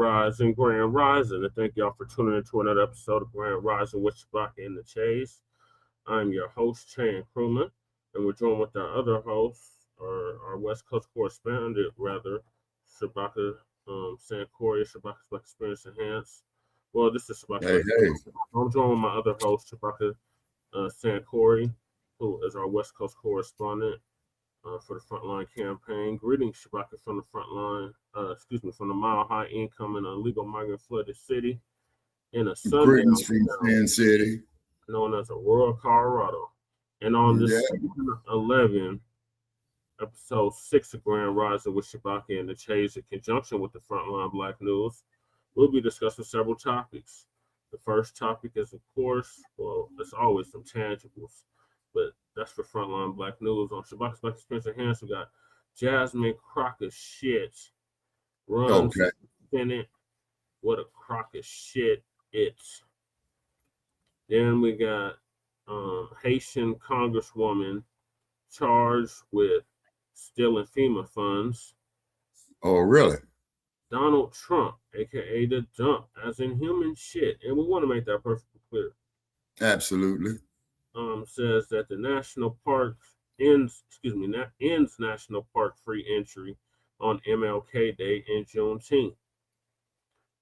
Rising, Grand Rising, and thank y'all for tuning into another episode of Grand Rising with Shabaka and the Chase. I'm your host, Chan Crewman, and we're joined with our other host, or our West Coast correspondent, rather, Shabaka Sankoria, Shabaka's Black Experience Enhanced. Well, this is Shabaka. Hey. I'm joined with my other host, Shabaka Sankoria, who is our West Coast correspondent for the Front Line campaign. Greetings, Shabaka, from the front line, from the mile high income and illegal migrant flooded city in a sundown Greetings from Sin City, known as Aurora, Colorado. And on this season 11, episode 6 of Grand Rising with Shabaka and the Chase, in conjunction with the Front Line Blacc News, we'll be discussing several topics. The first topic is, of course, well, it's always some tangibles, but that's for Frontline Blacc News. On Shabaka's Black Experience Enhanced, we got Jasmine Crocc of Shit runs Senate. What a crock of shit it's. Then we got Haitian Congresswoman charged with stealing FEMA funds. Oh, really? Donald Trump, aka the dump, as in human shit, and we want to make that perfectly clear. Absolutely. Says that the national park ends national park free entry on MLK Day and Juneteenth.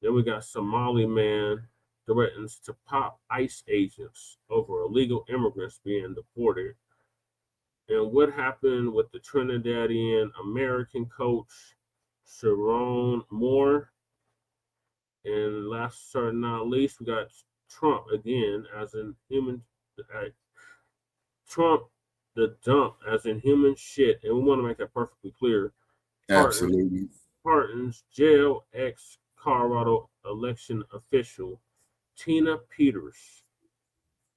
Then we got Somali man threatens to pop ICE agents over illegal immigrants being deported. And what happened with the Trinidadian American coach Sherrone Moore. And last but not least, we got Trump again, as in human. Trump, the dump, as in human shit, and we want to make that perfectly clear. Absolutely. Pardons jail ex-Colorado election official Tina Peters.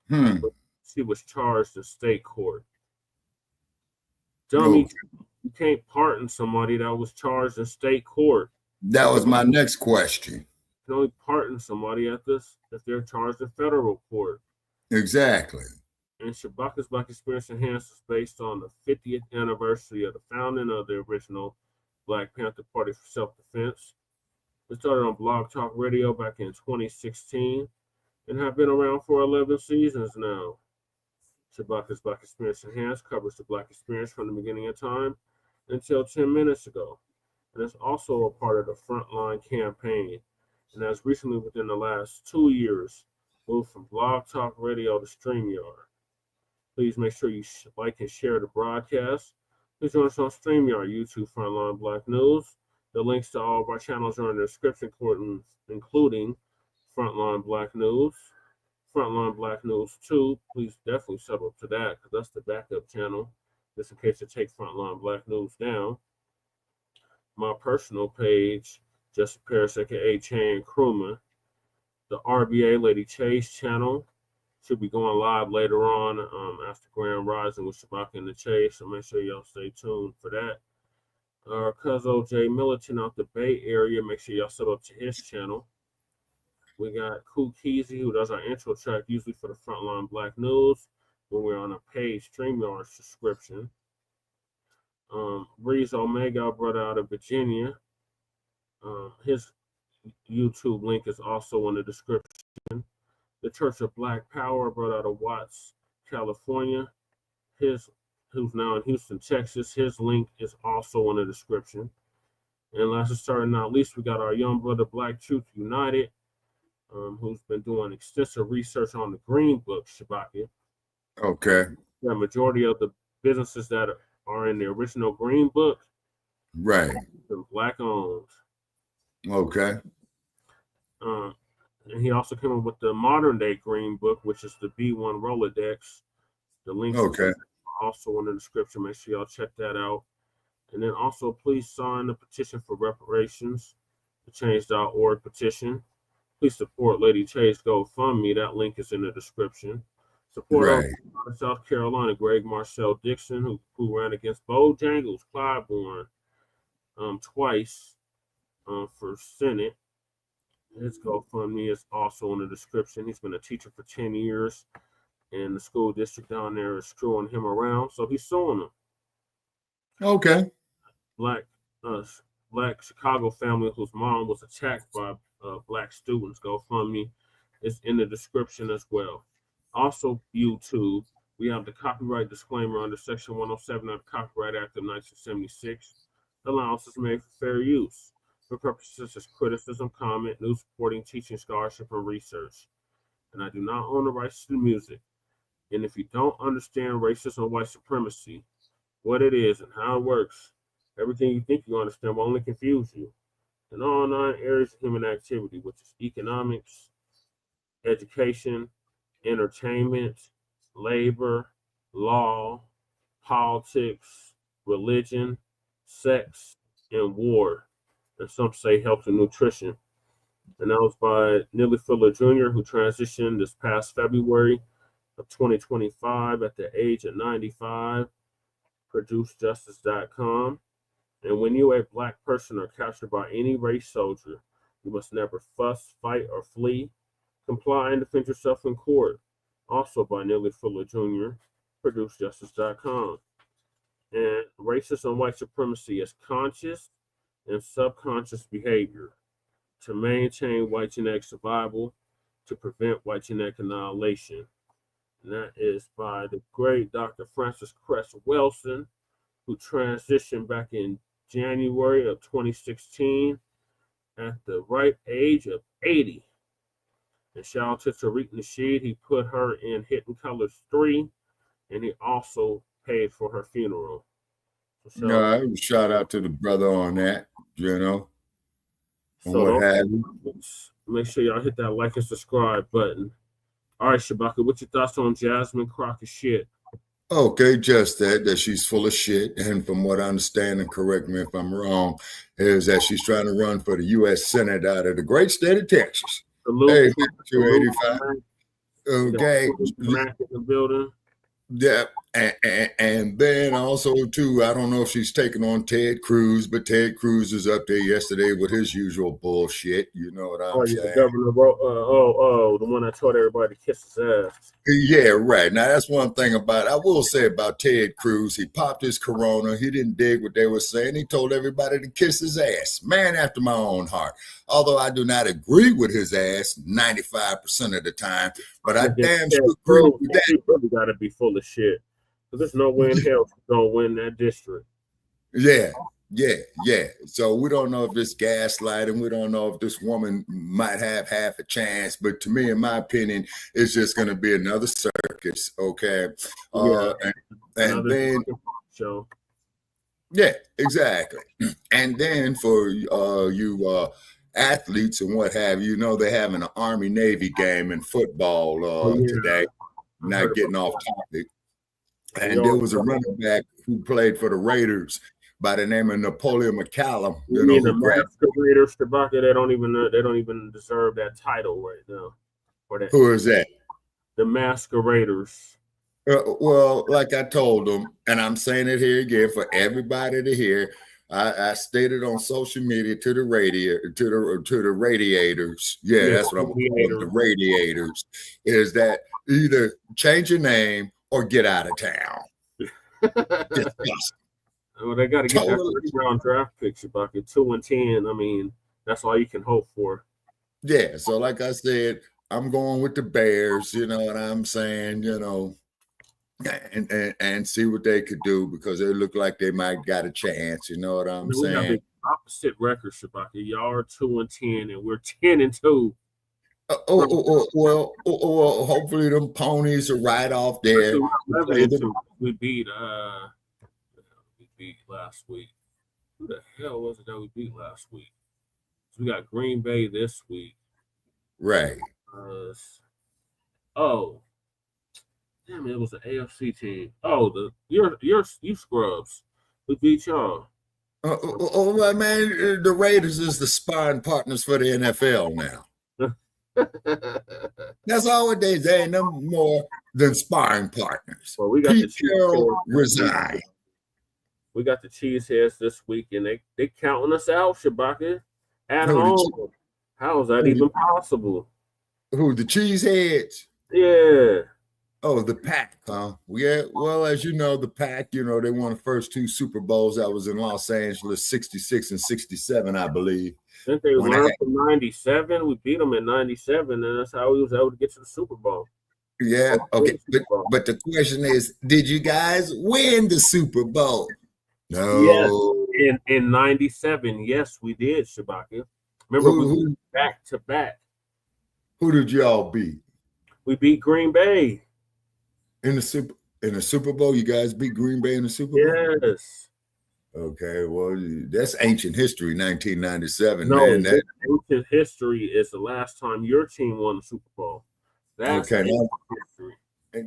She was charged in state court. Dummy, you can't pardon somebody that was charged in state court. That was my next question. You can only pardon somebody if they're charged in federal court. Exactly. And Shabaka's Black Experience Enhanced is based on the 50th anniversary of the founding of the original Blacc Panther Party for self-defense. It started on Blogtalk Radio back in 2016 and have been around for 11 seasons now. Shabaka's Black Experience Enhanced covers the Black experience from the beginning of time until 10 minutes ago. And it's also a part of the Frontline campaign. And has recently, within the last 2 years, moved from Blogtalk Radio to Streamyard. Please make sure you like and share the broadcast. Please join us on Streamyard, YouTube, Frontline Blacc News. The links to all of our channels are in the description, including Frontline Blacc News, Frontline Blacc News 2. Please definitely sub up to that, because that's the backup channel, just in case you take Frontline Blacc News down. My personal page, Justin Paris, aka Chan Crewman. The RBA Lady Chase channel should be going live later on after Grand Rising with Shabaka and the Chase, so make sure y'all stay tuned for that. Our cousin Jay Militant out the Bay Area, make sure y'all sub up to his channel. We got Kool Keezy, who does our intro track usually for the Frontline Blacc News when we're on a paid StreamYard subscription. Breeze Omega, brother out of Virginia. His YouTube link is also in the description. The Church of Black Power, brought out of Watts, California. Who's now in Houston, Texas. His link is also in the description. And last but certainly not least, we got our young brother Black Truth United, who's been doing extensive research on the Green Book, Shabaka. Okay. The majority of the businesses that are in the original Green Book, right, are Black owned. Okay. And he also came up with the modern day Green Book, which is the B1 Rolodex. The links are also in the description. Make sure y'all check that out. And then also, please sign the petition for reparations, the change.org petition. Please support Lady Chase GoFundMe. That link is in the description. Support South Carolina, Greg Marcel Dixon, who ran against Bojangles Clybourne twice for Senate. His GoFundMe is also in the description. He's been a teacher for 10 years, and the school district down there is screwing him around, so he's suing them. Okay. Black Black Chicago family whose mom was attacked by Black students. GoFundMe is in the description as well. Also, YouTube, we have the copyright disclaimer under Section 107 of the Copyright Act of 1976. Allowance is made for fair use for purposes such as criticism, comment, news reporting, teaching, scholarship, and research. And I do not own the rights to the music. And if you don't understand racism and white supremacy, what it is and how it works, everything you think you understand will only confuse you. In all 9 areas of human activity, which is economics, education, entertainment, labor, law, politics, religion, sex, and war, and some say health and nutrition. And that was by Neely Fuller Jr., who transitioned this past February of 2025 at the age of 95. ProduceJustice.com. And when you a Black person are captured by any race soldier, you must never fuss, fight, or flee. Comply and defend yourself in court. Also by Neely Fuller Jr., ProduceJustice.com. And racism and white supremacy is conscious and subconscious behavior to maintain white genetic survival, to prevent white genetic annihilation. And that is by the great Dr. Francis Cress Welsing, who transitioned back in January of 2016 at the ripe age of 80. And shout out to Tariq Nasheed. He put her in Hidden Colors 3, and he also paid for her funeral. So shout out to the brother on that, and what have you. Make sure y'all hit that like and subscribe button. All right, Shabaka, what's your thoughts on Jasmine Crocc shit? Okay, just that she's full of shit. And from what I understand, and correct me if I'm wrong, is that she's trying to run for the U.S. Senate out of the great state of Texas. Hey, 285. Okay. Mac in the building. Yeah, and then also too, I don't know if she's taking on Ted Cruz, but Ted Cruz is up there yesterday with his usual bullshit. You know what I'm saying? The governor wrote, the one that told everybody to kiss his ass. Yeah, right. Now that's one thing I will say about Ted Cruz. He popped his corona. He didn't dig what they were saying. He told everybody to kiss his ass. Man after my own heart. Although I do not agree with his ass 95% of the time, but I damn sure agree with that. You really got to be full of shit. Because there's no way in hell she's going to win that district. Yeah. So we don't know if this gaslighting, we don't know if this woman might have half a chance, but to me, in my opinion, it's just going to be another circus, okay? And then, show. Yeah, exactly. And then for you athletes and what have you, they're having an Army-Navy game in football today, not getting off topic. And there was a running back who played for the Raiders by the name of Napoleon McCallum. You mean the masqueraders, Shabaka? They don't even deserve that title right now. Who is that? The masqueraders. Well, like I told them, and I'm saying it here again for everybody to hear. I stated on social media to the radiators. Yeah, that's what I'm calling them, the radiators. Is that either change your name or get out of town. Well, they got to get that first round draft pick, Shabaka. 2-10. I mean, that's all you can hope for. Yeah. So, like I said, I'm going with the Bears. You know what I'm saying? And see what they could do because they look like they might got a chance. You know what I'm saying? We have the opposite record, Shabaka. Y'all are 2-10, and we're 10-2. Well, hopefully them ponies are right off there. We beat last week. Who the hell was it that we beat last week? So we got Green Bay this week. Right. Damn, it was an AFC team. Oh, you scrubs. We beat y'all. Man, the Raiders is the sparring partners for the NFL now. That's all it is. They ain't no more than sparring partners. Well, we got Pete Carroll resign. We got the Cheeseheads this week, and they counting us out, Shabaka. At home. How is that even possible? Who, the Cheeseheads? Yeah. Oh, the Pack, huh? Yeah, well, as you know, the Pack, they won the first 2 Super Bowls. That was in Los Angeles, 66 and 67, I believe. Didn't they learn from 97? We beat them in 97, and that's how we was able to get to the Super Bowl. Yeah, okay. But the question is, did you guys win the Super Bowl? No. Yes, in 97, yes, we did, Shabaka. Remember, we went back to back. Who did y'all beat? We beat Green Bay. In the Super Bowl, you guys beat Green Bay in the Super Bowl? Yes. Okay, well, that's ancient history, 1997. No, man. Ancient history is the last time your team won the Super Bowl. That's ancient history.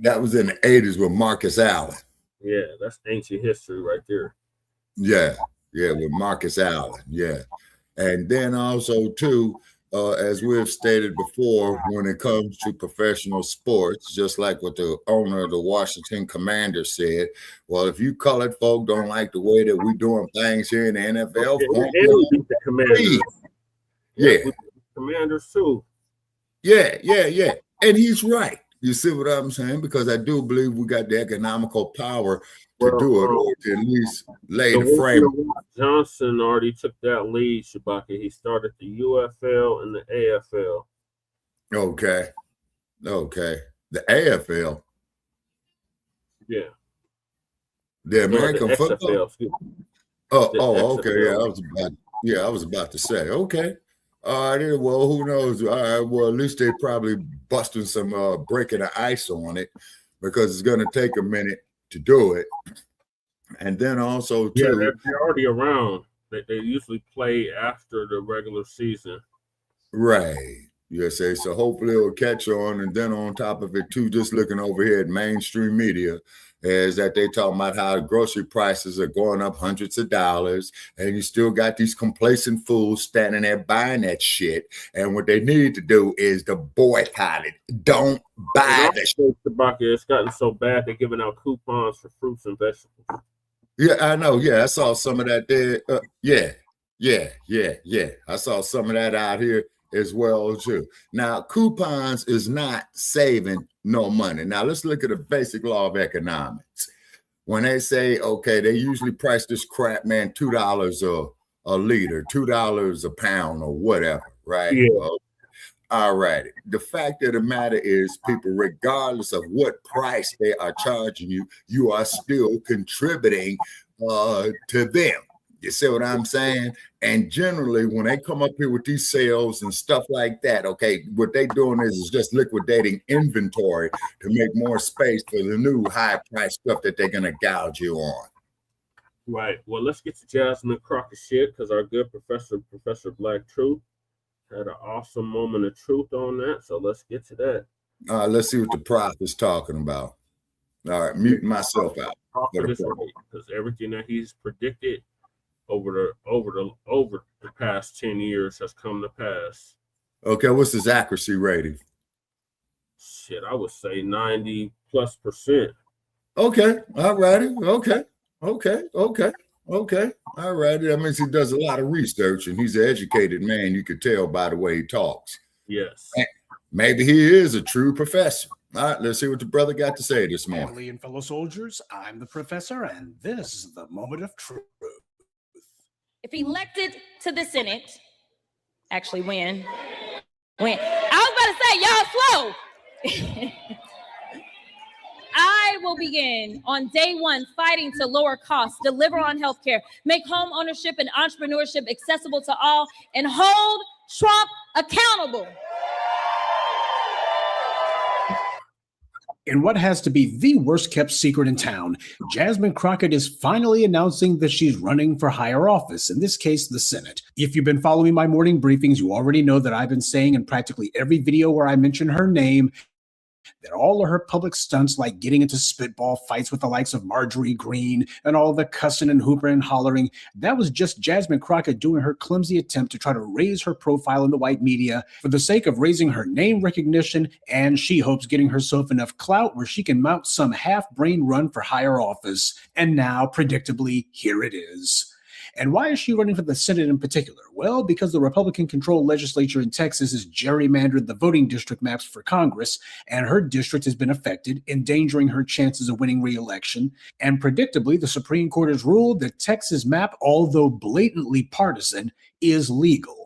That was in the 80s with Marcus Allen. Yeah, that's ancient history right there. Yeah, with Marcus Allen, yeah. And then also, too, as we've stated before, when it comes to professional sports, just like what the owner of the Washington Commanders said, well, if you colored folk don't like the way that we're doing things here in the NFL, we beat the Commanders. Yeah. The Commanders too. Yeah. And he's right. You see what I'm saying? Because I do believe we got the economical power to do it, or to at least lay the frame. Johnson already took that lead, Shabaka. He started the UFL and the AFL. Okay. The AFL. Yeah. The American football. Okay. I was about to say. Okay. All right. Well, who knows? All right. Well, at least they probably busting some breaking the ice on it, because it's going to take a minute to do it. And then also, too, they're already around. They usually play after the regular season. Right. Yes, so hopefully it'll catch on. And then on top of it, too, just looking over here at mainstream media, is that they talking about how grocery prices are going up hundreds of dollars, and you still got these complacent fools standing there buying that shit. And what they need to do is to boycott it. Don't buy the shit. It's gotten so bad they're giving out coupons for fruits and vegetables. Yeah, I know. Yeah, I saw some of that there. Yeah. I saw some of that out here as well, too. Now, coupons is not saving no money. Now, let's look at the basic law of economics. When they say, okay, they usually price this crap, man, $2 a liter, $2 a pound or whatever, right? Yeah. All right. The fact of the matter is, people, regardless of what price they are charging you, you are still contributing to them. You see what I'm saying? And generally, when they come up here with these sales and stuff like that, okay, what they doing is just liquidating inventory to make more space for the new high price stuff that they're going to gouge you on. Right. Well, let's get to Jasmine Crocc shit, because our good Professor Blacc Truth had an awesome moment of truth on that. So let's get to that. Let's see what the prof is talking about. All right, muting myself out. Because everything that he's predicted over the past 10 years has come to pass. Okay, what's his accuracy rating? Shit, I would say 90+%. Okay, all righty. Okay. All right. That means he does a lot of research, and he's an educated man. You could tell by the way he talks. Yes. Maybe he is a true professor. All right, let's see what the brother got to say this morning. Family and fellow soldiers, I'm the professor, and this is the moment of truth. If elected to the Senate, actually when? I was about to say, y'all slow. I will begin on day one fighting to lower costs, deliver on healthcare, make home ownership and entrepreneurship accessible to all, and hold Trump accountable. In what has to be the worst kept secret in town, Jasmine Crocc is finally announcing that she's running for higher office, in this case, the Senate. If you've been following my morning briefings, you already know that I've been saying in practically every video where I mention her name that all of her public stunts, like getting into spitball fights with the likes of Marjorie Greene and all the cussing and hooping and hollering, that was just Jasmine Crocc doing her clumsy attempt to try to raise her profile in the white media for the sake of raising her name recognition, and she hopes getting herself enough clout where she can mount some half-brain run for higher office. And now, predictably, here it is. And why is she running for the Senate in particular? Well, because the Republican-controlled legislature in Texas has gerrymandered the voting district maps for Congress, and her district has been affected, endangering her chances of winning re-election. And predictably, the Supreme Court has ruled that Texas map, although blatantly partisan, is legal.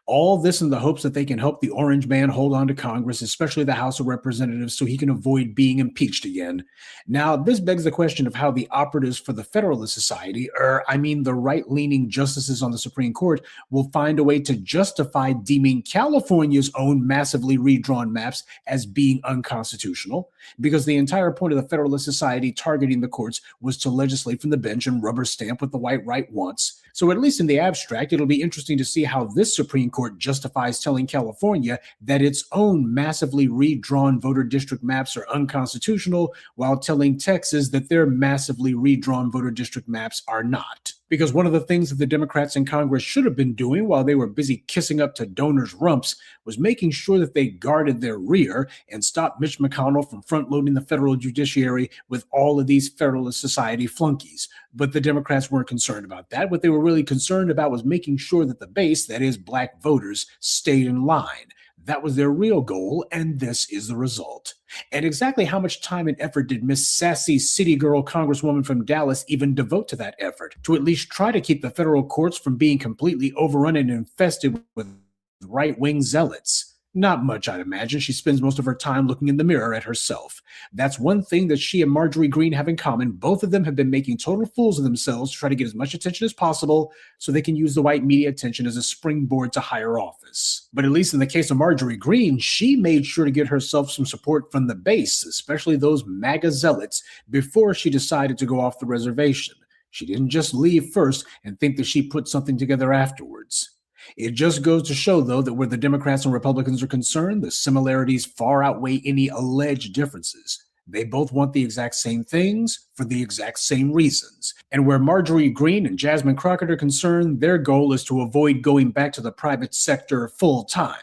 All this in the hopes that they can help the orange man hold on to Congress, especially the House of Representatives, so he can avoid being impeached again. Now, this begs the question of how the operatives for the Federalist Society, the right-leaning justices on the Supreme Court, will find a way to justify deeming California's own massively redrawn maps as being unconstitutional, because the entire point of the Federalist Society targeting the courts was to legislate from the bench and rubber stamp what the white right wants. So at least in the abstract, it'll be interesting to see how this Supreme Court justifies telling California that its own massively redrawn voter district maps are unconstitutional, while telling Texas that their massively redrawn voter district maps are not. Because one of the things that the Democrats in Congress should have been doing while they were busy kissing up to donors' rumps was making sure that they guarded their rear and stopped Mitch McConnell from front-loading the federal judiciary with all of these Federalist Society flunkies. But the Democrats weren't concerned about that. What they were really concerned about was making sure that the base, that is, Black voters, stayed in line. That was their real goal, and this is the result. And exactly how much time and effort did Miss Sassy City Girl Congresswoman from Dallas even devote to that effort, to at least try to keep the federal courts from being completely overrun and infested with right-wing zealots? Not much, I'd imagine. She spends most of her time looking in the mirror at herself. That's one thing that she and Marjorie Greene have in common. Both of them have been making total fools of themselves to try to get as much attention as possible so they can use the white media attention as a springboard to higher office. But at least in the case of Marjorie Greene, she made sure to get herself some support from the base, especially those MAGA zealots, before she decided to go off the reservation. She didn't just leave first and think that she put something together afterwards. It just goes to show, though, that where the Democrats and Republicans are concerned, the similarities far outweigh any alleged differences. They both want the exact same things for the exact same reasons. And where Marjorie Greene and Jasmine Crocc are concerned, their goal is to avoid going back to the private sector full time.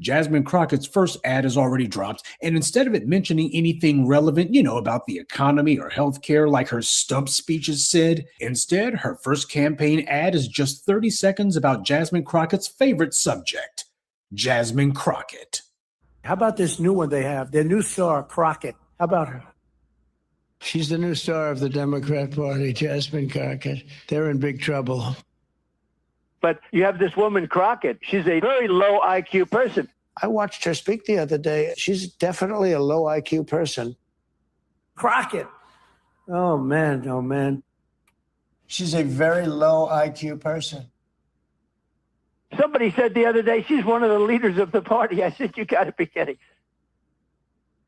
Jasmine Crockett's first ad is already dropped, and instead of it mentioning anything relevant, about the economy or healthcare like her stump speeches said, instead, her first campaign ad is just 30 seconds about Jasmine Crockett's favorite subject, Jasmine Crockett. How about this new one they have, their new star, Crockett? How about her? She's the new star of the Democrat Party, Jasmine Crockett. They're in big trouble. But you have this woman, Crockett. She's a very low IQ person. I watched her speak the other day. She's definitely a low IQ person. Crockett. Oh, man. Oh, man. She's a very low IQ person. Somebody said the other day she's one of the leaders of the party. I said, you got to be kidding.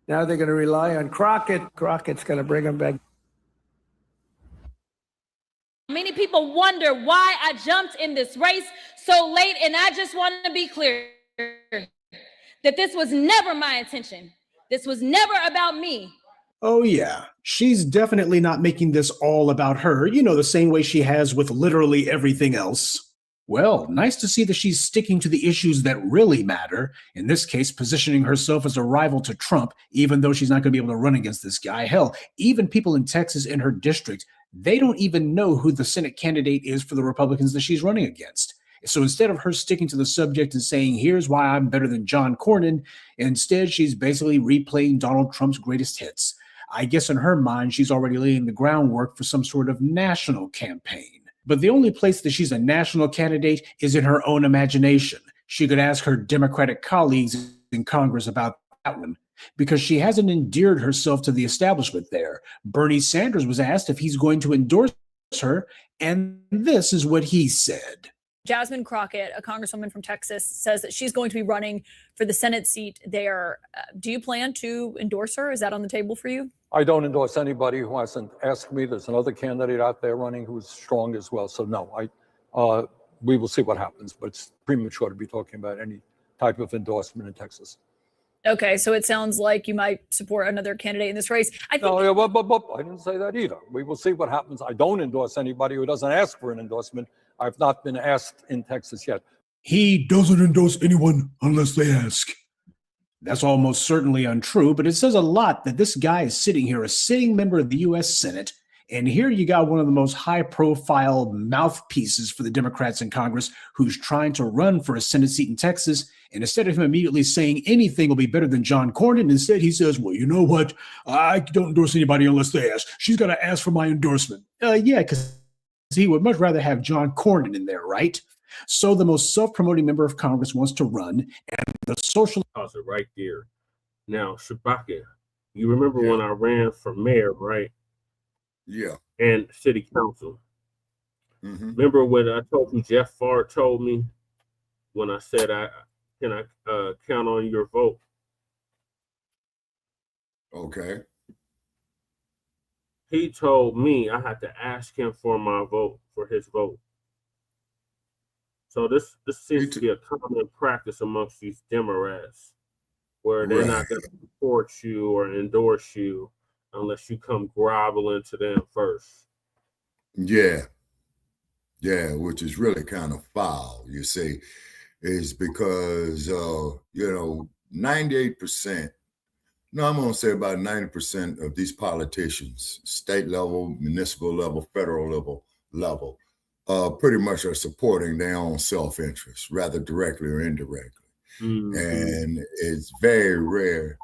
Now they're going to rely on Crockett. Crockett's going to bring them back. Many people wonder why I jumped in this race so late, and I just want to be clear that this was never my intention. This was never about me. Oh yeah, she's definitely not making this all about her, the same way she has with literally everything else. Well, nice to see that she's sticking to the issues that really matter, in this case, positioning herself as a rival to Trump, even though she's not going to be able to run against this guy. Hell, even people in Texas in her district, they don't even know who the Senate candidate is for the Republicans that she's running against. So instead of her sticking to the subject and saying, here's why I'm better than John Cornyn, instead she's basically replaying Donald Trump's greatest hits. I guess in her mind, she's already laying the groundwork for some sort of national campaign. But the only place that she's a national candidate is in her own imagination. She could ask her Democratic colleagues in Congress about that one, because she hasn't endeared herself to the establishment there. Bernie Sanders was asked if he's going to endorse her, and this is what he said. Jasmine Crockett, a congresswoman from Texas, says that she's going to be running for the Senate seat there. Do you plan to endorse her? Is that on the table for you? I don't endorse anybody who hasn't asked me. There's another candidate out there running who's strong as well. So no, we will see what happens, but it's premature to be talking about any type of endorsement in Texas. Okay, so it sounds like you might support another candidate in this race. I didn't say that either. We will see what happens. I don't endorse anybody who doesn't ask for an endorsement. I've not been asked in Texas yet. He doesn't endorse anyone unless they ask. That's almost certainly untrue, but it says a lot that this guy is sitting here, a sitting member of the U.S. Senate, And here you got one of the most high-profile mouthpieces for the Democrats in Congress who's trying to run for a Senate seat in Texas. And instead of him immediately saying anything will be better than John Cornyn, instead he says, well, you know what? I don't endorse anybody unless they ask. She's got to ask for my endorsement. Yeah, because he would much rather have John Cornyn in there, right? So the most self-promoting member of Congress wants to run, and the social... Pause it right there. Now, Shabaka, you remember when I ran for mayor, right? Yeah. And city council. Mm-hmm. Remember when I told you Jeff Farr told me when I said can I count on your vote? Okay. He told me I had to ask him for my vote, for his vote. So this seems to be a common practice amongst these Democrats, where they're not going to support you or endorse you unless you come groveling to them first. Yeah. Yeah, which is really kind of foul, you see, is because, 98%, no, I'm going to say about 90% of these politicians, state level, municipal level, federal level, pretty much are supporting their own self-interest, rather directly or indirectly. Mm-hmm. And it's very rare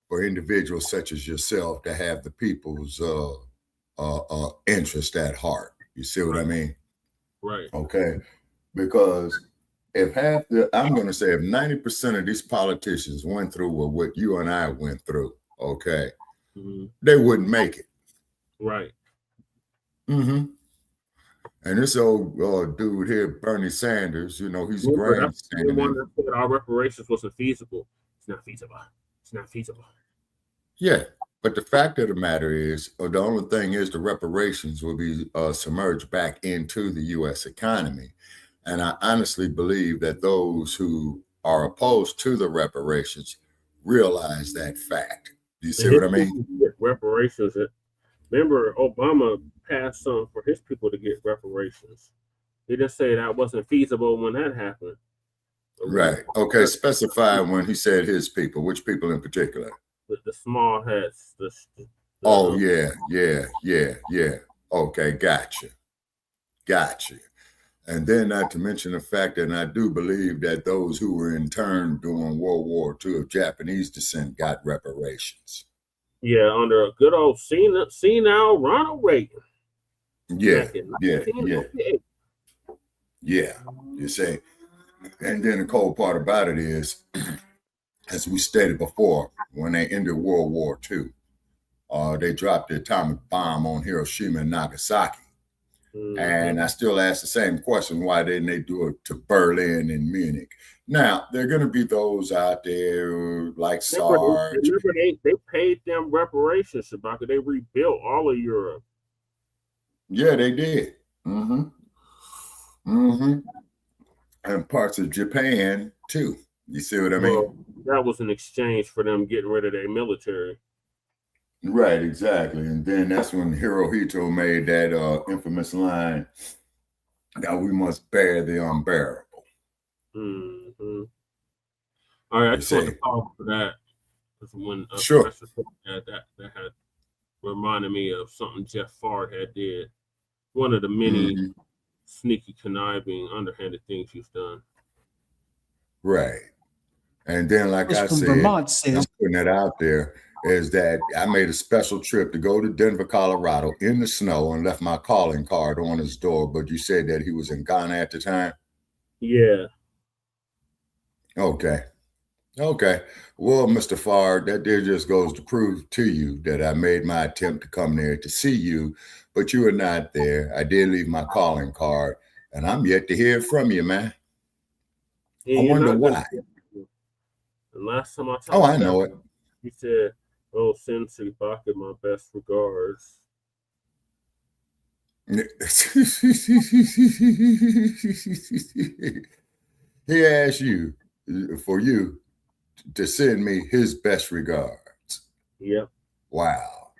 for individuals such as yourself to have the people's interest at heart. You see what I mean? Right. Okay. Because if I'm going to say if 90% of these politicians went through what you and I went through, okay, they wouldn't make it. Right. Mm-hmm. And this old dude here, Bernie Sanders, he's grandstanding. The one that said our reparations wasn't feasible. It's not feasible. It's not feasible. Yeah, but the fact of the matter is, the only thing is the reparations will be submerged back into the U.S. economy. And I honestly believe that those who are opposed to the reparations realize that fact. Do you see what I mean? Reparations. Remember, Obama passed something for his people to get reparations. He didn't say that wasn't feasible when that happened. Right. Okay. Specify when he said his people. Which people in particular? The small hats. Oh, yeah. Okay. Gotcha. And then not to mention the fact that I do believe that those who were interned during World War II of Japanese descent got reparations. Yeah, under a good old senile Ronald Reagan. Yeah. You say, and then the cold part about it is, as we stated before, when they ended World War II, they dropped the atomic bomb on Hiroshima and Nagasaki. Mm-hmm. And I still ask the same question, why didn't they do it to Berlin and Munich? Now, there are going to be those out there like Sarge. They paid them reparations, Shabaka. They rebuilt all of Europe. Yeah, they did. And parts of Japan, too. You see what I mean? Well, that was an exchange for them getting rid of their military. Right, exactly. And then that's when Hirohito made that infamous line that we must bear the unbearable. Mm-hmm. All right, I just want to call for that. When sure. that had reminded me of something Jeff Farr had did. One of the many sneaky, conniving, underhanded things he's done. Right. And then, like I said, Vermont says, I'm putting that out there, is that I made a special trip to go to Denver, Colorado in the snow and left my calling card on his door. But you said that he was in Ghana at the time? Yeah. Okay. Well, Mr. Farr, that there just goes to prove to you that I made my attempt to come there to see you, but you were not there. I did leave my calling card, and I'm yet to hear from you, man. Yeah, I wonder why. The last time I talked I know it. He said, send Shabaka my best regards. He asked for you to send me his best regards. Yep. Wow.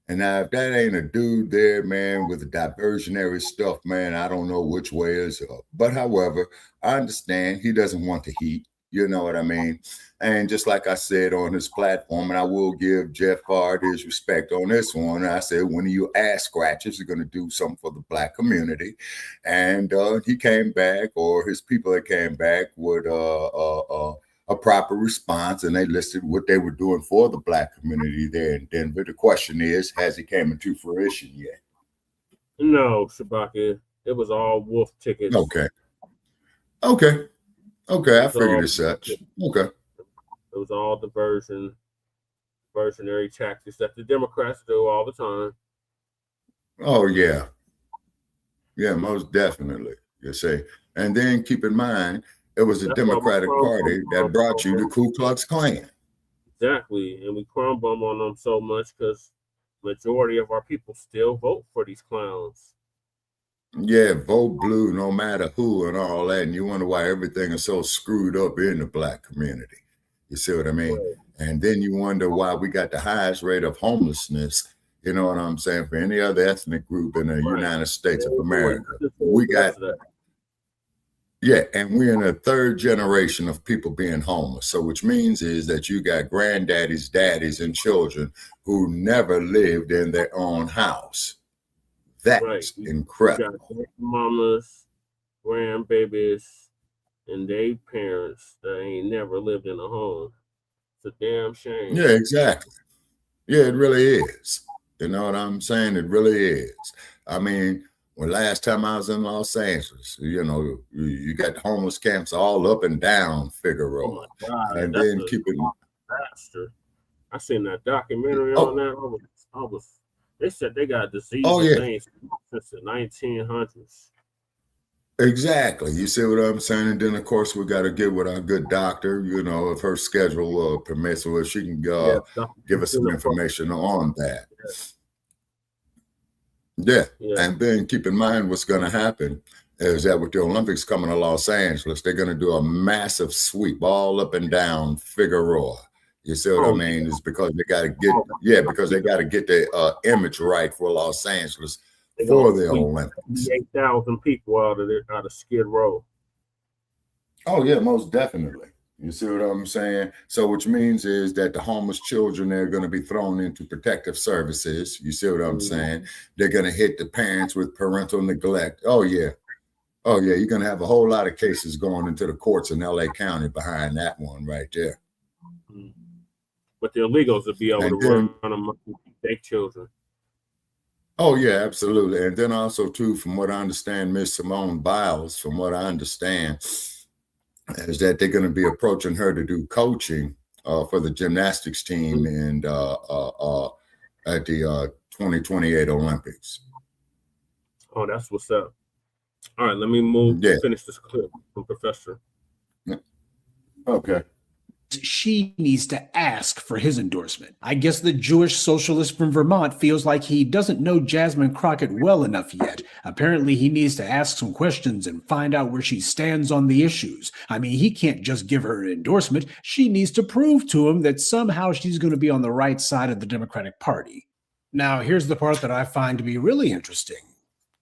And now if that ain't a dude there, man, with the diversionary stuff, man, I don't know which way is up. But however, I understand he doesn't want the heat. You know what I mean? And just like I said on his platform, and I will give Jeff Card his respect on this one, I said, when you ass scratchers are going to do something for the Black community. And he came back, or his people that came back with a proper response, and they listed what they were doing for the Black community there in Denver. The question is, has it came into fruition yet? No, Shabaka. It was all wolf tickets. Okay, I figured as such. Okay. It was all diversionary tactics that the Democrats do all the time. Oh, yeah. Yeah, most definitely. You see. And then keep in mind, it was the Democratic Party that brought you the Ku Klux Klan. Exactly. And we crumb bum on them so much because majority of our people still vote for these clowns. Yeah, vote blue no matter who and all that. And you wonder why everything is so screwed up in the Black community. You see what I mean? Right. And then you wonder why we got the highest rate of homelessness, you know what I'm saying, for any other ethnic group in the United States of America. We got, yeah, and we're in a third generation of people being homeless. So which means is that you got granddaddies, daddies, and children who never lived in their own house. That's incredible. You got mamas, grandbabies, and they parents that ain't never lived in a home. It's a damn shame. Yeah, exactly. Yeah, it really is. You know what I'm saying? It really is. I mean, when last time I was in Los Angeles, you know, you got homeless camps all up and down Figueroa. Oh my God, and then keep it. Disaster. I seen that documentary on that. I was. They said they got disease since the 1900s. Exactly. You see what I'm saying? And then, of course, we got to get with our good doctor, you know, if her schedule permits, or if she can give us some information on that. Yeah. And then keep in mind what's going to happen is that with the Olympics coming to Los Angeles, they're going to do a massive sweep all up and down Figueroa. You see what I mean? It's because they got to get, because they got to get the image right for Los Angeles for the Olympics. 8,000 people out of Skid Row. Oh yeah, most definitely. You see what I'm saying? So which means is that the homeless children are going to be thrown into protective services. You see what I'm saying? They're going to hit the parents with parental neglect. Oh yeah. You're going to have a whole lot of cases going into the courts in LA County behind that one right there. But the illegals will be able to run among their children. Oh, yeah, absolutely. And then also, too, from what I understand, Miss Simone Biles, from what I understand, is that they're going to be approaching her to do coaching for the gymnastics team and at the 2028 Olympics. Oh, that's what's up. All right, let me finish this clip from Professor. Okay. She needs to ask for his endorsement. I guess the Jewish socialist from Vermont feels like he doesn't know Jasmine Crockett well enough yet. Apparently, he needs to ask some questions and find out where she stands on the issues. I mean, he can't just give her an endorsement. She needs to prove to him that somehow she's going to be on the right side of the Democratic Party. Now, here's the part that I find to be really interesting.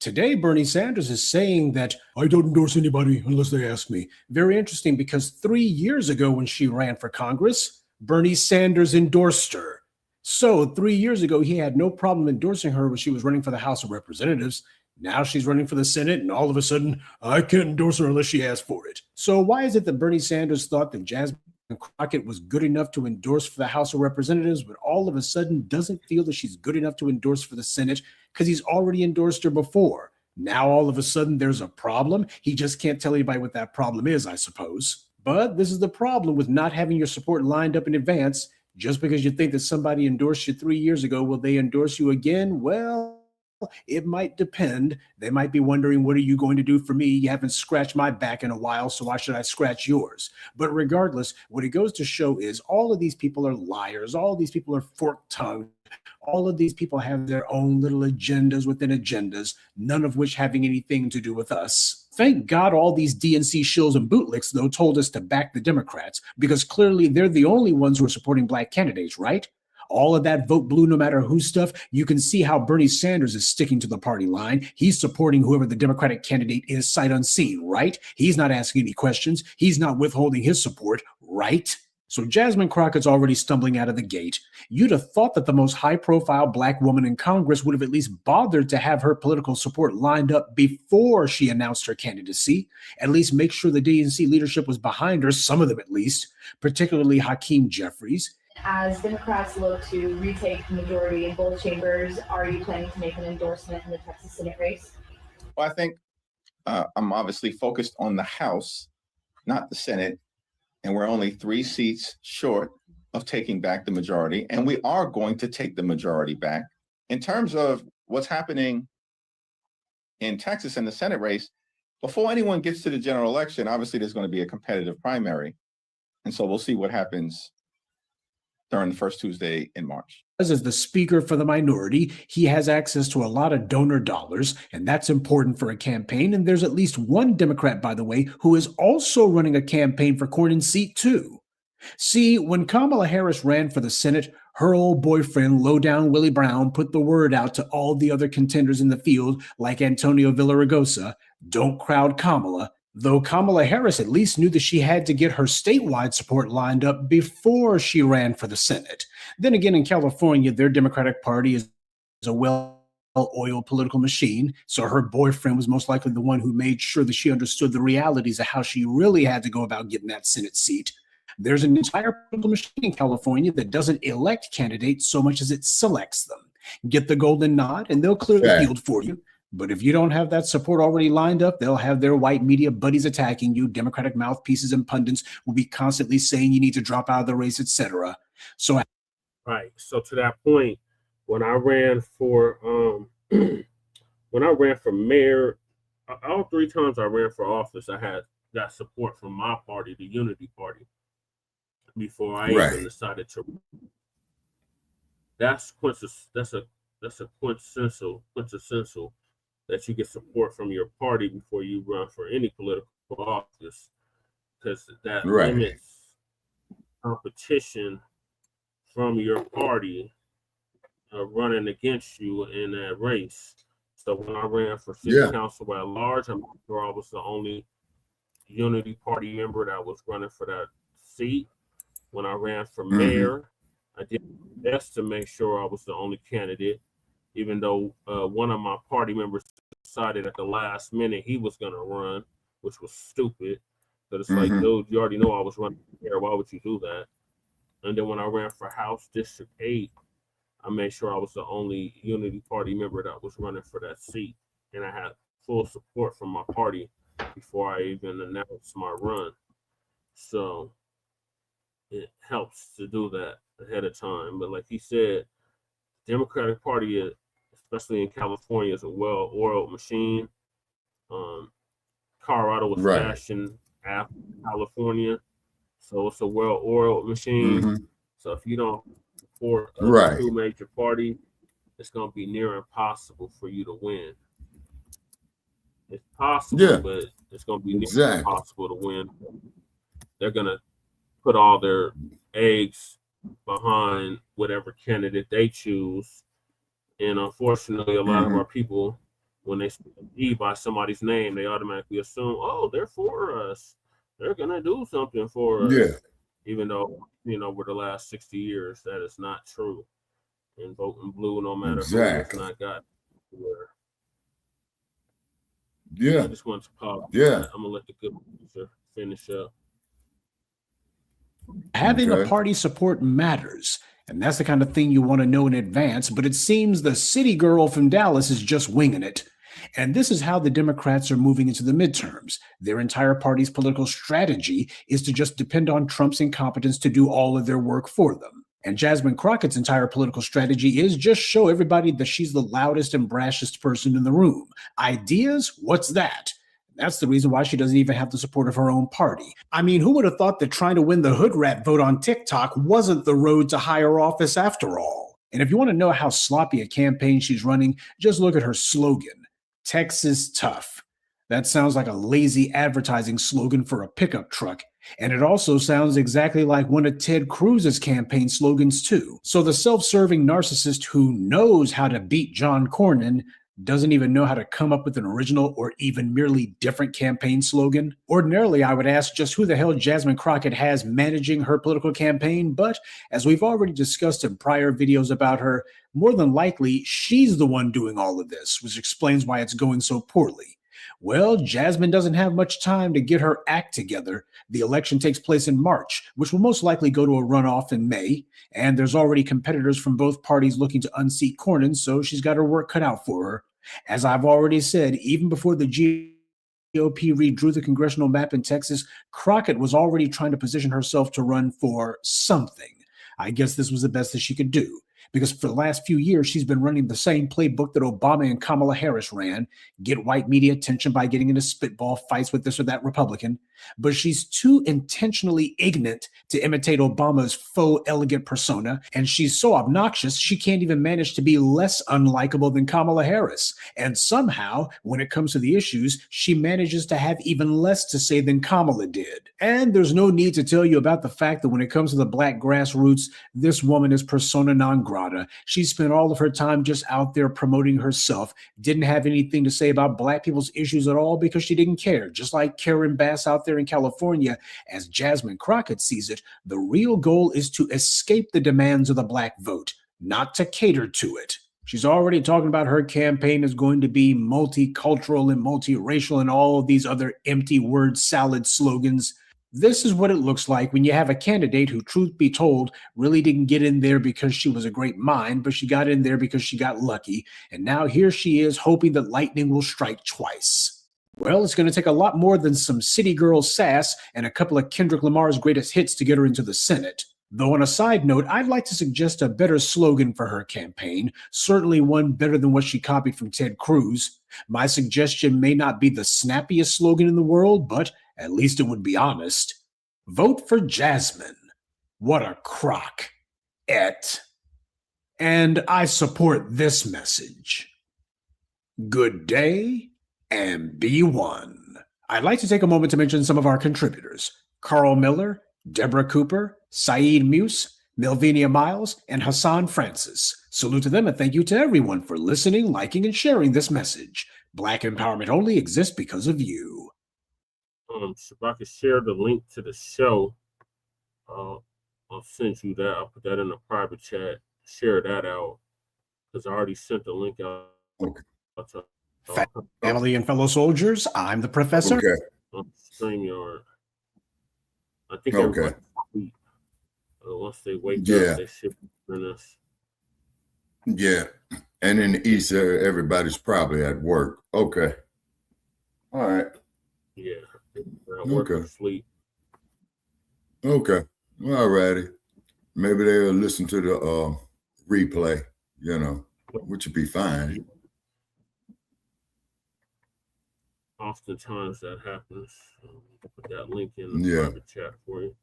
Today, Bernie Sanders is saying that I don't endorse anybody unless they ask me. Very interesting, because 3 years ago when she ran for Congress, Bernie Sanders endorsed her. So 3 years ago, he had no problem endorsing her when she was running for the House of Representatives. Now she's running for the Senate, and all of a sudden, I can't endorse her unless she asks for it. So why is it that Bernie Sanders thought that Jasmine Crockett was good enough to endorse for the House of Representatives, but all of a sudden doesn't feel that she's good enough to endorse for the Senate because he's already endorsed her before? Now all of a sudden there's a problem. He just can't tell anybody what that problem is, I suppose. But this is the problem with not having your support lined up in advance. Just because you think that somebody endorsed you 3 years ago, will they endorse you again? Well, it might depend. They might be wondering, what are you going to do for me? You haven't scratched my back in a while, so why should I scratch yours? But regardless, what it goes to show is all of these people are liars. All of these people are fork-tongued. All of these people have their own little agendas within agendas, none of which having anything to do with us. Thank God all these DNC shills and bootlicks, though, told us to back the Democrats, because clearly they're the only ones who are supporting Black candidates, right? all of that vote blue no matter who stuff, you can see how Bernie Sanders is sticking to the party line. He's supporting whoever the Democratic candidate is sight unseen, right? He's not asking any questions. He's not withholding his support, right? So Jasmine Crockett's already stumbling out of the gate. You'd have thought that the most high-profile Black woman in Congress would have at least bothered to have her political support lined up before she announced her candidacy, at least make sure the DNC leadership was behind her, some of them at least, particularly Hakeem Jeffries. As Democrats look to retake the majority in both chambers, are you planning to make an endorsement in the Texas Senate race? Well, I think I'm obviously focused on the House, not the Senate. And we're only 3 seats short of taking back the majority. And we are going to take the majority back. In terms of what's happening in Texas and the Senate race, before anyone gets to the general election, obviously there's going to be a competitive primary. And so we'll see what happens during the first Tuesday in March. As the speaker for the minority, he has access to a lot of donor dollars, and that's important for a campaign. And there's at least one Democrat, by the way, who is also running a campaign for Cornyn's seat, too. See, when Kamala Harris ran for the Senate, her old boyfriend, lowdown Willie Brown, put the word out to all the other contenders in the field, like Antonio Villaraigosa, don't crowd Kamala. Though Kamala Harris at least knew that she had to get her statewide support lined up before she ran for the Senate. Then again, in California, their Democratic Party is a well-oiled political machine, so her boyfriend was most likely the one who made sure that she understood the realities of how she really had to go about getting that Senate seat. There's an entire political machine in California that doesn't elect candidates so much as it selects them. Get the golden nod, and they'll clear the field for you. But if you don't have that support already lined up, they'll have their white media buddies attacking you. Democratic mouthpieces and pundits will be constantly saying you need to drop out of the race, etc. So, right. So to that point, when I ran for mayor, all 3 times I ran for office, I had that support from my party, the Unity Party, before I even decided to. That's a quintessential that you get support from your party before you run for any political office, because that limits competition from your party running against you in that race. So when I ran for city council at large, I'm sure I was the only Unity Party member that was running for that seat. When I ran for mayor, I did my best to make sure I was the only candidate, even though one of my party members decided at the last minute he was going to run, which was stupid. But it's like, dude, you already know I was running here. Why would you do that? And then when I ran for House District 8, I made sure I was the only Unity Party member that was running for that seat. And I had full support from my party before I even announced my run. So it helps to do that ahead of time. But like he said, Democratic Party, especially in California, is a well-oiled machine. Colorado was fashioned after California, so it's a well-oiled machine. So if you don't support a 2 major parties, it's going to be near impossible for you to win. It's possible, but it's going to be near impossible to win. They're going to put all their eggs behind whatever candidate they choose. And unfortunately, a lot of our people, when they see by somebody's name, they automatically assume, oh, they're for us. They're going to do something for us. Even though, over the last 60 years, that is not true. And voting blue, no matter who, has not got where. I just want to pause. I'm going to let the good producer finish up. Having a party support matters, and that's the kind of thing you want to know in advance, but it seems the city girl from Dallas is just winging it. And this is how the Democrats are moving into the midterms. Their entire party's political strategy is to just depend on Trump's incompetence to do all of their work for them. And Jasmine Crockett's entire political strategy is just show everybody that she's the loudest and brashest person in the room. Ideas? What's that? That's the reason why she doesn't even have the support of her own party. I mean, who would have thought that trying to win the hood rat vote on TikTok wasn't the road to higher office after all? And if you want to know how sloppy a campaign she's running, just look at her slogan, Texas Tough. That sounds like a lazy advertising slogan for a pickup truck. And it also sounds exactly like one of Ted Cruz's campaign slogans, too. So the self-serving narcissist who knows how to beat John Cornyn doesn't even know how to come up with an original or even merely different campaign slogan. Ordinarily, I would ask just who the hell Jasmine Crockett has managing her political campaign, but as we've already discussed in prior videos about her, more than likely, she's the one doing all of this, which explains why it's going so poorly. Well, Jasmine doesn't have much time to get her act together. The election takes place in March, which will most likely go to a runoff in May, and there's already competitors from both parties looking to unseat Cornyn, so she's got her work cut out for her. As I've already said, even before the GOP redrew the congressional map in Texas, Crockett was already trying to position herself to run for something. I guess this was the best that she could do, because for the last few years, she's been running the same playbook that Obama and Kamala Harris ran, get white media attention by getting into spitball fights with this or that Republican. But she's too intentionally ignorant to imitate Obama's faux elegant persona, and she's so obnoxious she can't even manage to be less unlikable than Kamala Harris. And somehow, when it comes to the issues, she manages to have even less to say than Kamala did. And there's no need to tell you about the fact that when it comes to the Black grassroots, this woman is persona non grata. She spent all of her time just out there promoting herself, didn't have anything to say about Black people's issues at all because she didn't care. Just like Karen Bass out there in California, as Jasmine Crockett sees it, the real goal is to escape the demands of the Black vote, not to cater to it. She's already talking about her campaign is going to be multicultural and multiracial and all of these other empty word salad slogans. This is what it looks like when you have a candidate who, truth be told, really didn't get in there because she was a great mind, but she got in there because she got lucky. And now here she is hoping that lightning will strike twice. Well, it's going to take a lot more than some city girl sass and a couple of Kendrick Lamar's greatest hits to get her into the Senate. Though on a side note, I'd like to suggest a better slogan for her campaign, certainly one better than what she copied from Ted Cruz. My suggestion may not be the snappiest slogan in the world, but at least it would be honest. Vote for Jasmine. What a crock. And I support this message. Good day and be one. I'd like to take a moment to mention some of our contributors. Carl Miller, Deborah Cooper, Saeed Muse, Melvania Miles, and Hassan Francis. Salute to them and thank you to everyone for listening, liking, and sharing this message. Black empowerment only exists because of you. Shabaka, share the link to the show. I'll send you that. I'll put that in a private chat. Share that out because I already sent the link out. Okay. Family and fellow soldiers, I'm the professor. Okay. StreamYard. I think everybody sleep. Once they wake up, they should be doing this. Yeah. And in the East, everybody's probably at work. Okay. All right. Yeah. Work or sleep. Okay. All righty. Maybe they'll listen to the replay, which would be fine. Oftentimes that happens. Put that link in the private chat for you.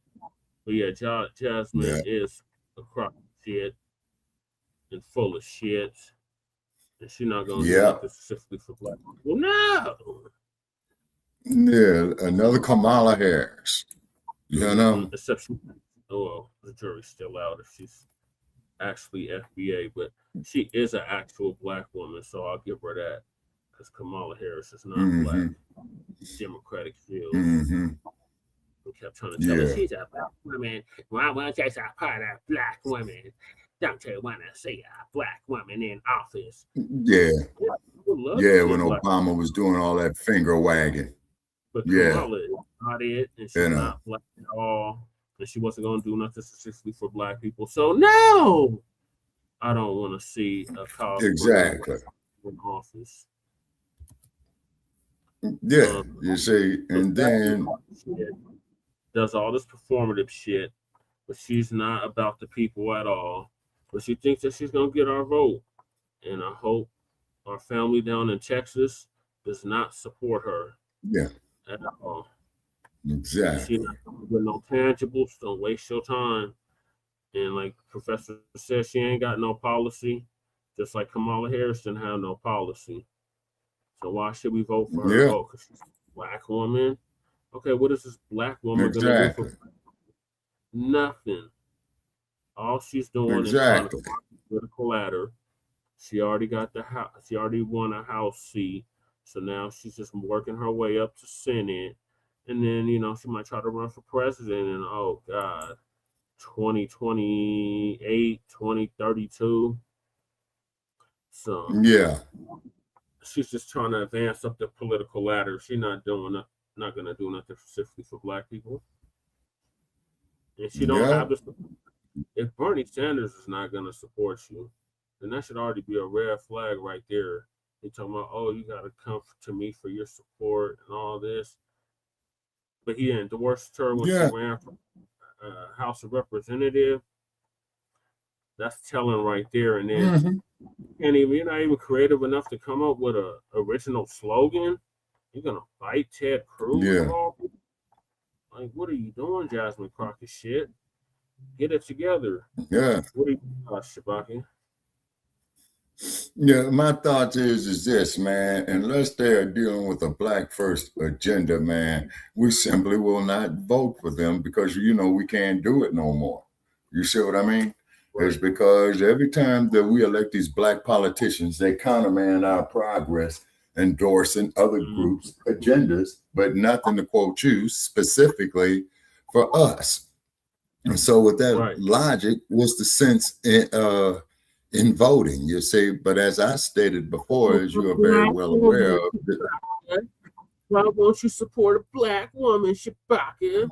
But yeah, Jasmine is a crock of shit and full of shit. And she's not going to do it specifically for Black people. No! Yeah, another Kamala Harris. Except the jury's still out if she's actually FBA, but she is an actual Black woman, so I'll give her that. Because Kamala Harris is not Black. Democratic views. We kept trying to tell her she's a Black woman. Well, I just a part of Black women. Don't you want to see a Black woman in office? Yeah. When Obama was doing all that finger wagging. But Kamala is not it, and she's not Black at all. And she wasn't going to do nothing specifically for Black people. So, no! I don't want to see a cause in office. Yeah, you see, and then does all this performative shit, but she's not about the people at all. But she thinks that she's gonna get our vote, and I hope our family down in Texas does not support her. Yeah, at all. Exactly. She's not with no tangibles. Don't waste your time. And like Professor says, she ain't got no policy. Just like Kamala Harris didn't have no policy. So why should we vote for her? Yeah. Oh, because she's a Black woman. Okay, what is this Black woman going to do for nothing? All she's doing is trying to find a political ladder. She already got the house. She already won a House seat. So now she's just working her way up to Senate. And then, she might try to run for president. And, oh, God, 2028, 2032. So, yeah. She's just trying to advance up the political ladder. She's not going to do nothing specifically for Black people. And she don't have this. If Bernie Sanders is not going to support you, then that should already be a red flag right there. They talking about, oh, you got to come to me for your support and all this. But he endorsed her when she ran for House of Representative. That's telling right there. And then you're not even creative enough to come up with a original slogan. You're going to fight Ted Cruz? Yeah. Like, what are you doing, Jasmine Crockett shit? Get it together. Yeah. What do you think, Shabaka? Yeah, my thought is this, man. Unless they're dealing with a Black first agenda, man, we simply will not vote for them because, we can't do it no more. You see what I mean? Right. It's because every time that we elect these Black politicians, they countermand our progress, endorsing other groups' agendas, but nothing to quote you specifically for us. And so with that logic, what's the sense in voting, you see? But as I stated before, as you are very well aware of, why won't you support a Black woman, Shabaka?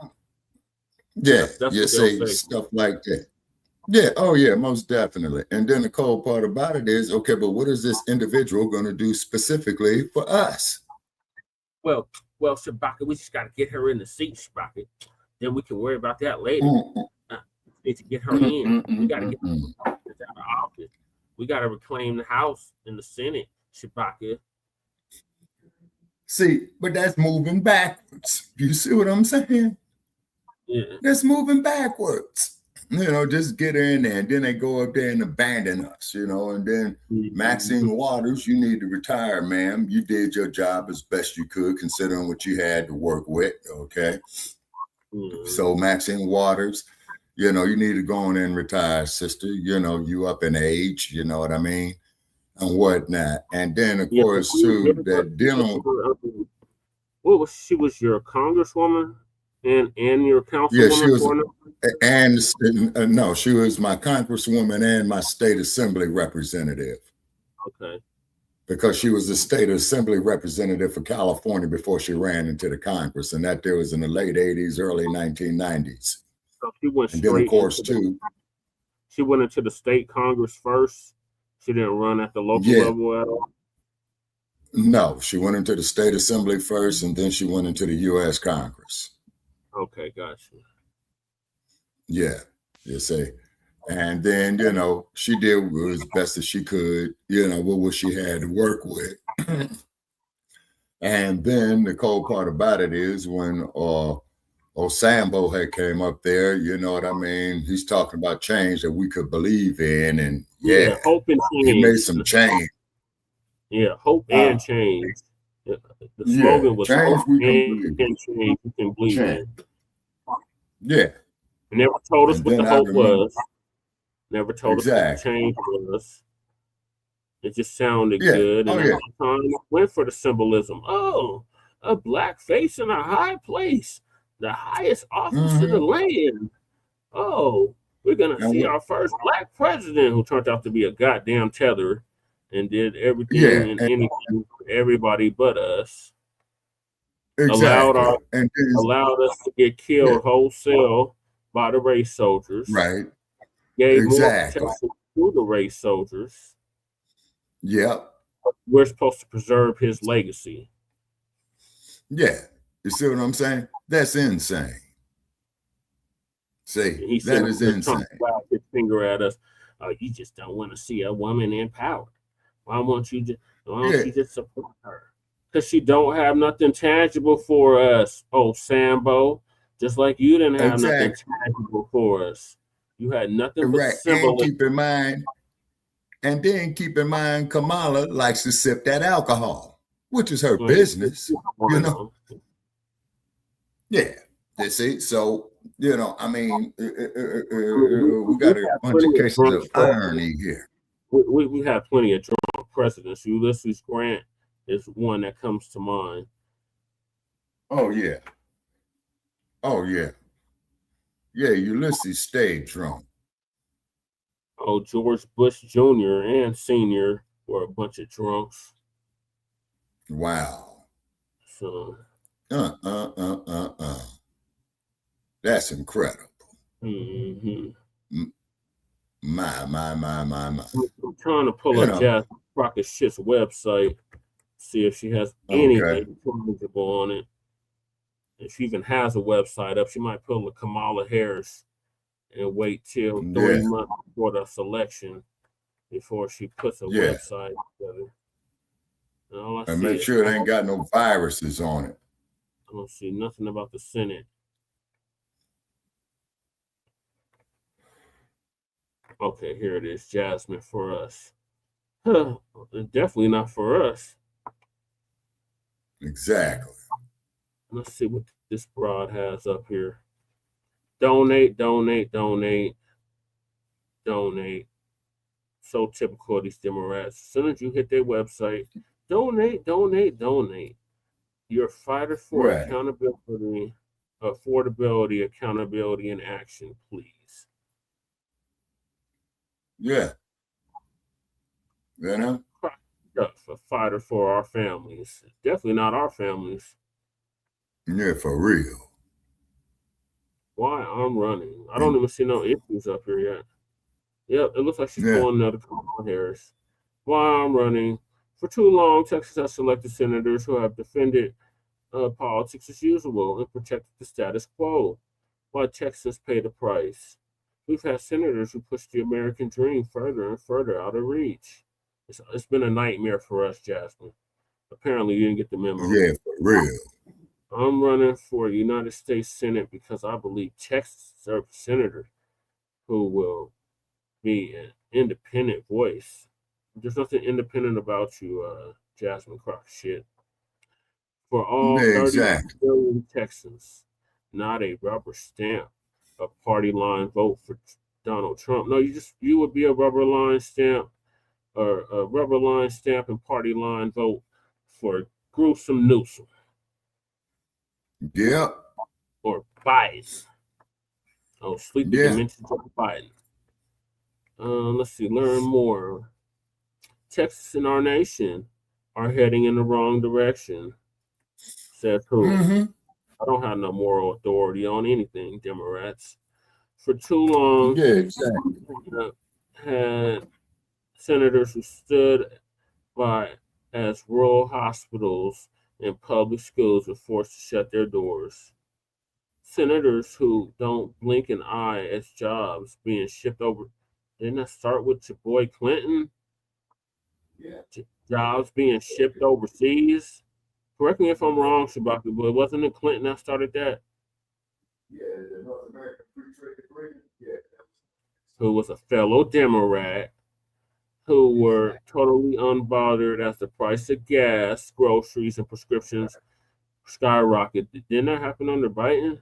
Yeah, you say stuff like that. Yeah, oh yeah, most definitely. And then the cold part about it is, okay, but what is this individual going to do specifically for us? Well, Shabaka, we just got to get her in the seat, Shabaka. Then we can worry about that later. Need to get her in. We got to get her out of office. We got to reclaim the House and the Senate, Shabaka. See, but that's moving backwards. You see what I'm saying? Yeah. That's moving backwards. Just get in there, and then they go up there and abandon us, and then Maxine Waters, you need to retire, ma'am. You did your job as best you could, considering what you had to work with, okay? So Maxine Waters, you need to go on and retire, sister. You up in age, you know what I mean? And whatnot. And then, of course, too, that dealing with... She was your congresswoman and your councilwoman? Yeah, she was... no, she was my congresswoman and my state assembly representative. Okay. Because she was the state assembly representative for California before she ran into the Congress, and that there was in the late 80s, early 1990s. So she went and then, of course, too. She went into the state Congress first. She didn't run at the local level at all. No, she went into the state assembly first, and then she went into the U.S. Congress. Okay, gotcha. Yeah, you see. And then, she did as best as she could, with what she had to work with. And then the cold part about it is when Osambo had came up there, you know what I mean? He's talking about change that we could believe in. And hope and change. He made some change. Yeah, hope and change. The slogan was hope and change you can believe in. Yeah. Never told us what the hope was. Never told us what the change was. It just sounded good. And every time I went for the symbolism. Oh, a Black face in a high place. The highest office in the land. Oh, we're going to see our first Black president who turned out to be a goddamn tether and did everything and anything for everybody but us. Allowed us to get killed wholesale by the race soldiers. Right. Gave more protection to the race soldiers. Yep. We're supposed to preserve his legacy. Yeah. You see what I'm saying? That's insane. See, that is insane. His finger at us. Oh, you just don't want to see a woman in power. Why don't you just support her? Because she don't have nothing tangible for us, Sambo. Just like you didn't have nothing tangible for us. You had nothing but symbolism. And keep in mind, Kamala likes to sip that alcohol. which is her business, you know. Yeah, you see, so I mean, we got a bunch of cases of irony here. We have plenty of drunk presidents. Ulysses Grant is one that comes to mind. Oh yeah, Ulysses stayed drunk. Oh, George Bush Jr. and Sr. were a bunch of drunks. Wow. So. That's incredible. Mm-hmm. My. I'm trying to pull up Jasmine Crockett's Shit's website, see if she has anything tangible on it. If she even has a website up, she might pull a Kamala Harris and wait till 3 months before the selection before she puts a website together. And make sure it ain't got no viruses on it. I don't see nothing about the Senate. Okay, here it is. Jasmine for us. Definitely not for us. Exactly. Let's see what this broad has up here. Donate. So typical of these Democrats. As soon as you hit their website, donate. You're a fighter for accountability, affordability, accountability, and action, please. Yeah. A fighter for our families. Definitely not our families. Yeah, for real. Why I'm running. I don't even see no issues up here yet. Yep, it looks like she's pulling another Kamala Harris. Why I'm running. For too long, Texas has selected senators who have defended politics as usual and protected the status quo, while Texans pay the price. We've had senators who push the American dream further and further out of reach. It's been a nightmare for us, Jasmine. Apparently, you didn't get the memo. Yeah, for real. I'm running for United States Senate because I believe Texas deserves a senator who will be an independent voice. There's nothing independent about you, Jasmine Crocc shit. For all 30 million Texans, not a rubber stamp, a party line vote for Donald Trump. No, you would be a rubber line stamp or a rubber line stamp and party line vote for Gruesome Newsom. Yep. Or Biden. Oh, sleepy dimensions of Biden. Let's see, learn more. Texas and our nation are heading in the wrong direction. Said who? Mm-hmm. I don't have no moral authority on anything, Democrats. For too long, had senators who stood by as rural hospitals and public schools were forced to shut their doors. Senators who don't blink an eye as jobs being shipped over. Didn't that start with your boy Clinton? Yeah. Jobs being shipped overseas. Correct me if I'm wrong, Shabaka, but wasn't it Clinton that started that? Yeah, the North American Free Trade Agreement. Yeah. Who was a fellow Democrat, who were totally unbothered as the price of gas, groceries, and prescriptions skyrocketed. Didn't that happen under Biden?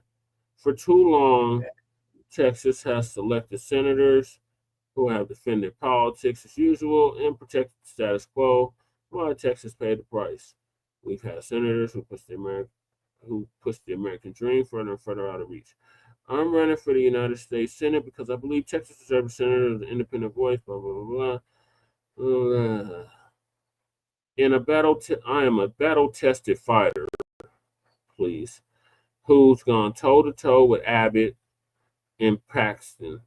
For too long, Texas has selected senators who have defended politics as usual and protected the status quo, while Texas paid the price. We've had senators who push the American dream further and further out of reach. I'm running for the United States Senate because I believe Texas deserves a senator as an independent voice, blah, blah, blah, blah. I am a battle-tested fighter, please, who's gone toe-to-toe with Abbott and Paxton.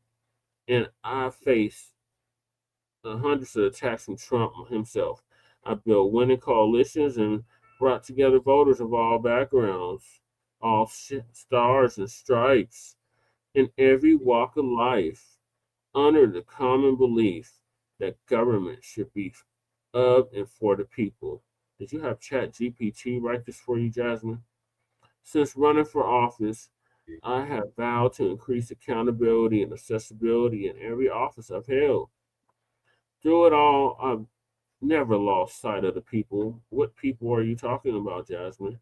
And I faced hundreds of attacks from Trump himself. I built winning coalitions and brought together voters of all backgrounds, all stars and stripes, in every walk of life, under the common belief that government should be of and for the people. Did you have ChatGPT write this for you, Jasmine? Since running for office, I have vowed to increase accountability and accessibility in every office I've held. Through it all, I've never lost sight of the people. What people are you talking about, Jasmine?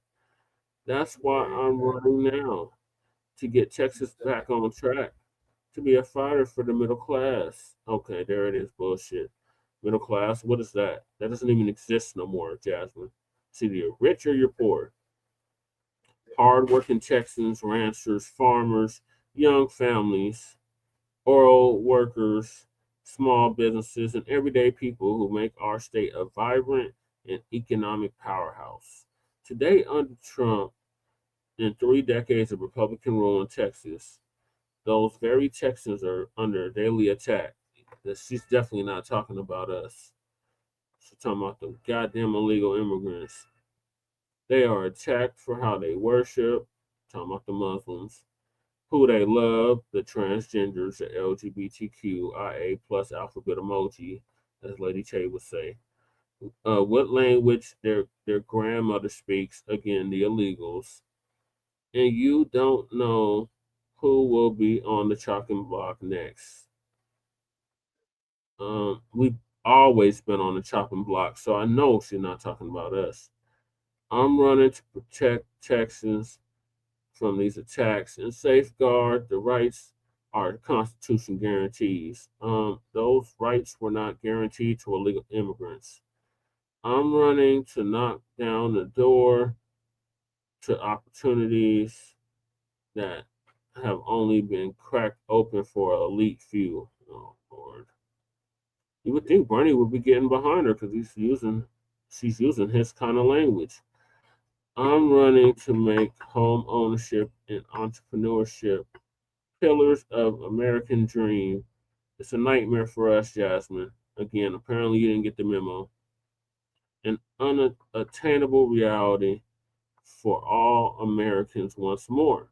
That's why I'm running now, to get Texas back on track, to be a fighter for the middle class. Okay, there it is, bullshit. Middle class, what is that? That doesn't even exist no more, Jasmine. It's either you're rich or you're poor. Hardworking Texans, ranchers, farmers, young families, oil workers, small businesses, and everyday people who make our state a vibrant and economic powerhouse. Today, under Trump, in 3 decades of Republican rule in Texas, those very Texans are under daily attack. She's definitely not talking about us. She's talking about the goddamn illegal immigrants. They are attacked for how they worship, talking about the Muslims, who they love, the transgenders, the LGBTQIA plus alphabet emoji, as Lady Che would say. What language their grandmother speaks, again, the illegals. And you don't know who will be on the chopping block next. We've always been on the chopping block, so I know she's not talking about us. I'm running to protect Texans from these attacks and safeguard the rights our Constitution guarantees. Those rights were not guaranteed to illegal immigrants. I'm running to knock down the door to opportunities that have only been cracked open for an elite few. Oh, Lord. You would think Bernie would be getting behind her because she's using his kind of language. I'm running to make home ownership and entrepreneurship pillars of American dream. It's a nightmare for us, Jasmine. Again, apparently you didn't get the memo. An unattainable reality for all Americans once more.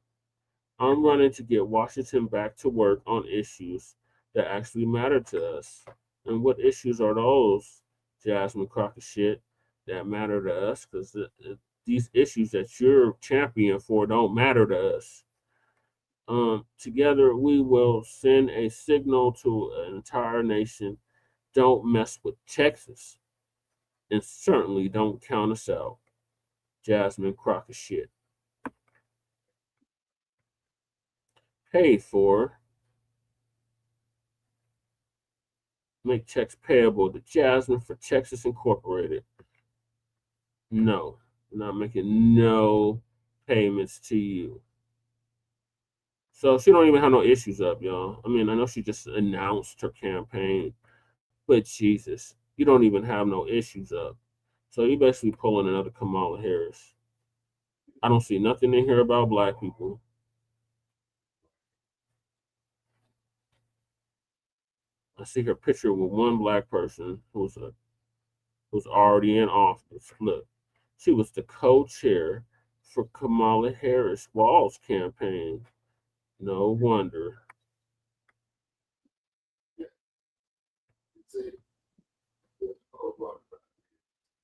I'm running to get Washington back to work on issues that actually matter to us. And what issues are those, Jasmine Crocc shit, that matter to us? Because these issues that you're championing for don't matter to us. Together, we will send a signal to an entire nation. Don't mess with Texas. And certainly don't count us out. Jasmine Crocc shit. Paid for. Make checks payable to Jasmine for Texas Incorporated. No, I'm not making no payments to you. So she don't even have no issues up, y'all. I mean, I know she just announced her campaign, but Jesus, you don't even have no issues up. So you basically pulling another Kamala Harris. I don't see nothing in here about Black people. I see her picture with one Black person who's already in office. Look, she was the co-chair for Kamala Harris Wall's campaign. No wonder.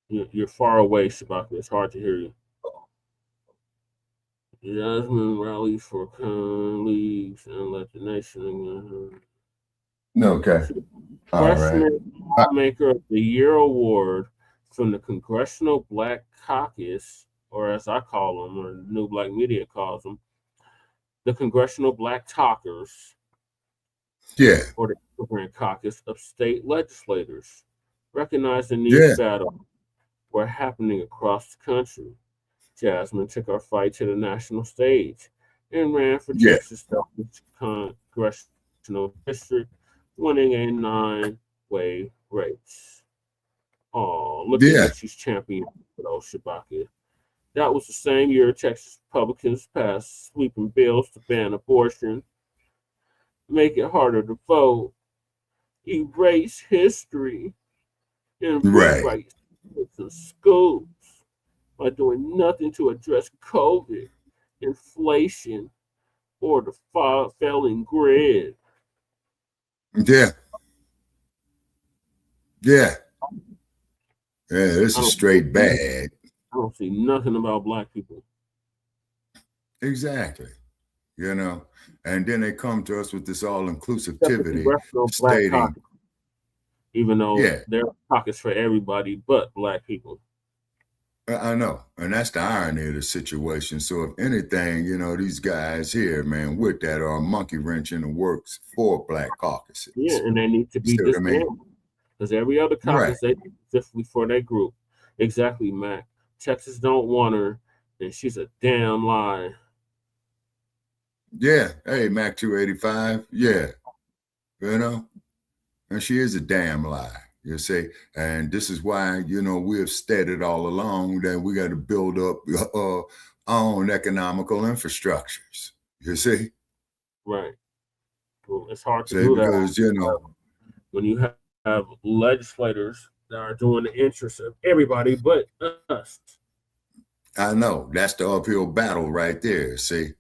You're far away, Shabaka. It's hard to hear you. Jasmine rally for colleagues and let the nation. Okay. All right. Freshman Lawmaker of the Year award from the Congressional Black Caucus, or as I call them, or New Black Media calls them, the Congressional Black Talkers. Yeah. Or the Immigrant Caucus of state legislators, recognizing these battles were happening across the country. Jasmine took our fight to the national stage and ran for Texas Congressional District, winning a 9-way race. Oh, look at what she's championing for those, Shabaka. That was the same year Texas Republicans passed sweeping bills to ban abortion, make it harder to vote, erase history, and rewrite in schools by doing nothing to address COVID, inflation, or the failing grid. Yeah, it's a straight bag. I don't see nothing about Black people. Exactly. You know, and then they come to us with this all-inclusivity, stating even though there are pockets for everybody but Black people. I know, and that's the irony of the situation. So if anything, you know, these guys here, man, with that are a monkey wrench in the works for Black caucuses. Yeah, and they need to be disbanded. Because every other caucus, they do specifically for their group. Exactly, Mac. Texas don't want her, and she's a damn lie. Yeah. Hey, Mac 285. Yeah. You know, and she is a damn lie. You see, and this is why, you know, we have stated all along that we got to build up our own economical infrastructures. You see? Right. Well, it's hard to do because, that. You know, when you have legislators that are doing the interests of everybody but us. I know. That's the uphill battle right there, see?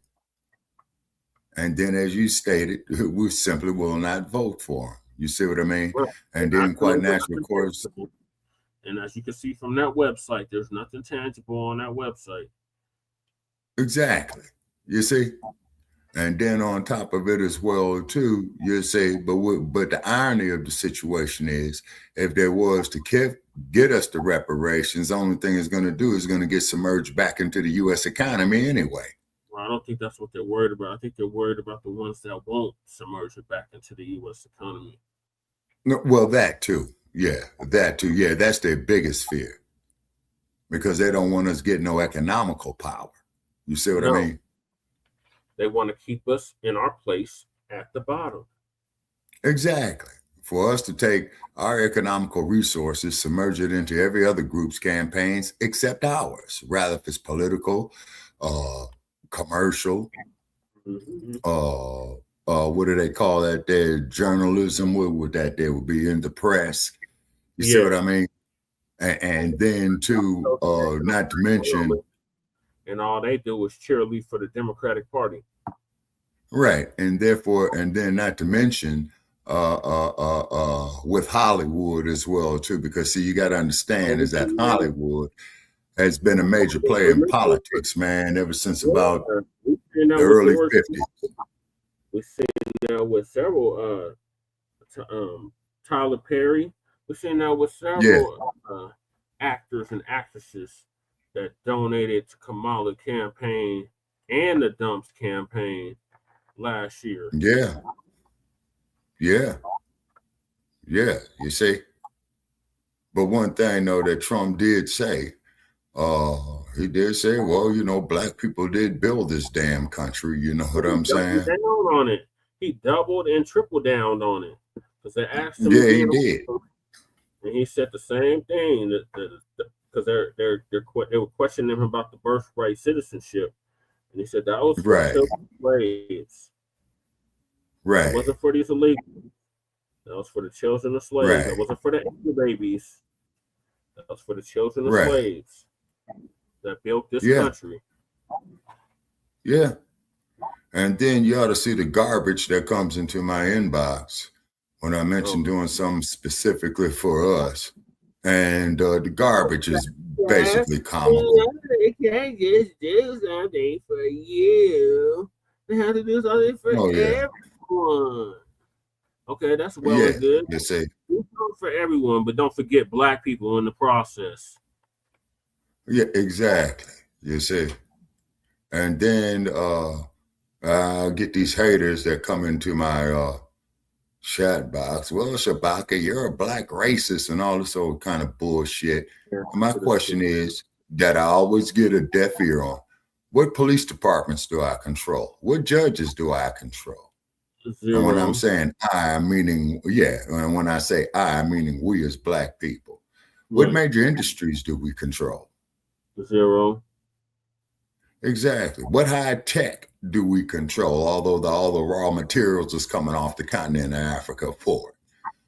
And then, as you stated, we simply will not vote for them. You see what I mean? Right. And then quite naturally, of course. And as you can see from that website, there's nothing tangible on that website. Exactly. You see? And then on top of it as well, too, you say, but the irony of the situation is, if there was to get us the reparations, the only thing it's going to do is going to get submerged back into the U.S. economy anyway. Well, I don't think that's what they're worried about. I think they're worried about the ones that won't submerge it back into the U.S. economy. No, well, that too. Yeah, that too. Yeah, that's their biggest fear. Because they don't want us getting no economical power. You see what I mean? They want to keep us in our place at the bottom. Exactly. For us to take our economical resources, submerge it into every other group's campaigns except ours, rather if it's political, commercial, what do they call that there? Journalism, what would that there would be in the press? You see what I mean? And then too, not to mention, and all they do is cheerlead for the Democratic Party. Right. And therefore, and then not to mention with Hollywood as well, too, because see, you got to understand is that Hollywood has been a major player in politics, man, ever since about the early 50s. We've seen that with several, Tyler Perry. We've seen that with several actors and actresses that donated to Kamala campaign and the Dumps campaign last year. Yeah. You see, but one thing though that Trump did say, he did say, well, you know, Black people did build this damn country. You know what I'm saying? Down on it. He doubled and tripled down on it because they asked him. Yeah, he did. And he said the same thing because they were questioning him about the birthright citizenship, and he said that was for slaves. Right. It wasn't for these illegals. That was for the children of slaves. Right. That wasn't for the babies. That was for the children of slaves that built this country. Yeah. And then you ought to see the garbage that comes into my inbox when I mentioned doing something specifically for us. And the garbage is basically comical. They can't just do something for you. They have to do something for everyone. Okay, that's well and good. You say. Do something for everyone, but don't forget Black people in the process. Yeah, exactly. You see. And then I get these haters that come into my chat box. Well, Shabaka, you're a Black racist and all this old kind of bullshit. My question is that I always get a deaf ear on. What police departments do I control? What judges do I control? Zero. And when I'm saying I, meaning, and when I say I, meaning we as Black people. What major industries do we control? Zero. Exactly. What high tech do we control? Although all the raw materials is coming off the continent of Africa for it.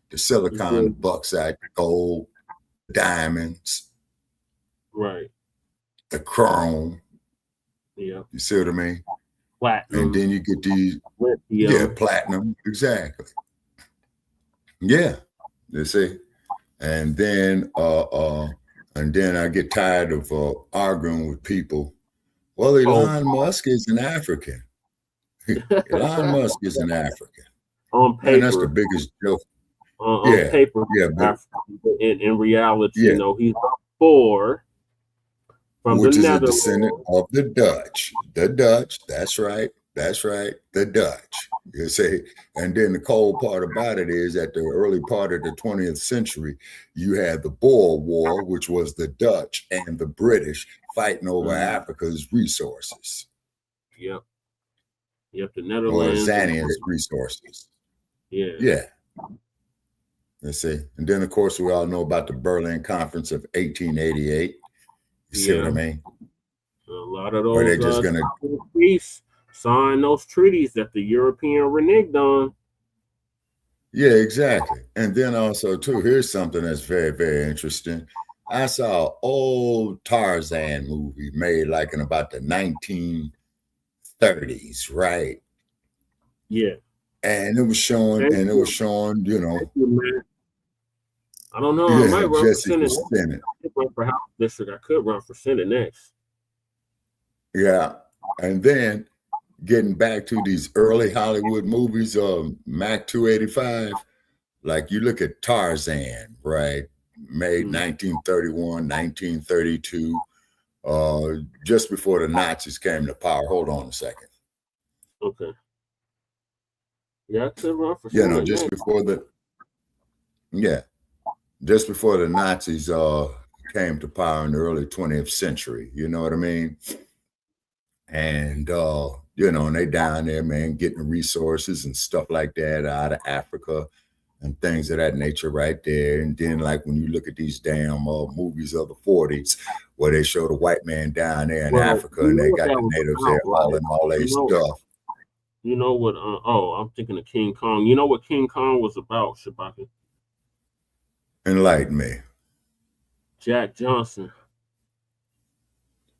The silicon, bauxite, gold, diamonds. Right. The chrome. Yeah. You see what I mean? Platinum. And then you get these, platinum. Exactly. Yeah. You see? And then I get tired of arguing with people. Well, Elon Musk is an African. Elon Musk is an African. On paper. And that's the biggest joke. on paper, but in reality, you know, he's 4 from which the is Netherlands. a descendant of the Dutch. The Dutch, that's right. The Dutch. You see, and then the cold part about it is at the early part of the 20th century, you had the Boer War, which was the Dutch and the British fighting over Africa's resources. Yep, the Netherlands. Or Zania's resources. Yeah. Let's see. And then, of course, we all know about the Berlin Conference of 1888. You see what I mean? A lot of those or they're just gonna sign those treaties that the European reneged on. Yeah, exactly. And then also too, here's something that's very, very interesting. I saw an old Tarzan movie made like in about the 1930s, right? Yeah. And it was showing, you know. I don't know. I might run for Senate. I could run for House District. I could run for Senate next. Yeah. And then getting back to these early Hollywood movies, Mac 285, like you look at Tarzan, right? Made 1931, 1932, just before the Nazis came to power. Hold on a second. Okay. Yeah, I could run for Senate. You know, just before the Nazis came to power in the early 20th century, you know what I mean? And you know, and they down there, man, getting resources and stuff like that out of Africa and things of that nature right there. And then like when you look at these damn movies of the 40s where they show the white man down there in Africa and they got the natives there hauling all their stuff. You know what? I'm thinking of King Kong. You know what King Kong was about, Shabaka? Enlighten me. Jack Johnson.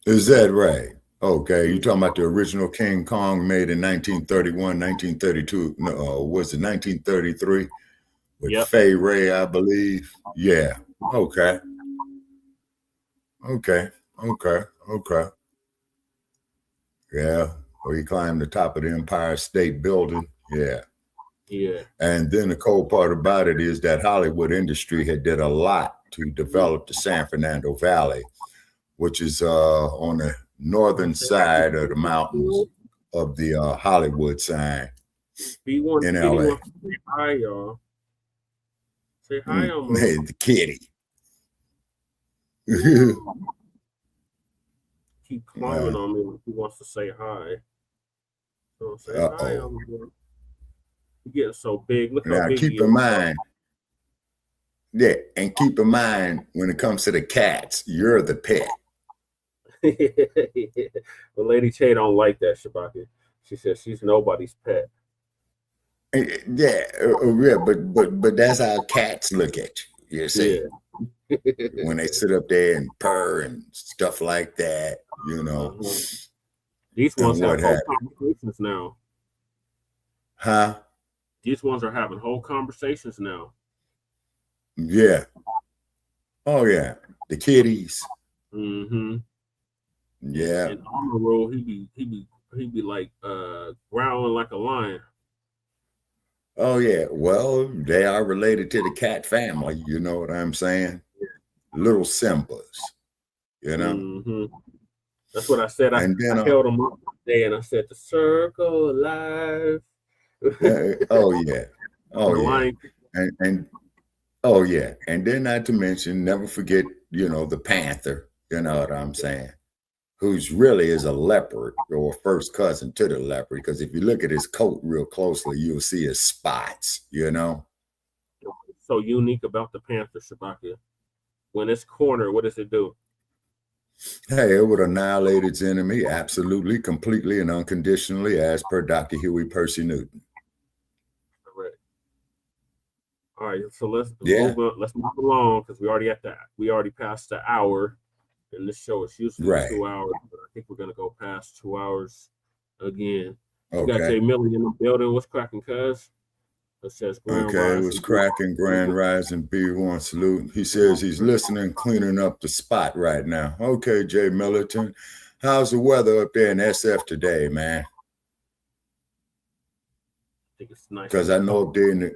Is that right? Okay, you talking about the original King Kong made in 1931, 1932? No, was it 1933? With Fay Ray, I believe. Yeah. Okay. Yeah. Where he climbed the top of the Empire State Building. Yeah. Yeah. And then the cold part about it is that Hollywood industry had did a lot to develop the San Fernando Valley, which is on the northern side of the mountains of the Hollywood side in LA. Say hi, y'all. Say hi, Hey, the kitty. Keep climbing on me when he wants to say hi. So say hi, You're getting so big. Look how big keep in mind. Yeah, and keep in mind when it comes to the cats, you're the pet. Well, Lady Che don't like that, Shabaka. She says she's nobody's pet. Yeah, but that's how cats look at you. You see, when they sit up there and purr and stuff like that, you know. These ones have whole conversations now. Huh? These ones are having whole conversations now. Yeah. Oh yeah, the kitties. Mm-hmm. Yeah. And on the road, he be like growling like a lion. Oh yeah. Well, they are related to the cat family. You know what I'm saying? Little Simbas. You know. Mm-hmm. That's what I said. I held them up today, and I said, "The circle alive." Oh yeah. Oh yeah. And oh yeah. And then not to mention, never forget, you know, the panther. You know what I'm saying? Who's really is a leopard or first cousin to the leopard. Because if you look at his coat real closely, you'll see his spots, you know. So unique about the panther, Shabaka. When it's cornered, what does it do? Hey, it would annihilate its enemy absolutely, completely, and unconditionally, as per Dr. Huey Percy Newton. Correct. All right, so let's move along because we already passed the hour. And this show is usually 2 hours, but I think we're gonna go past 2 hours again. We got Jay Miller in the building. What's cracking, cuz? It says Grand Rising. It was cracking. Grand Rising B1 salute. He says he's listening, cleaning up the spot right now. Okay, Jay Millerton. How's the weather up there in SF today, man? I think it's nice. Because I know up there in the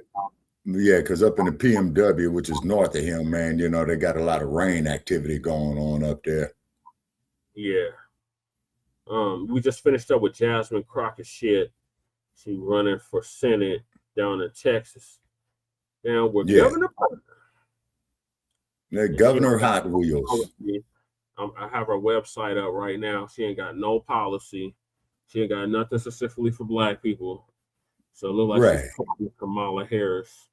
Yeah, because up in the PMW, which is north of him, man, you know, they got a lot of rain activity going on up there. Yeah. We just finished up with Jasmine Crocc shit. She running for Senate down in Texas. Down with Governor. The Governor Hot Wheels. I have her website up right now. She ain't got no policy. She ain't got nothing specifically for Black people. So it looks like she's talking Kamala Harris.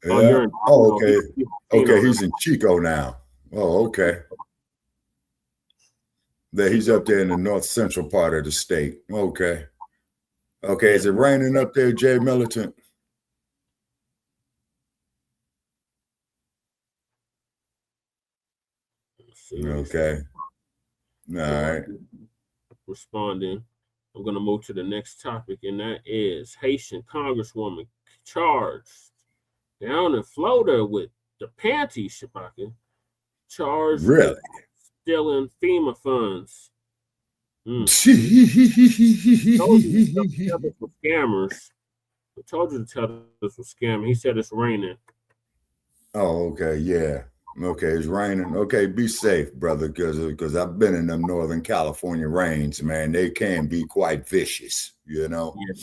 Yeah. Okay. Okay, he's in Chico now. Oh, okay. He's up there in the north central part of the state. Okay. Okay, is it raining up there, Jay Militant? Okay. All right. Responding. I'm going to move to the next topic, and that is Haitian Congresswoman charged down in Florida with the panty, Shabaka. Charged with stealing FEMA funds. Told you to tell this was scammers. I told you to tell this was scammers. He said it's raining. Oh, okay. Yeah. Okay, it's raining. Okay, be safe, brother, because I've been in them Northern California rains, man. They can be quite vicious, you know. Yeah.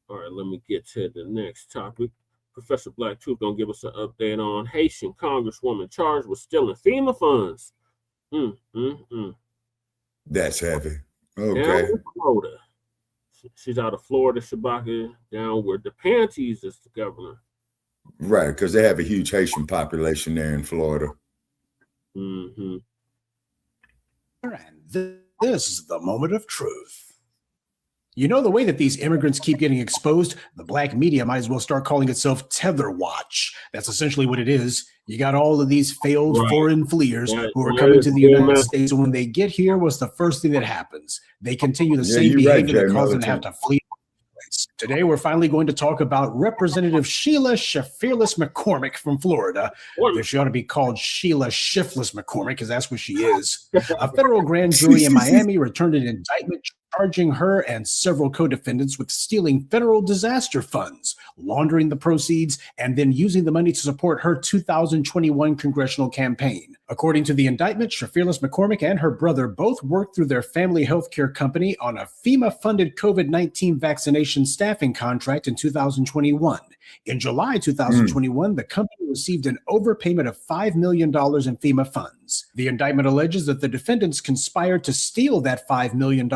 All right, let me get to the next topic. Professor Blacc Truth gonna give us an update on Haitian Congresswoman charged with stealing FEMA funds. That's heavy. Okay. Down in Florida. She's out of Florida, Shabaka, down where the panties is the governor. Right, because they have a huge Haitian population there in Florida. And this is the moment of truth. You know, the way that these immigrants keep getting exposed, the Black media might as well start calling itself Tether Watch. That's essentially what it is. You got all of these failed foreign fleers who are coming to the United States. And when they get here, what's the first thing that happens? They continue the same behavior that caused them to have to flee. Today, we're finally going to talk about Representative Sheila Shifless McCormick from Florida. She ought to be called Sheila Shifless McCormick because that's what she is. A federal grand jury in Miami returned an indictment charging her and several co-defendants with stealing federal disaster funds, laundering the proceeds, and then using the money to support her 2021 congressional campaign. According to the indictment, Shifless McCormick and her brother both worked through their family health care company on a FEMA-funded COVID-19 vaccination staffing contract in 2021. In July 2021, the company received an overpayment of $5 million in FEMA funds. The indictment alleges that the defendants conspired to steal that $5 million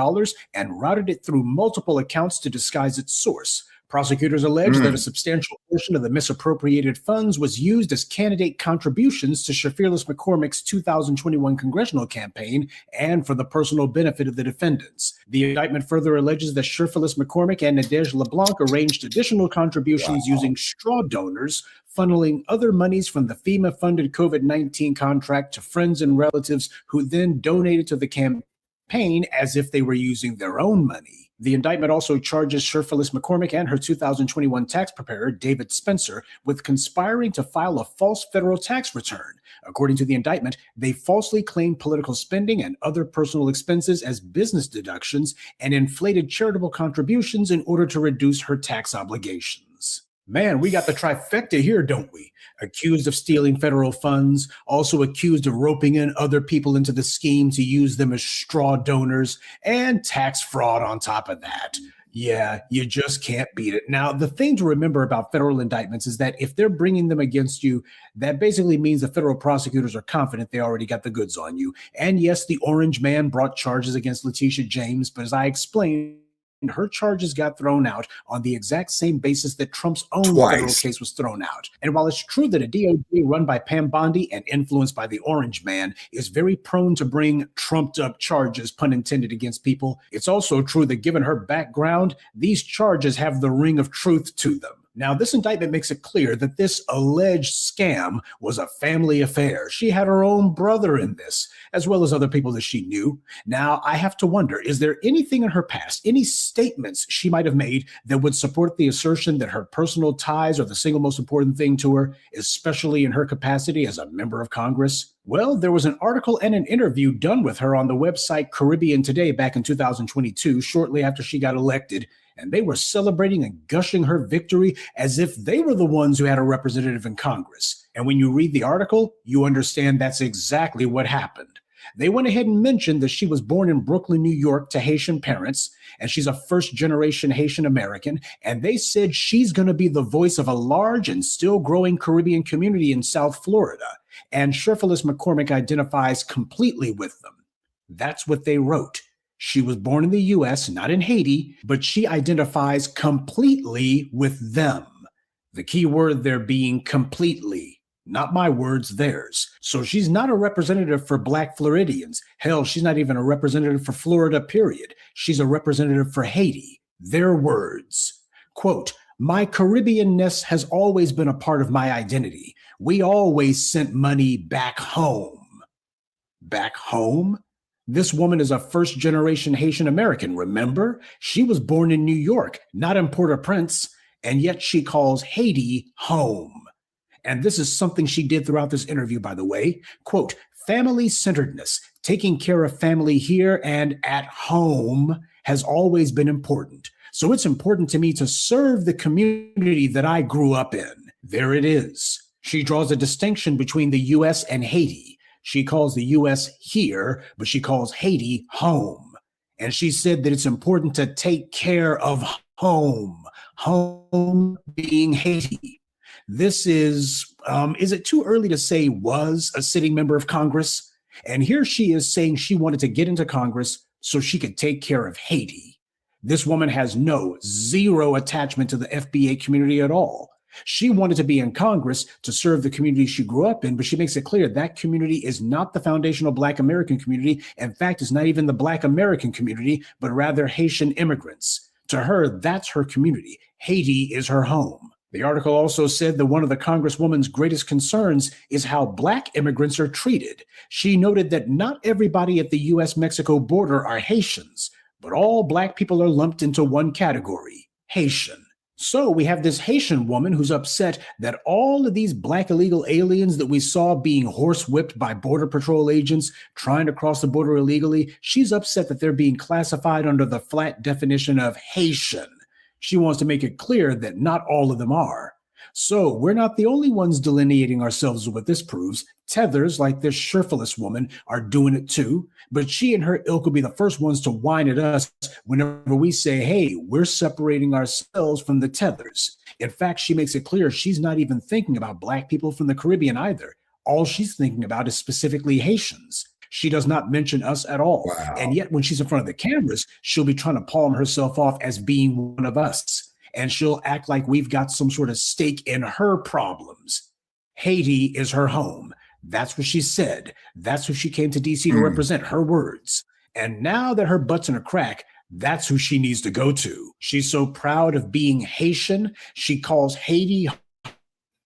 and routed it through multiple accounts to disguise its source. Prosecutors allege that a substantial portion of the misappropriated funds was used as candidate contributions to Shifless McCormick's 2021 congressional campaign and for the personal benefit of the defendants. The indictment further alleges that Shifless McCormick and Nadege LeBlanc arranged additional contributions using straw donors, funneling other monies from the FEMA-funded COVID-19 contract to friends and relatives who then donated to the campaign as if they were using their own money. The indictment also charges Shifless McCormick and her 2021 tax preparer, David Spencer, with conspiring to file a false federal tax return. According to the indictment, they falsely claimed political spending and other personal expenses as business deductions and inflated charitable contributions in order to reduce her tax obligations. Man, we got the trifecta here, don't we? Accused of stealing federal funds, also accused of roping in other people into the scheme to use them as straw donors, and tax fraud on top of that. Yeah, you just can't beat it. Now, the thing to remember about federal indictments is that if they're bringing them against you, that basically means the federal prosecutors are confident they already got the goods on you. And yes, the Orange Man brought charges against Letitia James, but as I explained, her charges got thrown out on the exact same basis that Trump's own federal case was thrown out. And while it's true that a DOJ run by Pam Bondi and influenced by the Orange Man is very prone to bring trumped up charges, pun intended, against people, it's also true that given her background, these charges have the ring of truth to them. Now, this indictment makes it clear that this alleged scam was a family affair. She had her own brother in this, as well as other people that she knew. Now, I have to wonder, is there anything in her past, any statements she might have made that would support the assertion that her personal ties are the single most important thing to her, especially in her capacity as a member of Congress? Well, there was an article and an interview done with her on the website Caribbean Today back in 2022, shortly after she got elected. and they were celebrating and gushing her victory as if they were the ones who had a representative in Congress. And when you read the article, you understand that's exactly what happened. They went ahead and mentioned that she was born in Brooklyn, New York, to Haitian parents, and she's a first-generation Haitian American, and they said she's going to be the voice of a large and still growing Caribbean community in South Florida, and Sherrone McCormick identifies completely with them. That's what they wrote. She was born in the U.S., not in Haiti, but she identifies completely with them. The key word there being completely. Not my words, theirs. So she's not a representative for Black Floridians. Hell, she's not even a representative for Florida, period. She's a representative for Haiti. Their words. Quote, "My Caribbean-ness has always been a part of my identity. We always sent money back home." Back home? This woman is a first-generation Haitian American, remember? She was born in New York, not in Port-au-Prince, and yet she calls Haiti home. And this is something she did throughout this interview, by the way. Quote, "Family-centeredness, taking care of family here and at home has always been important. So it's important to me to serve the community that I grew up in." There it is. She draws a distinction between the U.S. and Haiti. She calls the U.S. here, but she calls Haiti home. And she said that it's important to take care of home. Home being Haiti. This is it too early to say was a sitting member of Congress? And here she is saying she wanted to get into Congress so she could take care of Haiti. This woman has zero attachment to the FBA community at all. She wanted to be in Congress to serve the community she grew up in, but she makes it clear that community is not the foundational Black American community. In fact, it's not even the Black American community, but rather Haitian immigrants. To her, that's her community. Haiti is her home. The article also said that one of the Congresswoman's greatest concerns is how Black immigrants are treated. She noted that not everybody at the U.S.-Mexico border are Haitians, but all Black people are lumped into one category, Haitian. So we have this Haitian woman who's upset that all of these Black illegal aliens that we saw being horsewhipped by Border Patrol agents trying to cross the border illegally, she's upset that they're being classified under the flat definition of Haitian. She wants to make it clear that not all of them are. So we're not the only ones delineating ourselves with what this proves. Tethers, like this Sherrone woman, are doing it too. But she and her ilk will be the first ones to whine at us whenever we say, hey, we're separating ourselves from the Tethers. In fact, she makes it clear she's not even thinking about Black people from the Caribbean either. All she's thinking about is specifically Haitians. She does not mention us at all. Wow. And yet when she's in front of the cameras, she'll be trying to palm herself off as being one of us. And she'll act like we've got some sort of stake in her problems. Haiti is her home. That's what she said. That's who she came to DC to represent, her words. And now that her butt's in a crack, that's who she needs to go to. She's so proud of being Haitian. She calls Haiti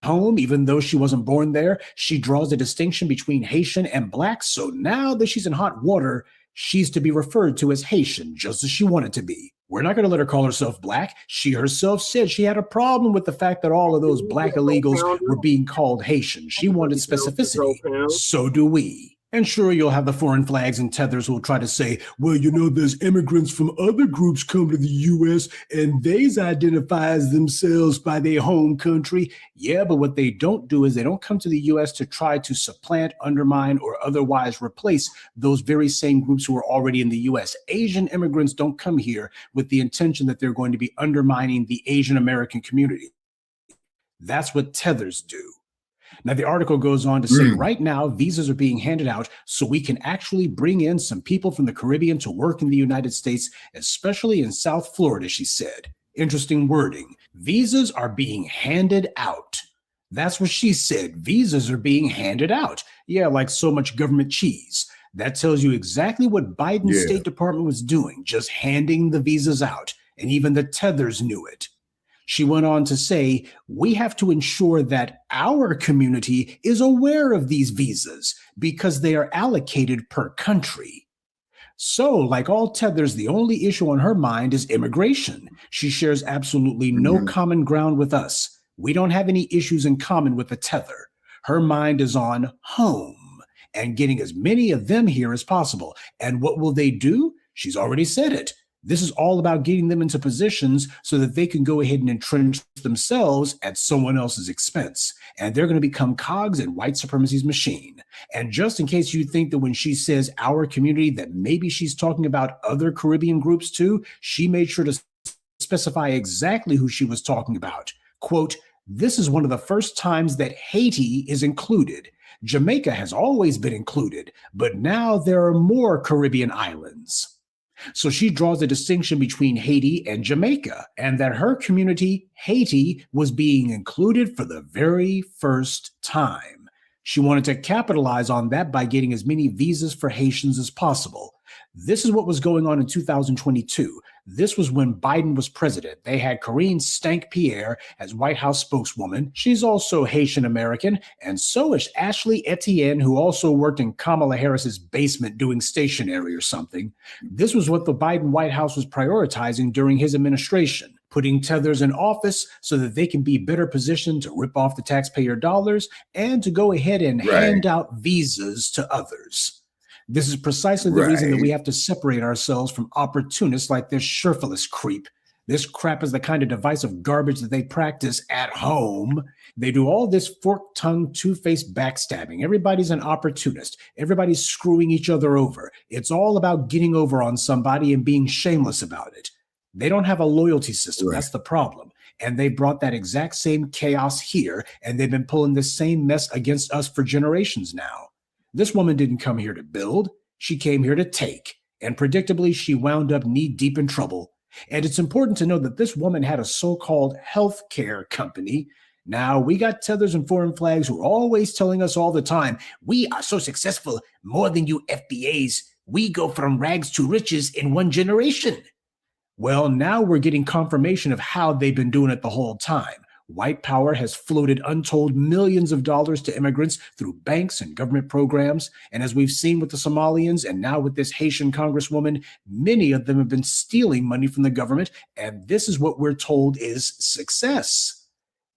home, even though she wasn't born there. She draws a distinction between Haitian and Black. So now that she's in hot water, she's to be referred to as Haitian, just as she wanted to be. We're not going to let her call herself Black. She herself said she had a problem with the fact that all of those Black illegals were being called Haitian. She wanted specificity. So do we. And sure, you'll have the foreign flags and tethers who will try to say, well, you know, there's immigrants from other groups come to the U.S. and they identify themselves by their home country. Yeah, but what they don't do is they don't come to the U.S. to try to supplant, undermine, or otherwise replace those very same groups who are already in the U.S. Asian immigrants don't come here with the intention that they're going to be undermining the Asian American community. That's what tethers do. Now, the article goes on to say right now, visas are being handed out so we can actually bring in some people from the Caribbean to work in the United States, especially in South Florida, she said. Interesting wording. Visas are being handed out. That's what she said. Visas are being handed out. Yeah, like so much government cheese. That tells you exactly what Biden's State Department was doing, just handing the visas out. And even the tethers knew it. She went on to say, we have to ensure that our community is aware of these visas because they are allocated per country. So, like all tethers, the only issue on her mind is immigration. She shares absolutely no common ground with us. We don't have any issues in common with the tether. Her mind is on home and getting as many of them here as possible. And what will they do? She's already said it. This is all about getting them into positions so that they can go ahead and entrench themselves at someone else's expense. And they're going to become cogs in white supremacy's machine. And just in case you think that when she says our community, that maybe she's talking about other Caribbean groups too, she made sure to specify exactly who she was talking about. Quote, "This is one of the first times that Haiti is included. Jamaica has always been included, but now there are more Caribbean islands." So she draws a distinction between Haiti and Jamaica, and that her community, Haiti, was being included for the very first time. She wanted to capitalize on that by getting as many visas for Haitians as possible. This is what was going on in 2022. This was when Biden was president. They had Karine Stank-Pierre as White House spokeswoman. She's also Haitian American, and so is Ashley Etienne, who also worked in Kamala Harris's basement doing stationery or something. This was what the Biden White House was prioritizing during his administration, putting tethers in office so that they can be better positioned to rip off the taxpayer dollars and to go ahead and hand out visas to others. This is precisely the reason that we have to separate ourselves from opportunists like this Sherrone creep. This crap is the kind of divisive garbage that they practice at home. They do all this fork-tongued, two-faced backstabbing. Everybody's an opportunist. Everybody's screwing each other over. It's all about getting over on somebody and being shameless about it. They don't have a loyalty system. That's the problem. And they brought that exact same chaos here, and they've been pulling the same mess against us for generations now. This woman didn't come here to build. She came here to take. And predictably, she wound up knee-deep in trouble. And it's important to know that this woman had a so-called health care company. Now, we got tethers and foreign flags who are always telling us all the time, we are so successful, more than you FBAs. We go from rags to riches in one generation. Well, now we're getting confirmation of how they've been doing it the whole time. White power has floated untold millions of dollars to immigrants through banks and government programs. And as we've seen with the Somalians and now with this Haitian Congresswoman, many of them have been stealing money from the government. And this is what we're told is success.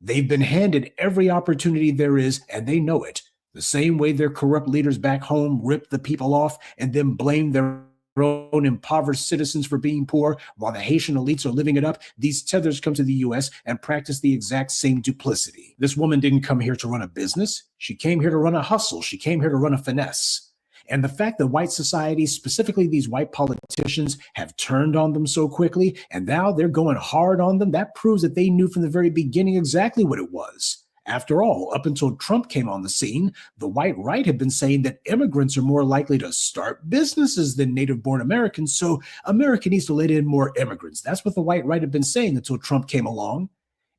They've been handed every opportunity there is, and they know it. The same way their corrupt leaders back home rip the people off and then blame their own impoverished citizens for being poor, while the Haitian elites are living it up, these tethers come to the U.S. and practice the exact same duplicity. This woman didn't come here to run a business. She came here to run a hustle. She came here to run a finesse. And the fact that white society, specifically these white politicians, have turned on them so quickly, and now they're going hard on them, that proves that they knew from the very beginning exactly what it was. After all, up until Trump came on the scene, the white right had been saying that immigrants are more likely to start businesses than native-born Americans, so America needs to let in more immigrants. That's what the white right had been saying until Trump came along.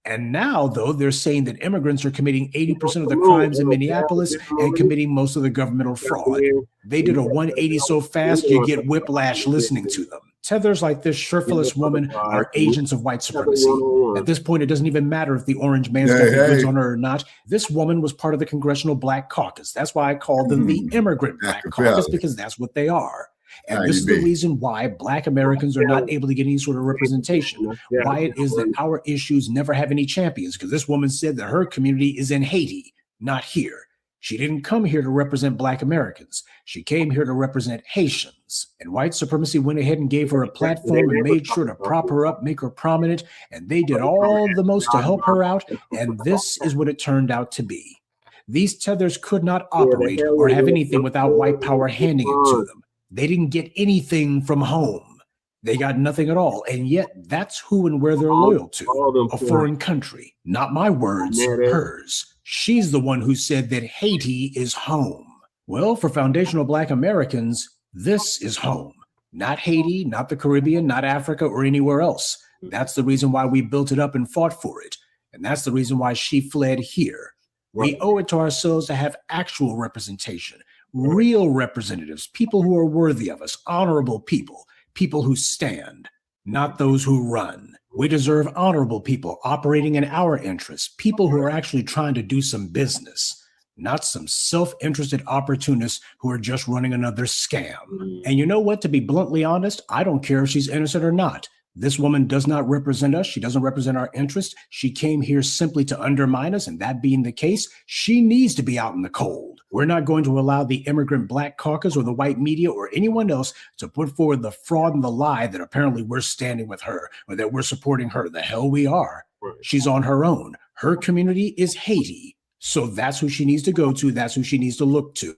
And now, though, they're saying that immigrants are committing 80% of the crimes in Minneapolis and committing most of the governmental fraud. They did a 180 so fast you get whiplash listening to them. Tethers like this Sherrone woman are agents of white supremacy. At this point, it doesn't even matter if the orange man's got the goods on her or not. This woman was part of the Congressional Black Caucus. That's why I call them the Immigrant Black Caucus, because that's what they are. And this is the reason why Black Americans are not able to get any sort of representation. Why it is that our issues never have any champions, because this woman said that her community is in Haiti, not here. She didn't come here to represent Black Americans. She came here to represent Haitians. And white supremacy went ahead and gave her a platform and made sure to prop her up, make her prominent. And they did all the most to help her out. And this is what it turned out to be. These tethers could not operate or have anything without white power handing it to them. They didn't get anything from home. They got nothing at all. And yet that's who and where they're loyal to. A foreign country. Not my words, hers. She's the one who said that Haiti is home. Well, for foundational Black Americans, this is home. Not Haiti, not the Caribbean, not Africa, or anywhere else. That's the reason why we built it up and fought for it. And that's the reason why she fled here. We owe it to ourselves to have actual representation, real representatives, people who are worthy of us, honorable people, people who stand, not those who run. We deserve honorable people operating in our interests, people who are actually trying to do some business, not some self-interested opportunists who are just running another scam. And you know what? To be bluntly honest, I don't care if she's innocent or not. This woman does not represent us. She doesn't represent our interests. She came here simply to undermine us, and that being the case, she needs to be out in the cold. We're not going to allow the immigrant Black caucus or the white media or anyone else to put forward the fraud and the lie that apparently we're standing with her or that we're supporting her. The hell we are. She's on her own. Her community is Haiti. So that's who she needs to go to. That's who she needs to look to.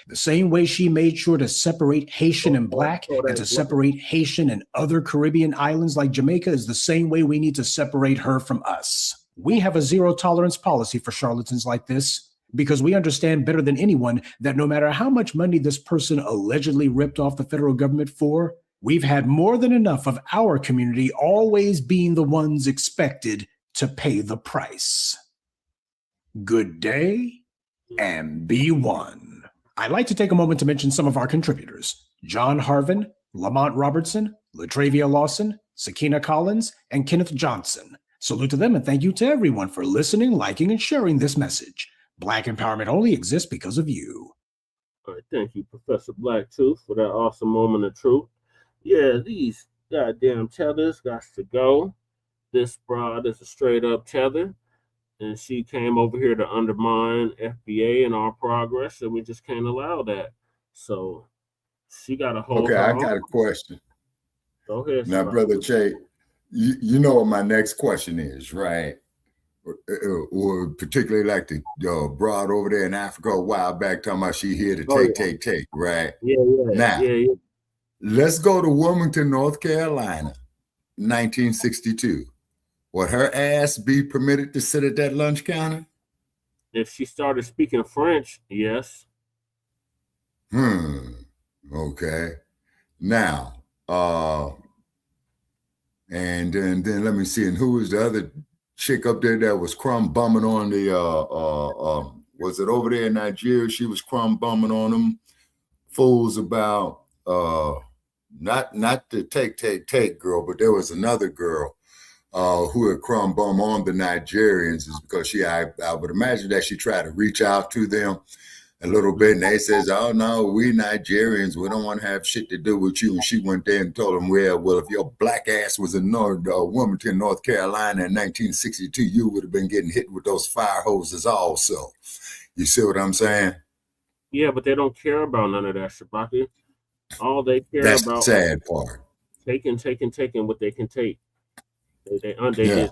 The same way she made sure to separate Haitian and Black and to separate Haitian and other Caribbean islands like Jamaica is the same way we need to separate her from us. We have a zero tolerance policy for charlatans like this because we understand better than anyone that no matter how much money this person allegedly ripped off the federal government for, we've had more than enough of our community always being the ones expected to pay the price. Good day and be one. I'd like to take a moment to mention some of our contributors: John Harvin, Lamont Robertson, Latravia Lawson, Sakina Collins, and Kenneth Johnson. Salute to them and thank you to everyone for listening, liking, and sharing this message. Black empowerment only exists because of you. All right, thank you, Professor Black Tooth, for that awesome moment of truth. Yeah, these goddamn tethers got to go. This broad is a straight up tether. And she came over here to undermine FBA and our progress, and we just can't allow that. So she got a hold. Okay, I got a question. Go ahead. Now, Brother Chit, you know what my next question is, right? Or particularly like the broad over there in Africa a while back talking about she here to take, right? Yeah. Now, let's go to Wilmington, North Carolina, 1962. Would her ass be permitted to sit at that lunch counter? If she started speaking French, yes. Okay. Now, and then let me see. And who was the other chick up there that was crumb bumming on the was it over there in Nigeria? She was crumb bumming on them fools about not the take girl, but there was another girl who had crumb bum on the Nigerians, is because I would imagine that she tried to reach out to them a little bit, and they says, "Oh no, we Nigerians, we don't want to have shit to do with you." And she went there and told them, well, if your black ass was in Wilmington, North Carolina in 1962, you would have been getting hit with those fire hoses also. You see what I'm saying? Yeah, but they don't care about none of that, Shabaka. All they care That's about the sad part. Taking what they can take. They underhanded,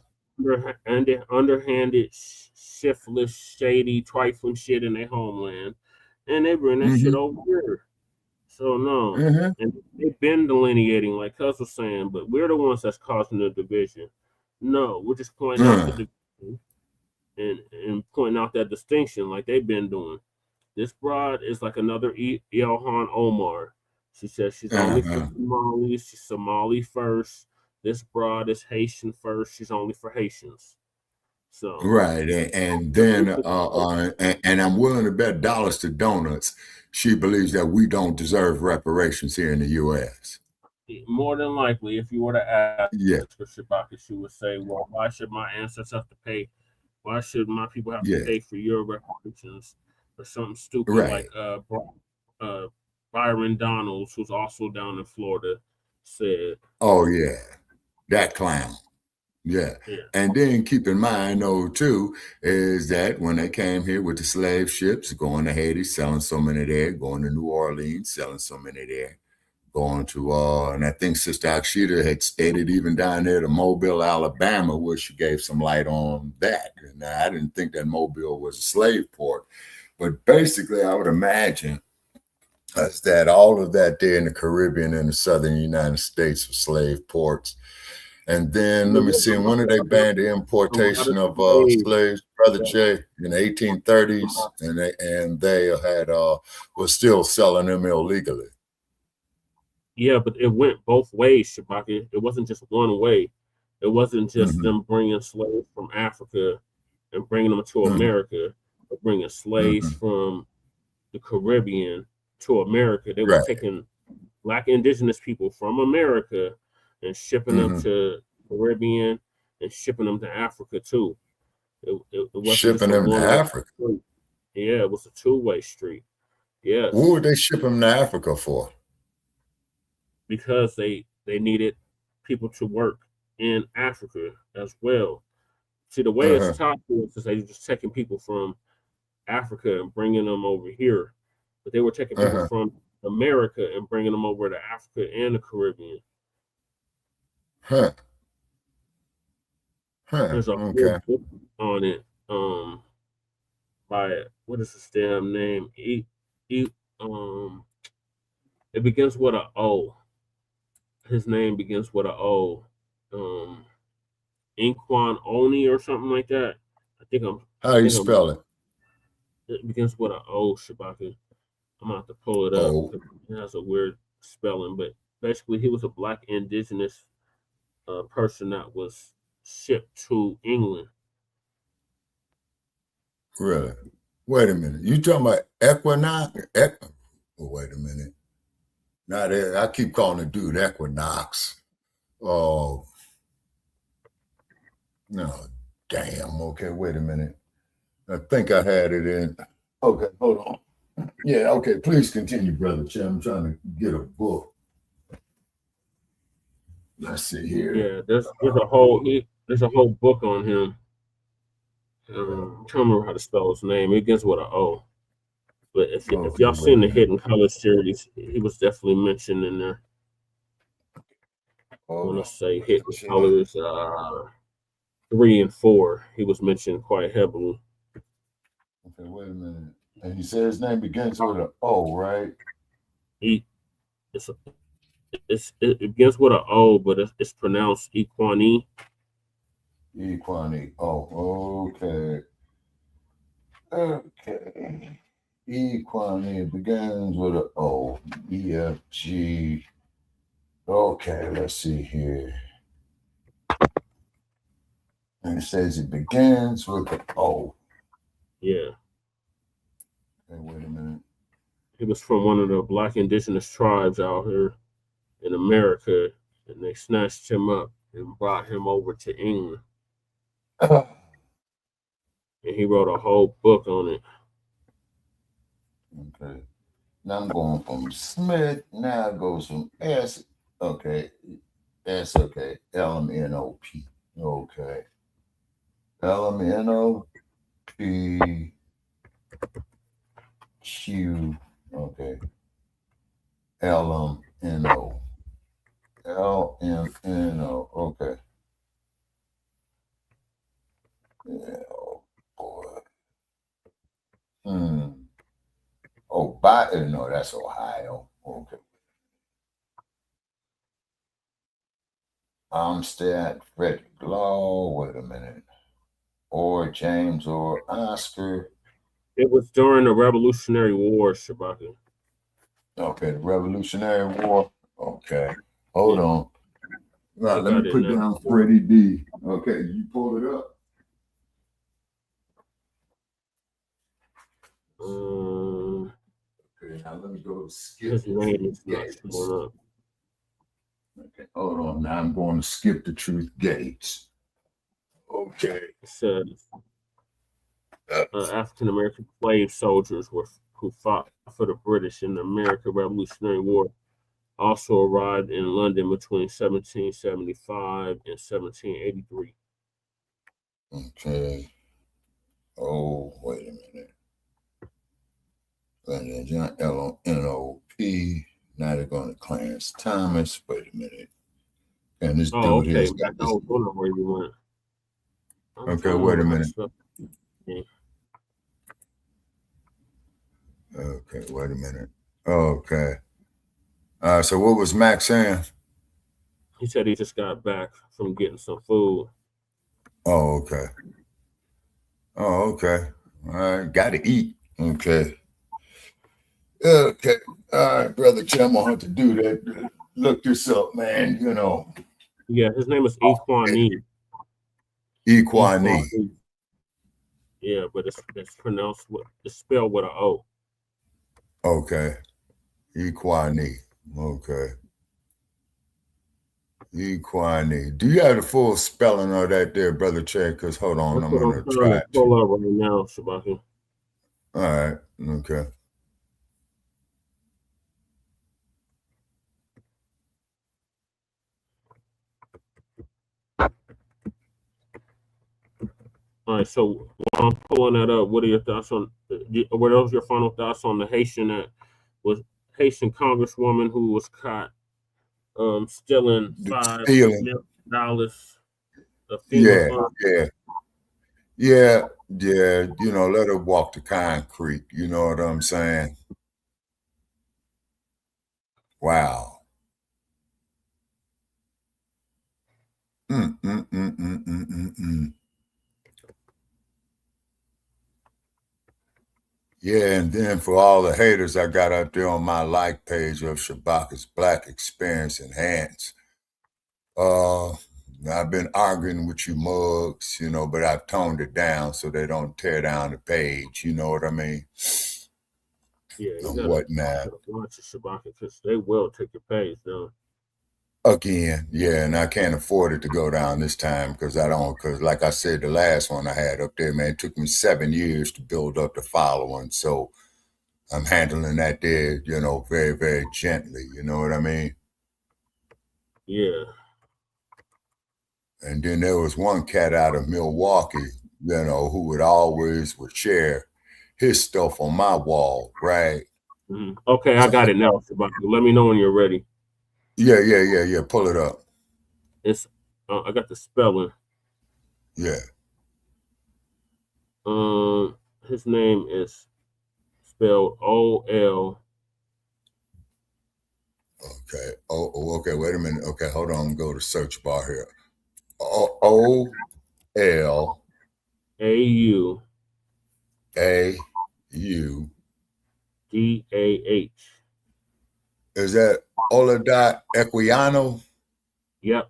shiftless, shady, trifling shit in their homeland, and they bring that shit over here. So no, and they've been delineating, like Cuz was saying, but we're the ones that's causing the division. No, we're just pointing out the division and pointing out that distinction, like they've been doing. This broad is like another Ilhan Omar. She says she's only for Somali. She's Somali first. This broad is Haitian first. She's only for Haitians. So right, and then and I'm willing to bet dollars to donuts she believes that we don't deserve reparations here in the U.S. More than likely, if you were to ask for Shabaka, she would say, "Well, why should my ancestors have to pay? Why should my people have to pay for your reparations?" Or something stupid like Byron Donalds, who's also down in Florida, said. Oh yeah. That clown. Yeah. And then keep in mind, though, too, is that when they came here with the slave ships, going to Haiti, selling so many there, going to New Orleans, selling so many there, going to, and I think Sister Akshita had stated even down there to Mobile, Alabama, where she gave some light on that. And I didn't think that Mobile was a slave port. But basically, I would imagine that all of that there in the Caribbean and the southern United States were slave ports. And then let me see, when did they ban the importation of slaves, Brother Jay, in the 1830s, and they had was still selling them illegally. Yeah, but it went both ways, Shabaka. It wasn't just one way. It wasn't just them bringing slaves from Africa and bringing them to America, but bringing slaves from the Caribbean to America. They were taking Black indigenous people from America and shipping them to Caribbean and shipping them to Africa too. It wasn't shipping them to Africa. Yeah, it was a two-way street. Yeah. What would they ship them to Africa for? Because they needed people to work in Africa as well. See, the way it's taught to us is they just taking people from Africa and bringing them over here, but they were taking people from America and bringing them over to Africa and the Caribbean. There's a whole book on it, by what is his damn name? It begins with a O. His name begins with a O. Inquan or something like that. How you spell it? It begins with a O, Shabaka. I'm gonna have to pull it up because it has a weird spelling, but basically he was a Black indigenous person that was shipped to England. Really? Wait a minute. You talking about Equinox? Wait a minute. Not I keep calling the dude Equinox. Oh. No, damn. Okay, wait a minute. I think I had it in. Okay, hold on. Yeah, okay, please continue, Brother Chim. I'm trying to get a book. Let's see here. Yeah, there's a whole book on him. I'm trying to remember how to spell his name. It begins with an O. But if y'all seen the Hidden Color series, he was definitely mentioned in there. I want to say Hidden Colors 3 and 4. He was mentioned quite heavily. Okay, wait a minute. And you said his name begins with an O, right? It begins with an O, but it's pronounced Equani. Equani. Oh, okay. Okay. Equani. It begins with an O. EFG. Okay, let's see here. And it says it begins with an O. Yeah. Okay, wait a minute. He was from one of the Black indigenous tribes out here in America, and they snatched him up and brought him over to England. And he wrote a whole book on it. Okay. Now I'm going from Smith. Now it goes from S. Okay. S. Okay. LMNOP. Okay. LMNOP. Q. Okay. LMNO. LMNO. Okay. Yeah, oh boy. Oh, no, that's Ohio. Okay. Amstead, Frederick Law. Wait a minute. Or James or Oscar. It was during the Revolutionary War, Shabaka. Okay, the Revolutionary War. Okay. Hold on. Now, let me put down Freddie D. Okay, you pull it up. Okay, now let me go skip. His name is not showing up. Okay, hold on. Now I'm going to skip the Truth Gates. Okay. It says African American slave soldiers who fought for the British in the American Revolutionary War also arrived in London between 1775 and 1783. Okay. Oh, wait a minute. John LNOP. Now they're going to Clarence Thomas. Wait a minute. And this dude has got this. I don't know where you went. Okay, wait a minute. Okay, wait a minute. Okay. So what was Max saying? He said he just got back from getting some food. Oh, okay. Oh, okay. All right. Got to eat. Okay. Okay. All right, Brother Chim, I'm going to have to do that. Look this up, man. You know. Yeah, his name is Equani. Equani. Yeah, but it's pronounced it's spelled with an O. Okay. Equani. Okay. Equani. Do you have the full spelling of that there, Brother Chad? Because hold on, I'm going to try it. Pull up right now, Shabaka. All right. Okay. All right, so while I'm pulling that up, what are your thoughts on were those your final thoughts on the Haitian Congresswoman who was caught stealing $5 million of FEMA funds? Yeah. You know, let her walk the concrete. You know what I'm saying? Wow. Yeah, and then for all the haters, I got up there on my like page of Shabaka's Black Experience Enhanced. I've been arguing with you mugs, you know, but I've toned it down so they don't tear down the page. You know what I mean? Yeah, and whatnot. Watch Shabaka because they will take your page down. Again, yeah, and I can't afford it to go down this time because like I said, the last one I had up there, man, it took me 7 years to build up the following. So I'm handling that there, you know, very, very gently. You know what I mean? Yeah. And then there was one cat out of Milwaukee, you know, who would share his stuff on my wall, right? Mm-hmm. Okay, I got it now. Let me know when you're ready. Yeah. Pull it up. It's I got the spelling. Yeah. His name is spelled O-L. Okay. Okay. Wait a minute. Okay, hold on. Go to search bar here. O-L A-U A-U D-A-H. Is that Olada Equiano? Yep.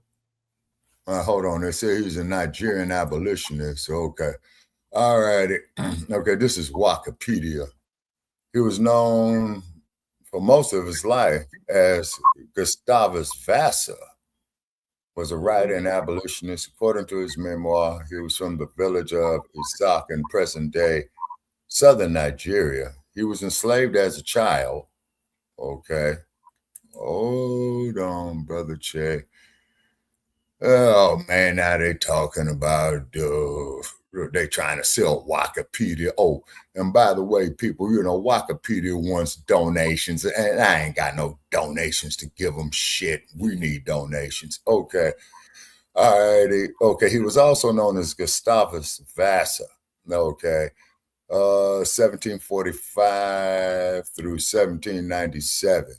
Hold on. They say he's a Nigerian abolitionist. Okay. All righty. Okay, this is Wikipedia. He was known for most of his life as Gustavus Vassa, was a writer and abolitionist. According to his memoir, he was from the village of Isak in present-day southern Nigeria. He was enslaved as a child. Okay. Hold on, Brother Che. Oh, man, now they talking about, they trying to sell Wikipedia. Oh, and by the way, people, you know, Wikipedia wants donations, and I ain't got no donations to give them shit. We need donations. Okay. All righty. Okay, he was also known as Gustavus Vassa. Okay. 1745 through 1797.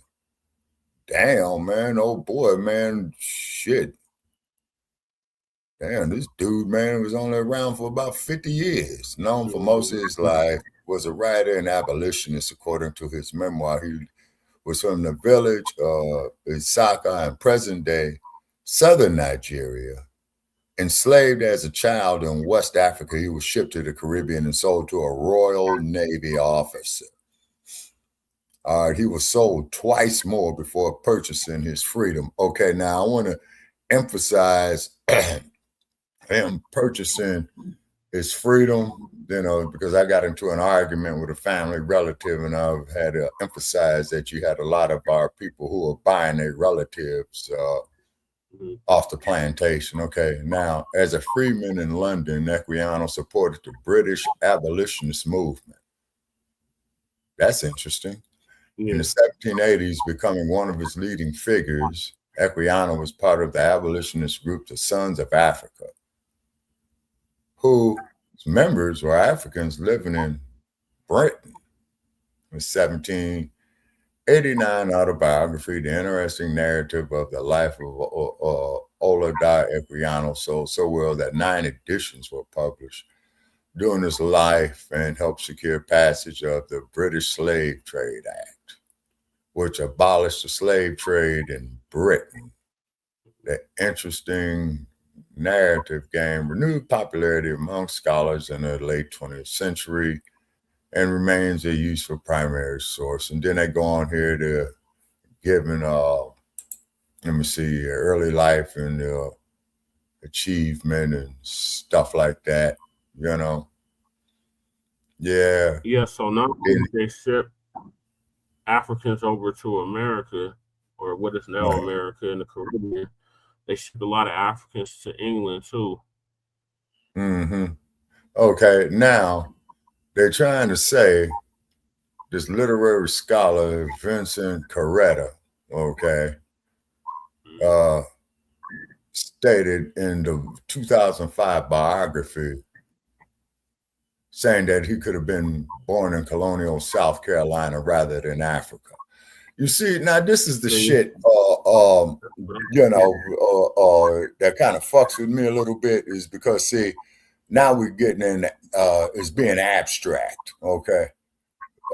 Damn, man. Oh, boy, man. Shit. Damn, this dude, man, was only around for about 50 years. Known for most of his life, was a writer and abolitionist, according to his memoir. He was from the village of Isaka in present-day southern Nigeria. Enslaved as a child in West Africa, he was shipped to the Caribbean and sold to a Royal Navy officer. All right, he was sold twice more before purchasing his freedom. Okay, now I want to emphasize him purchasing his freedom, you know, because I got into an argument with a family relative, and I've had to emphasize that you had a lot of our people who are buying their relatives off the plantation. Okay, now, as a freeman in London, Equiano supported the British abolitionist movement. That's interesting. In the 1780s, becoming one of its leading figures, Equiano was part of the abolitionist group, the Sons of Africa, whose members were Africans living in Britain. In 1789 autobiography, the interesting narrative of the life of Olada Equiano sold so well that 9 editions were published during his life and helped secure passage of the British Slave Trade Act, which abolished the slave trade in Britain. The interesting narrative gained renewed popularity among scholars in the late 20th century and remains a useful primary source. And then they go on here to giving, early life and achievement and stuff like that, you know. Yeah. Yeah, so now they ship Africans over to America, or what is now America in the Caribbean. They shipped a lot of Africans to England too. Mm-hmm. Okay, now they're trying to say this literary scholar, Vincent Coretta, okay, stated in the 2005 biography saying that he could have been born in colonial South Carolina rather than Africa. You see, now this is the shit, that kind of fucks with me a little bit, is because, see, now we're getting in, it's being abstract, okay?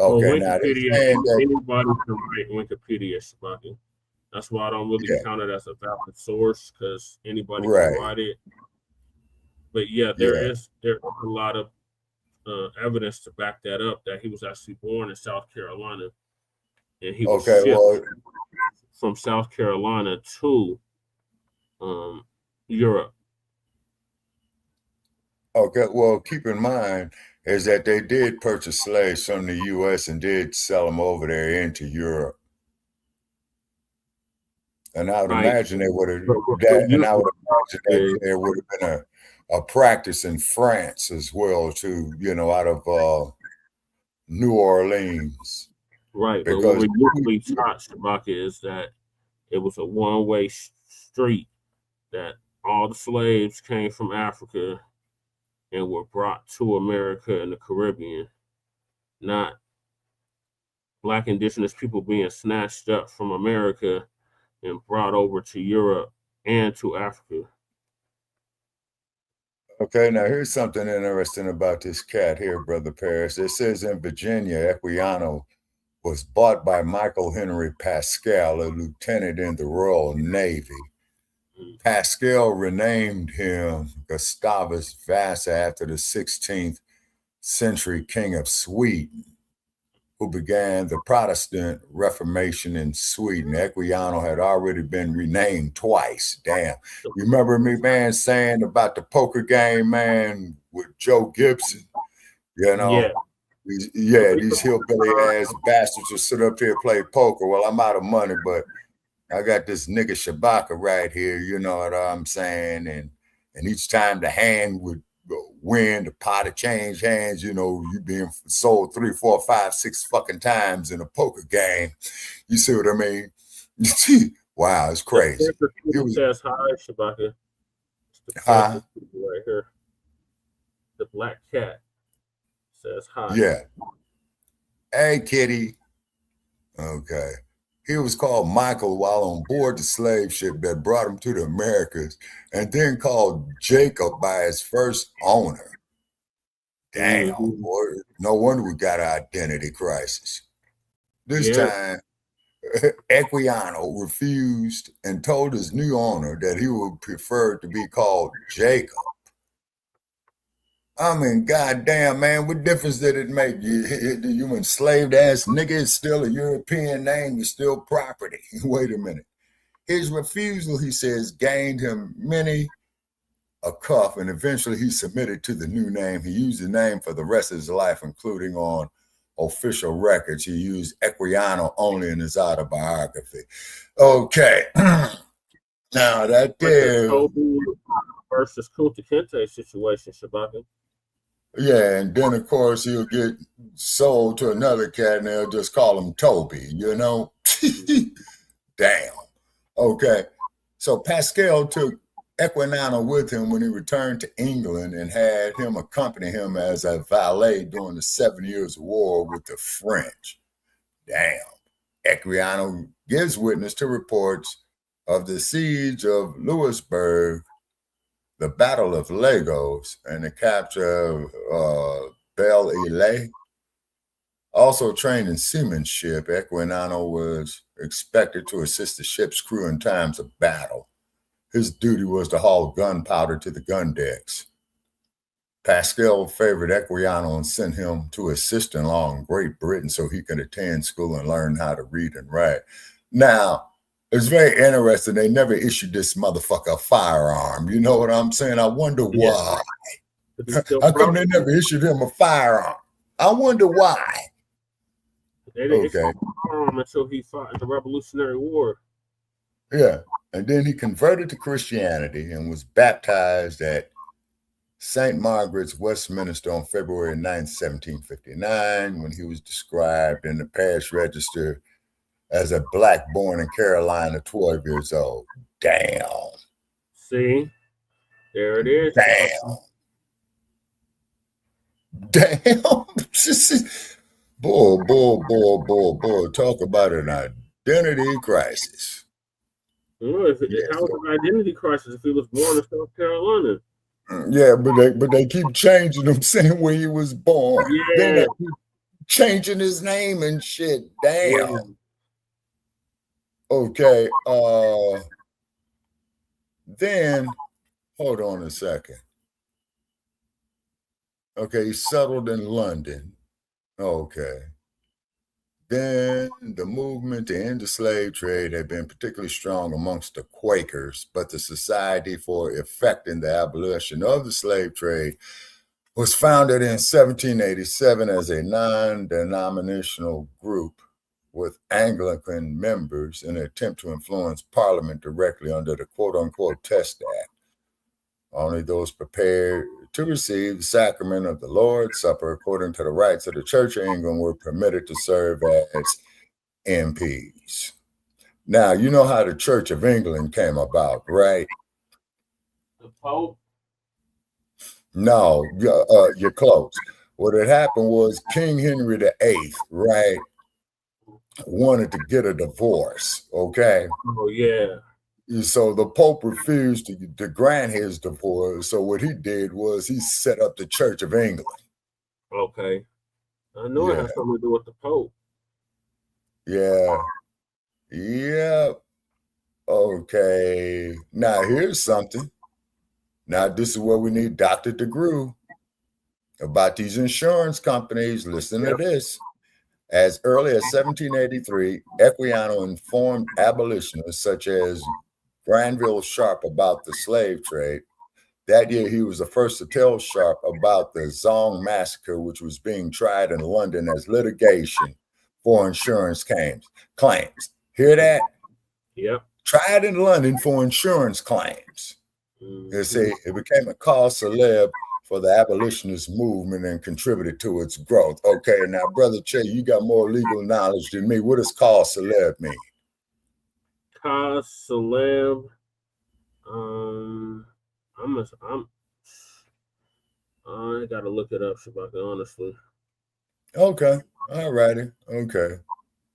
Okay, now anybody can write Wikipedia, Shabaka. That's why I don't really count it as a valid source, because anybody can write it. But yeah, there is a lot of evidence to back that up, that he was actually born in South Carolina, and he was shipped from South Carolina to Europe. Okay, well, keep in mind is that they did purchase slaves from the U.S. and did sell them over there into Europe. And I would imagine they would have there would have been a practice in France as well, too, out of New Orleans. Right, but what we usually taught, Shabaka, is that it was a one-way street, that all the slaves came from Africa and were brought to America and the Caribbean, not Black indigenous people being snatched up from America and brought over to Europe and to Africa. Okay, now here's something interesting about this cat here, Brother Paris. It says in Virginia, Equiano was bought by Michael Henry Pascal, a lieutenant in the Royal Navy. Pascal renamed him Gustavus Vasa after the 16th century king of Sweden, who began the Protestant Reformation in Sweden. Equiano had already been renamed twice. Damn. You remember me, man, saying about the poker game, man, with Joe Gibson? These hillbilly ass bastards will sit up here and play poker. Well, I'm out of money, but I got this nigga Shabaka right here, you know what I'm saying? And each time the hand would win, the pot would change hands, you being sold 3, 4, 5, 6 fucking times in a poker game. You see what I mean? Wow, it's crazy. It says hi, Shabaka. Hi. Right here. The black cat says hi. Yeah. Hey, kitty. Okay. He was called Michael while on board the slave ship that brought him to the Americas, and then called Jacob by his first owner. Damn, boy. No wonder we got an identity crisis. This time, Equiano refused and told his new owner that he would prefer to be called Jacob. I mean, goddamn, man, what difference did it make? You enslaved ass nigga, is still a European name, you're still property. Wait a minute. His refusal, he says, gained him many a cuff, and eventually he submitted to the new name. He used the name for the rest of his life, including on official records. He used Equiano only in his autobiography. Okay. Now that there versus Kunta Kinte situation, Shabaka. Yeah, and then of course he'll get sold to another cat and they'll just call him Toby, Damn. Okay. So Pascal took Equiano with him when he returned to England and had him accompany him as a valet during the 7 Years' War with the French. Damn. Equiano gives witness to reports of the siege of Louisbourg, the Battle of Lagos, and the capture of Belle Ile. Also trained in seamanship, Equiano was expected to assist the ship's crew in times of battle. His duty was to haul gunpowder to the gun decks. Pascal favored Equiano and sent him to his sister-in-law in Great Britain so he could attend school and learn how to read and write. Now, it's very interesting. They never issued this motherfucker a firearm. You know what I'm saying? I wonder why. How come they never issued him a firearm? I wonder why. They didn't issue a firearm until he fought in the Revolutionary War. Yeah. And then he converted to Christianity and was baptized at St. Margaret's, Westminster on February 9th, 1759, when he was described in the parish register as a black born in Carolina, 12 years old. Damn. See, there it is. Damn. Boy. Talk about an identity crisis. How is an identity crisis if he was born in South Carolina? Yeah, but they keep changing him, saying where he was born. Yeah. Then they keep changing his name and shit. Damn. Yeah. Okay. Then hold on a second. Okay, he settled in London. Okay. Then the movement to end the slave trade had been particularly strong amongst the Quakers, but the Society for Effecting the Abolition of the Slave Trade was founded in 1787 as a non-denominational group with Anglican members in an attempt to influence Parliament directly under the quote-unquote Test Act. Only those prepared to receive the sacrament of the Lord's Supper according to the rites of the Church of England were permitted to serve as MPs. Now, you know how the Church of England came about, right? The Pope? No, you're close. What had happened was King Henry VIII, right, wanted to get a divorce, okay? Oh, yeah. So the Pope refused to grant his divorce. So what he did was he set up the Church of England. Okay. I know it has something to do with the Pope. Yeah. Yep. Okay. Now here's something. Now this is where we need Dr. DeGrew about these insurance companies. Listen to this. As early as 1783, Equiano informed abolitionists such as Granville Sharp about the slave trade. That year, he was the first to tell Sharp about the Zong massacre, which was being tried in London as litigation for insurance claims. Hear that? Yep. Tried in London for insurance claims. Mm-hmm. You see, it became a cause célèbre for the abolitionist movement and contributed to its growth. Okay, now, Brother Che, you got more legal knowledge than me. What does cause célèbre mean? Cause celeb. I gotta look it up, Shabaka, honestly. Okay. All righty. Okay.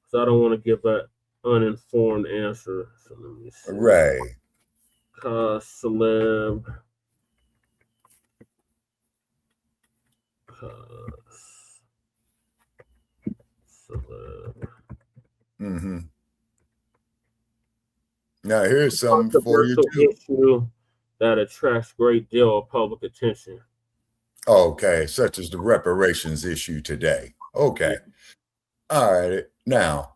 So I don't want to give that uninformed answer. So let me see. Right. Cause celeb. Cause celeb. Mm-hmm. Now here's something for you too. Issue that attracts great deal of public attention. Okay, such as the reparations issue today. Okay. All right. Now,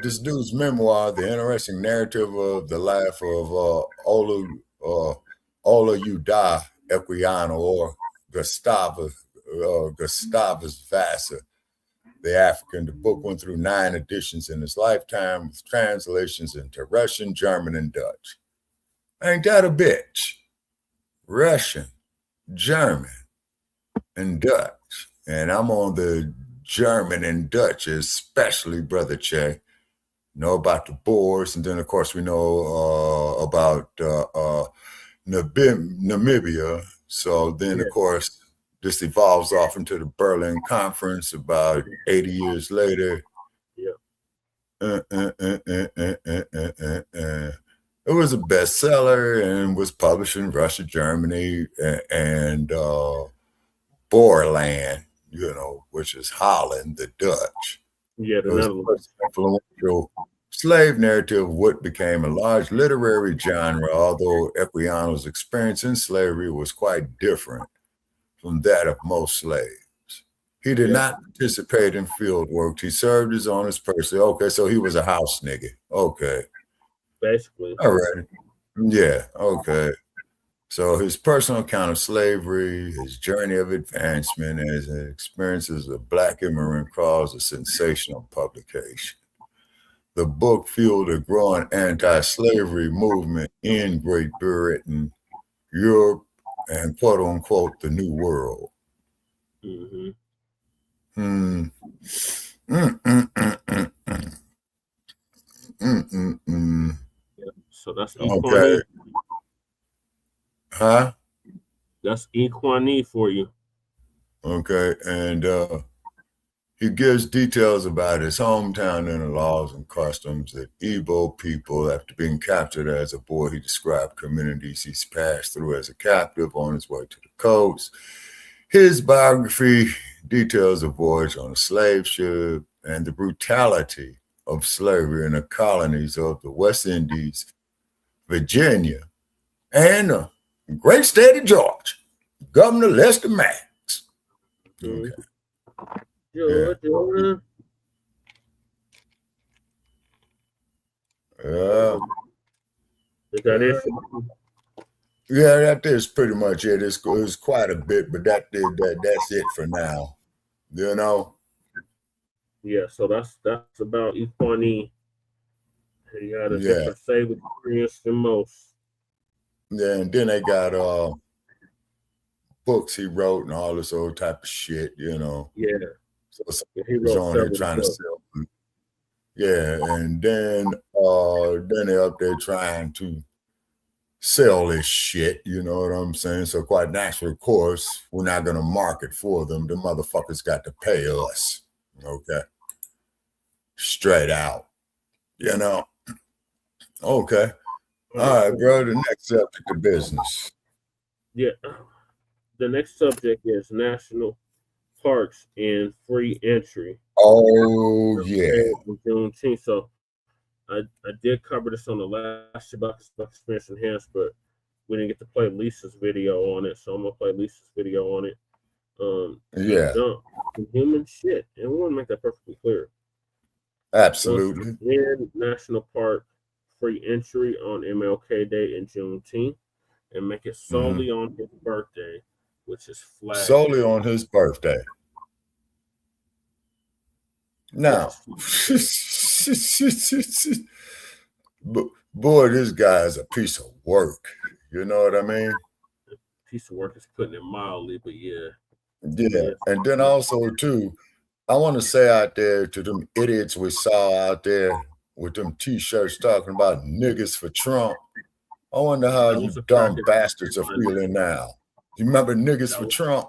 this dude's memoir, The Interesting Narrative of the Life of Olaudah Equiano, or Gustavus Vassa, the African. The book went through 9 editions in his lifetime with translations into Russian, German, and Dutch. Ain't that a bitch? Russian, German, and Dutch. And I'm on the German and Dutch, especially, Brother Che. Know about the Boers, and then, of course, we know about Namibia. So then, of course, this evolves off into the Berlin Conference about 80 years later. Yeah. It was a bestseller and was published in Russia, Germany, and Boerland, which is Holland, the Dutch. Yeah, it was the most influential slave narrative of what became a large literary genre, although Equiano's experience in slavery was quite different from that of most slaves. He did not participate in field work. He served his own as person. Okay, so he was a house nigga. Okay. Basically. All right. Yeah, okay. So his personal account of slavery, his journey of advancement, and his experiences of Black immigrant caused a sensational publication. The book fueled a growing anti-slavery movement in Great Britain, Europe, and quote unquote the new world. Mm-hmm. Yeah. So that's okay. Huh? That's Equani for you. Okay, and he gives details about his hometown and the laws and customs that Igbo people, after being captured as a boy, he described communities he's passed through as a captive on his way to the coast. His biography details a voyage on a slave ship and the brutality of slavery in the colonies of the West Indies, Virginia, and the great state of Georgia. Governor Lester Maddox. Okay. Georgia. Yeah. Is that it? Yeah, that is pretty much it. It's quite a bit, but that's it for now. You know? Yeah, so that's about Equani. He had a different save experience than most. Yeah, and then they got books he wrote and all this old type of shit, you know. Yeah. So he was on there trying to sell them. Yeah, and then they're up there trying to sell this shit, you know what I'm saying? So quite naturally, of course, we're not gonna market for them. The motherfuckers got to pay us. Okay. Straight out. You know. Okay. All right, bro. The next subject of business. Yeah. The next subject is national parks and free entry. Oh yeah. Juneteenth. So I did cover this on the last Shabaka Experience Enhanced, but we didn't get to play Lisa's video on it. So I'm gonna play Lisa's video on it. Yeah. Human shit. And we want to make that perfectly clear. Absolutely. In National Park free entry on MLK Day and Juneteenth, and make it solely on his birthday, which is flagged. Solely on his birthday. Now, boy, this guy is a piece of work. You know what I mean? Piece of work is putting it mildly, but yeah. Yeah, and then also too, I want to say out there to them idiots we saw out there with them T-shirts talking about niggas for Trump. I wonder how you dumb bastards are feeling now. You remember niggas for Trump?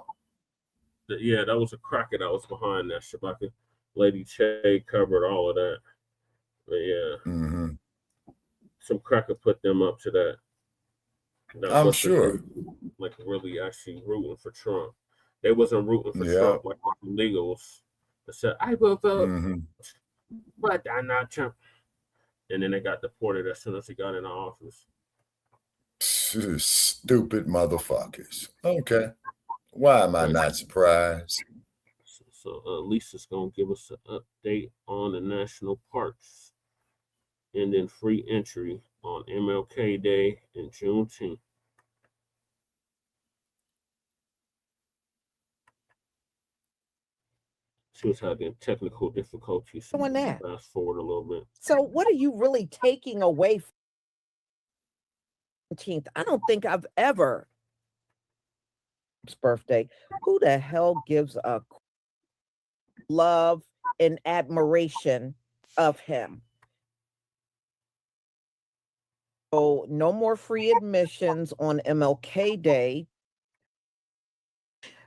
Yeah, that was a cracker that was behind that. Shabaka. Lady Che covered all of that. But yeah. Some cracker put them up to that. I'm sure. Like really actually rooting for Trump. They wasn't rooting for Trump like the illegals that said, I will vote, but I'm not Trump. And then they got deported as soon as he got in the office. Stupid motherfuckers. Okay. Why am I not surprised? So Lisa's going to give us an update on the national parks and then free entry on MLK Day and Juneteenth. She was having technical difficulties. Doing that. Fast forward a little bit. So what are you really taking away from Juneteenth? I don't think I've ever. His birthday. Who the hell gives a love and admiration of him? So no more free admissions on MLK Day.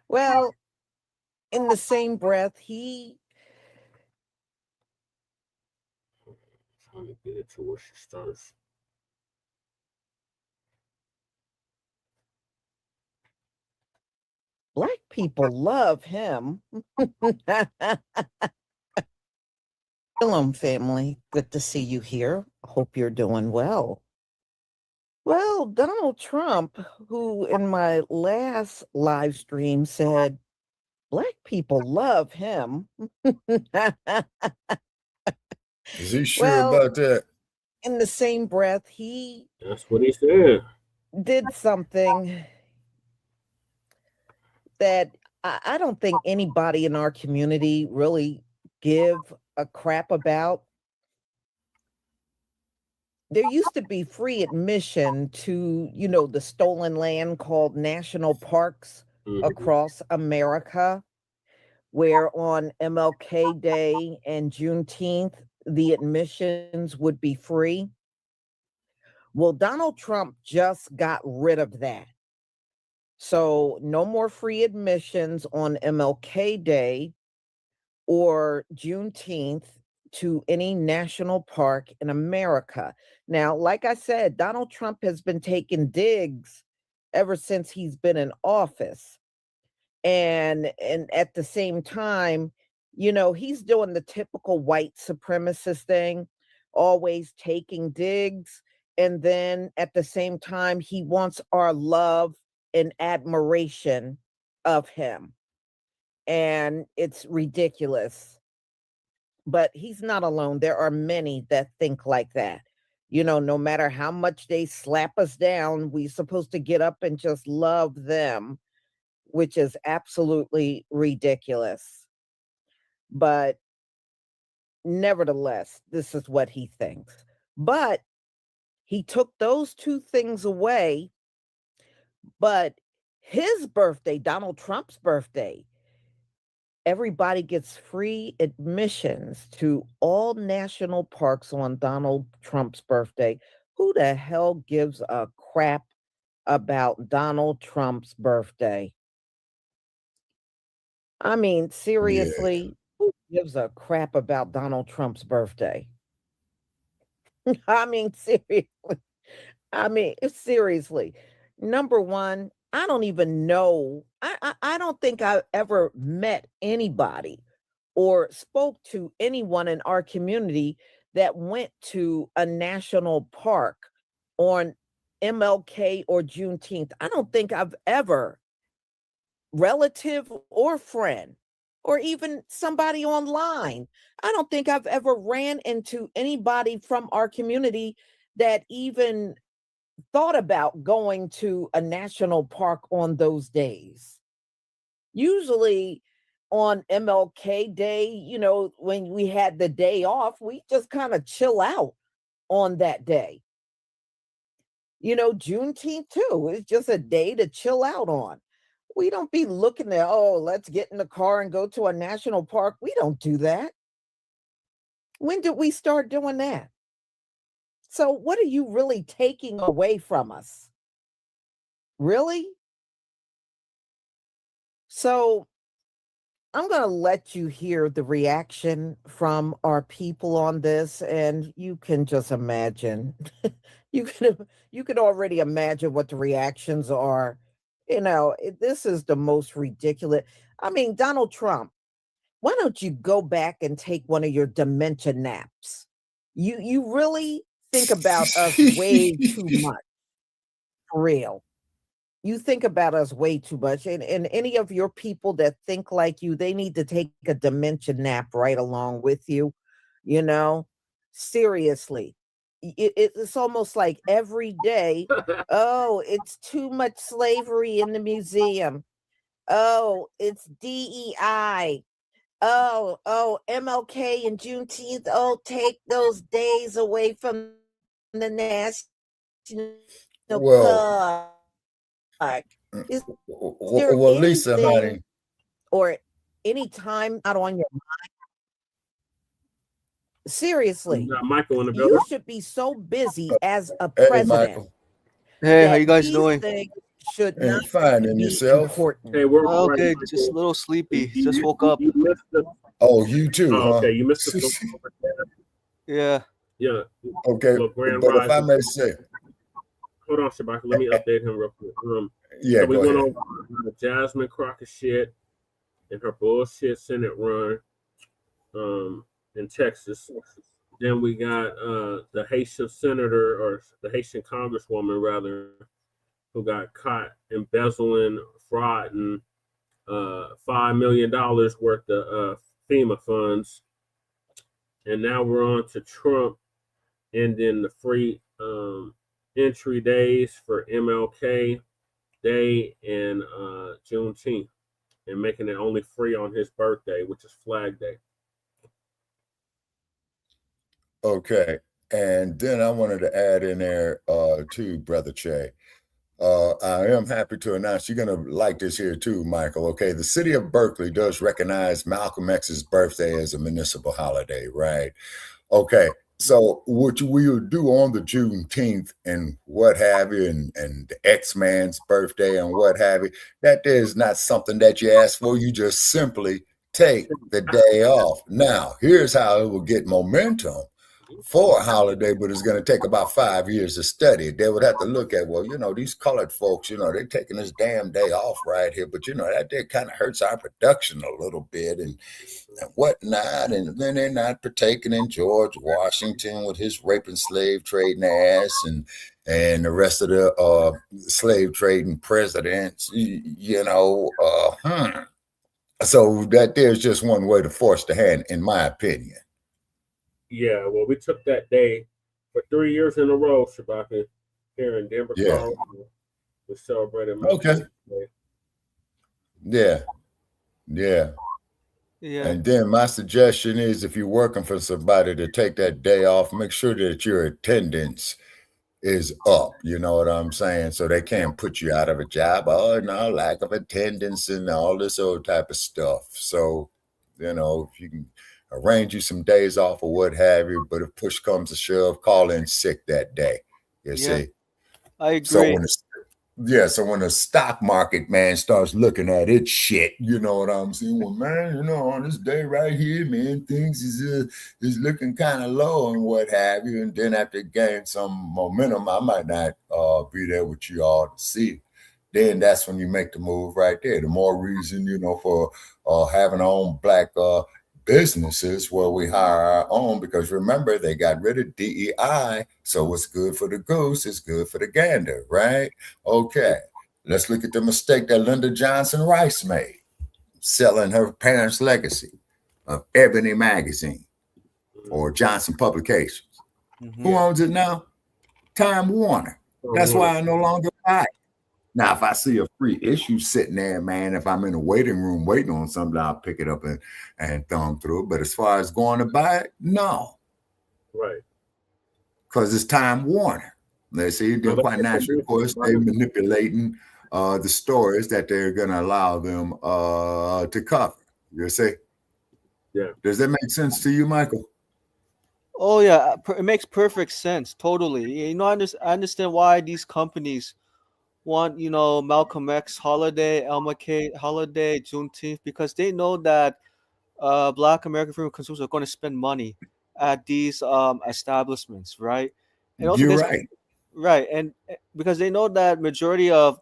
Well, in the same breath, he trying to get it to where she starts. Black people love him. Shalom, family. Good to see you here. Hope you're doing well. Well, Donald Trump, who in my last live stream said, Black people love him. Is he sure about that? In the same breath, that's what he said. Did something that I don't think anybody in our community really give a crap about. there used to be free admission to, the stolen land called national parks across America, where on MLK Day and Juneteenth, the admissions would be free. Well, Donald Trump just got rid of that. So no more free admissions on MLK Day or Juneteenth to any national park in America. Now, like I said, Donald Trump has been taking digs ever since he's been in office. And at the same time, he's doing the typical white supremacist thing, always taking digs. And then at the same time, he wants our love and admiration of him. And it's ridiculous. But he's not alone. There are many that think like that. No matter how much they slap us down, we're supposed to get up and just love them, which is absolutely ridiculous. But nevertheless, this is what he thinks. But he took those two things away. But his birthday, Donald Trump's birthday, everybody gets free admissions to all national parks on Donald Trump's birthday. Who the hell gives a crap about Donald Trump's birthday? I mean, seriously, who gives a crap about Donald Trump's birthday? I mean, seriously. Number one, I don't even know. I don't think I've ever met anybody or spoke to anyone in our community that went to a national park on MLK or Juneteenth. I don't think I've ever, relative or friend, or even somebody online, I don't think I've ever ran into anybody from our community that even thought about going to a national park on those days. Usually on MLK Day, when we had the day off, we just kind of chill out on that day. Juneteenth too, it's just a day to chill out on. We don't be looking at, let's get in the car and go to a national park. We don't do that. When did we start doing that? So what are you really taking away from us? Really? So I'm going to let you hear the reaction from our people on this, and you can just imagine. You can already imagine what the reactions are. This is the most ridiculous. I mean, Donald Trump, why don't you go back and take one of your dementia naps? You really think about us way too much. For real. You think about us way too much. And any of your people that think like you, they need to take a dementia nap right along with you. Seriously. It's almost like every day, it's too much slavery in the museum. It's DEI. MLK and Juneteenth. Take those days away from the national park. Well, Lisa, honey, or any time out on your mind. Seriously, Michael in the you should be so busy as a president. Michael. Hey, how you guys doing? Should not fine, and yourself? Important. Hey, we're okay. Just a little sleepy. Just woke up. You missed the, you too. okay, you missed the. Yeah. Yeah. Okay, but if I may say, hold on, Shabaka. Let me update him real quick. So we went over Jasmine Crocc shit and her bullshit Senate run in Texas. Then we got the Haitian senator, or the Haitian congresswoman rather, who got caught embezzling, frauding $5 million worth of FEMA funds. And now we're on to Trump and then the free entry days for MLK Day and Juneteenth, and making it only free on his birthday, which is Flag Day. Okay, And then I wanted to add in there too, Brother Che. I am happy to announce you're going to like this here too, Michael. Okay, the city of Berkeley does recognize Malcolm X's birthday as a municipal holiday, right? Okay, so what we'll do on the Juneteenth and what have you, and the X-Man's birthday and what have you, that is not something that you ask for. You just simply take the day off. Now, here's how it will get momentum for a holiday, but it's going to take about 5 years to study it. They would have to look at, well, these colored folks, they're taking this damn day off right here, but that day kind of hurts our production a little bit and whatnot. And then they're not partaking in George Washington with his raping slave trading ass and the rest of the slave trading presidents, So that there's just one way to force the hand, in my opinion. Yeah, well, we took that day for 3 years in a row, Shabaka, here in Denver, Colorado. We celebrated Malcolm Day. Yeah. And then my suggestion is, if you're working for somebody to take that day off, make sure that your attendance is up. You know what I'm saying? So they can't put you out of a job. Oh, no, lack of attendance and all this old type of stuff. So, if you can arrange you some days off or what have you, but if push comes to shove, call in sick that day. You see? I agree. So when the stock market, man, starts looking at its shit, you know what I'm saying? Well, man, on this day right here, man, things is looking kind of low and what have you. And then after gain some momentum, I might not be there with you all to see. Then that's when you make the move right there. The more reason, for having our own black businesses where we hire our own, because remember, they got rid of DEI, so what's good for the goose is good for the gander, right? Okay, let's look at the mistake that Lyndon Johnson Rice made, selling her parents' legacy of Ebony Magazine or Johnson Publications. Who owns it now? Time Warner. That's why I no longer buy it. Now, if I see a free issue sitting there, man, if I'm in a waiting room waiting on something, I'll pick it up and thumb through it. But as far as going to buy it, no. Right. Because it's Time Warner. They see, they're quite natural. Of course, they're manipulating the stories that they're going to allow them to cover. You see? Yeah. Does that make sense to you, Michael? Oh, yeah. It makes perfect sense. Totally. I understand why these companies want, Malcolm X holiday, Elma K holiday, Juneteenth, because they know that Black American freedom consumers are going to spend money at these establishments, right? And also you're right. Right, and because they know that majority of,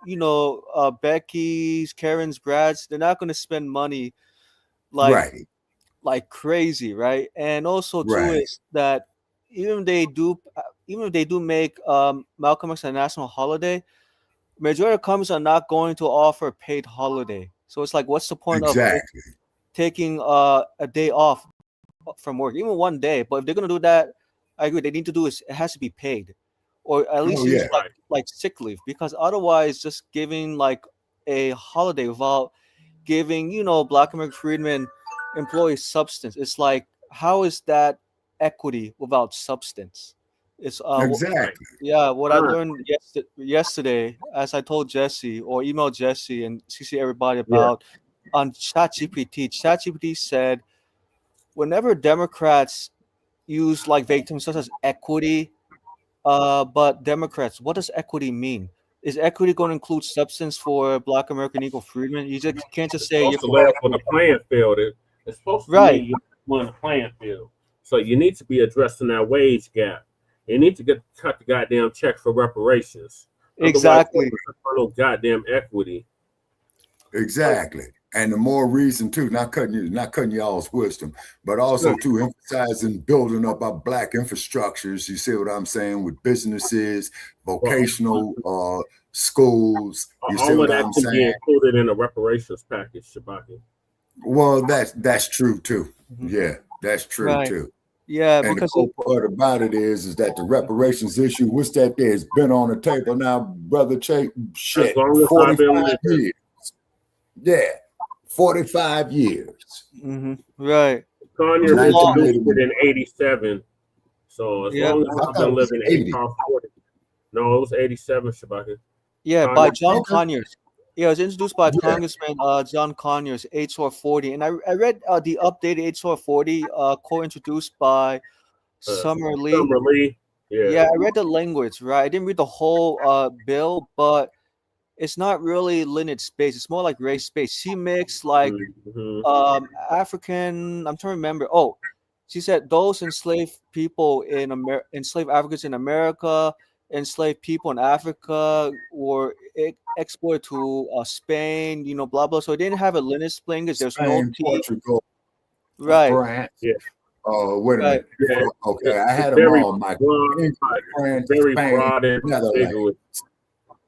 Becky's, Karen's, Brad's, they're not going to spend money like crazy, right? And also too is that even if they do make Malcolm X a national holiday, majority of companies are not going to offer a paid holiday. So it's like, what's the point of taking a day off from work, even one day? But if they're going to do that, I agree. They need to do it has to be paid, or at least use like sick leave, because otherwise, just giving like a holiday without giving Black American freedmen employees substance, it's like, how is that equity without substance? It's exactly. What I learned yesterday, as I told Jesse or emailed Jesse and CC everybody about on ChatGPT. ChatGPT said, whenever Democrats use like vague terms such as equity, but Democrats, what does equity mean? Is equity going to include substance for Black American equal freedmen? You just can't just say it's supposed to lay on the playing field. It's supposed to mean you're on the playing field. So you need to be addressing that wage gap. You need to cut the goddamn check for reparations. Exactly. Otherwise, goddamn equity. Exactly. And the more reason too, not cutting y'all's wisdom, but also to emphasizing building up our Black infrastructures. You see what I'm saying, with businesses, vocational schools. You see what I'm saying? Be included in a reparations package, Shabaka. Well, that's true too. Yeah, that's true too. Yeah, and because the cool part about it is that the reparations issue, what's that there? It's been on the table now, brother Chit, shit, 45 years. Yeah, 45 years. Right. Kanye was elected in 87. So as long as I've been living HR 40. No, it was 87, Shabaka. Yeah, by John Conyers. Yeah, it was introduced by Congressman John Conyers, HR 40. And I read the updated HR 40 co-introduced by Summer Lee. Summer Lee. Yeah, I read the language, right? I didn't read the whole bill, but it's not really lineage space. It's more like race space. She mixed like African. I'm trying to remember. Oh, she said those enslaved people in enslaved Africans in America, enslaved people in Africa were exported to Spain. You know, blah blah. So it didn't have a lineage split because there's no Portugal, right. France. Yeah. Wait a minute. Yeah. Okay, I had them all, Michael. Very broad and Netherlands.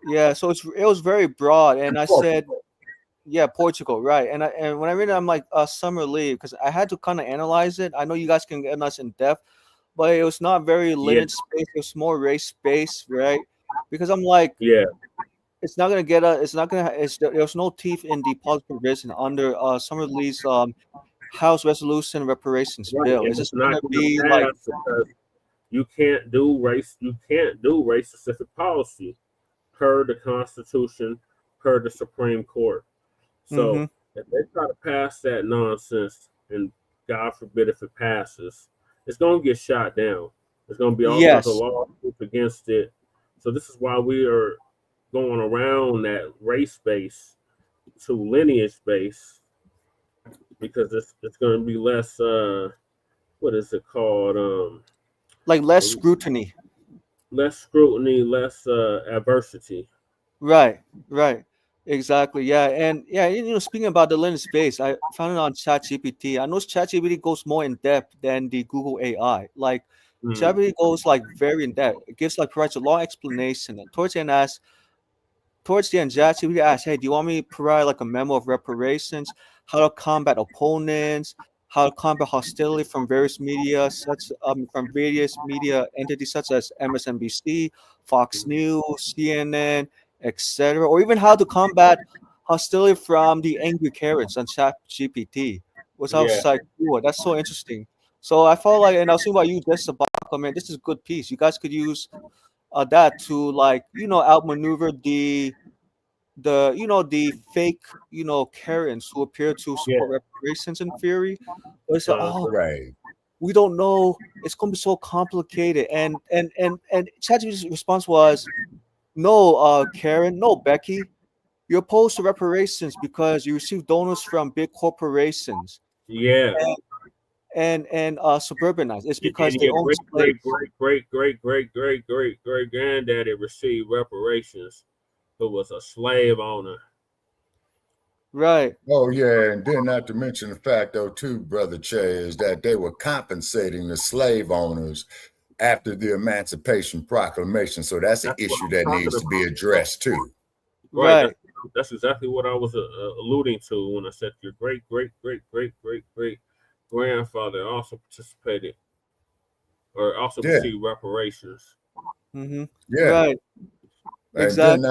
Yeah, so it was very broad, and I said, yeah, Portugal, right? And when I read it, I'm like, Summer Lee, because I had to kind of analyze it. I know you guys can get us in depth, but it was not very lineage space. It was more race space, right? Because I'm like, it's not gonna get us. It's not gonna. There's no teeth in the policy provision under Summer Lee's House Resolution Reparations Bill. It's just gonna be like you can't do race specific policy per the Constitution, per the Supreme Court. So if they try to pass that nonsense, and God forbid if it passes, it's going to get shot down. There's going to be all kinds of lawsuits against it. So this is why we are going around that race base to lineage base, because it's going to be less, what is it called? Like less scrutiny. Less scrutiny, less adversity. Right. Exactly. Yeah. And yeah, speaking about the lineage space, I found it on ChatGPT. I know ChatGPT goes more in depth than the Google AI. Like ChatGPT goes like very in depth. It provides a long explanation. And towards the end, ChatGPT asks, hey, do you want me to provide like a memo of reparations, how to combat opponents, how to combat hostility from various media, entities such as MSNBC, Fox News, CNN, etc., or even how to combat hostility from the angry Karens on ChatGPT. Which I was like, "Ooh, that's so interesting." So I felt like, and I was thinking about you, Shabaka, man, this is a good piece. You guys could use that to like, outmaneuver the fake, Karens who appear to support reparations in theory. But it's we don't know. It's going to be so complicated. And ChatGPT's response was, no, Karen, no, Becky, you're opposed to reparations because you receive donors from big corporations. Yeah. And suburbanized. It's because they own great granddaddy received reparations, who was a slave owner. Right. Oh, yeah. And then not to mention the fact, though, too, Brother Che, is that they were compensating the slave owners after the Emancipation Proclamation. So that's an issue that needs to be addressed, too. Right. That's exactly what I was alluding to when I said your great grandfather also participated or also received reparations. Mm-hmm. Yeah. Right. And exactly.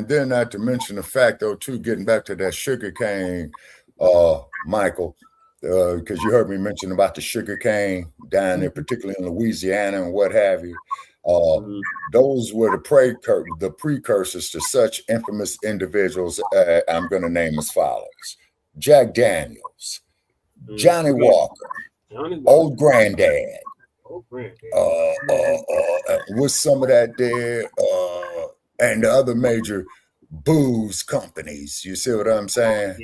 then not to mention the fact, though, too, getting back to that sugar cane, Michael, because you heard me mention about the sugar cane down there, particularly in Louisiana and what have you. Those were the precursors to such infamous individuals. I'm going to name as follows: Jack Daniels, Johnny Walker, Old Granddad. With some of that there, and the other major booze companies. You see what I'm saying?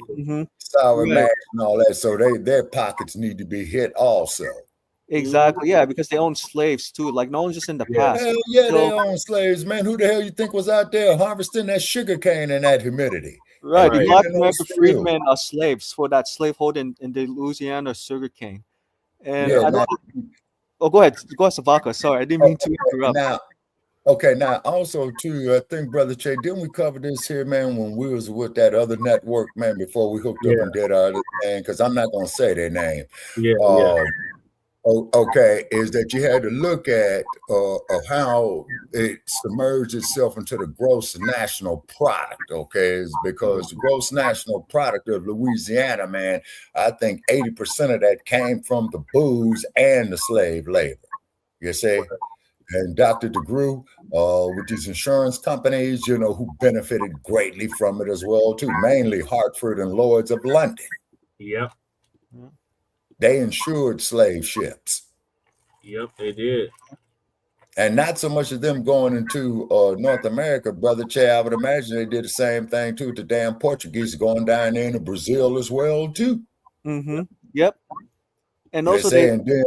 Sour Mash and all that. So their pockets need to be hit also. Exactly. Yeah, because they own slaves too. Like no one's just in the past. Hell yeah, they own slaves, man. Who the hell you think was out there harvesting that sugar cane in that humidity? Right. The Black American freedmen are slaves for that slaveholding in the Louisiana sugar cane. And I don't. Oh, go ahead, Shabaka. Sorry, I didn't mean to interrupt. Now, also, too, I think, Brother Che, didn't we cover this here, man, when we was with that other network, man, before we hooked up and did our other thing? Because I'm not going to say their name. Okay, is that you had to look at of how it submerged itself into the gross national product, okay? Is because the gross national product of Louisiana, man, I think 80% of that came from the booze and the slave labor. You see? And Dr. DeGrew, with these insurance companies, who benefited greatly from it as well, too, mainly Hartford and Lloyd's of London. Yep. They insured slave ships. Yep, they did. And not so much of them going into North America, Brother Che. I would imagine they did the same thing, too, with the damn Portuguese going down there into Brazil as well, too. Mm-hmm. Yep. And They also say, they,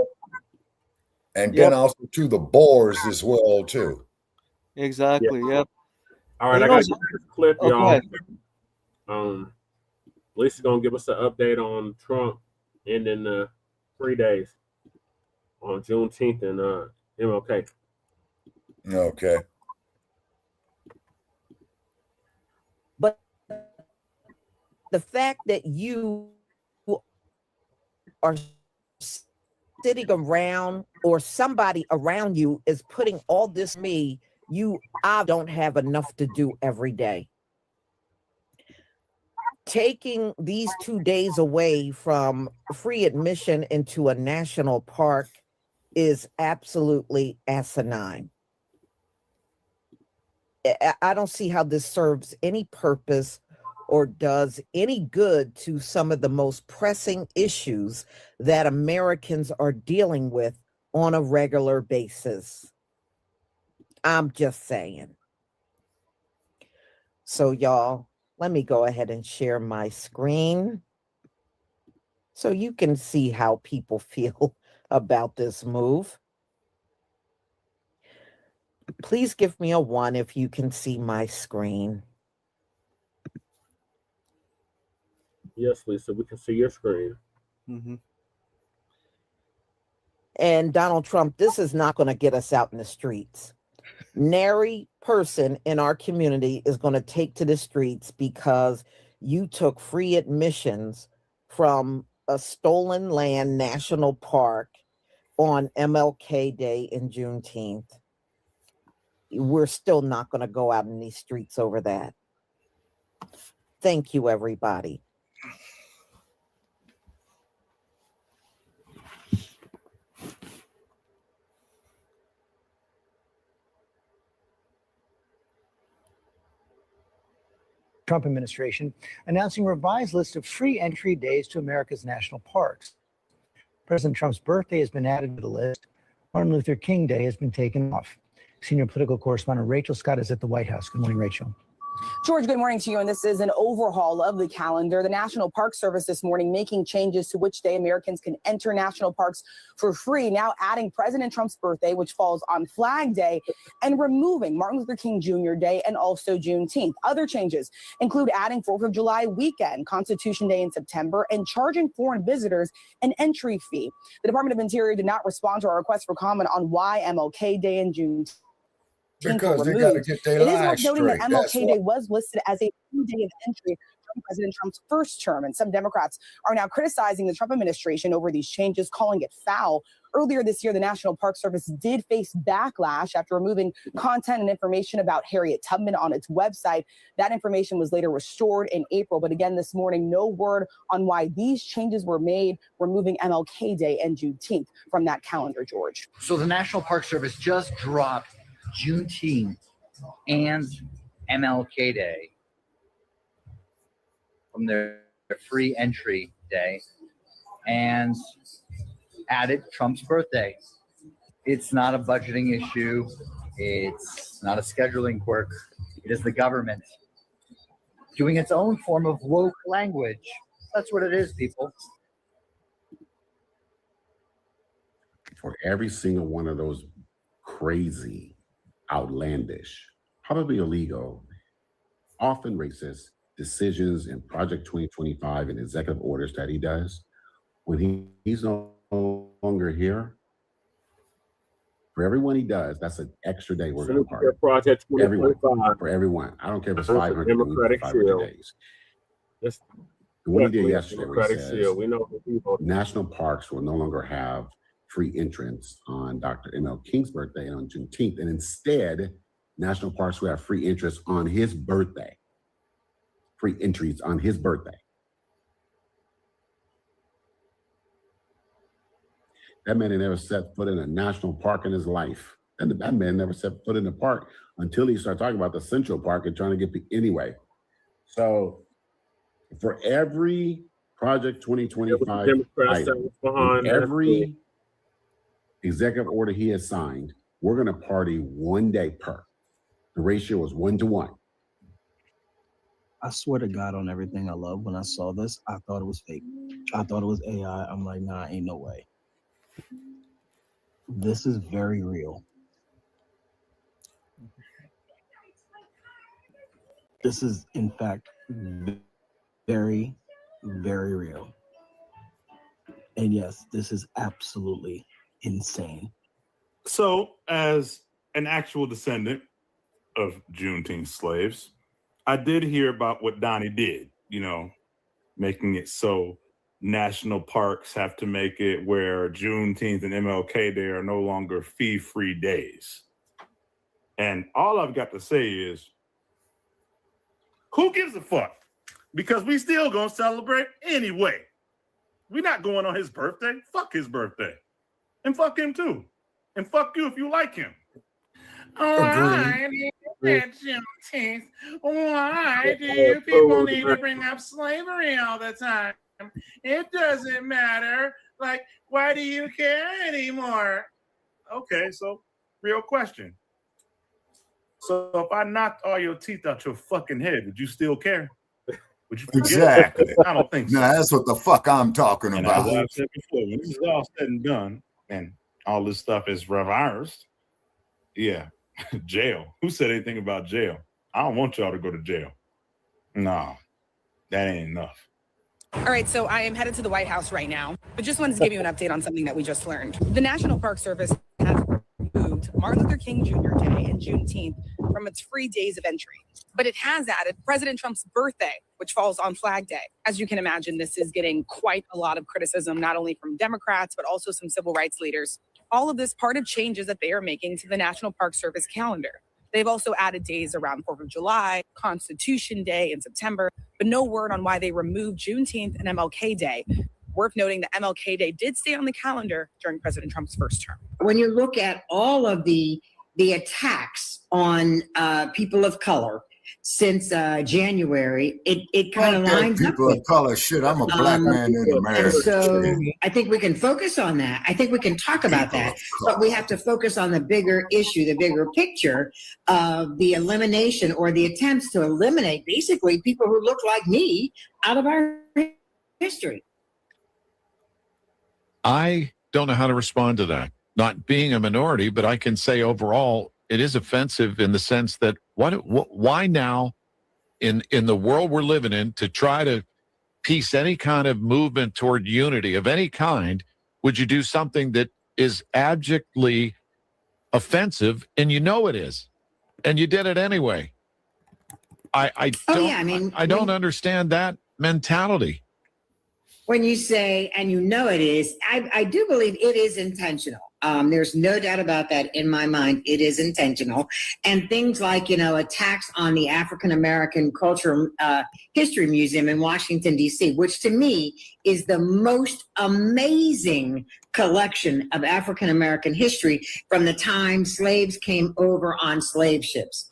then also to the Boers as well, too. exactly. Yep. All right, And I got also- this clip, Oh, go y'all. ahead. Lisa's gonna give us an update on Trump ending the 3 days on Juneteenth and MLK. Okay. But the fact that you are sitting around or somebody around you is putting all this me, I don't have enough to do every day. Taking these 2 days away from free admission into a national park is absolutely asinine. I don't see how this serves any purpose or does any good to some of the most pressing issues that Americans are dealing with on a regular basis. I'm just saying. So y'all, let me go ahead and share my screen so you can see how people feel about this move. Please give me a 1 if you can see my screen. Yes, Lisa, we can see your screen. Mm-hmm. And Donald Trump, this is not going to get us out in the streets. Nary person in our community is going to take to the streets because you took free admissions from a stolen land national park on MLK Day and Juneteenth. We're still not going to go out in these streets over that. Thank you, everybody. Trump administration announcing revised list of free entry days to America's national parks. President Trump's birthday has been added to the list. Martin Luther King Day has been taken off. Senior political correspondent Rachel Scott is at the White House. Good morning, Rachel. George, good morning to you. And this is an overhaul of the calendar. The National Park Service this morning making changes to which day Americans can enter national parks for free, now adding President Trump's birthday, which falls on Flag Day, and removing Martin Luther King Jr. Day and also Juneteenth. Other changes include adding 4th of July weekend, Constitution Day in September, and charging foreign visitors an entry fee. The Department of Interior did not respond to our request for comment on why MLK Day and Juneteenth because they got to get their lives straight. It is worth noting that MLK Day was listed as a free day of entry from President Trump's first term, and some Democrats are now criticizing the Trump administration over these changes, calling it foul. Earlier this year, the National Park Service did face backlash after removing content and information about Harriet Tubman on its website. That information was later restored in April, but again this morning, no word on why these changes were made, removing MLK Day and Juneteenth from that calendar, George. So the National Park Service just dropped Juneteenth and MLK Day from their free entry day and added Trump's birthday. It's not a budgeting issue. It's not a scheduling quirk. It is the government doing its own form of woke language. That's what it is, people. For every single one of those crazy, outlandish, probably illegal, often racist decisions in Project 2025 and executive orders that he does, when he's no longer here, for everyone he does, that's an extra day we're going to party. Project 2025. For everyone. I don't care if it's 500 Democratic 500 days. That's what he did yesterday, Democratic says, seal. We know the people. national parks will no longer have free entrance on Dr. M.L. King's birthday and on Juneteenth, and instead, national parks will have free entrance on his birthday. Free entries on his birthday. That man ain't never set foot in a national park in his life. And that man never set foot in the park until he started talking about the Central Park and trying to get people anyway. So for every Project 2025 item, every executive order he has signed, we're going to party 1 day per. The ratio is 1 to 1. I swear to God on everything I love, when I saw this, I thought it was fake. I thought it was AI. I'm like, nah, ain't no way. This is very real. This is, in fact, very, very real. And yes, this is absolutely insane. So, as an actual descendant of Juneteenth slaves, I did hear about what Donnie did, you know, making it so national parks have to make it where Juneteenth and MLK Day are no longer fee-free days. And all I've got to say is, who gives a fuck? Because we still gonna celebrate anyway. We're not going on his birthday. Fuck his birthday. And fuck him too. And fuck you if you like him. Why Juneteenth? Why do people need to bring up slavery all the time? It doesn't matter. Like, why do you care anymore? Okay, so real question. So if I knocked all your teeth out your fucking head, would you still care? Would you forget? Exactly. I don't think so. No, that's what the fuck I'm talking And about. as I've said before, when this is all said and done and all this stuff is reversed, yeah, jail. Who said anything about jail? I don't want y'all to go to jail. No, that ain't enough. All right, so I am headed to the White House right now, but just wanted to give you an update on something that we just learned. The National Park Service has removed Martin Luther King Jr. Day and Juneteenth from its free days of entry, but it has added President Trump's birthday, which falls on Flag Day. As you can imagine, this is getting quite a lot of criticism, not only from Democrats, but also some civil rights leaders. All of this part of changes that they are making to the National Park Service calendar. They've also added days around 4th of July, Constitution Day in September, but no word on why they removed Juneteenth and MLK Day. Worth noting that MLK Day did stay on the calendar during President Trump's first term. When you look at all of the attacks on people of color since January, it kind of lines up. People of color, shit, I'm a black man in America. And so I think we can focus on that. I think we can talk about that, but we have to focus on the bigger issue, the bigger picture of the elimination or the attempts to eliminate basically people who look like me out of our history. I don't know how to respond to that. Not being a minority, but I can say overall, it is offensive in the sense that why now in the world we're living in to try to piece any kind of movement toward unity of any kind, would you do something that is abjectly offensive and you know it is, and you did it anyway? I don't understand that mentality. When you say, and you know it is, I do believe it is intentional. There's no doubt about that in my mind. It is intentional. And things like, attacks on the African-American Cultural History Museum in Washington, D.C., which to me is the most amazing collection of African-American history from the time slaves came over on slave ships.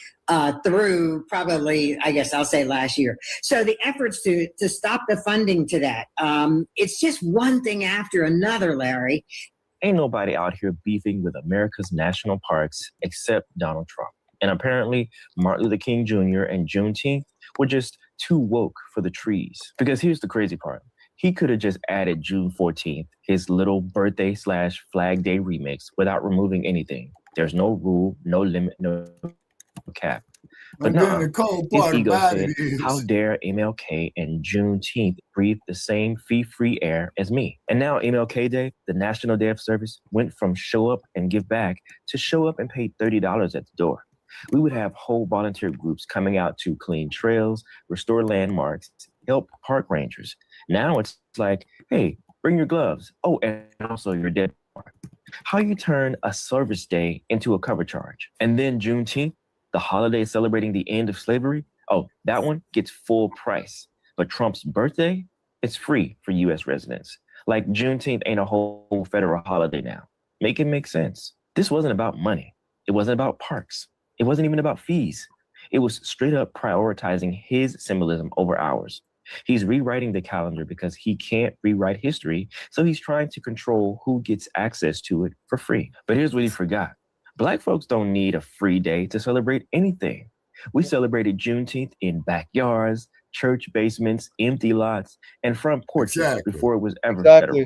Through probably, I guess I'll say last year. So the efforts to stop the funding to that, it's just one thing after another, Larry. Ain't nobody out here beefing with America's national parks except Donald Trump. And apparently Martin Luther King Jr. and Juneteenth were just too woke for the trees. Because here's the crazy part. He could have just added June 14th, his little birthday/Flag Day remix, without removing anything. There's no rule, no limit, no cap. But no, his ego said, how dare MLK and Juneteenth breathe the same fee-free air as me? And now MLK Day, the National Day of Service, went from show up and give back to show up and pay $30 at the door. We would have whole volunteer groups coming out to clean trails, restore landmarks, help park rangers. Now it's like, hey, bring your gloves. Oh, and also your dead part. How you turn a service day into a cover charge. And then Juneteenth, the holiday celebrating the end of slavery, oh, that one gets full price. But Trump's birthday, it's free for U.S. residents. Like Juneteenth ain't a whole federal holiday now. Make it make sense. This wasn't about money. It wasn't about parks. It wasn't even about fees. It was straight up prioritizing his symbolism over ours. He's rewriting the calendar because he can't rewrite history, so he's trying to control who gets access to it for free. But here's what he forgot. Black folks don't need a free day to celebrate anything. We celebrated Juneteenth in backyards, church basements, empty lots, and front porches before it was ever federal.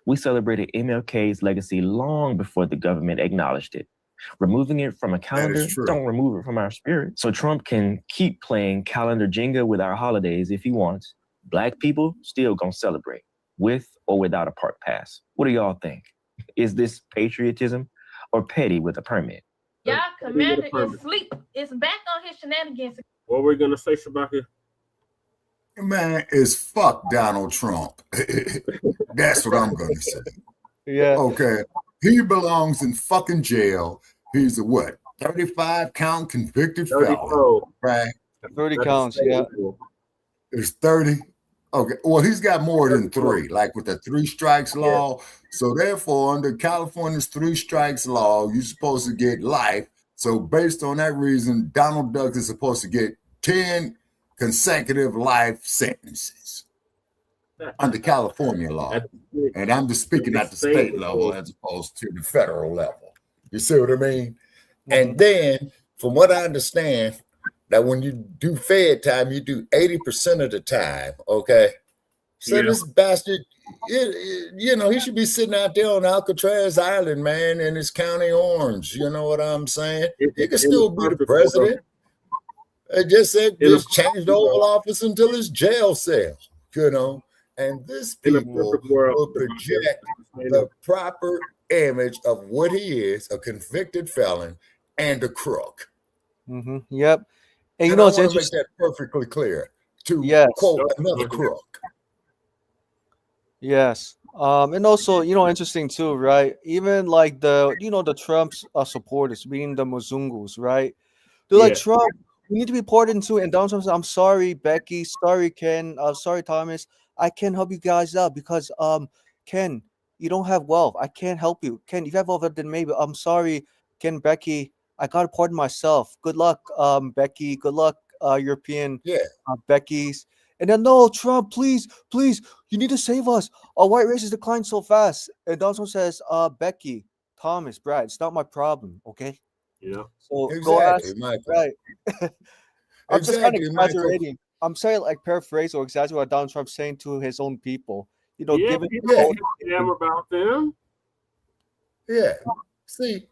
We celebrated MLK's legacy long before the government acknowledged it. Removing it from a calendar don't remove it from our spirit. So Trump can keep playing calendar Jenga with our holidays if he wants. Black people still gonna celebrate, with or without a park pass. What do y'all think? Is this patriotism or petty with a permit? Y'all commander is asleep. It's back on his shenanigans. What were we gonna say, Shabaka? Man, is fuck Donald Trump. That's what I'm gonna say. Yeah. Okay. He belongs in fucking jail. He's a what? 35 count convicted felon. Right? 30 counts, yeah. It's 30. Okay. Well, he's got more than 3, like with the 3 strikes law. Yeah. So therefore, under California's 3 strikes law, you're supposed to get life. So based on that reason, Donald Duck is supposed to get 10 consecutive life sentences under California law. And I'm just speaking at the state level as opposed to the federal level. You see what I mean? And then, from what I understand, that when you do Fed time, you do 80% of the time, okay? So this bastard, you know, he should be sitting out there on Alcatraz Island, man, in his county orange. You know what I'm saying? He could still be the president. It just said, just change the Oval Office until his jail cell, you know? And this people will project the proper image of what he is, a convicted felon and a crook. Mm-hmm. Yep. And you know, I want to make that perfectly clear to quote another crook. Yes. And also, you know, interesting too, right? Even like the Trump's supporters, being the Muzungus, right? They're like, Trump, we need to be poured into it. And Donald Trump says, I'm sorry, Becky, sorry, Ken, sorry, Thomas. I can't help you guys out because Ken, you don't have wealth. I can't help you. Ken, if you have wealth, then maybe. I'm sorry, Ken, Becky, I gotta pardon myself. Good luck, Becky. Good luck, European Becky's. And then no, Trump, please, you need to save us. Our white race is declining so fast. And Donald Trump says, Becky, Thomas, Brad, it's not my problem, okay? Yeah. So exactly, go ask, Michael. right. I'm just kind of exaggerating. Michael. I'm saying like paraphrase or exaggerate what Donald Trump's saying to his own people. You know, give them about them. Yeah. See,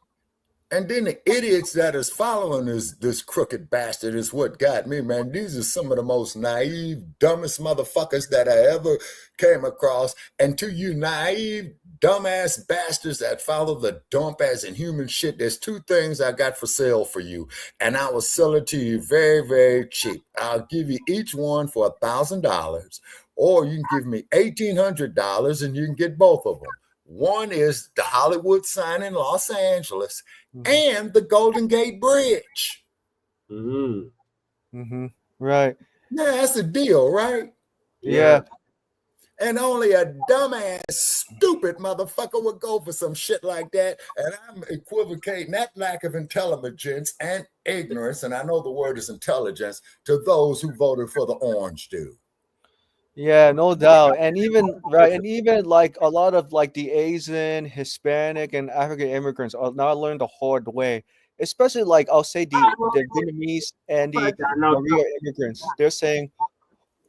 and then the idiots that is following this crooked bastard is what got me, man. These are some of the most naive, dumbest motherfuckers that I ever came across. And to you naive, dumbass bastards that follow the dump as inhuman shit, there's 2 things I got for sale for you. And I will sell it to you very, very cheap. I'll give you each one for $1,000. Or you can give me $1,800 and you can get both of them. One is the Hollywood sign in Los Angeles and the Golden Gate Bridge. Right. Yeah, that's a deal, right? Yeah. And only a dumbass, stupid motherfucker would go for some shit like that. And I'm equivocating that lack of intelligence and ignorance, and I know the word is intelligence, to those who voted for the orange dude. Yeah, no doubt. And even like a lot of like the Asian, Hispanic, and African immigrants are now learned the hard way. Especially like I'll say the Vietnamese and the Korean immigrants. They're saying,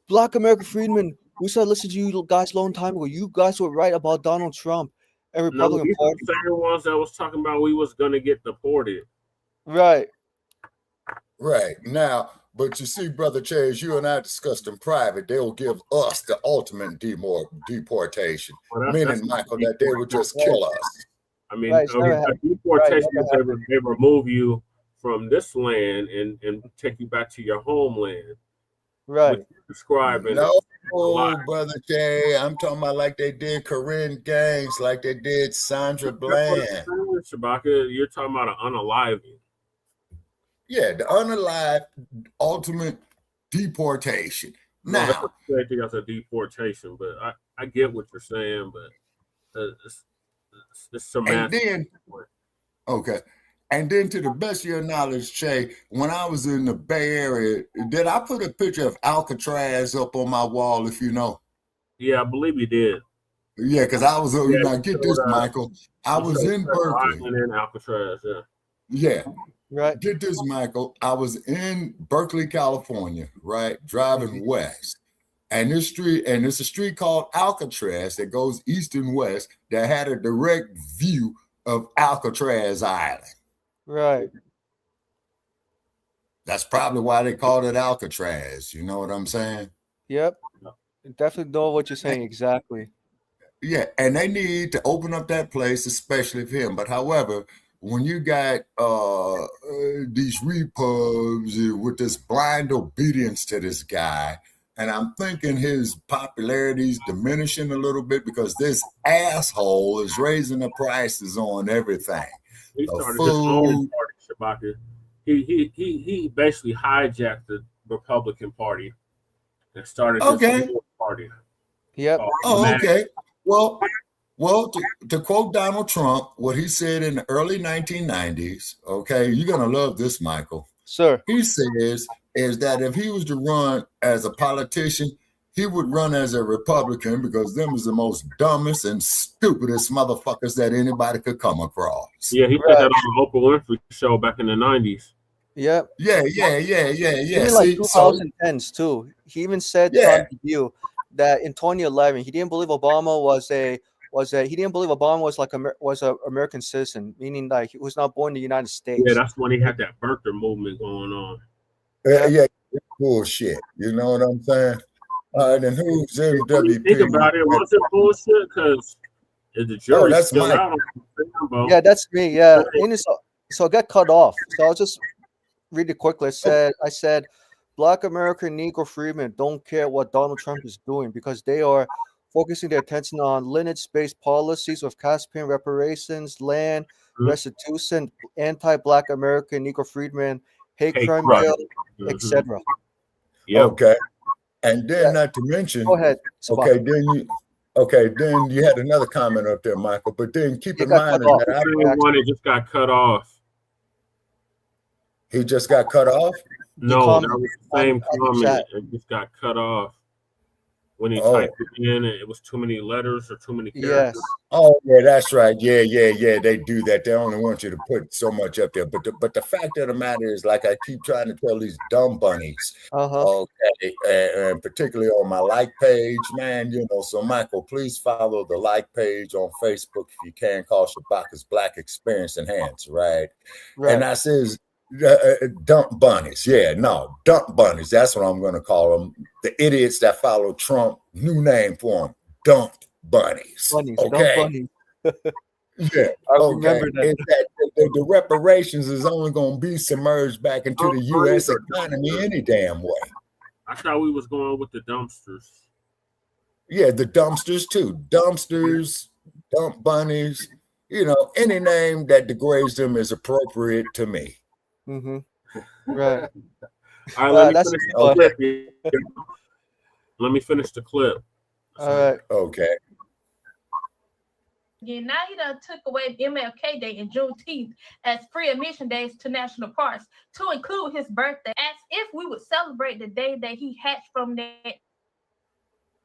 Black American freedmen, we started listening to you guys a long time ago. You guys were right about Donald Trump and Republican Party. The same ones that was talking about we was gonna get deported. Right. Right. Now, but you see, Brother Chase, you and I discussed in private, they'll give us the ultimate deportation. Meaning, Michael, that they would just kill us. I mean, deportation is they remove you from this land and take you back to your homeland. Right. Describing no, Brother Jay, I'm talking about like they did Korean gangs, like they did Sandra Bland. Shabaka, you're talking about an unaliving. Yeah, the unalived ultimate deportation. No, that's Now, not the same thing as a deportation, but I get what you're saying, but it's and semantic. then, okay. And then to the best of your knowledge, Che, when I was in the Bay Area, did I put a picture of Alcatraz up on my wall, if you know? Yeah, I believe you did. Yeah, because I was, Yeah, now you get showed, this, Michael. I you was showed in Treasure Berkeley. Island and Alcatraz, yeah. Yeah. Right. Get this, Michael. I was in Berkeley, California, right? Driving west. And this street, and it's a street called Alcatraz that goes east and west that had a direct view of Alcatraz Island. Right. That's probably why they called it Alcatraz. You know what I'm saying? Yep. Definitely know what you're saying exactly. Yeah, and they need to open up that place, especially for him. But however, when you got these repubs with this blind obedience to this guy, and I'm thinking his popularity is diminishing a little bit because this asshole is raising the prices on everything. He The started his own food. party, Shabaka. He basically hijacked the Republican Party and started his Okay. own party. Yep. Oh, Mac. okay. Well, to quote Donald Trump, what he said in the early 1990s, okay, you're going to love this, Michael. Sir. He says is that if he was to run as a politician, he would run as a Republican because them is the most dumbest and stupidest motherfuckers that anybody could come across. Yeah, he said that on the Oprah Winfrey show back in the 90s. Yep. Yeah. Even like See, so 2010s too. He even said Yeah. on the View that in 2011 he didn't believe Obama he didn't believe Obama was like was an American citizen, meaning like he was not born in the United States. Yeah, that's when he had that birther movement going on. yeah, it's bullshit. You know what I'm saying? All right, and who's When you MWP? think about it, was it bullshit? Because the jury's that's still Mike. out on Rambo. Yeah, that's me. Yeah. And so I got cut off. So I'll just read it quickly. I said, Black American Negro freedmen don't care what Donald Trump is doing because they are focusing their attention on lineage-based policies of cash-paying reparations, land, restitution, anti-Black American Negro freedmen, hate crime bill, etc. Okay. And then not to mention, Go ahead, okay, then you had another comment up there, Michael. But then keep in mind The that same one that just got cut off. he just got cut off. No, that was the same on the comment. chat. It just got cut off when he Oh. typed it in. It was too many letters or too many characters. Yes. Oh, yeah, that's right. Yeah. They do that. They only want you to put so much up there. But the fact of the matter is, like I keep trying to tell these dumb bunnies, okay, and particularly on my like page, man, so Michael, please follow the like page on Facebook if you can, called Shabaka's Black Experience Enhanced, right? And I says, dump bunnies. Yeah, no, dump bunnies. That's what I'm going to call them. The idiots that follow Trump, new name for them, dump bunnies. Okay. Dumb bunnies. Yeah. I Okay. remember that. It's that the reparations is only going to be submerged back into the U.S. economy any damn way. I thought we was going with the dumpsters. Yeah, the dumpsters too. Dumpsters, dump bunnies. Any name that degrades them is appropriate to me. Mm-hmm. Right. All right, That's let me finish the clip. All right. Okay. Yeah, now he done took away MLK Day and Juneteenth as free admission days to national parks to include his birthday, as if we would celebrate the day that he hatched from that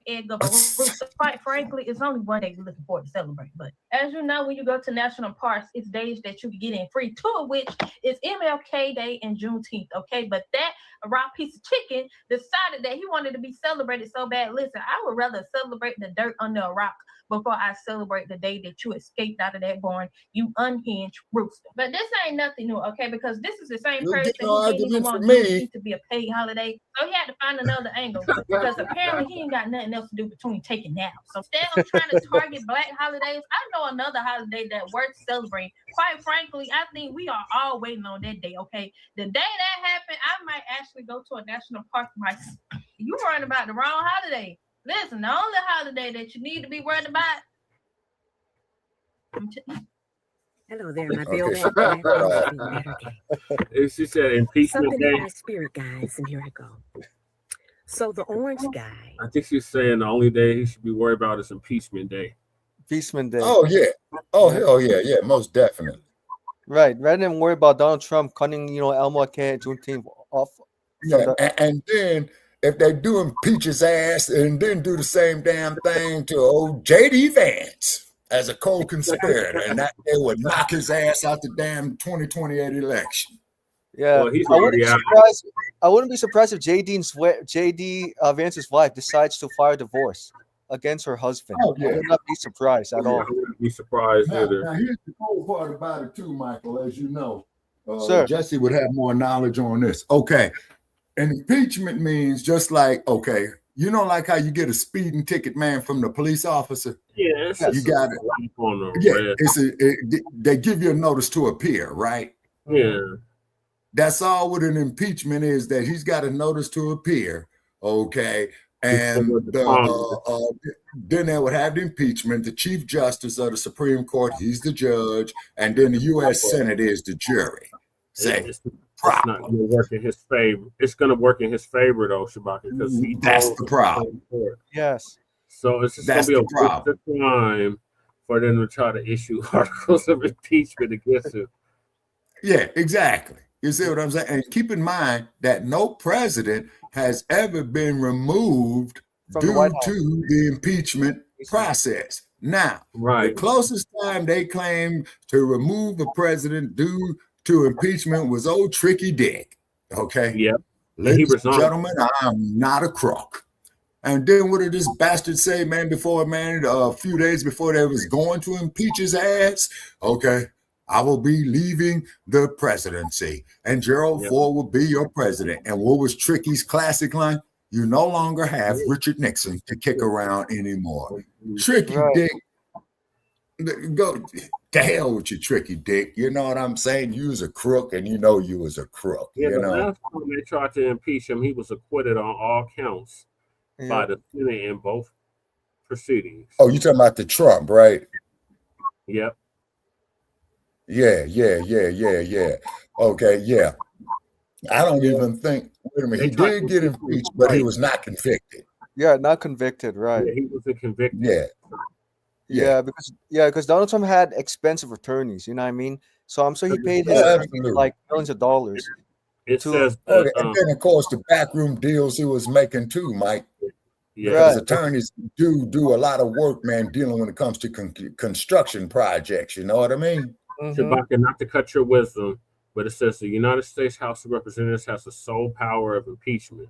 egg of a rooster. Quite frankly, it's only one day we're looking forward to celebrate. But as you know, when you go to national parks, it's days that you can get in free, two of which is MLK Day and Juneteenth. Okay, but that raw piece of chicken decided that he wanted to be celebrated so bad. Listen, I would rather celebrate the dirt under a rock before I celebrate the day that you escaped out of that barn, you unhinged rooster. But this ain't nothing new, okay? Because this is the same person who didn't even want Juneteenth to be a paid holiday. So he had to find another angle because apparently he ain't got nothing else to do between taking naps. So instead of trying to target Black holidays, I know another holiday that worth celebrating. Quite frankly, I think we are all waiting on that day, okay? The day that happened, I might actually go to a national park myself. You worrying about the wrong holiday. Listen, the only holiday that you need to be worried about. Hello there, my building. She said impeachment Something day. in my spirit, guys, and here I go. So the orange guy. I think she's saying the only day he should be worried about is impeachment day. Impeachment day. Oh yeah. Oh hell yeah, yeah, most definitely. Right. Rather than worry about Donald Trump cutting, Elmo K Juneteenth off. Yeah, and then if they do impeach his ass and then do the same damn thing to old J.D. Vance as a co-conspirator, and that they would knock his ass out the damn 2028 election. Yeah, Well, he's I wouldn't already be out. surprised. I wouldn't be surprised if J.D. Vance's wife decides to file divorce against her husband. Oh, yeah. I would not be surprised at all. I wouldn't be surprised either. Now, here's the cool part about it too, Michael. As you know, Sir. Jesse would have more knowledge on this. Okay, an impeachment means just like, okay, like how you get a speeding ticket, man, from the police officer. Yeah, it's You got it. Yeah, they give you a notice to appear, right? Yeah. That's all what an impeachment is, that he's got a notice to appear, okay? And then they would have the impeachment, the Chief Justice of the Supreme Court, he's the judge, and then the U.S. Senate is the jury. It's not going to work in his favor. It's going to work in his favor, though, Shabaka, because that's the problem. Yes. So it's just going to be a waste of time for them to try to issue articles of impeachment against him. Yeah, exactly. You see what I'm saying? And keep in mind that no president has ever been removed due to the impeachment process. Now, the closest time they claim to remove a president due to impeachment was old Tricky Dick. Okay? Yep. Ladies and gentlemen, I'm not a crook. And then what did this bastard say, man, a few days before they was going to impeach his ass? Okay. I will be leaving the presidency, and Gerald Ford will be your president. And what was Tricky's classic line? You no longer have Richard Nixon to kick around anymore. Tricky Dick, go to hell with you, Tricky Dick. You know what I'm saying? You was a crook, and you was a crook. Yeah, you the know? last time they tried to impeach him, he was acquitted on all counts by the Senate in both proceedings. Oh, you talking about the Trump, right? Yep. Yeah. Okay, yeah. I don't even think, wait a minute, he did get impeached, but he was not convicted. Yeah, not convicted, right. Yeah, he wasn't convicted. Yeah. Because Donald Trump had expensive attorneys, you know what I mean? So I'm sure he paid his like millions of dollars. It says and then of course the backroom deals he was making too, Mike. Because attorneys do a lot of work, man, dealing when it comes to construction projects, you know what I mean? Shabaka, not to cut your wisdom, but it says the United States House of Representatives has the sole power of impeachment,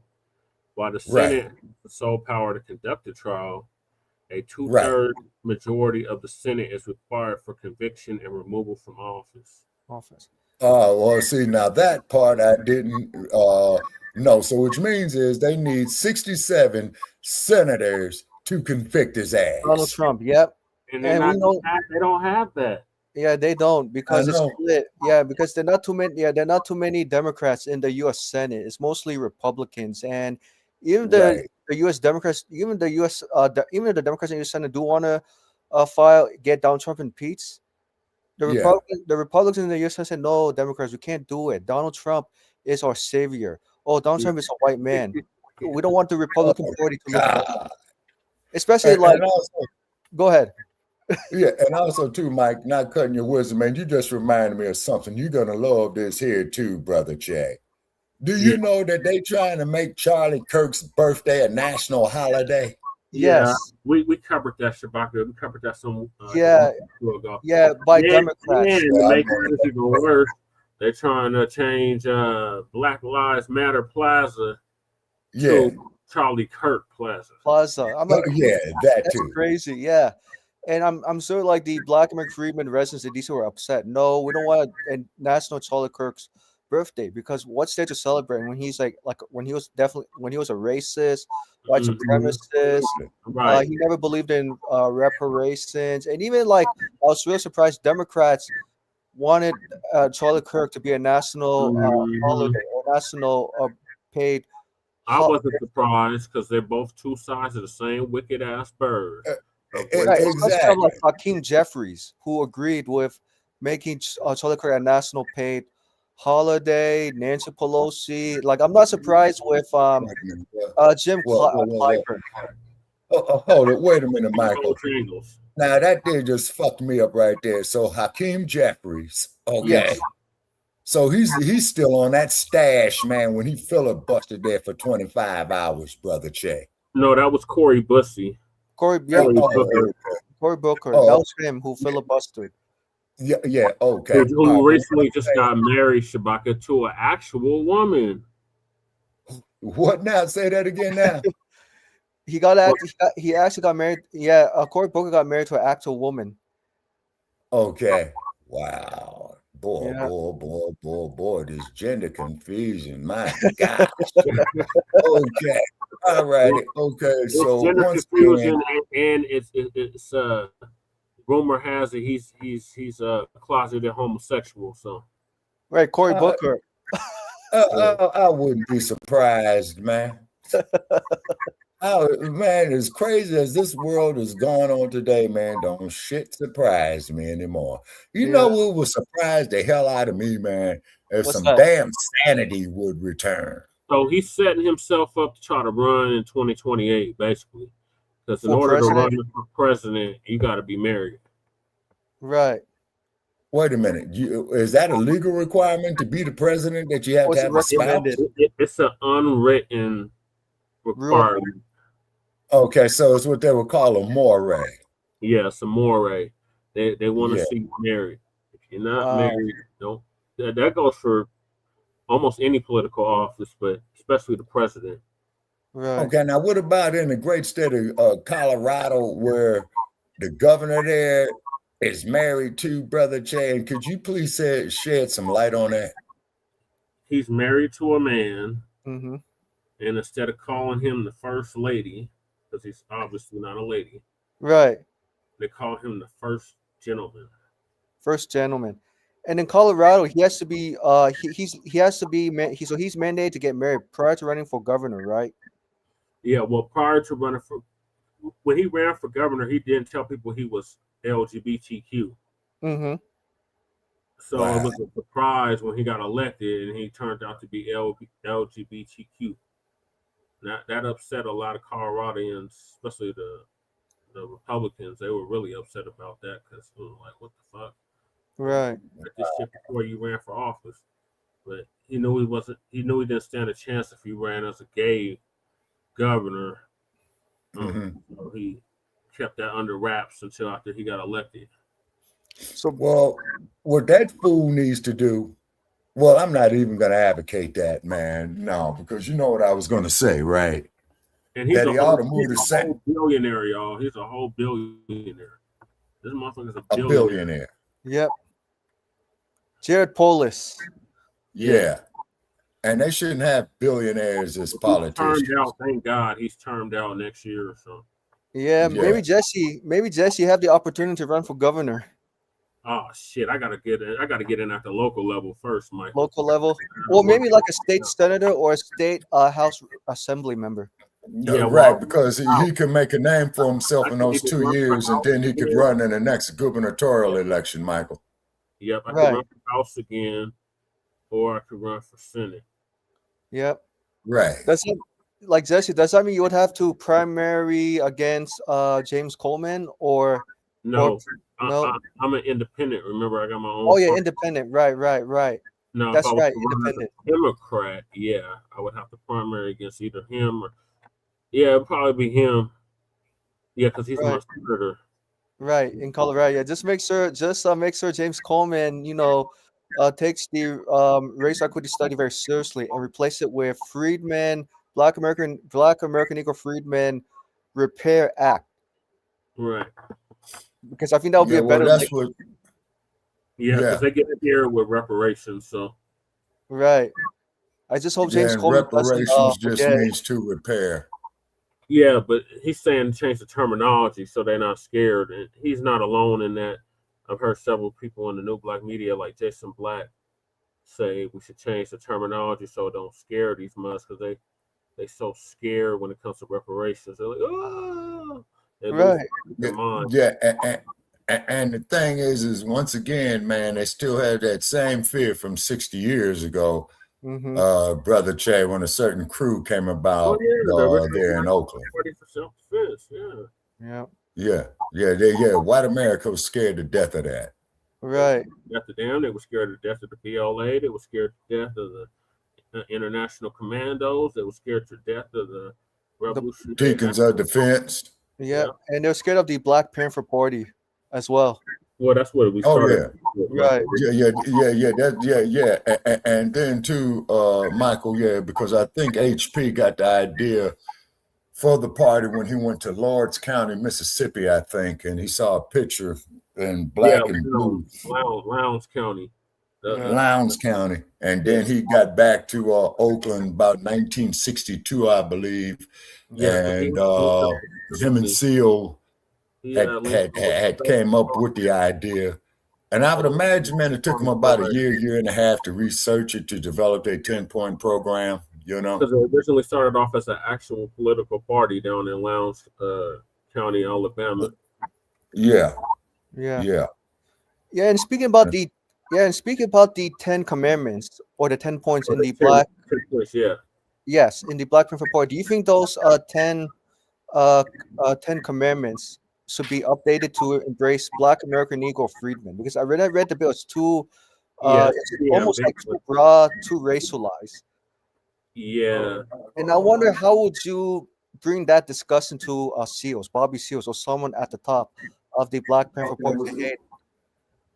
while the Senate has the sole power to conduct the trial. A two-thirds majority of the Senate is required for conviction and removal from office. Well, see, now that part I didn't know. So which means is they need 67 senators to convict his ass. Donald Trump, yep. And they don't have that. Yeah, they don't, because it's split. Yeah, because they're not too many. Yeah, there are not too many Democrats in the U.S. Senate. It's mostly Republicans, and even the U.S. Democrats, even the Democrats in the Senate do want to get Donald Trump impeached. The Republicans in the U.S. Senate said, no, Democrats, we can't do it. Donald Trump is our savior. Oh, Donald Trump is a white man. We don't want the Republican Party to look like that. Especially go ahead. Yeah, and also too, Mike, not cutting your wisdom, man, you just reminded me of something. You're gonna love this here too, Brother Jay. Do you know that they trying to make Charlie Kirk's birthday a national holiday? Yes. We covered that, Shabaka. We covered that some by Democrats. And to make it even worse, they're trying to change Black Lives Matter Plaza to Charlie Kirk Plaza. I'm like, that's too crazy. Yeah. And I'm sure like the Black American Freedmen residents in DC were upset. No, we don't want a national Charlie Kirk's birthday, because what's there to celebrate when he's like when he was a racist, white supremacist. He never believed in reparations, and even like I was real surprised Democrats wanted Charlie Kirk to be a national holiday or national paid. I wasn't surprised because they're both two sides of the same wicked ass bird. Exactly. Like Hakeem Jeffries, who agreed with making Charlie Kirk a national paid Holiday, Nancy Pelosi. Like, I'm not surprised with Jim Clyburn. Hold it. Wait a minute, Michael. Now that did just fuck me up right there. So Hakeem Jeffries, okay. Yes. So he's still on that stash, man, when he filibustered there for 25 hours, brother Che. No, that was Cory Bussey. Cory Booker. Oh. That was him who filibustered. Yeah, okay. Who recently just got married, Shabaka, to an actual woman. What now? Say that again now. He actually got married. Yeah, Cory Booker got married to an actual woman. Okay. Wow. Boy, this gender confusion. My gosh. Okay. All right. Okay. So gender once confusion and it's rumor has it he's a closeted homosexual. So right, Cory Booker. I wouldn't be surprised, man. Man, as crazy as this world is going on today, man, don't shit surprise me anymore. You know what would surprise the hell out of me, man, if What's some that? damn sanity would return. So he's setting himself up to try to run in 2028, basically. Because in For order president? to run for president, you got to be married. Right. Wait a minute. Is that a legal requirement to be the president that you have to have a spouse? It's an unwritten requirement. Okay, so it's what they would call a moray. Yeah, it's a moray. They want to Yeah. see you married. If you're not Wow. married, don't. That goes for almost any political office, but especially the president. Right. Okay, now what about in the great state of Colorado, where the governor there is married to Brother Che? And could you please shed some light on that? He's married to a man, Mm-hmm. and instead of calling him the first lady, because he's obviously not a lady, Right. they call him the first gentleman. First gentleman. And in Colorado, he has to be he's mandated to get married prior to running for governor, right? Yeah, well, prior to running for, when he ran for governor, he didn't tell people he was LGBTQ. Mm-hmm. So it was a surprise when he got elected and he turned out to be LGBTQ. That upset a lot of Coloradans, especially the Republicans. They were really upset about that because they were like, what the fuck? Right. This shit before you ran for office. But he knew he didn't stand a chance if he ran as a gay governor. So he kept that under wraps until after he got elected. So, well, what that fool needs to do, well, I'm not even going to advocate that, man. No, because you know what I was going to say, right? And he's that he ought to move he's to a whole billionaire, y'all. He's a whole billionaire. This motherfucker's a billionaire. Yep. Jared Polis. Yeah. And they shouldn't have billionaires as politicians. Turned out, thank God, he's termed out next year or so. Yeah, maybe Jesse have the opportunity to run for governor. Oh shit! I gotta get in at the local level first, Mike. Local level, or maybe like a state senator or a state House Assembly member. Yeah, right, because he could make a name for himself in those 2 years, and then he could run in the next gubernatorial election, Michael. Yep, I could run for House again, or I could run for Senate. Yep. Right. Like Jesse, does that mean you would have to primary against James Coleman or no? No, I'm an independent. Remember, I got my own. Oh yeah, independent. Right. No, that's if I was right. to run as a Independent. Democrat, yeah, I would have to primary against either him or it'd probably be him. Yeah, because he's my senator. Right, in Colorado. Yeah, just make sure James Coleman, takes the race equity study very seriously and replace it with Black American Negro Freedmen Repair Act. Right. Because I think that would be a better. Because they get in here with reparations. So. Right. I just hope James Coleman reparations just means to repair. Yeah, but he's saying change the terminology so they're not scared. And he's not alone in that. I've heard several people in the new black media, like Jason Blacc, say we should change the terminology so it don't scare these mugs because they so scared when it comes to reparations. They're like, oh, Yeah, And the thing is once again, man, they still have that same fear from 60 years ago, Brother Che, when a certain crew came about there in Oakland. Party for self-defense, Yeah. White America was scared to death of that. Right. Death of them. They were scared to death of the BLA. They were scared to death of the International Commandos. They were scared to death of the Revolutionary Deacons of Defense. Yeah, and they're scared of the Blacc Panther Party as well. Well, that's what we started. Right. Yeah. And then too, Michael, because I think HP got the idea for the party when he went to Lawrence County, Mississippi, I think, and he saw a picture in black and blue. Lowndes County. Lowndes County. And then he got back to Oakland about 1962, I believe. And him and Seal had came up with the idea. And I would imagine, man, it took them about a year and a half to research it, to develop their 10-point program, you know? Because it originally started off as an actual political party down in Lowndes County, Alabama. Yeah. And speaking about the 10 commandments or the 10 points in the Black, yes, in the Blacc Panther Party, do you think those 10 commandments should be updated to embrace Black American Negro freedmen? Because I read the bill, it's too almost like too broad, too racialized. Yeah. And I wonder, how would you bring that discussion to Seals, Bobby Seals, or someone at the top of the Blacc Panther Party?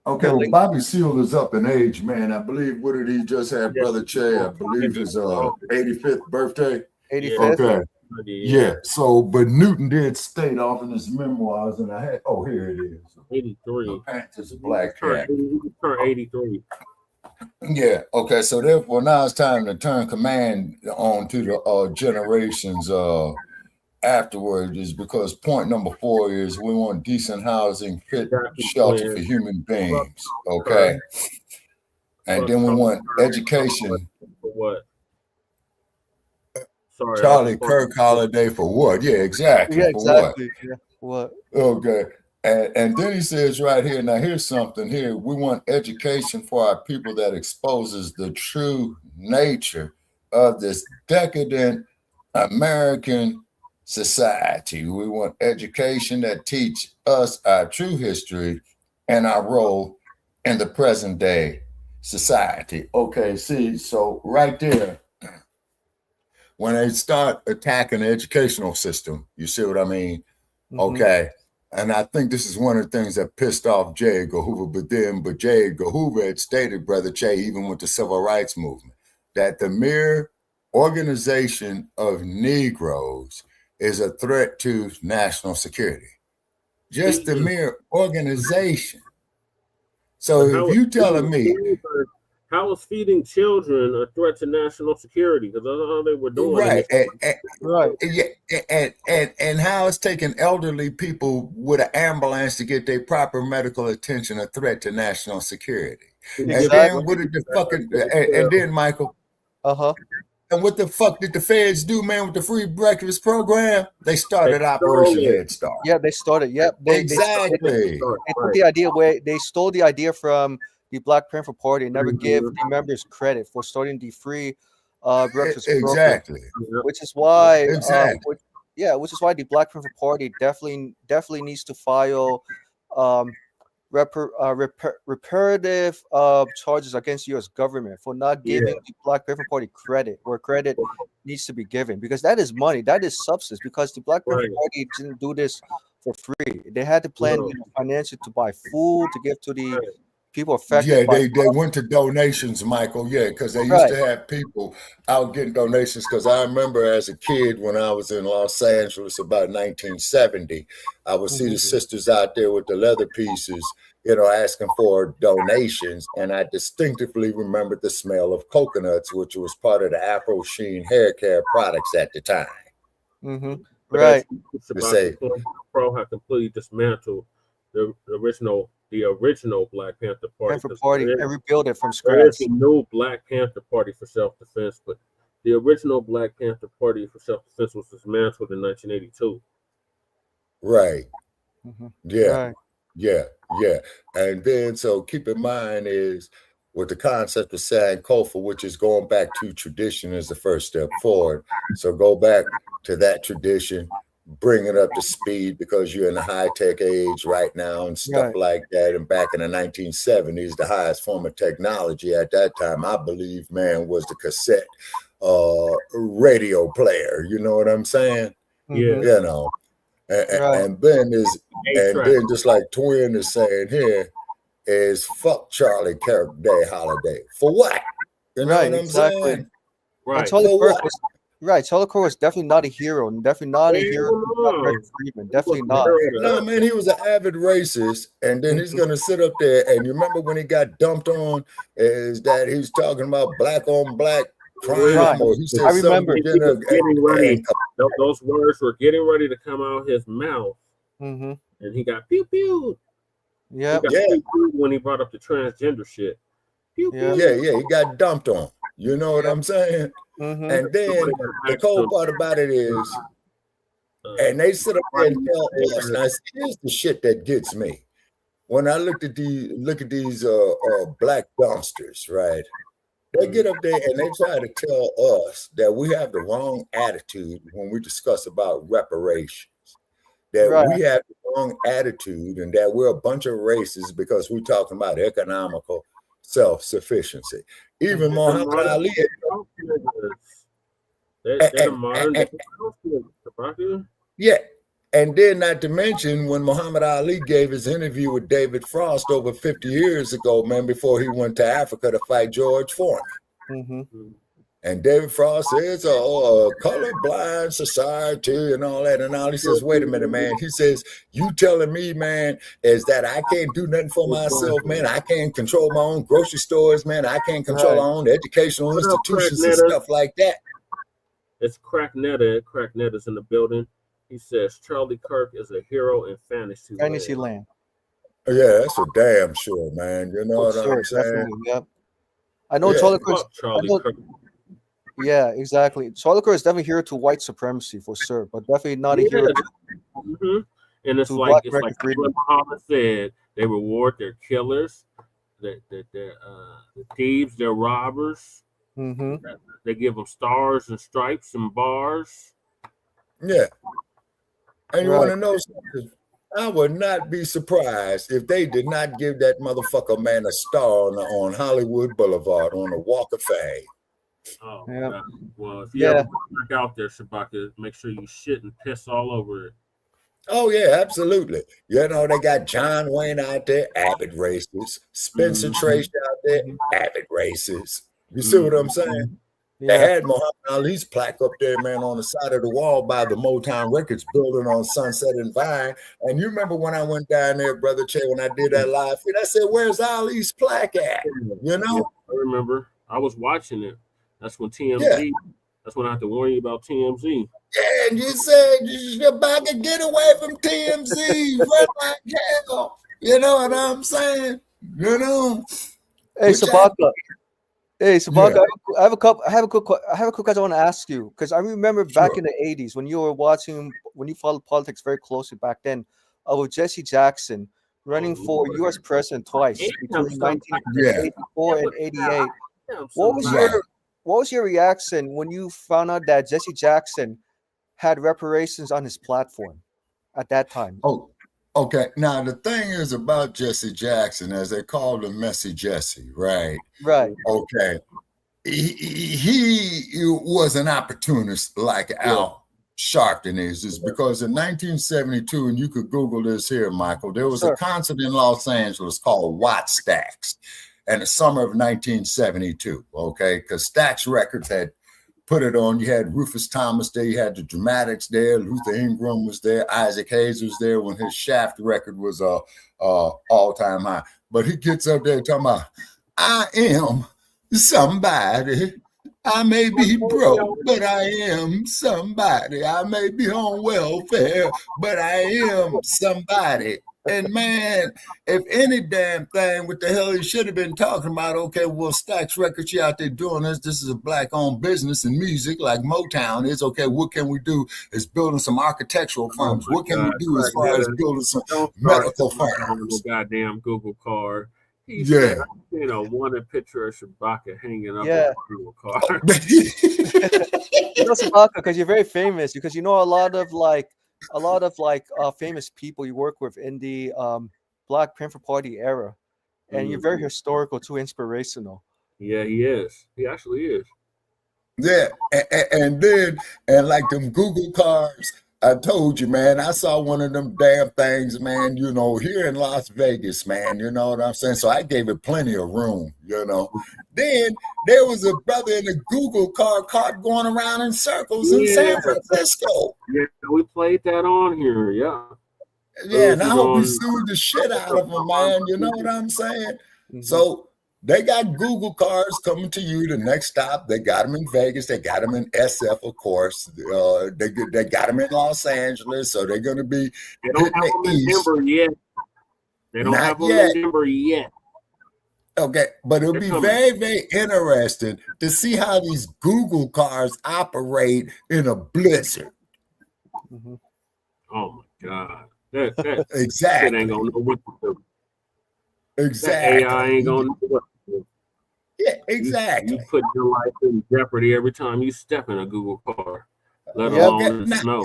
Okay, well, Bobby Seale is up in age, man. I believe, what did he just have, Brother Che? I believe his 85th birthday. 85th? Okay. Yeah, so, but Newton did state off in his memoirs, and I had, here it is. 83. Panther's a black cat. He turned 83. Yeah, okay, so therefore now it's time to turn command on to the generations afterwards, is because point number 4 is we want decent housing, fit shelter for human beings, okay? And then we want education. For what? Sorry, Charlie Kirk holiday for what? Yeah, exactly. Yeah, for exactly. Yeah, what? Okay. And then he says right here, now here's something here. We want education for our people that exposes the true nature of this decadent American society. We want education that teach us our true history and our role in the present day society. Okay, see, so right there, when they start attacking the educational system, you see what I mean? Okay. And I think this is one of the things that pissed off J. Edgar Hoover, but J. Edgar Hoover had stated, Brother Che, even with the civil rights movement, that the mere organization of Negroes is a threat to national security. Just the mere organization. So if you telling me, how is feeding children a threat to national security? Because that's how they were doing. Right. And how is taking elderly people with an ambulance to get their proper medical attention a threat to national security? Exactly. And then what did the fucking and then Michael? And what the fuck did the feds do, man, with the free breakfast program? They started Operation Head Start. Yeah, they started. Yep. Exactly. They took the idea away. They stole the idea from the Blacc Panther Party and never give the members credit for starting the free breakfast program. Which is why which is why the Blacc Panther Party definitely needs to file reparative charges against U.S. government for not giving the Blacc Panther Party credit where credit needs to be given, because that is money, that is substance, because the Blacc Panther Party didn't do this for free. They had to plan financially to buy food to give to the people affected. Yeah, they went to donations, Michael. Yeah, because they used to have people out getting donations. Because I remember as a kid when I was in Los Angeles about 1970, I would see the sisters out there with the leather pieces, you know, asking for donations. And I distinctively remembered the smell of coconuts, which was part of the Afro Sheen hair care products at the time. Right. To say Pro had completely dismantled the original Blacc Panther Party and rebuild it from scratch. There is a new Blacc Panther Party for self-defense, but the original Blacc Panther Party for self-defense was dismantled in 1982. Right. Yeah. Yeah. And then, so keep in mind is with the concept of Sankofa, which is going back to tradition is the first step forward. So go back to that tradition, bring it up to speed because you're in the high-tech age right now and stuff like that. And back in the 1970s, the highest form of technology at that time, I believe, man, was the cassette radio player. You know what I'm saying? Yeah. You know. And then just like Twin is saying here, is fuck Charlie Kirk Day holiday. For what? You know what I'm saying? Right. Charlie Kirk was definitely not a hero, and definitely not a hero. Definitely not. No, man, he was an avid racist, and then he's gonna sit up there. And you remember when he got dumped on, is that he's talking about black on black crime, or he said I remember getting ready. Those words were getting ready to come out his mouth, and he got pew pew. Yeah, when he brought up the transgender shit. Pew, pew. Yeah, he got dumped on. You know what I'm saying? And then the cold part about it is, and they sit up there and tell us. Now, here's the shit that gets me. When I look at these black dumpsters, right? They get up there and they try to tell us that we have the wrong attitude when we discuss about reparations. That we have the wrong attitude and that we're a bunch of racists because we're talking about economical self-sufficiency. Even Muhammad Ali. Yeah. And then not to mention when Muhammad Ali gave his interview with David Frost over 50 years ago, man, before he went to Africa to fight George Foreman. And David Frost says, a colorblind society and all that. And all he says, wait a minute, man. He says, you telling me, man, is that I can't do nothing for myself, man. I can't control my own grocery stores, man. I can't control my own educational institutions and stuff like that. It's Crocc Netta. Crocc Netta's in the building. He says Charlie Kirk is a hero in fantasy land. Yeah, that's for damn sure, man. You know what I'm saying? Yep. I know Charlie Kirk. Yeah, exactly. Charlie Kirk is definitely here to white supremacy for sure, but definitely not a hero. And it's like Muhammad said, they reward their killers, their thieves, their robbers. They give them stars and stripes and bars. Yeah. And you want to know something? I would not be surprised if they did not give that motherfucker man a star on Hollywood Boulevard on the Walk of Fame. Oh, yeah. Well, if you ever back out there, Shabaka, make sure you shit and piss all over it. Oh, yeah, absolutely. You know, they got John Wayne out there, avid racist. Spencer Tracy out there, avid racist. You see what I'm saying? They had Muhammad Ali's plaque up there, man, on the side of the wall by the Motown Records building on Sunset and Vine. And you remember when I went down there, Brother Che, when I did that live feed, I said, where's Ali's plaque at? You know? I remember. I was watching it. That's when TMZ, that's when I have to warn you about TMZ. Yeah, and you said you're about to get away from TMZ. Run like hell. You know what I'm saying? You know? Hey, Shabaka. I have a quick question I want to ask you, because I remember back in the 80s when you followed politics very closely back then, with Jesse Jackson running for U.S. president twice between 1984 and 88. What was your reaction when you found out that Jesse Jackson had reparations on his platform at that time? Oh, okay. Now, the thing is about Jesse Jackson, as they called him Messy Jesse, right? Right. Okay. He was an opportunist like Al Sharpton is because in 1972, and you could Google this here, Michael, there was a concert in Los Angeles called Watt Stax. And the summer of 1972, okay, because Stax Records had put it on. You had Rufus Thomas there, you had the Dramatics there, Luther Ingram was there, Isaac Hayes was there when his Shaft record was all-time high. But he gets up there talking about, I am somebody. I may be broke, but I am somebody. I may be on welfare, but I am somebody. And man, if any damn thing, what the hell he should have been talking about? Okay, well, Stax Records, you out there doing this. This is a Black-owned business in music, like Motown is. Okay, what can we do? Is building some architectural firms. What can we do as far as building some medical firms? Goddamn Google card. He Yeah. said, you know, wanted picture of Shabaka hanging up Yeah. on a Google card. You know, Shabaka, because you're very famous, because you know a lot of famous people you work with in the Blacc Panther Party era, and you're very historical too, inspirational. Yeah, he is. He actually is. Yeah, and then like them Google cars, I told you, man, I saw one of them damn things, man, you know, here in Las Vegas, man, you know what I'm saying? So I gave it plenty of room, you know. Then there was a brother in a Google car caught going around in circles in San Francisco. Yeah, we played that on here, yeah. Yeah, and I hope we sued the shit out of him, man, you know what I'm saying? So they got Google cars coming to you. The next stop, they got them in Vegas. They got them in SF, of course. They got them in Los Angeles, so they're going to be. They don't have them in Denver yet. They don't have them in Denver yet. Okay, but it'll be very, very interesting to see how these Google cars operate in a blizzard. Oh my God, that exactly. shit ain't gonna know what to do. Exactly. That AI ain't gonna know what to do. Yeah, exactly. You put your life in jeopardy every time you step in a Google car, let alone in the snow.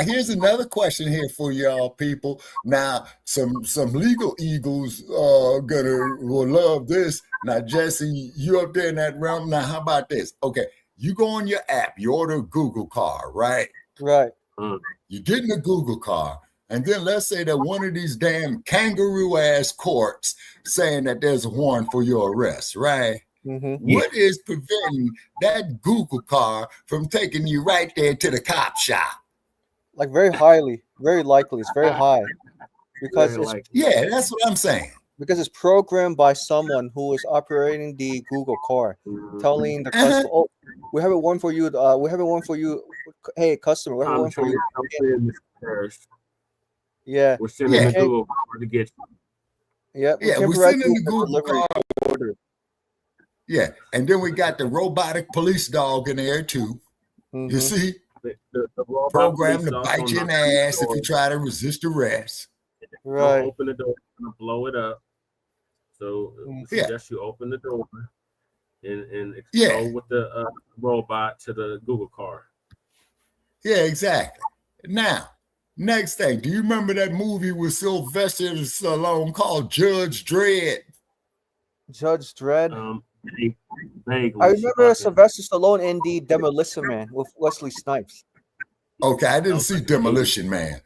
Here's another question here for y'all people. Now, some legal eagles will love this. Now, Jesse, you up there in that realm. Now, how about this? Okay, you go on your app, you order a Google car, right? Right. You get in a Google car. And then let's say that one of these damn kangaroo-ass courts saying that there's a warrant for your arrest, right? What is preventing that Google car from taking you right there to the cop shop? Like very likely. It's very high. Because yeah, that's what I'm saying. Because it's programmed by someone who is operating the Google car, telling the customer, "Oh, we have a one for you. We have a one for you. Hey, customer, we have one for you." Yeah, we're sending the Google car to get you. Yeah, we're sending the Google car. Yeah, and then we got the robotic police dog in there too. You see, the program to bite you in the ass if you try to resist arrest. Right. Open the door and blow it up. So suggest you open the door and go with the robot to the Google car. Yeah, exactly. Now, next thing, do you remember that movie with Sylvester Stallone called Judge Dredd? Judge Dredd? Vaguely, I remember Sylvester Stallone in the Demolition Man with Wesley Snipes. Okay, I didn't see Demolition Man,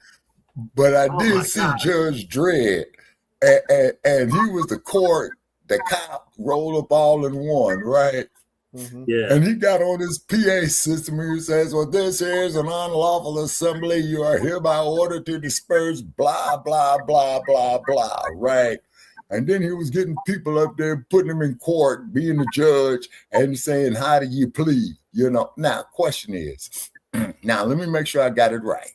but I did see Judge Dredd, and he was the cop roll up all in one, right? Yeah. And he got on his PA system and he says, "Well, this is an unlawful assembly. You are hereby ordered to disperse, blah, blah, blah, blah, blah," right? And then he was getting people up there, putting them in court, being the judge, and saying, "How do you plead?" You know. Now, question is, now let me make sure I got it right.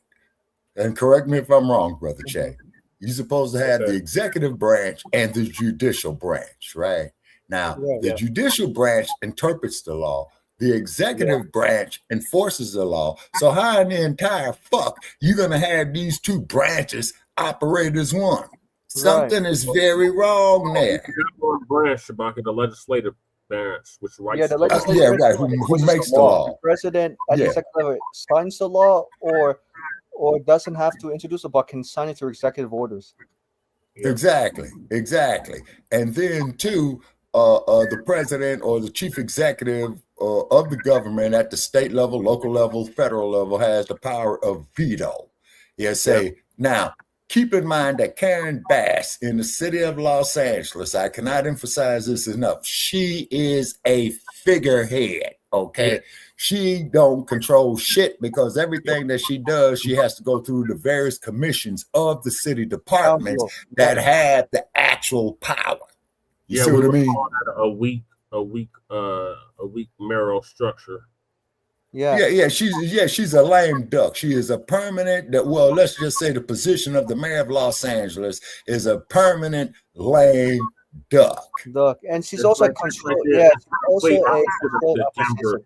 And correct me if I'm wrong, Brother Che. You're supposed to have the executive branch and the judicial branch, right? Now, the judicial branch interprets the law. The executive branch enforces the law. So how in the entire fuck you going to have these two branches operate as one? Something is very wrong there. One branch, Shabaka, the legislative branch, which writes the legislative right. Who makes the law? The president at the executive level signs the law or doesn't have to introduce a but can sign it through executive orders. Exactly. And then too, the president or the chief executive of the government at the state level, local level, federal level has the power of veto. Now, keep in mind that Karen Bass in the city of Los Angeles, I cannot emphasize this enough, she is a figurehead, okay? Yeah. She don't control shit because everything that she does, she has to go through the various commissions of the city departments that have the actual power. You see what I mean? A weak mayoral structure. She's a lame duck. She is a permanent. Well, let's just say the position of the mayor of Los Angeles is a permanent lame duck. And she's also a control. Yeah, she's also a controlled opposition.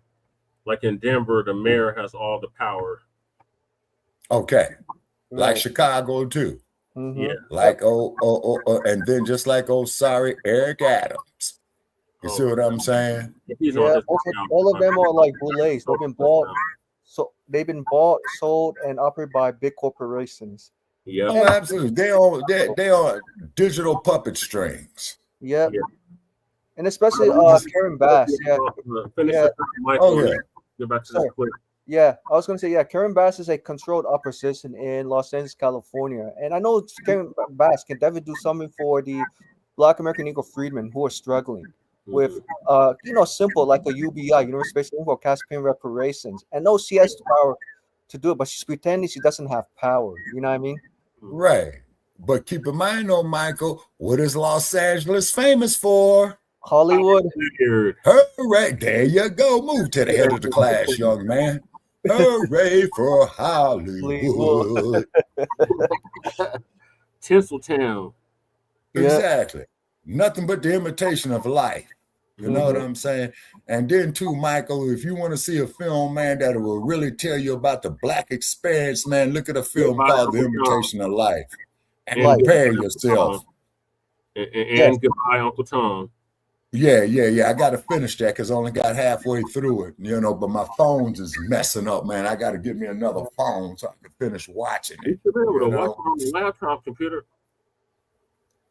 Like in Denver, the mayor has all the power. Okay, like Chicago too. Yeah, like and then just like sorry Eric Adams. You see what I'm saying? Yeah, all of them are like boulets. They've been bought, sold, and operated by big corporations. Yeah, oh, absolutely. They are digital puppet strings. Yeah, and especially Karen Bass. Yeah, Get back to this quick. Yeah, I was going to say, Karen Bass is a controlled opposition in Los Angeles, California. And I know Karen Bass can definitely do something for the Black American Eagle freedmen who are struggling with, simple like a UBI, Universal Basic Income, cash-paying reparations. And no, she has the power to do it, but she's pretending she doesn't have power. You know what I mean? Right. But keep in mind, Michael, what is Los Angeles famous for? Hollywood. Hooray. There you go. Move to the head of the class, young man. Hooray for Hollywood. Tinseltown. Exactly. Nothing but the imitation of life. You know what I'm saying? And then too, Michael, if you want to see a film, man, that will really tell you about the Black experience, man, look at a film called The Imitation of Life. And prepare yourself. And Goodbye, Uncle Tom. Yeah. I got to finish that because I only got halfway through it, but my phone's is messing up, man. I got to get me another phone so I can finish watching it. You should be able to watch it on the laptop computer.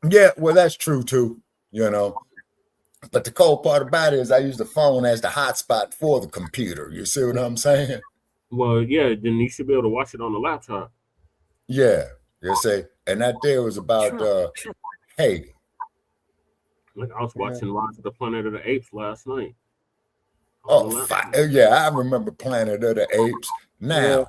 Yeah, well, that's true too, But the cold part about it is I use the phone as the hotspot for the computer. You see what I'm saying? Well, yeah, then you should be able to watch it on the laptop. Yeah, you see. And that there was about Haiti. Like I was watching Rise of the Planet of the Apes last night. Yeah, I remember Planet of the Apes. Now,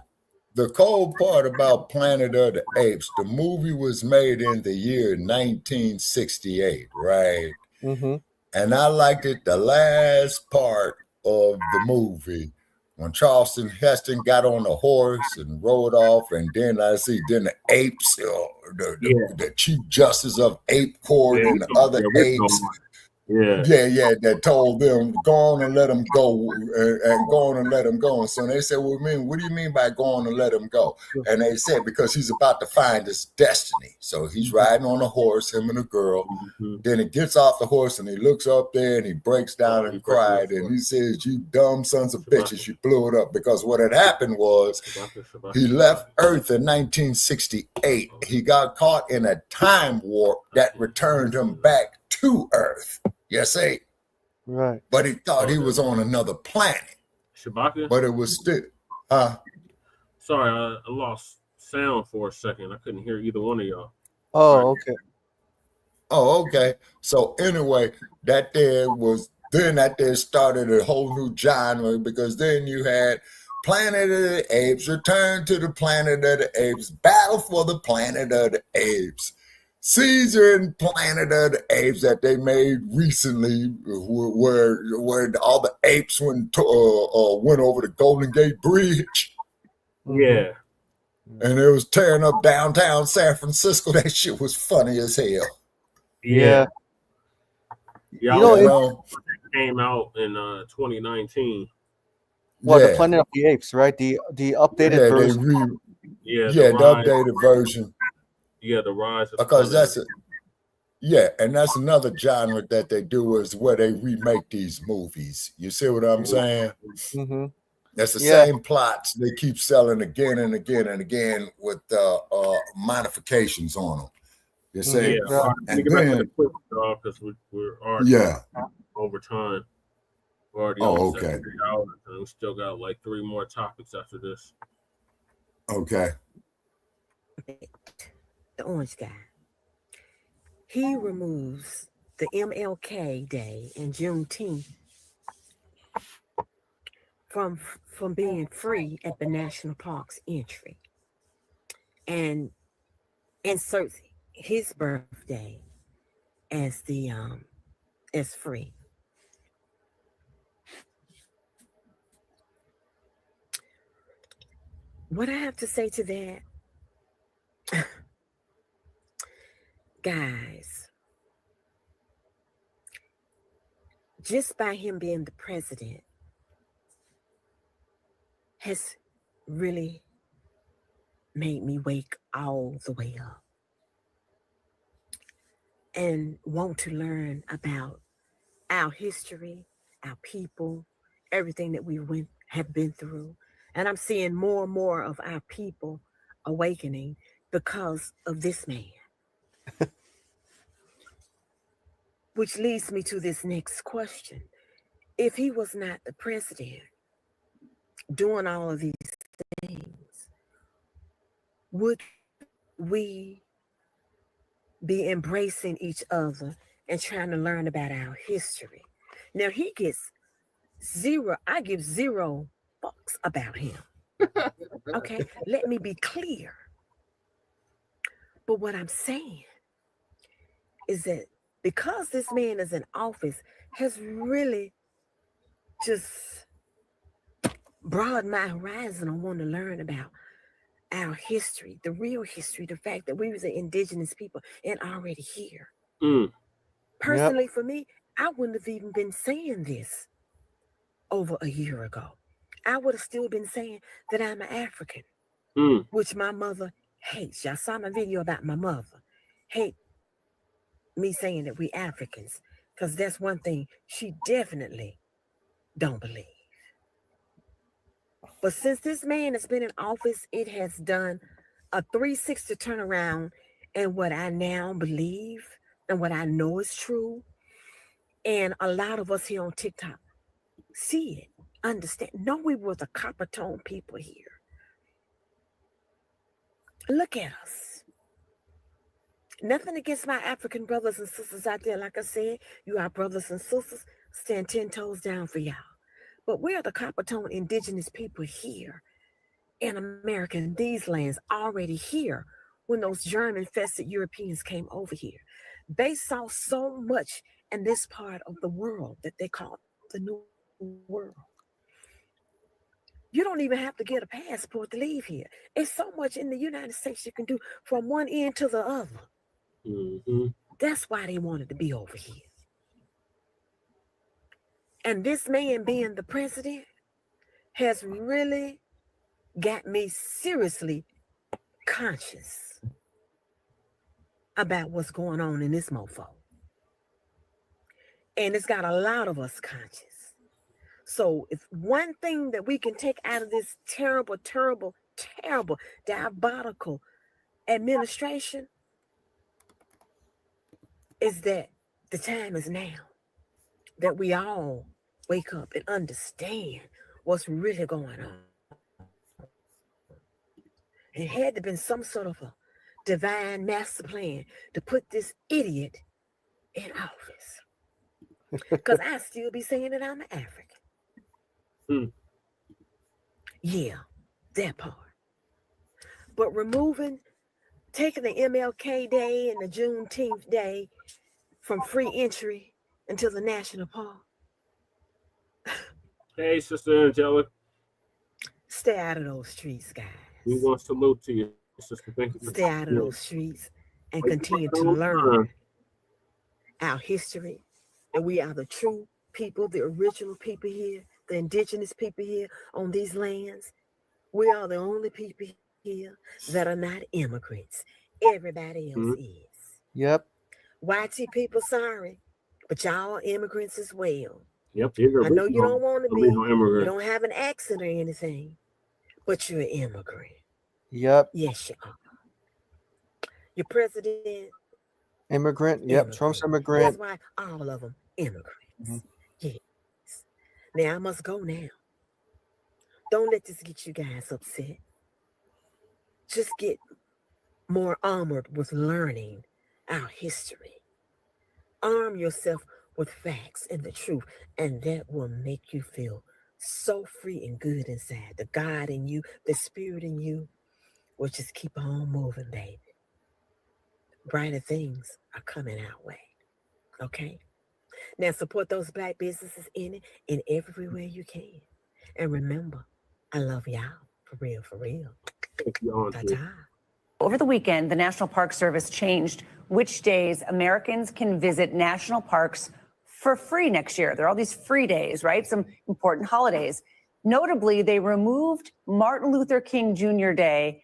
the cold part about Planet of the Apes, the movie was made in the year 1968, right? Mm-hmm. And I liked it, the last part of the movie, when Charleston Heston got on a horse and rode off, and then the apes, the Chief Justice of Ape Court and the other apes, that told them, go on and let them go, and go on and let them go. And so they said, well, what do you mean by go on and let him go? And they said, because he's about to find his destiny. So he's riding on a horse, him and a girl. Then he gets off the horse and he looks up there and he breaks down and cried. And he says, you dumb sons of bitches, you blew it up. Because what had happened was he left Earth in 1968. He got caught in a time warp that returned him back to Earth. You see? Right. But he thought he was on another planet. Shabaka? But it was still Sorry, I lost sound for a second. I couldn't hear either one of y'all. Oh, okay. So anyway, that there started a whole new genre, because then you had Planet of the Apes, Return to the Planet of the Apes, Battle for the Planet of the Apes, Caesar and Planet of the Apes that they made recently, where all the apes went over the Golden Gate Bridge. Yeah. And it was tearing up downtown San Francisco. That shit was funny as hell. Yeah. It came out in 2019. The Planet of the Apes, right? The updated version. The updated version. Yeah, the rise of because that's and that's another genre that they do, is where they remake these movies. You see what I'm saying? Mm-hmm. That's the same plots they keep selling again and again and again with modifications on them. You see? And then because we're already over time. We're already on 3 hours, and we still got like 3 more topics after this. Okay. The orange guy. He removes the MLK Day and Juneteenth from being free at the national park's entry, and inserts his birthday as the as free. what I have to say to that, guys, just by him being the president has really made me wake all the way up and want to learn about our history, our people, everything that we have been through. And I'm seeing more and more of our people awakening because of this man. Which leads me to this next question. If he was not the president doing all of these things, would we be embracing each other and trying to learn about our history? Now he gets zero, I give zero fucks about him. Okay, let me be clear. But what I'm saying is that because this man is in office, has really just broadened my horizon on wanting to learn about our history, the real history, the fact that we was an indigenous people and already here. Personally, for me, I wouldn't have even been saying this over a year ago. I would have still been saying that I'm an African, which my mother hates. Y'all saw my video about my mother. Hate me saying that we Africans, because that's one thing she definitely don't believe. But since this man has been in office, it has done a 360 turnaround in what I now believe and what I know is true. And a lot of us here on TikTok see it, understand. No, we were the copper tone people here. Look at us. Nothing against my African brothers and sisters out there. Like I said, you are brothers and sisters. Stand 10 toes down for y'all. But we are the copper tone indigenous people here in America, in these lands, already here when those germ-infested Europeans came over here. They saw so much in this part of the world that they call the New World. You don't even have to get a passport to leave here. It's so much in the United States you can do from one end to the other. That's why they wanted to be over here. And this man being the president has really got me seriously conscious about what's going on in this mofo. And it's got a lot of us conscious. So if one thing that we can take out of this terrible, terrible, terrible, diabolical administration is that the time is now that we all wake up and understand what's really going on. It had to been some sort of a divine master plan to put this idiot in office. Because I still be saying that I'm an African. Yeah, that part. But taking the MLK Day and the Juneteenth Day from free entry until the national park. Hey, Sister Angela. Stay out of those streets, guys. We want to salute to you, Sister. Thank you. Stay out of those streets and continue to learn our history. And we are the true people, the original people here, the indigenous people here on these lands. We are the only people here that are not immigrants. Everybody else is. Yep. YT people, sorry, but y'all are immigrants as well. Yep. I know you don't want to be. You don't have an accent or anything, but you're an immigrant. Yep. Yes, you are. Your president. Immigrant. Yep. Trump's immigrant. That's why all of them immigrants. Yes. Now I must go now. Don't let this get you guys upset. Just get more armored with learning our history. Arm yourself with facts and the truth, and that will make you feel so free and good inside. The God in you, the spirit in you will just keep on moving, baby. Brighter things are coming our way. Okay? Now support those Black businesses in it in every way you can. And remember, I love y'all. For real, for real. Ta-ta. Over the weekend, the National Park Service changed which days Americans can visit national parks for free next year. There are all these free days, right? Some important holidays. Notably, they removed Martin Luther King Jr. Day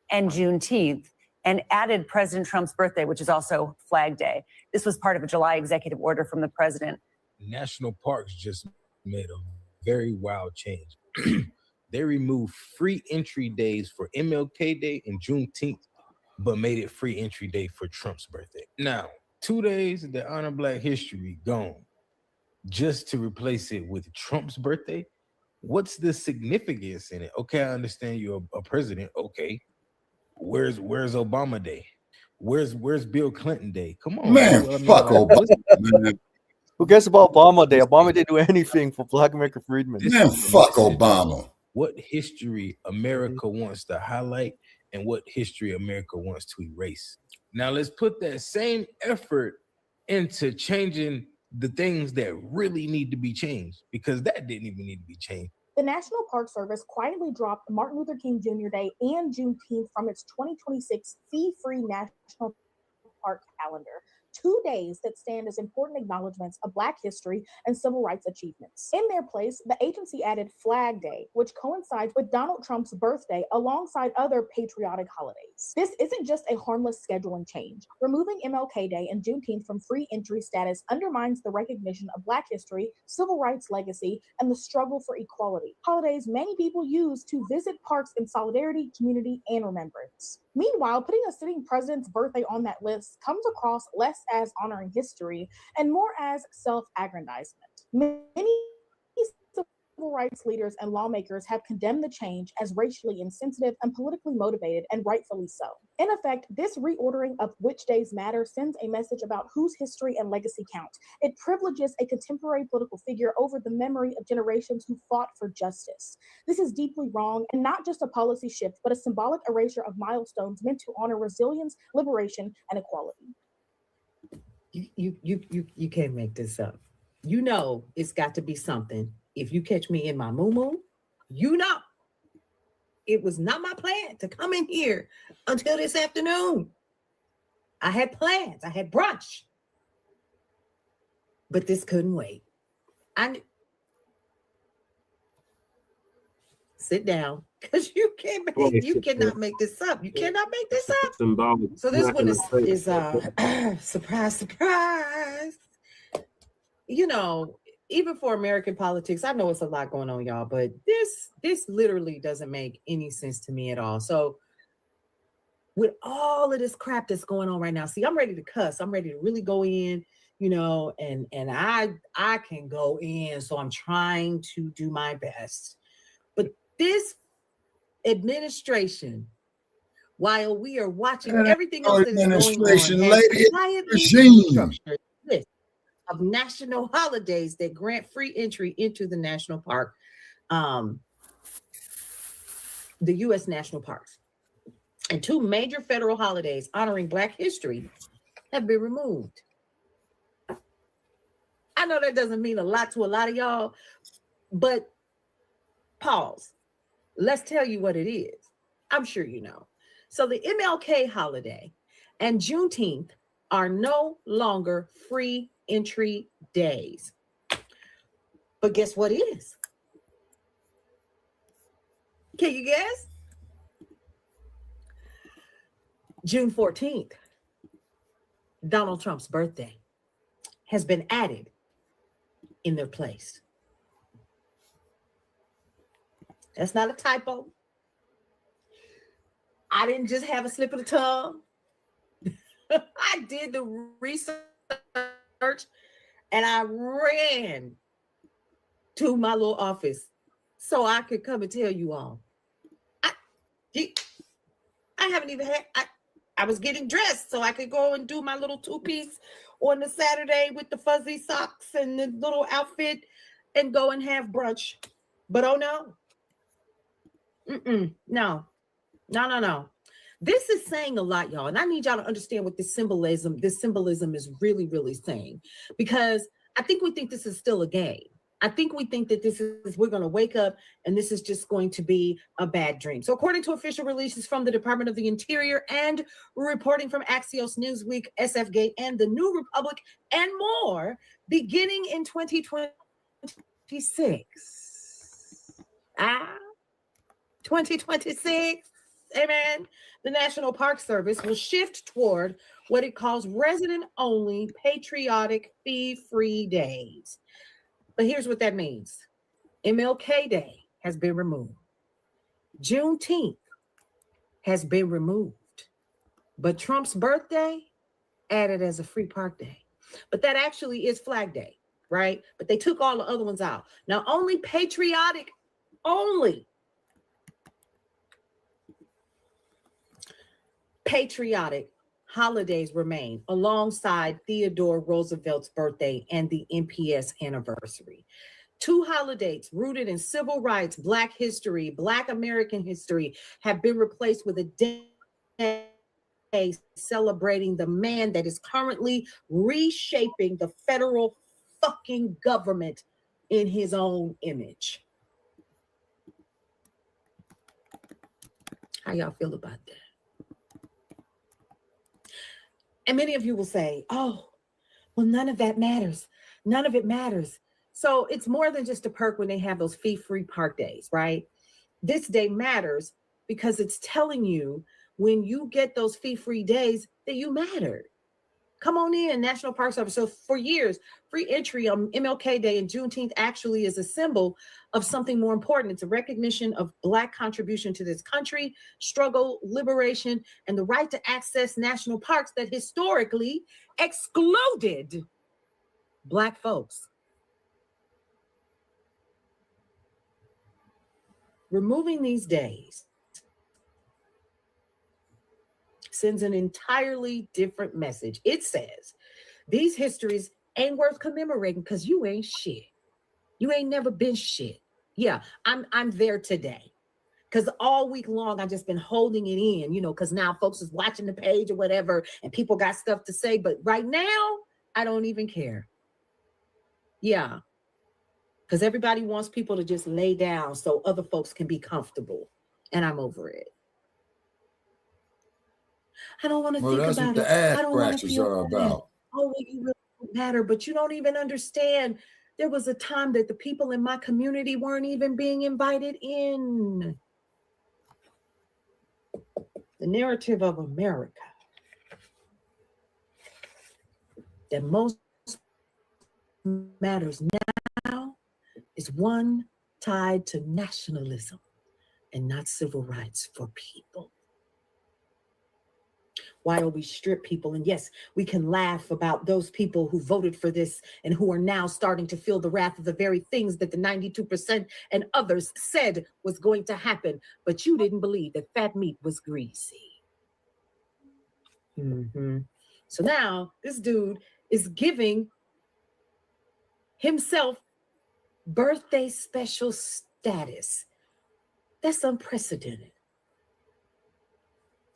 and Juneteenth and added President Trump's birthday, which is also Flag Day. This was part of a July executive order from the president. National parks just made a very wild change. They removed free entry days for MLK Day and Juneteenth, but made it free entry day for Trump's birthday. Now, 2 days that honor Black history gone, just to replace it with Trump's birthday. What's the significance in it? Okay, I understand you're a president. Okay, where's Obama Day? Where's Bill Clinton Day? Come on, man. Fuck Obama. Man. Who cares about Obama Day? Obama didn't do anything for Black American freedmen. Man, fuck Obama. What history America wants to highlight and what history America wants to erase. Now let's put that same effort into changing the things that really need to be changed, because that didn't even need to be changed. The National Park Service quietly dropped Martin Luther King Jr. Day and Juneteenth from its 2026 fee-free National Park calendar. 2 days that stand as important acknowledgments of Black history and civil rights achievements. In their place, the agency added Flag Day, which coincides with Donald Trump's birthday alongside other patriotic holidays. This isn't just a harmless scheduling change. Removing MLK Day and Juneteenth from free entry status undermines the recognition of Black history, civil rights legacy, and the struggle for equality. Holidays many people use to visit parks in solidarity, community, and remembrance. Meanwhile, putting a sitting president's birthday on that list comes across less as honoring history and more as self-aggrandizement. Many civil rights leaders and lawmakers have condemned the change as racially insensitive and politically motivated, and rightfully so. In effect, this reordering of which days matter sends a message about whose history and legacy count. It privileges a contemporary political figure over the memory of generations who fought for justice. This is deeply wrong, and not just a policy shift, but a symbolic erasure of milestones meant to honor resilience, liberation, and equality. You can't make this up. You know it's got to be something. If you catch me in my moo-moo, you know it was not my plan to come in here until this afternoon. I had plans. I had brunch. But this couldn't wait. Sit down, because you cannot make this up. You cannot make this up. So this one is surprise, surprise. You know, even for American politics, I know it's a lot going on, y'all, but this literally doesn't make any sense to me at all. So with all of this crap that's going on right now, see, I'm ready to cuss. I'm ready to really go in, you know, and I can go in. So I'm trying to do my best. But this administration, while we are watching everything else that is going on, regime of national holidays that grant free entry into the national park, the U.S. national parks. And 2 major federal holidays honoring Black history have been removed. I know that doesn't mean a lot to a lot of y'all, but pause. Let's tell you what it is. I'm sure you know. So the MLK holiday and Juneteenth are no longer free entry days. But guess what is? Can you guess? June 14th, Donald Trump's birthday, has been added in their place. That's not a typo. I didn't just have a slip of the tongue. I did the research and I ran to my little office so I could come and tell you all. I haven't even had, I was getting dressed so I could go and do my little 2-piece on the Saturday with the fuzzy socks and the little outfit and go and have brunch. But oh no. No. This is saying a lot, y'all. And I need y'all to understand what this symbolism is really, really saying. Because I think we think this is still a game. I think we think that we're going to wake up and this is just going to be a bad dream. So according to official releases from the Department of the Interior and reporting from Axios, Newsweek, SFGate, and the New Republic, and more, beginning in 2026. 2026, amen. The National Park Service will shift toward what it calls resident-only patriotic fee-free days. But here's what that means. MLK Day has been removed. Juneteenth has been removed. But Trump's birthday added as a free park day. But that actually is Flag Day, right? But they took all the other ones out. Now only patriotic, patriotic holidays remain alongside Theodore Roosevelt's birthday and the NPS anniversary. Two holidays rooted in civil rights, Black history, Black American history have been replaced with a day celebrating the man that is currently reshaping the federal fucking government in his own image. How y'all feel about that? And many of you will say, oh, well, none of that matters. None of it matters. So it's more than just a perk when they have those fee-free park days, right? This day matters because it's telling you when you get those fee-free days that you matter. Come on in, National Park Service. So for years, free entry on MLK Day and Juneteenth actually is a symbol of something more important. It's a recognition of Black contribution to this country, struggle, liberation, and the right to access national parks that historically excluded Black folks. Removing these days sends an entirely different message. It says, these histories ain't worth commemorating because you ain't shit. You ain't never been shit. Yeah, I'm there today. Because all week long, I've just been holding it in, because now folks is watching the page or whatever, and people got stuff to say. But right now, I don't even care. Yeah. Because everybody wants people to just lay down so other folks can be comfortable. And I'm over it. I don't want to think that's about what it. the ass I don't want to scratches feel are bad. about. Oh, well, you really don't matter, but you don't even understand. There was a time that the people in my community weren't even being invited in. The narrative of America that most matters now is one tied to nationalism and not civil rights for people. Why do we strip people? And yes, we can laugh about those people who voted for this and who are now starting to feel the wrath of the very things that the 92% and others said was going to happen. But you didn't believe that fat meat was greasy. So now this dude is giving himself birthday special status. That's unprecedented.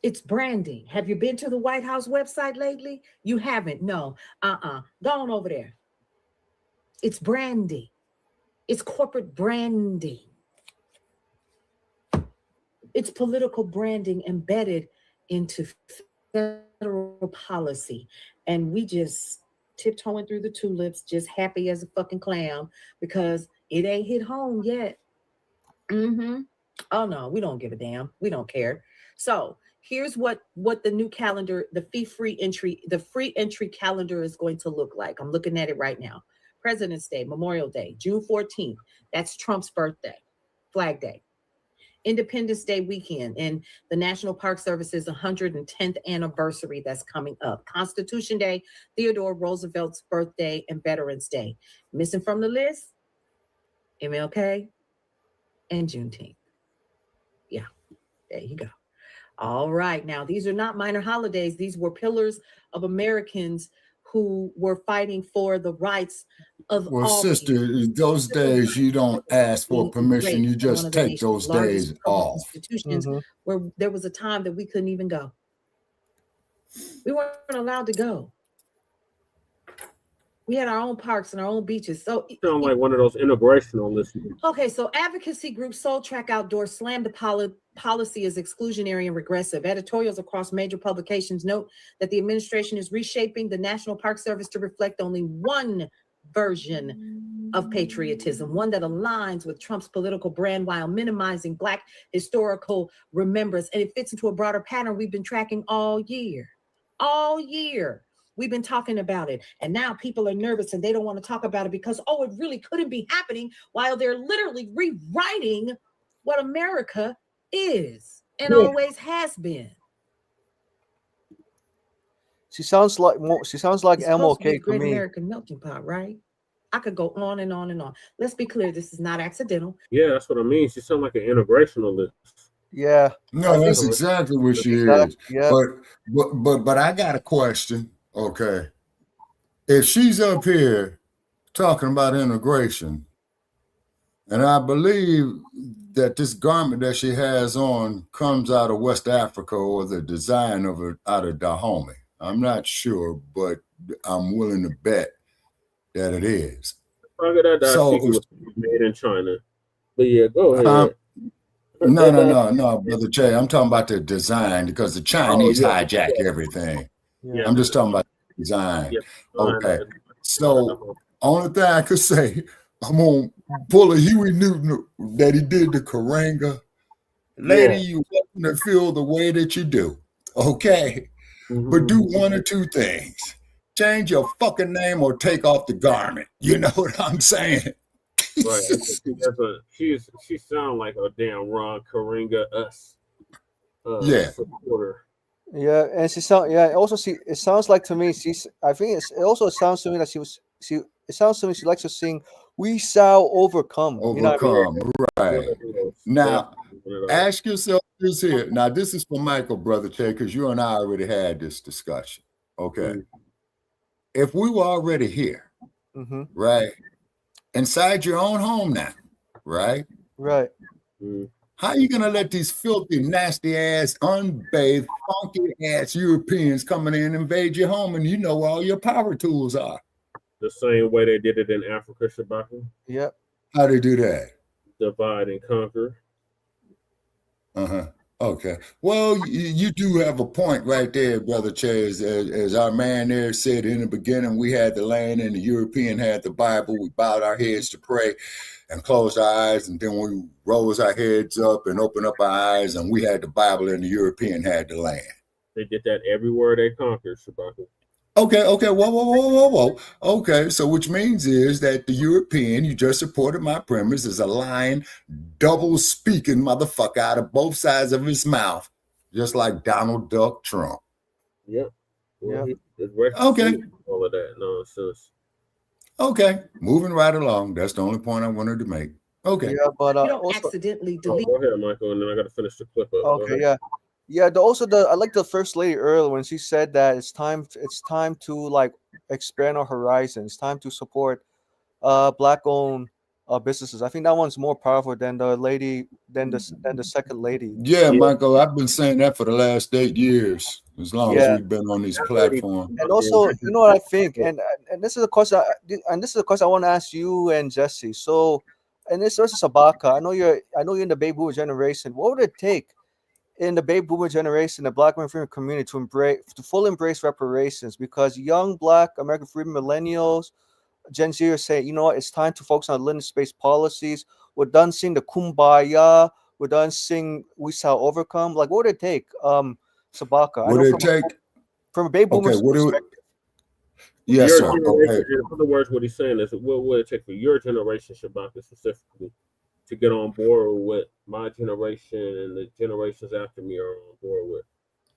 It's branding. Have you been to the White House website lately? You haven't. No. Go on over there. It's branding. It's corporate branding. It's political branding embedded into federal policy. And we just tiptoeing through the tulips, just happy as a fucking clown because it ain't hit home yet. Oh no, we don't give a damn. We don't care. So here's what the new calendar, the free entry calendar is going to look like. I'm looking at it right now. President's Day, Memorial Day, June 14th. That's Trump's birthday, Flag Day. Independence Day weekend and the National Park Service's 110th anniversary that's coming up. Constitution Day, Theodore Roosevelt's birthday, and Veterans Day. Missing from the list, MLK and Juneteenth. Yeah, there you go. All right. Now, these are not minor holidays. These were pillars of Americans who were fighting for the rights of Well, all sister, people. those days you don't ask for permission. You just take those days off. Institutions where there was a time that we couldn't even go. We weren't allowed to go. We had our own parks and our own beaches. So sound like one of those integrational listeners. okay, so advocacy group Soul Track Outdoors slammed the policy as exclusionary and regressive. Editorials across major publications note that the administration is reshaping the National Park Service to reflect only one version of patriotism, one that aligns with Trump's political brand while minimizing Black historical remembrance. And it fits into a broader pattern we've been tracking all year. All year. We've been talking about it. And now people are nervous and they don't want to talk about it because, oh, it really couldn't be happening while they're literally rewriting what America is and always has been. She sounds like MLK to me. American melting pot, right? I could go on and on and on. Let's be clear, this is not accidental. Yeah, that's what I mean. She sounds like an integrationalist. Yeah. No, that's exactly what she is. Yeah. But I got a question. Okay. If she's up here talking about integration, and I believe that this garment that she has on comes out of West Africa or the design of it out of Dahomey. I'm not sure, but I'm willing to bet that it is. So was made in China. But yeah, go ahead. No, Brother Jay. I'm talking about the design because the Chinese hijack everything. Yeah. I'm just talking about the design. Yeah. Okay. So only thing I could say, I'm gonna pull a Huey Newton that he did the Karanga. Lady, you welcome to feel the way that you do. Okay. Mm-hmm. But do one or two things. Change your fucking name or take off the garment. You know what I'm saying? Right. She sounds like a damn Ron Karinga supporter. Yeah, and she sound it sounds like to me it also sounds to me that it sounds to me she likes to sing "We Shall Overcome." Overcome, you know right. Now ask yourself this here. Now this is for Michael, Brother Che, because you and I already had this discussion. Okay. Mm-hmm. If we were already here, right, inside your own home now, right? Right. How are you going to let these filthy, nasty ass, unbathed, funky ass Europeans coming in and invade your home and you know where all your power tools are? The same way they did it in Africa, Shabaka. Yep. How they do that? Divide and conquer. Okay. Well, you do have a point right there, Brother Che. As our man there said in the beginning, we had the land and the European had the Bible. We bowed our heads to pray and closed our eyes, and then we rose our heads up and opened up our eyes, and we had the Bible and the European had the land. They did that everywhere they conquered, Shabaka. Okay, whoa. Okay, so which means is that the European, you just supported my premise, is a lying, double-speaking motherfucker out of both sides of his mouth, just like Donald Duck Trump. Yep. Okay. All of that nonsense. Okay, moving right along. That's the only point I wanted to make. Okay. Yeah, but you don't accidentally delete. Go ahead, Michael, and then I got to finish the clip up. Okay, yeah. Yeah, I like the First Lady earlier when she said that it's time to like expand our horizons. It's time to support Black-owned businesses. I think that one's more powerful than the second lady. Yeah, Michael, I've been saying that for the last 8 years, as long as we've been on these platforms. And also, you know what I think, and this is a question, I want to ask you and Jesse. So, and this is Shabaka. I know you're in the baby boomer generation. What would it take in the baby boomer generation, the Black American freedom community, to fully embrace reparations? Because young Black American freedom millennials, Gen Z are saying, you know what, it's time to focus on lineage-based policies. We're done seeing the kumbaya. We're done seeing we shall overcome. Like, what would it take, Shabaka? What would it take? From a baby boomer perspective. Yes, sir. Okay. In other words, what he's saying is, what would it take for your generation, Shabaka, specifically, to get on board with what my generation and the generations after me are on board with?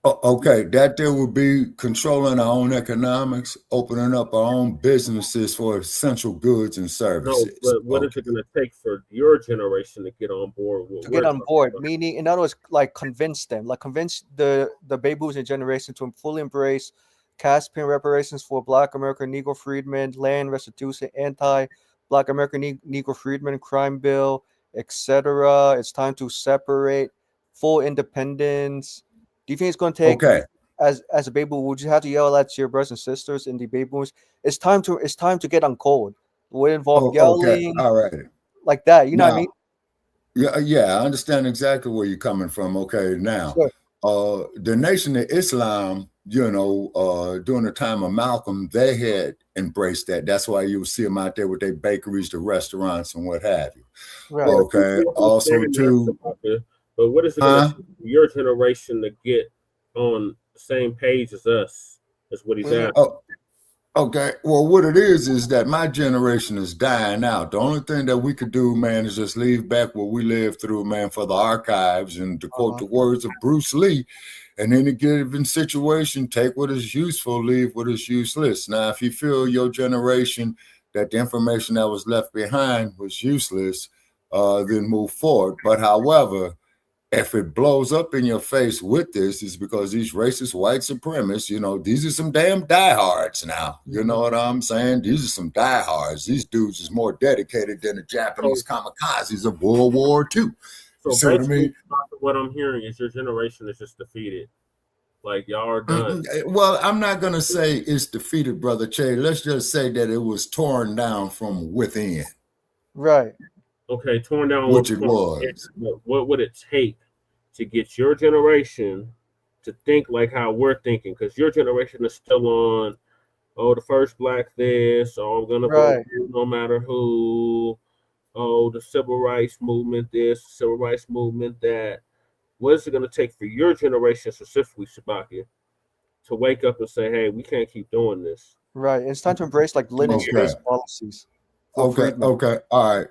Okay, that there would be controlling our own economics, opening up our own businesses for essential goods and services. No, but what is it going to take for your generation to get on board with? To get on board, meaning, in other words, like convince the baby boomers generation to fully embrace cash payment reparations for Black American Negro freedmen, land restitution, anti-Black American Negro freedmen crime bill, etc. It's time to separate full independence. Do you think it's going to take? Okay. as a baby boomer, would you have to yell at your brothers and sisters in the baby boomers? It's time to get on code. It would involve yelling, all right, like that. You know what I now, mean? yeah, I understand exactly where you're coming from. Okay, now, Sure. the Nation of Islam, during the time of Malcolm, they had embraced that. That's why you would see them out there with their bakeries, the restaurants, and what have you. Right. Okay. Also, too. But what is it going to take for your generation to get on the same page as us? That's what he's asking. Oh, okay. Well, what it is that my generation is dying out. The only thing that we could do, man, is just leave back what we lived through, man, for the archives. And to quote the words of Bruce Lee, in any given situation, take what is useful, leave what is useless. Now, if you feel your generation that the information that was left behind was useless, then move forward. But however, if it blows up in your face with this, is because these racist white supremacists, these are some damn diehards now. You know what I'm saying? These are some diehards. These dudes is more dedicated than the Japanese kamikazes of World War II. So You see what I basically, mean? what I'm hearing is your generation is just defeated. Like, y'all are done. Well, I'm not going to say it's defeated, Brother Che. Let's just say that it was torn down from within. Right. Okay, torn down. Which it was. What would it take to get your generation to think like how we're thinking? Because your generation is still on, the first black this, I'm going to vote no matter who. The civil rights movement this, civil rights movement that. What is it going to take for your generation, specifically, Shabaka, to wake up and say, hey, we can't keep doing this? Right. It's time to embrace like lineage-based policies. Okay. All right.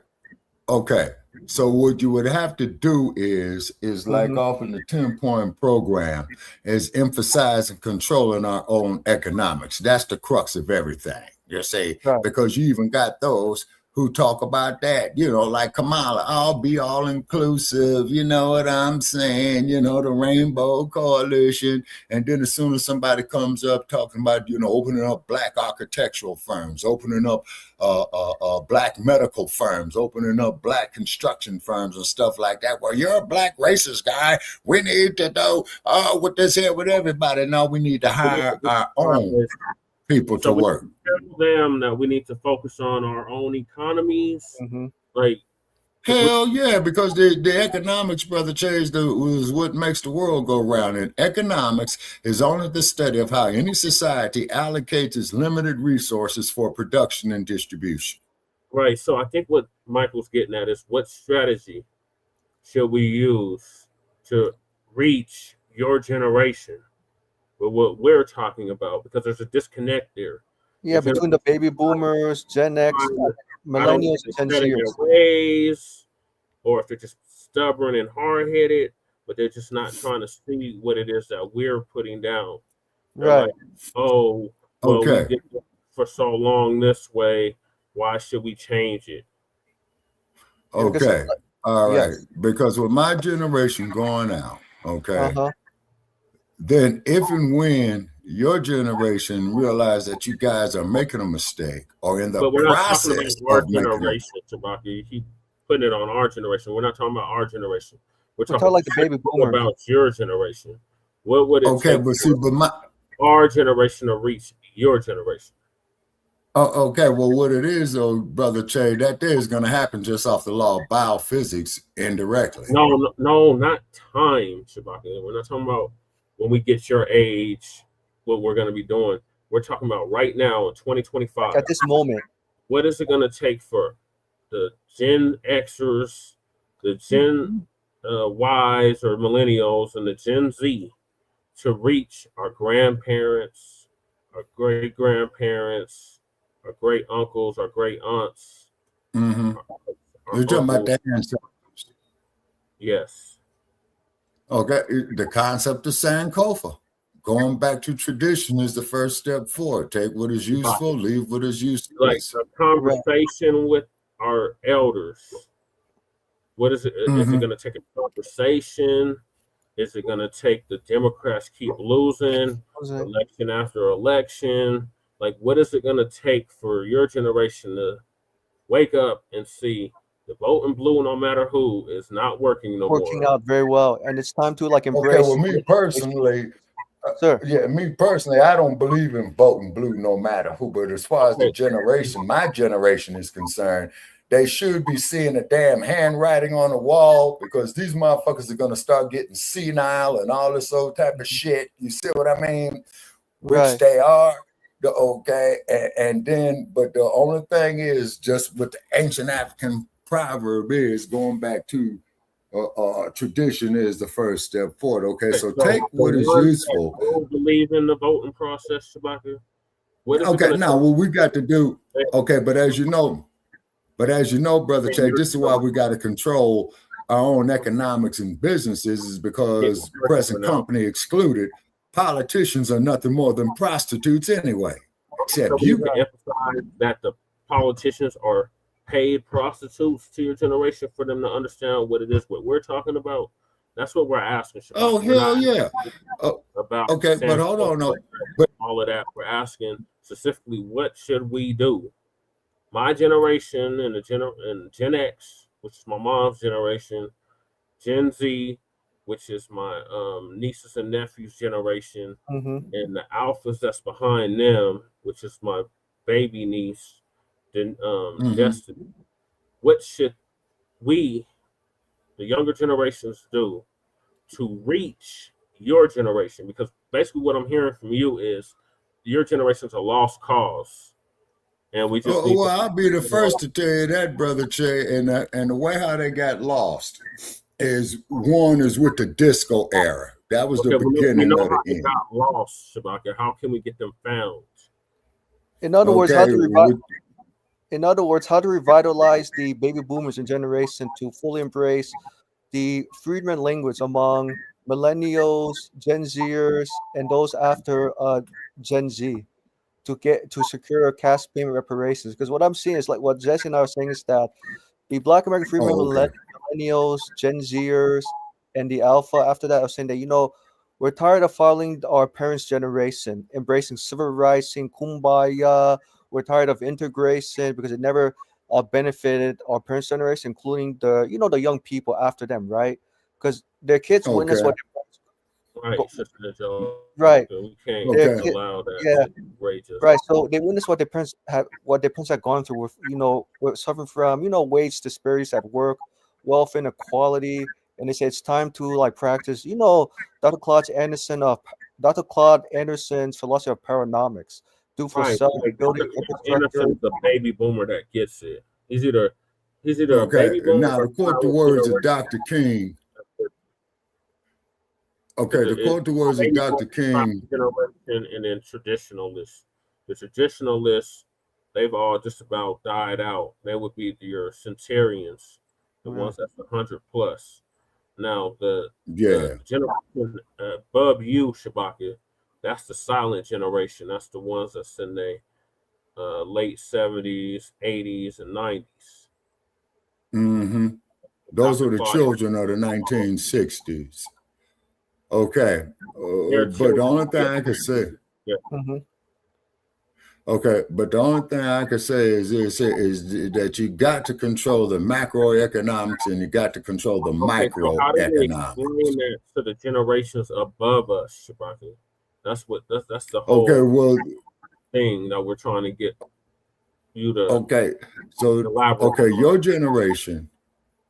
Okay. So what you would have to do is like off in the 10-point program, is emphasize and controlling our own economics. That's the crux of everything. You see, because you even got those who talk about that, like Kamala, I'll be all inclusive, you know what I'm saying, the Rainbow Coalition. And then as soon as somebody comes up talking about, opening up black architectural firms, opening up black medical firms, opening up black construction firms and stuff like that. Well, you're a black racist guy. We need to do with this here with everybody. No, we need to hire our own people to work. Tell them that we need to focus on our own economies. Like, hell yeah, because the economics, Brother Chase, was what makes the world go round. And economics is only the study of how any society allocates its limited resources for production and distribution. Right. So I think what Michael's getting at is, what strategy should we use to reach your generation with what we're talking about? Because there's a disconnect there. Yeah, between the baby boomers, Gen X, millennials, and Gen Zers. Ways, or if they're just stubborn and hard-headed, but they're just not trying to see what it is that we're putting down. They're Right. Like, we did it for so long this way. Why should we change it? Okay. All right. Because with my generation going out, then if and when your generation realize that you guys are making a mistake or in the process of making generation, Shabaka, he putting it on our generation. We're not talking about our generation. We're talking like the baby boomers. About your generation. What would it take our generation to reach your generation? Okay, well, what it is, though, Brother Che, that is going to happen just off the law of biophysics indirectly. No, not time, Shabaka. We're not talking about when we get your age, what we're going to be doing. We're talking about right now in 2025. At this moment. What is it going to take for the Gen Xers, the Gen Ys or millennials, and the Gen Z to reach our grandparents, our great-grandparents, our great uncles, our great aunts? You're talking about that ancestors. Yes. Okay, the concept of Sankofa. Going back to tradition is the first step forward. Take what is useful, leave what is useless. Like a conversation with our elders. What is it? Is it going to take a conversation? Is it going to take the Democrats keep losing election after election? Like, what is it going to take for your generation to wake up and see the voting blue, no matter who, is not working no more? Working out very well, and it's time to like embrace. Okay, well, me personally, Sir. Yeah, me personally, I don't believe in voting blue no matter who. But as far as the generation, my generation is concerned, they should be seeing a damn handwriting on the wall, because these motherfuckers are gonna start getting senile and all this old type of shit. You see what I mean? Which Right. they are. And then, but the only thing is, just what the ancient African proverb is, going back to tradition is the first step forward. Okay, so take what is useful. Don't believe in the voting process, Shabaka. Okay, now what we got to do. Okay, but as you know, Brother Che, this is why we got to control our own economics and businesses, is because present company excluded, politicians are nothing more than prostitutes anyway. Except so you. we can emphasize that the politicians are paid prostitutes to your generation for them to understand what it is, what we're talking about. That's what we're asking. Shabaka. Oh, hell yeah. About Okay, but hold on. No, but all of that. We're asking specifically, what should we do? My generation and Gen X, which is my mom's generation, Gen Z, which is my nieces and nephews' generation, and the alphas that's behind them, which is my baby niece, Destiny. What should we, the younger generations, do to reach your generation? Because basically what I'm hearing from you is your generation's a lost cause. And we just well, I'll be the first to tell you that, Brother Che, and the way how they got lost is, one is with the disco era. That was the beginning of the end. They got lost, Shabaka. How can we get them found? In other words, how to revitalize the baby boomers and generation to fully embrace the freedman language among millennials, Gen Zers, and those after Gen Z, to secure cash payment reparations. Because what I'm seeing is, like what Jesse and I were saying, is that the Black American freedmen, millennials, Gen Zers, and the Alpha after that are saying that, we're tired of following our parents' generation, embracing civil rights, saying kumbaya. We're tired of integration because it never benefited our parents' generation, including the young people after them, right? Because their kids witness what. Right. We can't allow that. Yeah. Right. So they witness what their parents had gone through with suffering from, wage disparities at work, wealth inequality, and they say it's time to practice, Dr. Claude Anderson's philosophy of paranomics. Do for self building infrastructure. Anderson's the baby boomer that gets it. He's either a baby boomer. Now, to quote the words of Dr. King. Okay, to quote the words of Dr. King. And then traditionalists. The traditionalists, they've all just about died out. They would be your centurions, the ones that's 100 plus. Now, the generation above you, Shabaka, that's the silent generation. That's the ones that's in their late 70s, 80s, and 90s. Mm-hmm. Those are the children of the 1960s. Okay, but the only thing I can say, okay, but the only thing I can say is that you got to control the macroeconomics and you got to control the microeconomics. How do we explain that to the generations above us, Shabaka? That's the whole thing that we're trying to get you to. Okay, so your generation.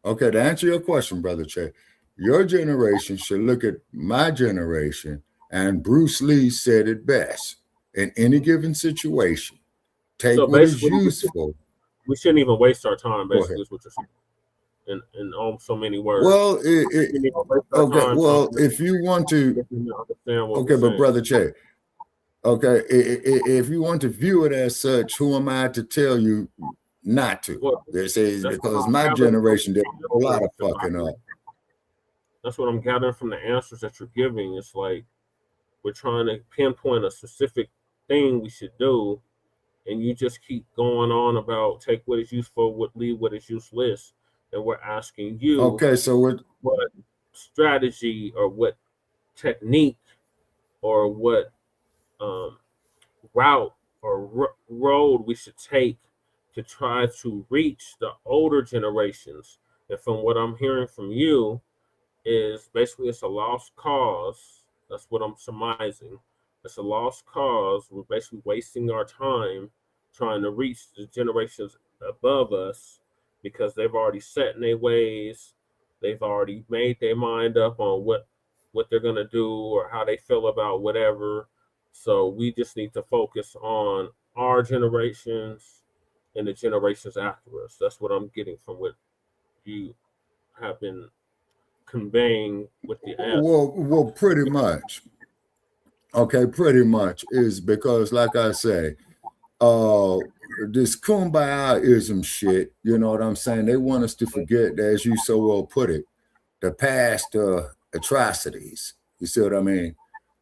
Okay, to answer your question, Brother Che. Your generation should look at my generation, and Bruce Lee said it best. In any given situation, take what is useful. We shouldn't even waste our time, basically, is what you're saying. In so many words. Well, if you want to, but Brother Che, if you want to view it as such, who am I to tell you not to? They say because my generation did a lot of fucking up. That's what I'm gathering from the answers that you're giving. It's like we're trying to pinpoint a specific thing we should do, and you just keep going on about take what is useful, leave what is useless, and we're asking you, so what strategy or what technique or what route or road we should take to try to reach the older generations. And from what I'm hearing from you is basically it's a lost cause That's what I'm surmising. It's a lost cause. We're basically wasting our time trying to reach the generations above us because they've already set in their ways. They've already made their mind up on what they're going to do or how they feel about whatever. So we just need to focus on our generations and the generations after us. That's what I'm getting from what you have been conveying with the answer. Well, pretty much. Okay, pretty much is because, like I say, this kumbaya-ism shit, you know what I'm saying? They want us to forget, as you so well put it, the past atrocities. You see what I mean?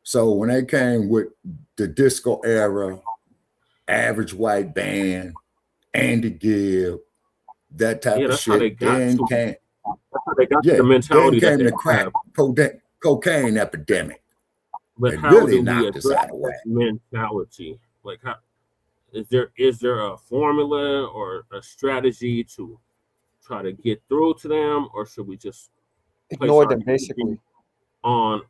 So when they came with the disco era, Average White Band, Andy Gibb, that type of shit, then came the mentality then came that the crack cocaine epidemic. But it how really do we knocked us out address of whack. mentality? Like, how is there a formula or a strategy to try to get through to them, or should we just ignore them basically on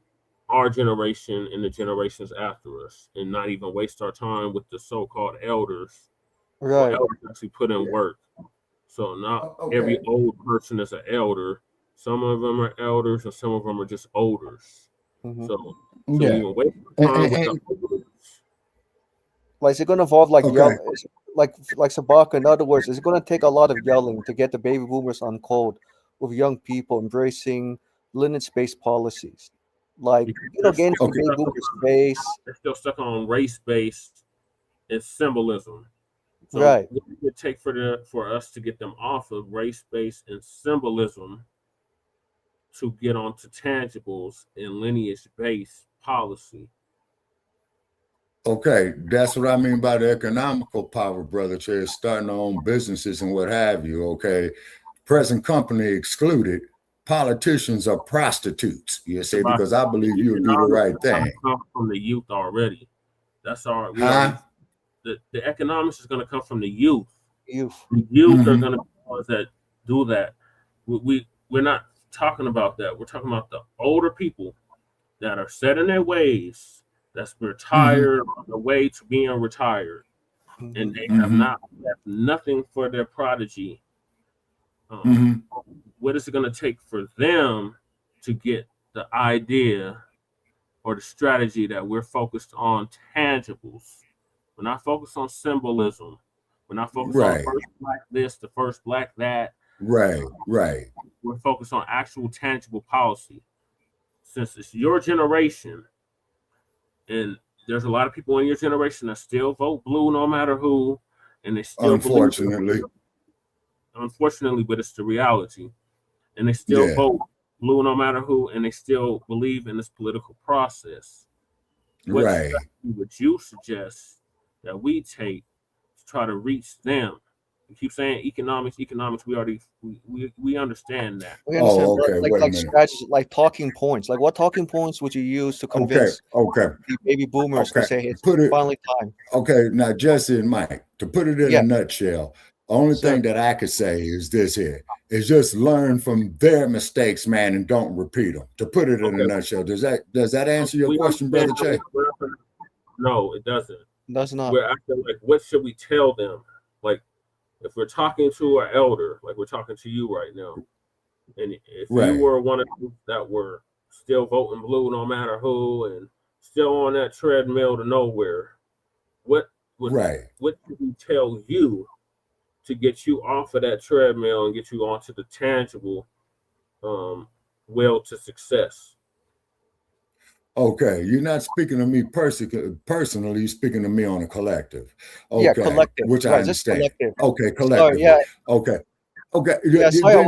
our generation and the generations after us, and not even waste our time with the so-called elders? Right. Elders actually put in work. So not every old person is an elder. Some of them are elders, and some of them are just olders. So Yeah. even waste time with the elders. Like, is it going to involve like like Shabaka? In other words, is it going to take a lot of yelling to get the baby boomers on code with young people embracing lineage-based policies? Like, getting some baby boomers' face. They're still stuck on race-based and symbolism. So Right. what it would take for us to get them off of race-based and symbolism to get onto tangibles and lineage-based policy. Okay, that's what I mean by the economical power, brother Chair, starting their own businesses and what have you, okay? Present company excluded, politicians are prostitutes, you see, because I believe you'll do the right thing. Come from the youth already. That's all right. The economics is going to come from the youth. The youth are going to be the ones that do that. We're not talking about that. We're talking about the older people that are set in their ways, that's retired on the way to being retired, and they have not left nothing for their prodigy. What is it going to take for them to get the idea or the strategy that we're focused on tangibles? We're not focused on symbolism. We're not focused on first black this, the first black that. Right. We're focused on actual tangible policy. Since it's your generation, and there's a lot of people in your generation that still vote blue no matter who, and they still unfortunately, but it's the reality. And they still vote blue no matter who, and they still believe in this political process. What strategy would you suggest that we take to try to reach them? You keep saying economics. We already we understand that. We understand, like strategies, like talking points. Like, what talking points would you use to convince the baby boomers to say it's finally time? Okay, now Jesse and Mike, to put it in a nutshell, the only thing that I could say is this here: is just learn from their mistakes, man, and don't repeat them. To put it in a nutshell, does that answer your question, brother Che? No, it doesn't. Does not. We're asking, like, what should we tell them? Like, if we're talking to an elder, like we're talking to you right now, and if you were one of them that were still voting blue no matter who, and still on that treadmill to nowhere, what should we tell you to get you off of that treadmill and get you onto the tangible well to success? Okay, you're not speaking to me personally, you're speaking to me on a collective. Okay, collective. Which I understand. Okay, collective. Okay.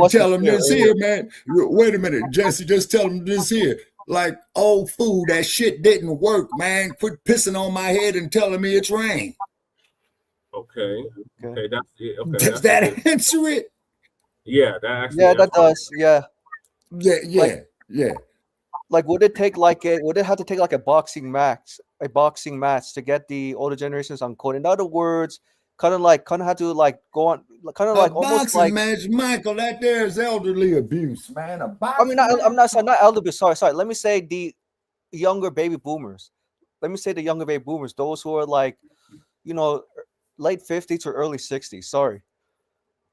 Tell them this here, man. Wait a minute, Jesse, just tell them this here. Like, old fool, that shit didn't work, man. Quit pissing on my head and telling me it's rain. Okay, that's it. Okay, does that answer it? Yeah, that actually. Yeah, that does. Yeah. Like, would it have to take like a boxing match to get the older generations on code? In other words, kind of have to like go on, kind of like almost like match, Michael. That there is elderly abuse, man. I'm not elder abuse. Sorry. Let me say younger baby boomers. Let me say the younger baby boomers, those who are like, late 50s or early 60s. Sorry.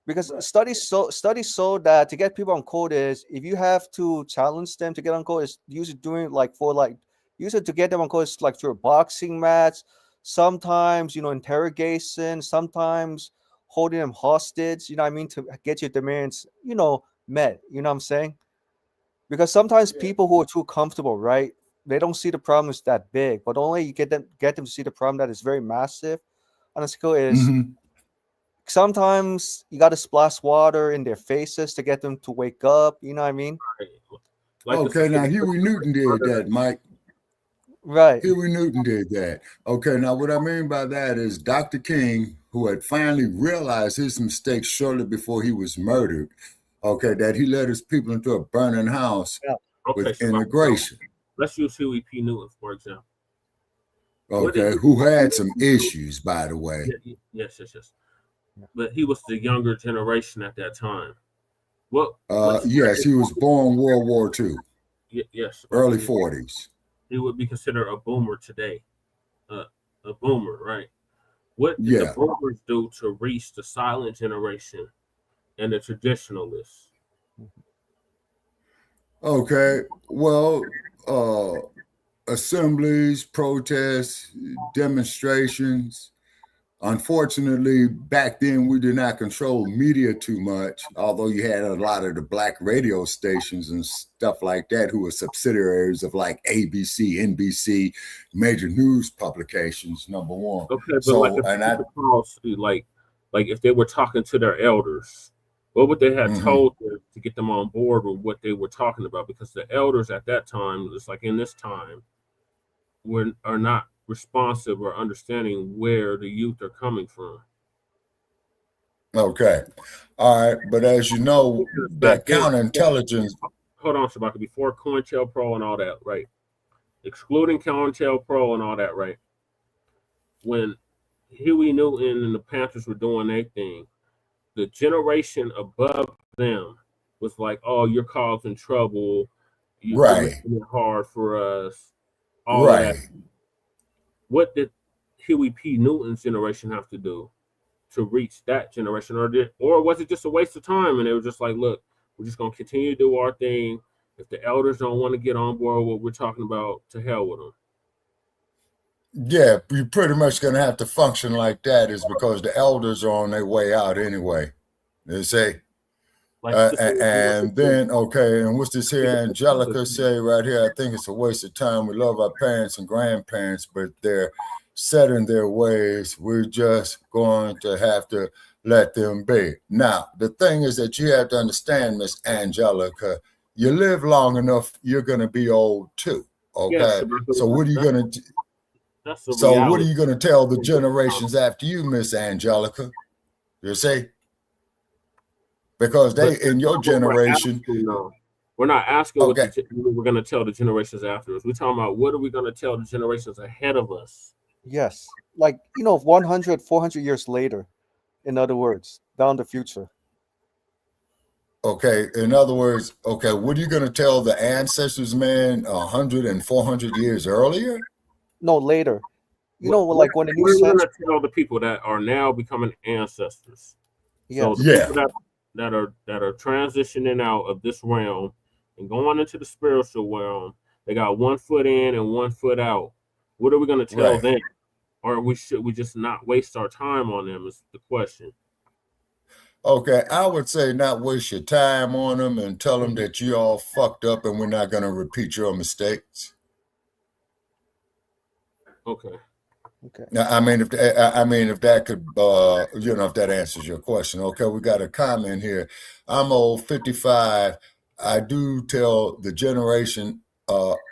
Because studies show that to get people on code is, if you have to challenge them to get on code, is usually usually to get them on code is like through a boxing match, sometimes interrogation, sometimes holding them hostage, to get your demands met. You know what I'm saying? Because sometimes people who are too comfortable, right, they don't see the problem is that big, but only you get them to see the problem that is very massive. And the skill is sometimes you got to splash water in their faces to get them to wake up. You know what I mean? Okay, now Huey Newton did that, Mike. Right. Huey Newton did that. Okay, now what I mean by that is Dr. King, who had finally realized his mistake shortly before he was murdered, okay, that he led his people into a burning house with immigration. Let's use Huey P. Newton, for example. Okay, who had some issues, by the way. Yes. But he was the younger generation at that time. Yes, he was born World War II. Yes. Early 40s. He would be considered a boomer today. A boomer, right? What did the boomers do to reach the silent generation and the traditionalists? Okay, well, assemblies, protests, demonstrations. Unfortunately, back then we did not control media too much, although you had a lot of the black radio stations and stuff like that who were subsidiaries of like ABC, NBC, major news publications, number one. Okay, but like if they were talking to their elders, what would they have told them to get them on board with what they were talking about? Because the elders at that time, just like in this time, are not responsive or understanding where the youth are coming from. Okay. All right. But as you know, that counterintelligence. Hold on, Shabaka, before COINTELPRO and all that, right? Excluding COINTELPRO and all that, right? When Huey Newton and the Panthers were doing their thing, the generation above them was like, oh, you're causing trouble. You're making it hard for us. All that. What did Huey P. Newton's generation have to do to reach that generation? Or was it just a waste of time? And they were just like, look, we're just going to continue to do our thing. If the elders don't want to get on board with what we're talking about, to hell with them. Yeah, you're pretty much going to have to function like that, is because the elders are on their way out anyway. They say. And then, okay, and what's this here? Angelica say right here, I think it's a waste of time. We love our parents and grandparents, but they're set in their ways. We're just going to have to let them be. Now, the thing is that you have to understand, Miss Angelica, you live long enough, you're going to be old too. Okay, so what are you going to? So what are you going to tell the generations after you, Miss Angelica? You see? Because they, in your generation, we're not asking what we're going to tell the generations after us. We're talking about what are we going to tell the generations ahead of us? Yes. Like, 100, 400 years later, in other words, down the future. Okay. In other words, okay, what are you going to tell the ancestors, man, 100 and 400 years earlier? No, later. Like when the new we're going to tell the people that are now becoming ancestors. Yes. So the people that are transitioning out of this realm and going into the spiritual realm, they got 1 foot in and 1 foot out. What are we going to tell them? Or should we just not waste our time on them is the question. Okay, I would say not waste your time on them and tell them that you all fucked up and we're not going to repeat your mistakes. Okay. Now, I mean, if that could, if that answers your question. Okay, we got a comment here. I'm old, 55. I do tell the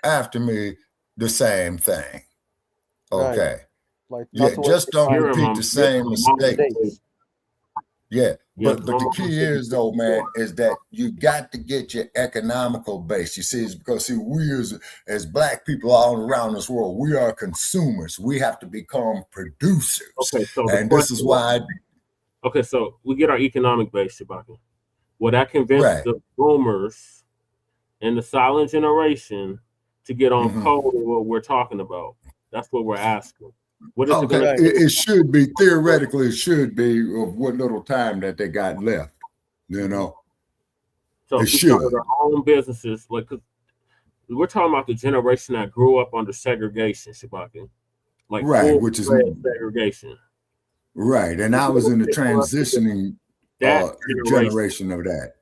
after me the same thing. Okay. Like, just don't repeat the same mistakes. Yeah, but the key is though, man, is that you got to get your economical base. You see, it's because we as black people all around this world, we are consumers. We have to become producers. Okay, so and this is why. Okay, so we get our economic base, Shabaka. Will that convince the boomers and the silent generation to get on code with what we're talking about? That's what we're asking. What is it Okay, going to it should be, theoretically, it should be of what little time that they got left, you know? So It should. their own businesses, like, 'cause we're talking about the generation that grew up under segregation, Shabaka. Like Right, which is segregation. right. And I was in the transitioning That generation of that.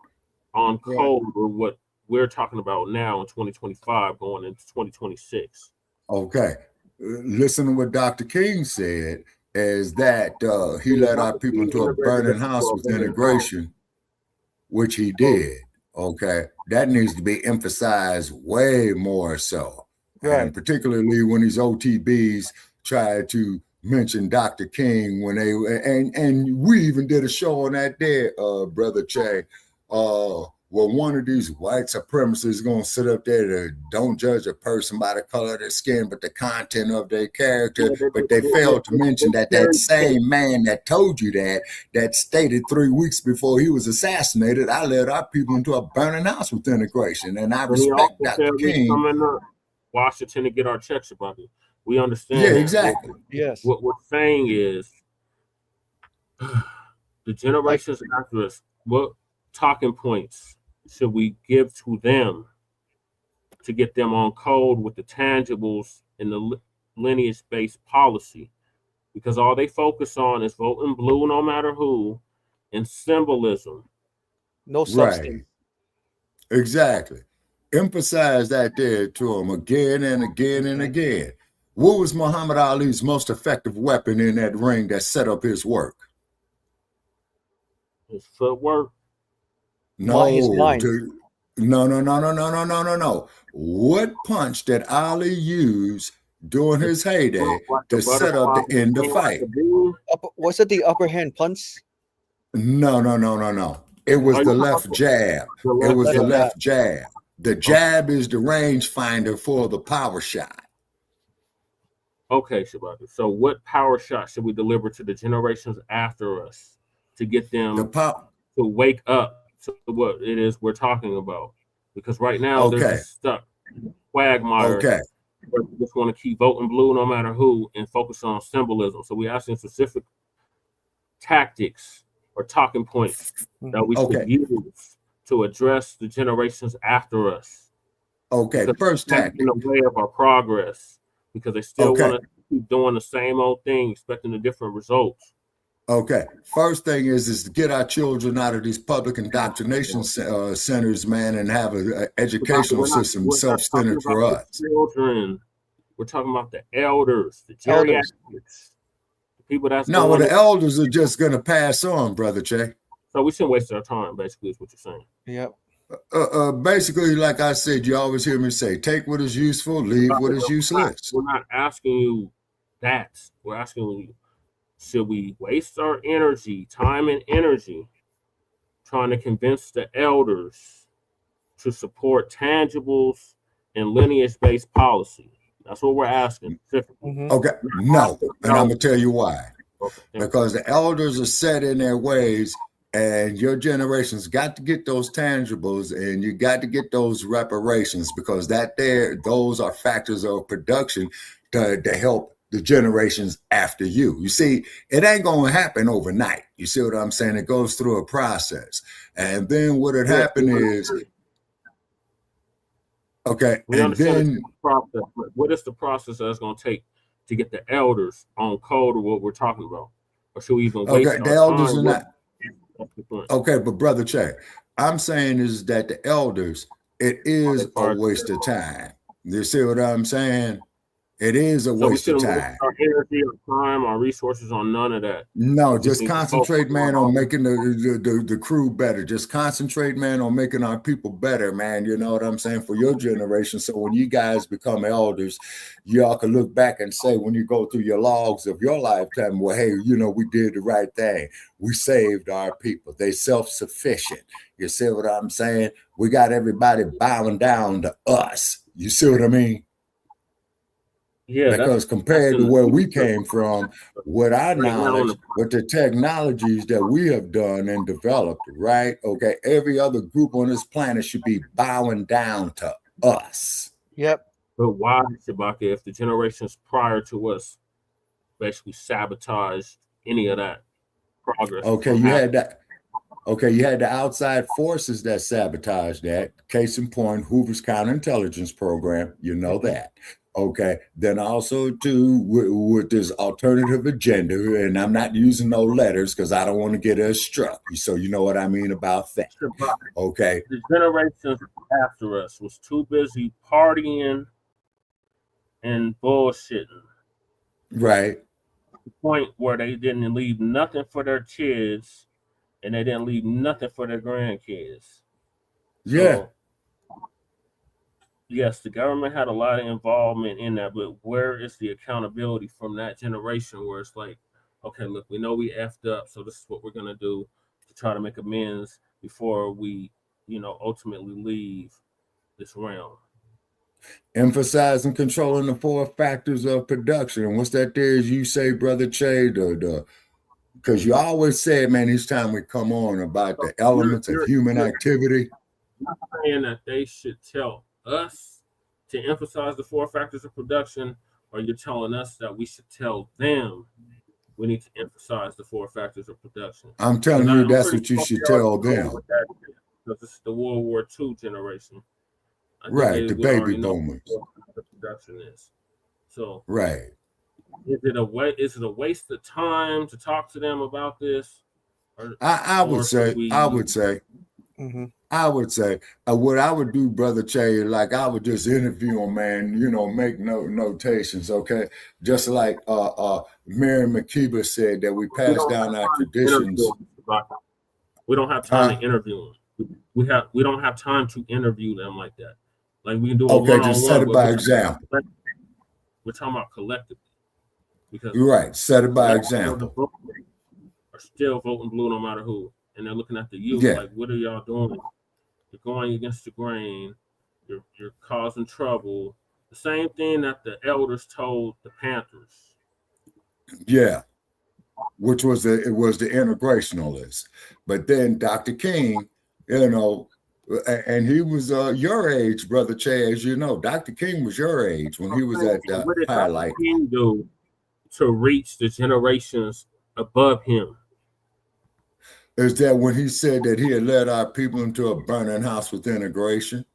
On code with what we're talking about now in 2025 going into 2026. Okay. Listen to what Dr. King said, is that he led our people into a burning house with integration, which he did. Okay. That needs to be emphasized way more so. Right. And particularly when these OTBs try to mention Dr. King when they, and we even did a show on that there, Brother Che, well, one of these white supremacists is going to sit up there to don't judge a person by the color of their skin, but the content of their character. But they failed to mention that same man that told you that stated 3 weeks before he was assassinated, I led our people into a burning house with integration. And I respect Dr. King. Coming up Washington to get our checks about it. We understand. Yeah, that. exactly. Yes. What we're saying is the generations after us, what talking points should we give to them to get them on code with the tangibles in the lineage-based policy? Because all they focus on is voting blue no matter who and symbolism. No substance. Right. Exactly. Emphasize that there to them again and again and again. What was Muhammad Ali's most effective weapon in that ring that set up his work? His footwork. No, his mind. No. What punch did Ali use during his heyday to set up the end of fight? Was it the upper hand punch? No. It was the left jab. It was the left jab. The jab is the range finder for the power shot. Okay, Shabaka. So what power shot should we deliver to the generations after us to get them to wake up to what it is we're talking about? Because right now they're just stuck quagmire. Okay. They just want to keep voting blue no matter who and focus on symbolism. So we're asking specific tactics or talking points that we should use to address the generations after us. Okay, because first tactic. in the way of our progress, because they still want to keep doing the same old thing, expecting a different results. Okay, first thing is to get our children out of these public indoctrination centers, man, and have an educational system self-centered for us. Children, we're talking about the elders, the geriatrics, the people that's no, the elders are just going to pass on, Brother Che. So we shouldn't waste our time, basically, is what you're saying. Yep. Basically, like I said, you always hear me say, take what is useful, leave what is useless. We're not asking you that. We're asking you, should we waste our energy, time and energy, trying to convince the elders to support tangibles and lineage-based policy? That's what we're asking. Okay, no, and I'm going to tell you why. Because the elders are set in their ways, and your generation's got to get those tangibles, and you got to get those reparations, because those are factors of production to help the generations after you. You see, it ain't going to happen overnight. You see what I'm saying? It goes through a process. And then what had happened is, we understand the process. What is the process that's going to take to get the elders on code of what we're talking about? Or should we even waste the our elders time? are not. Okay, but Brother Che, I'm saying is that the elders, it is a waste of time. You see what I'm saying? It is a waste of time. Our energy, our time, our resources on none of that. No, just concentrate, man, on making the crew better. Just concentrate, man, on making our people better, man. You know what I'm saying? For your generation. So when you guys become elders, y'all can look back and say, when you go through your logs of your lifetime, well, hey, we did the right thing. We saved our people. They self-sufficient. You see what I'm saying? We got everybody bowing down to us. You see what I mean? Yeah, because compared to where we came from, with our knowledge, with the technologies that we have done and developed, right? Okay, every other group on this planet should be bowing down to us. Yep. But why, Shabaka, if the generations prior to us basically sabotaged any of that progress? Okay, you had that. Okay, you had the outside forces that sabotaged that. Case in point, Hoover's counterintelligence program. You know that. Okay, then also too with this alternative agenda, and I'm not using no letters because I don't want to get us struck. So you know what I mean about that. Okay. The generations after us was too busy partying and bullshitting. Right. The point where they didn't leave nothing for their kids and they didn't leave nothing for their grandkids. Yeah. So, yes, the government had a lot of involvement in that, but where is the accountability from that generation where it's like, okay, look, we know we effed up, so this is what we're going to do to try to make amends before we, ultimately leave this realm. Emphasizing controlling the 4 factors of production. And what's that there as you say, Brother Che, because you always said, man, each time we come on about the elements of human activity. You're saying that they should tell us to emphasize the 4 factors of production, or you're telling us that we should tell them we need to emphasize the 4 factors of production? I'm telling you, that's what you should tell them. Because this is the World War II generation. Right, the baby boomers. The production is. So right. Is it a waste of time to talk to them about this? I would say. Mm-hmm. I would say what I would do, Brother Che, like I would just interview them, man, make notations, okay? Just like Mary McKeever said that we pass down our traditions. We don't have time to interview them. We don't have time to interview them like that. Like we can do okay, just set it by example. We're talking about collectively. Because you're right, set it by example. Are still voting blue no matter who. And they're looking at the youth like, what are y'all doing? You're going against the grain. You're causing trouble. The same thing that the elders told the Panthers. Yeah, which was the integrationalist. But then Dr. King, and he was your age, Brother Che, as you know. Dr. King was your age when he was at Highlight. What did Dr. King do to reach the generations above him? Is that when he said that he had led our people into a burning house with integration?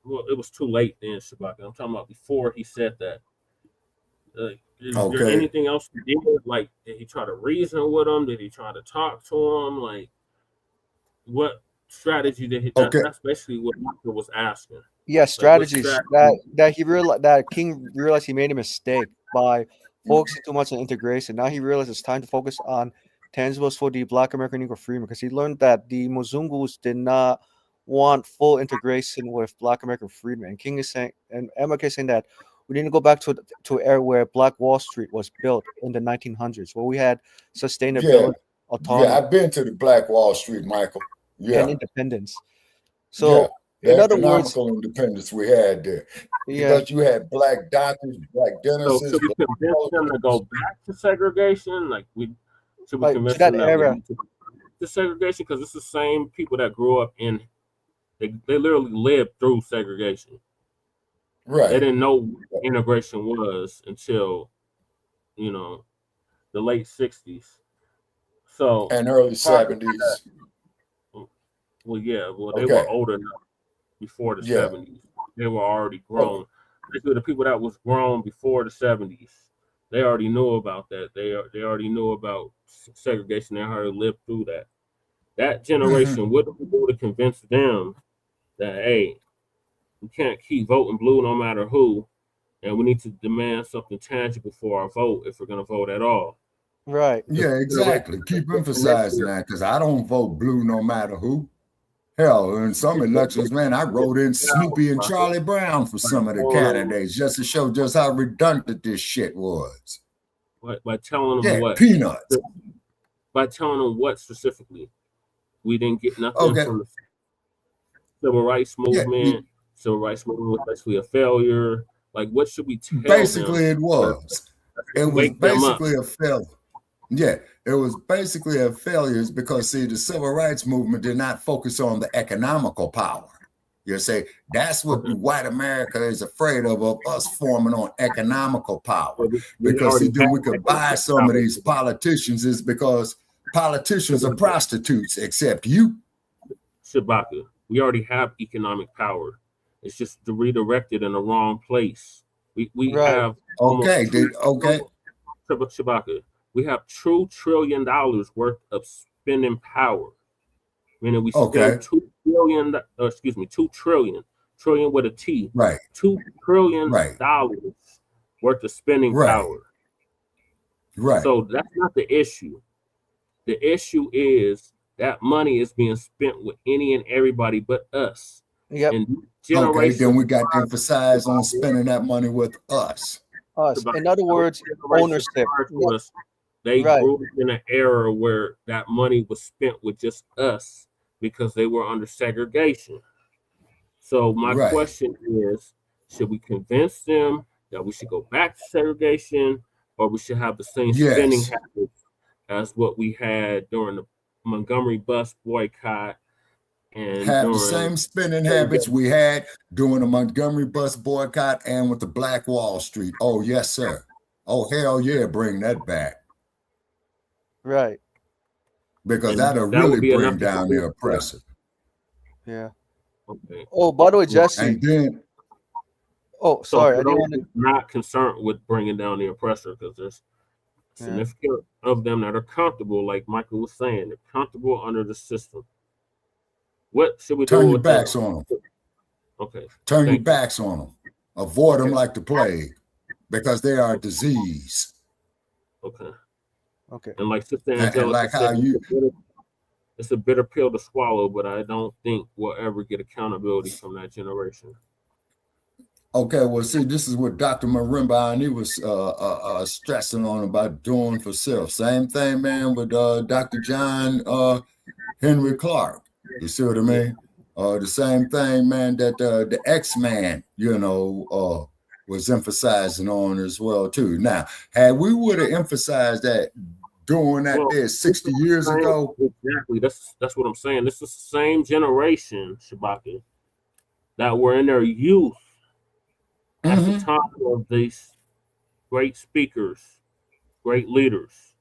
Well, it was too late then, Shabaka. I'm talking about before he said that. Is there anything else he did? Like, did he try to reason with him? Did he try to talk to him? Like, what strategy did he? That's basically what Michael was asking. Yeah, strategies that he realized that King realized he made a mistake by focusing too much on integration. Now he realized it's time to focus on tangibles for the Black American Negro freedom, because he learned that the Muzungus did not want full integration with Black American freedom. And King is saying, and MLK is saying that we need to go back to an era where Black Wall Street was built in the 1900s, where we had sustainability, autonomy. Yeah, I've been to the Black Wall Street, Michael. Yeah, and independence. So, in other words, independence we had there. Because you had Black doctors, Black dentists. So should we convince them to go back to segregation? Should we like convince that them era to segregation? Because it's the same people that grew up in. They literally lived through segregation. Right. They didn't know what integration was until, the late 60s. So and early 70s. They were older enough before the 70s. They were already grown. Basically, the people that was grown before the 70s, they already knew about that. They already knew about segregation. They already lived through that. That generation, what do we do to convince them that, hey, we can't keep voting blue no matter who, and we need to demand something tangible for our vote if we're going to vote at all? Right. Yeah, exactly. Keep emphasizing that, because I don't vote blue no matter who. Hell, in some elections, man, I wrote in Snoopy and Charlie Brown for some of the candidates just to show just how redundant this shit was. By telling them what? Peanuts. By telling them what specifically? We didn't get nothing from the civil rights movement. Civil rights movement was basically a failure. Like, what should we tell basically them? It was basically a failure. Yeah, it was basically a failure because, see, the civil rights movement did not focus on the economical power. You say that's what white America is afraid of us forming on economical power. Because then we could buy some of these politicians is because politicians are prostitutes, except you. Shabaka, we already have economic power. It's just redirected in the wrong place. We have Shabaka. We have $2 trillion worth of spending power. Meaning we spend $2 trillion with a T. Right. $2 trillion worth of spending power. Right. So that's not the issue. The issue is that money is being spent with any and everybody but us. Yep. And then we got to emphasize on spending that money with us. In other words, ownership. They grew up in an era where that money was spent with just us because they were under segregation. So my question is, should we convince them that we should go back to segregation, or we should have the same spending habits as what we had during the Montgomery bus boycott? And have the same spending habits we had during the Montgomery bus boycott and with the Black Wall Street. Oh, yes, sir. Oh, hell yeah, bring that back. Right. Because that'll really bring down the oppressor. Yeah. Okay. Oh, by the way, Jesse. And then, sorry. I didn't not concerned with bringing down the oppressor because there's significant of them that are comfortable, like Michael was saying, they're comfortable under the system. What should we do? Turn your backs on them. Okay. Turn your backs on them. Avoid them like the plague because they are a disease. Okay. Okay. And like Sister Angelica like said, it's a bitter pill to swallow, but I don't think we'll ever get accountability from that generation. Okay, well, see, this is what Dr. Marimba and he was stressing on about doing for self. Same thing, man, with Dr. John Henry Clark. You see what I mean? The same thing, man, that the X-Man, was emphasizing on as well, too. Now, had we would have emphasized that doing that there 60 years ago. Exactly. That's what I'm saying. This is the same generation, Shabaka, that were in their youth at the time of these great speakers, great leaders.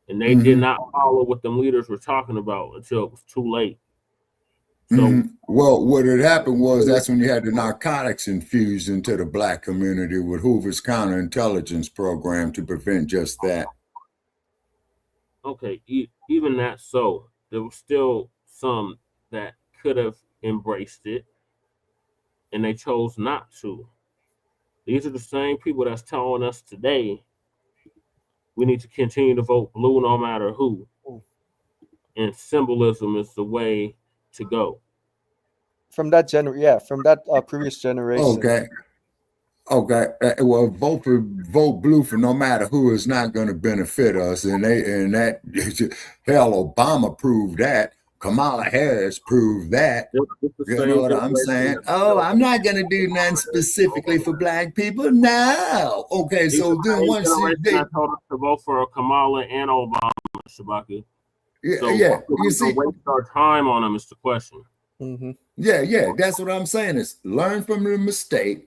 And they did not follow what them leaders were talking about until it was too late. So, well, what had happened was that's when you had the narcotics infused into the Black community with Hoover's counterintelligence program to prevent just that. Okay, even that, so there was still some that could have embraced it, and they chose not to. These are the same people that's telling us today we need to continue to vote blue no matter who, and symbolism is the way to go. From that previous generation. Okay. Well, vote blue for no matter who is not going to benefit us, and that hell, Obama proved that. Kamala Harris proved that. You know what I'm saying? Oh, I'm not going to do nothing specifically for Black people. No. Okay, so then once they told us to vote for Kamala and Obama, Shabaka. You see, waste our time on them is the question. Yeah. That's what I'm saying. Is learn from the mistake.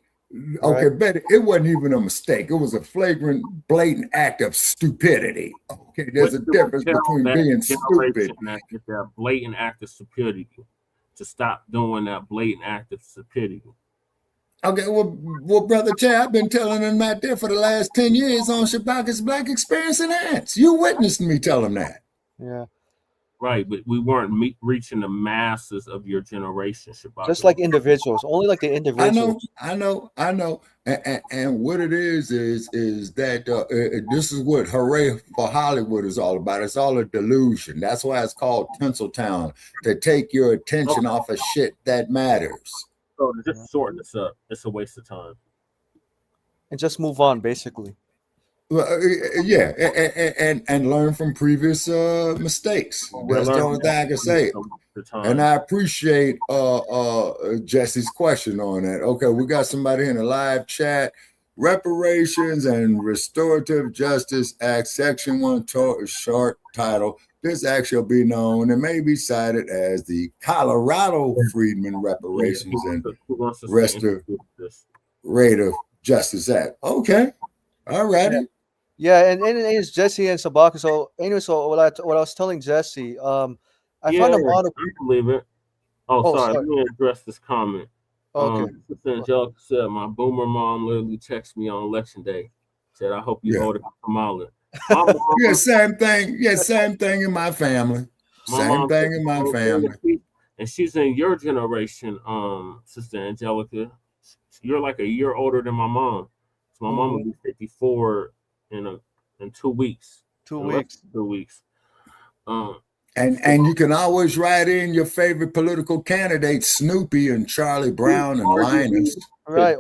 Okay, better. It wasn't even a mistake. It was a flagrant, blatant act of stupidity. Okay, there's a difference between being stupid. It's that blatant act of stupidity. To stop doing that blatant act of stupidity. Okay, well, Brother Chad, I've been telling them that there for the last 10 years on Shabaka's Black Experience Enhanced. You witnessed me tell them that. Yeah. Right, but we weren't reaching the masses of your generation, Shabaka. Just like individuals, only like the individuals. I know. And what it is that this is what Hooray for Hollywood is all about. It's all a delusion. That's why it's called Tinseltown, to take your attention off of shit that matters. So to just shorten this up, it's a waste of time. And just move on, basically. And learn from previous mistakes. That's the only thing I can say. And I appreciate Jesse's question on that. Okay, we got somebody in the live chat. Reparations and Restorative Justice Act, Section 1, short title, This act shall be known and may be cited as the Colorado Freedmen Reparations and Restorative Justice Act. Okay. All righty. Yeah, and it's Jesse and Shabaka. So anyway, so what I was telling Jesse, I found a model. I believe it. Sorry. Let me address this comment. Okay. Sister Angelica said, my boomer mom literally texted me on election day. Said, I hope you voted for Kamala. Yeah, same thing. Yeah, same thing in my family. Same thing in my family. And she's in your generation, Sister Angelica. You're like a year older than my mom. So my mom will be 54 in 2 weeks. 2 weeks. 2 weeks. And you can always write in your favorite political candidates, Snoopy and Charlie Brown and Linus. Right.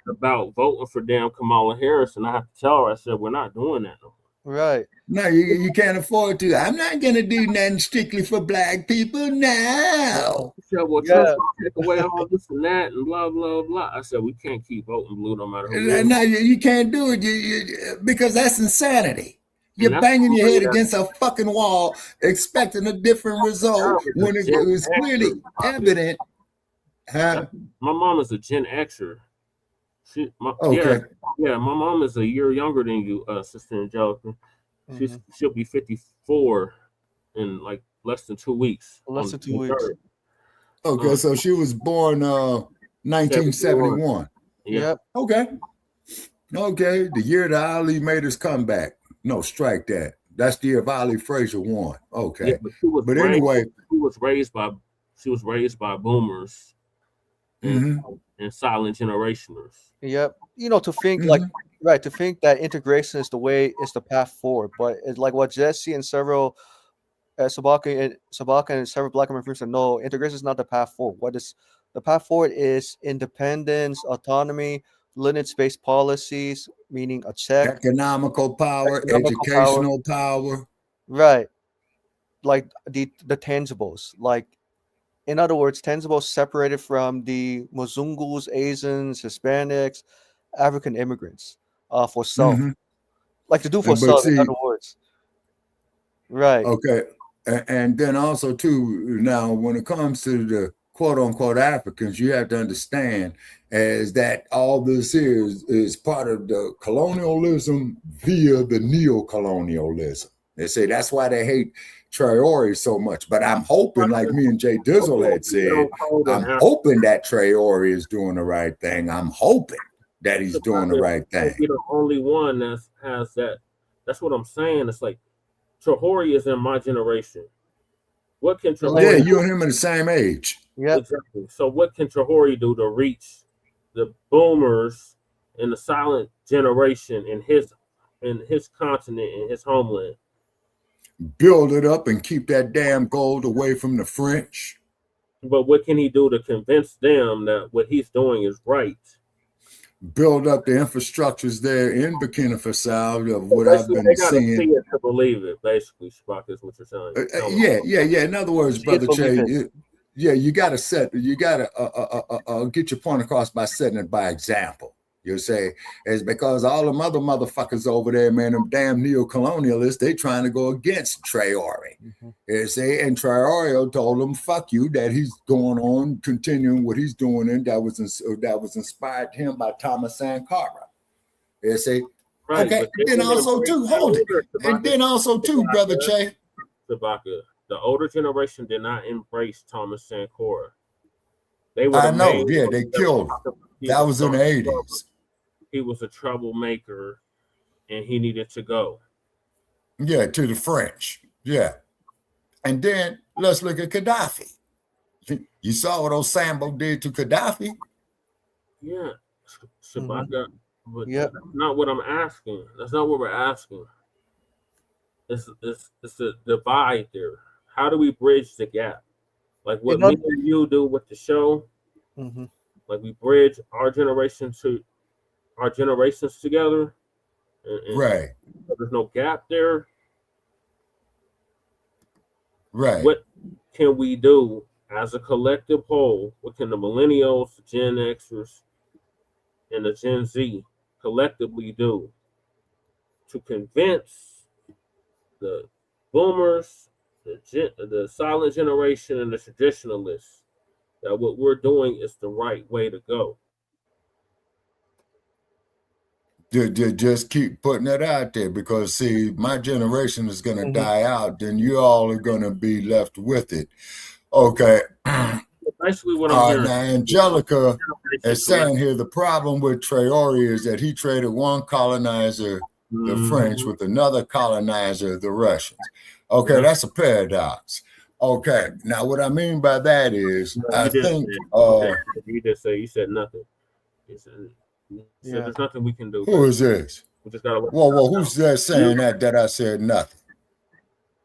About voting for damn Kamala Harris, and I have to tell her, I said, we're not doing that no more. Right. No, you can't afford to. I'm not going to do nothing strictly for black people now. She said, well, Trump take away all this and that and blah, blah, blah. I said, we can't keep voting blue no matter who. No, you can't do it because that's insanity. You're banging your head against a fucking wall expecting a different result when it was clearly evident. My mom is a Gen Xer. My mom is a year younger than you, Sister Angelica. She'll be 54 in like less than 2 weeks. Less than 2 weeks. Okay, so she was born 1971. Yep. Okay, the year that Ali made his comeback. No, strike that. That's the year Ali Frazier won. Okay, yeah, but anyway, she was raised by boomers and silent generationers. Yep. To think to think that integration is the path forward. But it's like what Jesse and several Shabaka and several Black Americans said, no, integration is not the path forward. What is the path forward is independence, autonomy, limits-based policies, meaning a check. Economical power, educational power. Right. Like the tangibles. Like, in other words, tangibles separated from the Mozungus, Asians, Hispanics, African immigrants for self. Like to do for self, in other words. Right. Okay. And then also, too, now, when it comes to the quote-unquote Africans, you have to understand is that all this is part of the colonialism via the neo-colonialism. They say that's why they hate Traore so much. But I'm hoping, like me and Jay Dizzle had said, I'm hoping that Traore is doing the right thing. I'm hoping that he's doing the right thing. You're the only one that has that. That's what I'm saying. It's like Traore is in my generation. What can Traore do? You and him are the same age. Yeah, exactly. So what can Traore do to reach the boomers and the silent generation in his continent, in his homeland? Build it up and keep that damn gold away from the French. But what can he do to convince them that what he's doing is right? Build up the infrastructures there in Burkina Faso of what I've been seeing. See it to believe it, basically, Shabaka, is what you're saying. Yeah. In other words, Brother Che, you got to get your point across by setting it by example. You say it's because all them other motherfuckers over there, man, them damn neo-colonialists, they trying to go against Traore. You say, and Traore told them, "Fuck you," that he's going on, continuing what he's doing, and that was inspired him by Thomas Sankara. You say, right, okay, then also too, hold it, and then also too, Brother Che. Shabaka, the older generation did not embrace Thomas Sankara. They killed him. That was in the 80s. He was a troublemaker, and he needed to go. Yeah, to the French. Yeah. And then let's look at Gaddafi. You saw what Osambo did to Gaddafi? Yeah. Shabaka, but that's not what I'm asking. That's not what we're asking. It's a divide there. How do we bridge the gap? Like what me and you do with the show? Like we bridge our generations together. And right. There's no gap there. Right. What can we do as a collective whole? What can the millennials, the Gen Xers, and the Gen Z collectively do to convince the boomers the silent generation and the traditionalists, that what we're doing is the right way to go. Just keep putting it out there, because see, my generation is going to die out, then you all are going to be left with it. Okay. Basically what I'm hearing. Now Angelica is saying here, the problem with Traore is that he traded one colonizer, the French, with another colonizer, the Russians. Okay, that's a paradox. Okay, now what I mean by that is, I think you said nothing. So there's nothing we can do. Who is this? We just gotta whoa, who's that saying that I said nothing?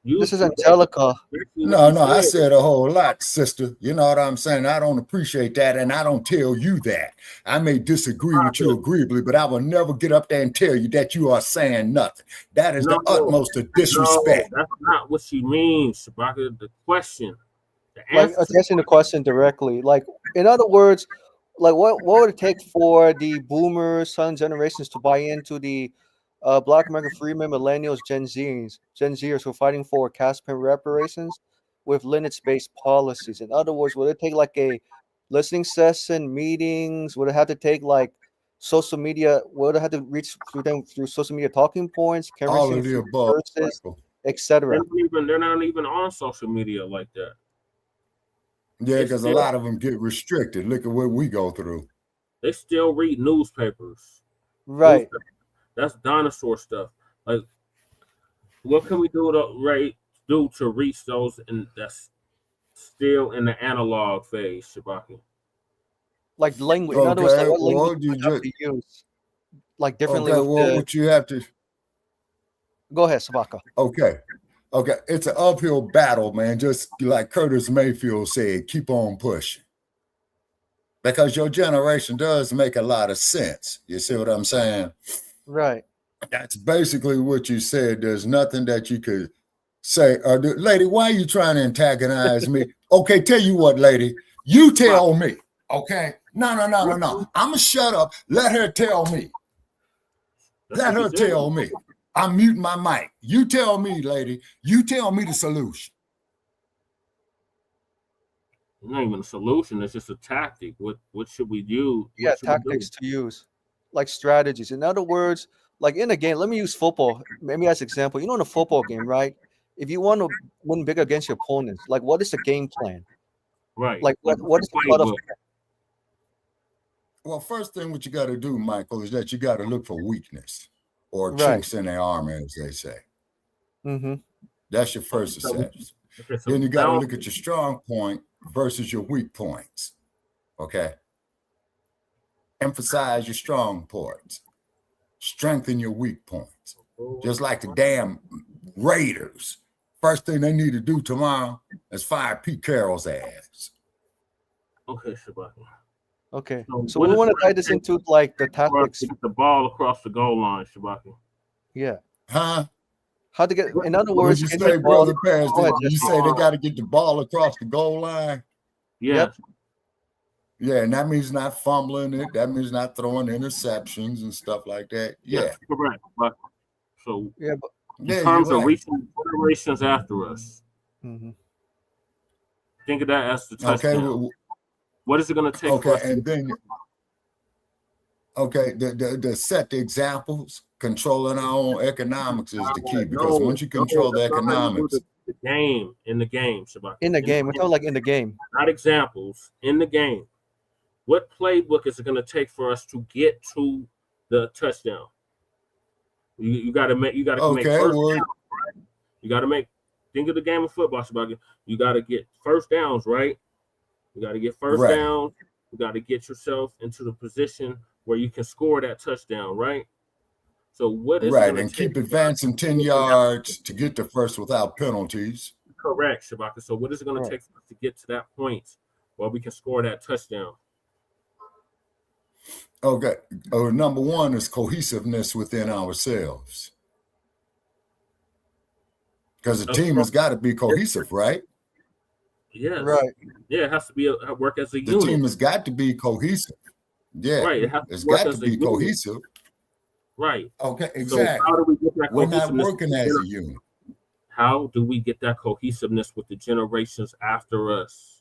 This is Angelica. No, I said a whole lot, sister. You know what I'm saying? I don't appreciate that, and I don't tell you that. I may disagree with you agreeably, but I will never get up there and tell you that you are saying nothing. That is the utmost of disrespect. No, that's not what she means, Shabaka. The question. Like addressing the question directly. Like, in other words, like what would it take for the boomers, son generations to buy into the Black American freemen, millennials, Gen Zers who are fighting for cash payment reparations with lineage-based policies? In other words, would it take like a listening session, meetings? Would it have to take like social media? Would it have to reach through them through social media talking points, all of the above, etc.? They're not even on social media like that. Yeah, because a lot of them get restricted. Look at what we go through. They still read newspapers. Right. That's dinosaur stuff. Like, what can we do to reach those and that's still in the analog phase, Shabaka? Like language. In other words, like what language you have to use? Like differently. Okay, what you have to. Go ahead, Shabaka. Okay, it's an uphill battle, man. Just like Curtis Mayfield said, keep on pushing. Because your generation does make a lot of sense. You see what I'm saying? Right. That's basically what you said. There's nothing that you could say. Lady, why are you trying to antagonize me? Okay, tell you what, lady. You tell me. Okay? No. I'm going to shut up. Let her tell me. Let her tell me. I'm muting my mic. You tell me, lady. You tell me the solution. It's not even a solution. It's just a tactic. What should we do? Yeah, tactics to use, like strategies. In other words, like in a game, let me use football maybe as an example. You know, in a football game, right? If you want to win big against your opponents, like what is the game plan? Right. Like what is the cutoff? Well, first thing what you got to do, Michael, is that you got to look for weakness or chinks in their armor, as they say. That's your first assessment. Then you got to look at your strong point versus your weak points. Okay. Emphasize your strong points. Strengthen your weak points. Just like the damn Raiders. First thing they need to do tomorrow is fire Pete Carroll's ass. Okay, Shabaka. Okay. So we want to tie this into like the tactics. To get the ball across the goal line, Shabaka. Yeah. Huh? How to get, in other words, you say, brother Paz, you say they got to get the ball across the goal line? Yeah. Yep. Yeah, and that means not fumbling it. That means not throwing interceptions and stuff like that. Yeah. Correct. But so in terms of reaching generations after us, think of that as the touchdown. Okay. What is it going to take? Okay, and then the set the examples. Controlling our own economics is the key, because once you control the economics, in the game, Shabaka. In the game, we're talking like in the game, not examples. In the game, what playbook is it going to take for us to get to the touchdown? You got to make. You got to make first down, right? You got to make. Think of the game of football, Shabaka. You got to get first downs, right? You got to get first downs. You got to get yourself into the position where you can score that touchdown, right? So what is and keep advancing 10 yards to get to first without penalties. Correct, Shabaka. So what is it going to take for us to get to that point where we can score that touchdown? Okay. Number one is cohesiveness within ourselves. Because the team has got to be cohesive, right? Yeah. Right. Yeah, it has to be work as a unit. The team has got to be cohesive. Yeah. Right. It's got to be cohesive. Right. Okay, exactly. So how do we get that We're not working as a unit. How do we get that cohesiveness with the generations after us?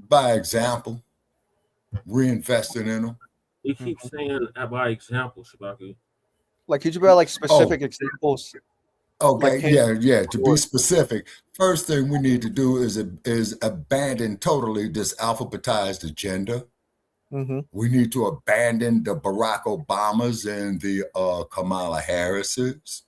By example, reinvesting in them. You keep saying by example, Shabaka. Like, could you provide like specific examples? Okay, Like, yeah. To be specific, first thing we need to do is abandon totally this alphabetized agenda. We need to abandon the Barack Obamas and the Kamala Harrises,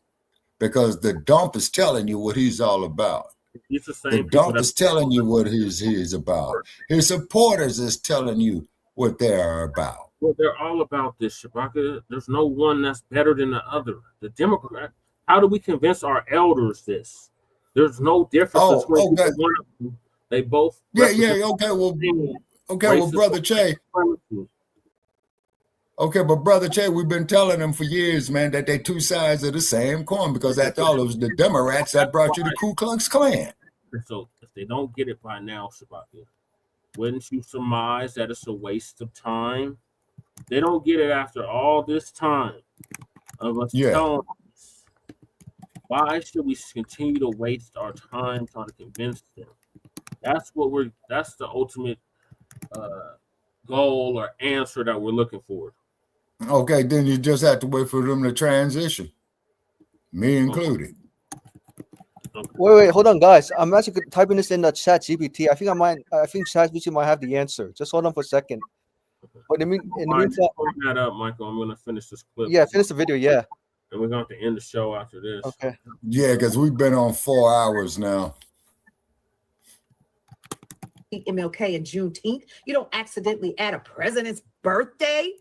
because the dump is telling you what he's all about. The dump is telling you what he's about. His supporters is telling you what they are about. Well, they're all about this, Shabaka. There's no one that's better than the other. The Democrat. How do we convince our elders this? There's no difference between one of them. They both. Okay. Well, Brother Che. Okay, but Brother Che, we've been telling them for years, man, that they two sides of the same coin, because after all, it was the Democrats that brought you the Ku Klux Klan. So if they don't get it by now, Shabaka, wouldn't you surmise that it's a waste of time? They don't get it after all this time of us telling us. Why should we continue to waste our time trying to convince them? That's the ultimate goal or answer that we're looking for. Okay, then you just have to wait for them to transition, me included. Wait, hold on, guys. I'm actually typing this in the chat GPT. I think chat GPT might have the answer. Just hold on for a second. But in the meantime, that up, Michael. I'm gonna finish this clip. Yeah, finish the video. Yeah, and we're going to end the show after this. Okay. Yeah, because we've been on 4 hours now. MLK and Juneteenth. You don't accidentally add a president's birthday.